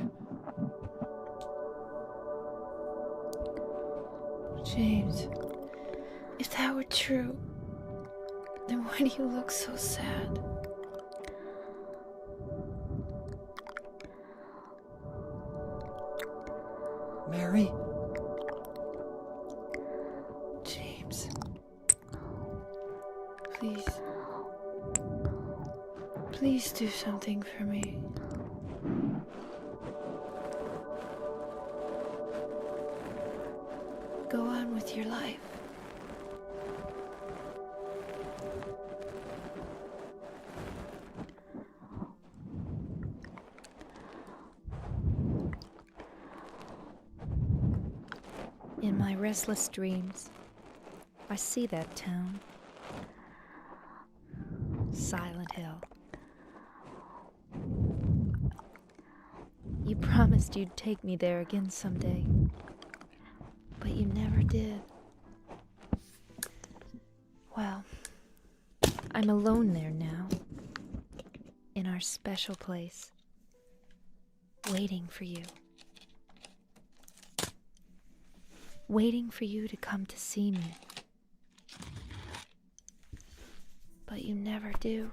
James, if that were true, then why do you look so sad? Mary? James. Please. Please do something for me. Go on with your life. In my restless dreams, I see that town. Silent Hill. You promised you'd take me there again someday, but you never did. Well, I'm alone there now, in our special place, waiting for you. Waiting for you to come to see me. But you never do.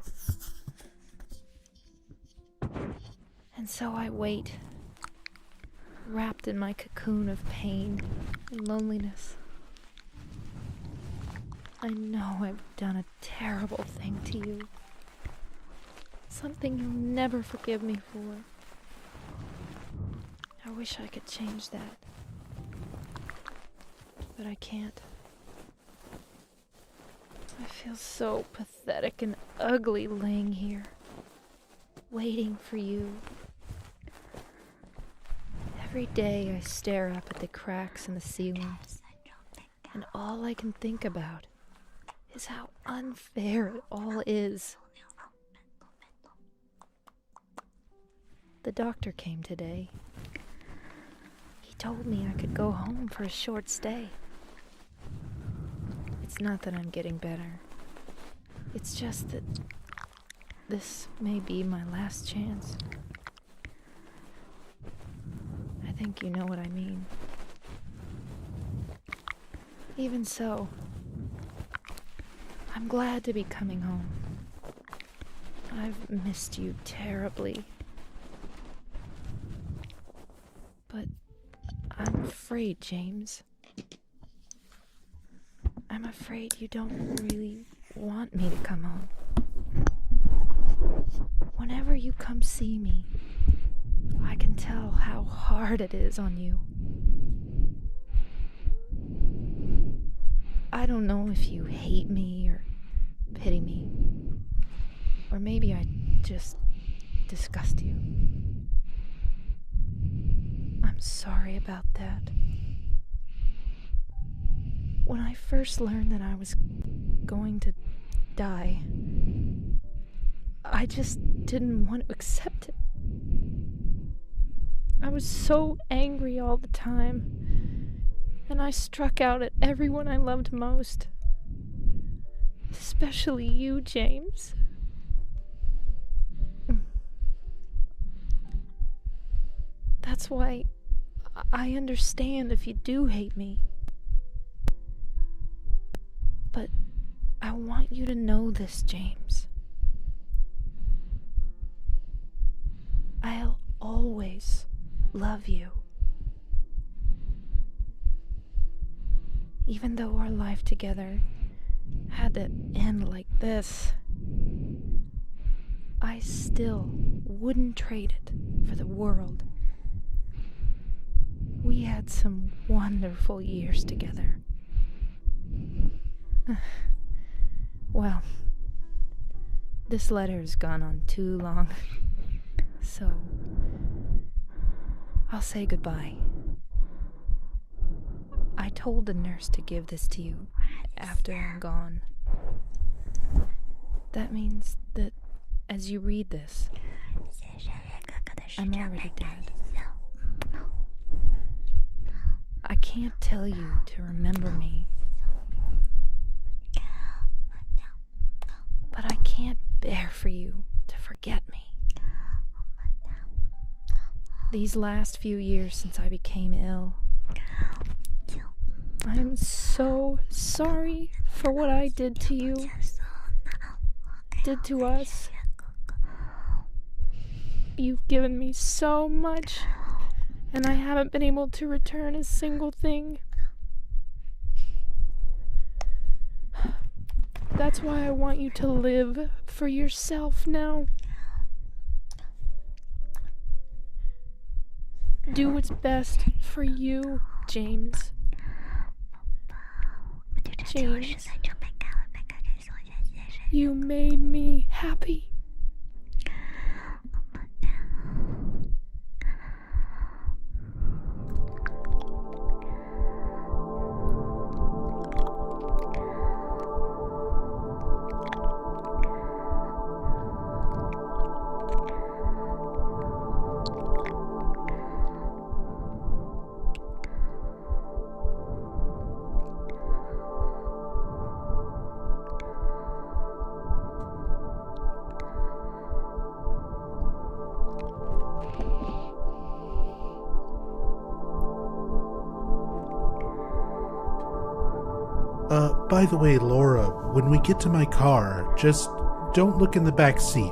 And so I wait, wrapped in my cocoon of pain and loneliness. I know I've done a terrible thing to you. Something you'll never forgive me for. I wish I could change that. But I can't. I feel so pathetic and ugly laying here, waiting for you. Every day I stare up at the cracks in the ceiling, and all I can think about is how unfair it all is. The doctor came today. He told me I could go home for a short stay. It's not that I'm getting better. It's just that this may be my last chance. I think you know what I mean. Even so, I'm glad to be coming home. I've missed you terribly. But I'm afraid, James. I'm afraid you don't really want me to come home. Whenever you come see me, I can tell how hard it is on you. I don't know if you hate me or pity me. Or maybe I just disgust you. I'm sorry about that. When I first learned that I was going to die, I just didn't want to accept it. I was so angry all the time, and I struck out at everyone I loved most. Especially you, James. That's why I understand if you do hate me. But I want you to know this, James. I'll always love you. Even though our life together had to end like this, I still wouldn't trade it for the world. We had some wonderful years together. Well, this letter has gone on too long, so I'll say goodbye. I told the nurse to give this to you after I'm gone. That means that as you read this, I'm already dead. I can't tell you to remember me, but I can't bear for you to forget me. These last few years since I became ill, I am so sorry for what I did to you, did to us. You've given me so much, and I haven't been able to return a single thing. That's why I want you to live for yourself now. Do what's best for you, James. James, you made me happy. By the way, Laura, when we get to my car, just don't look in the back seat.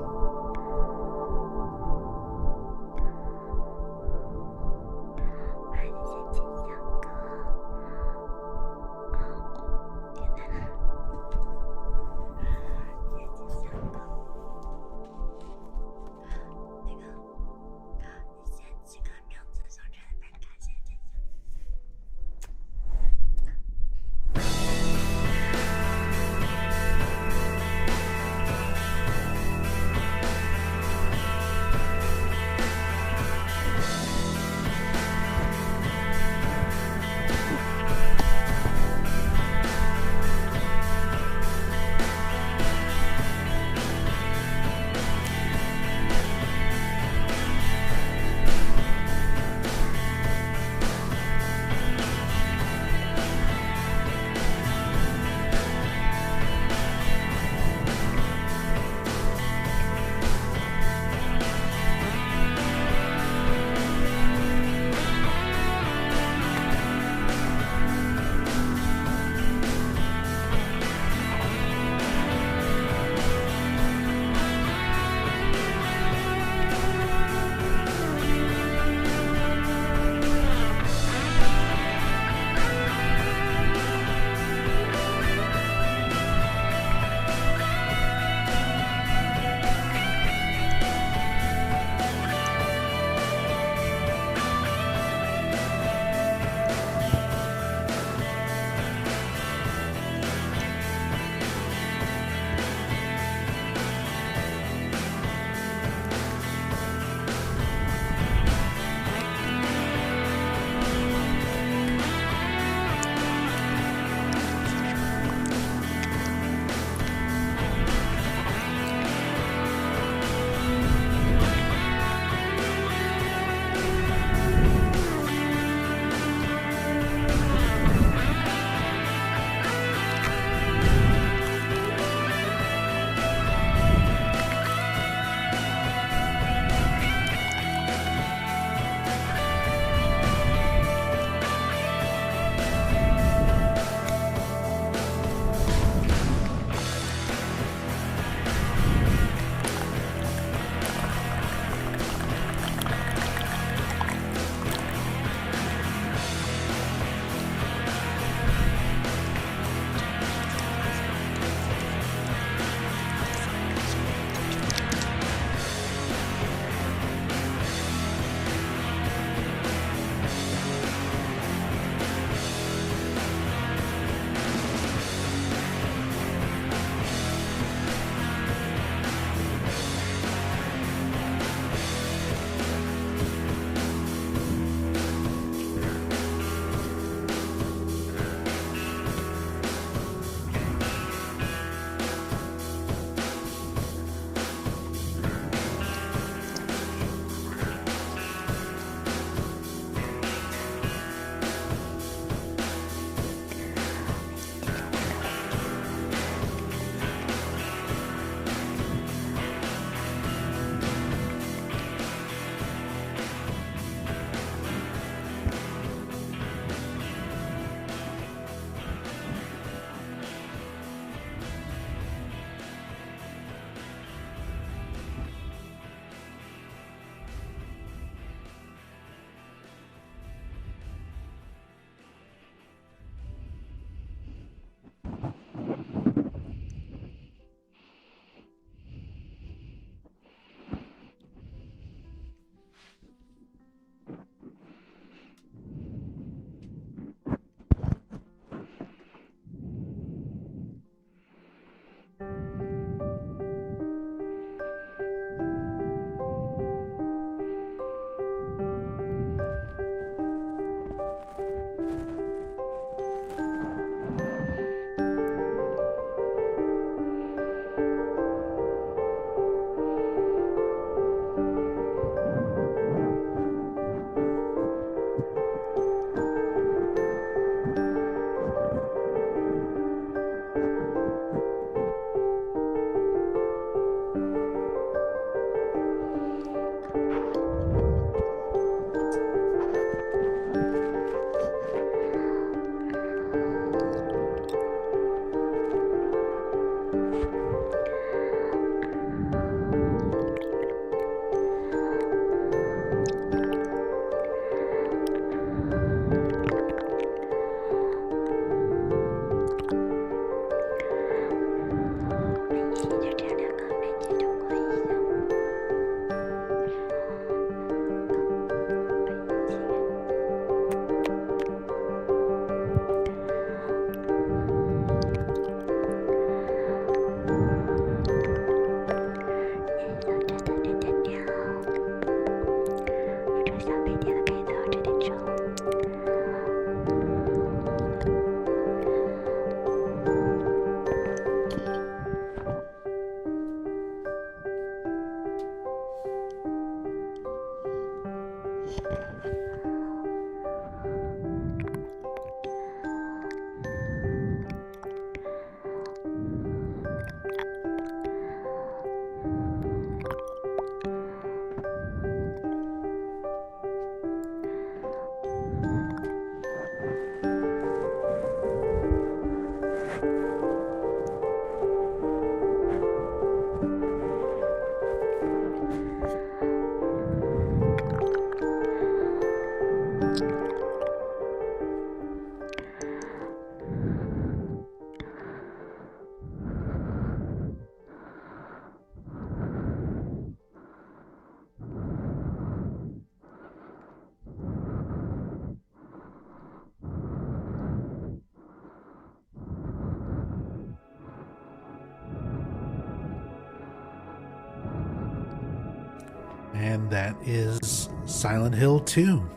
And that is Silent Hill 2.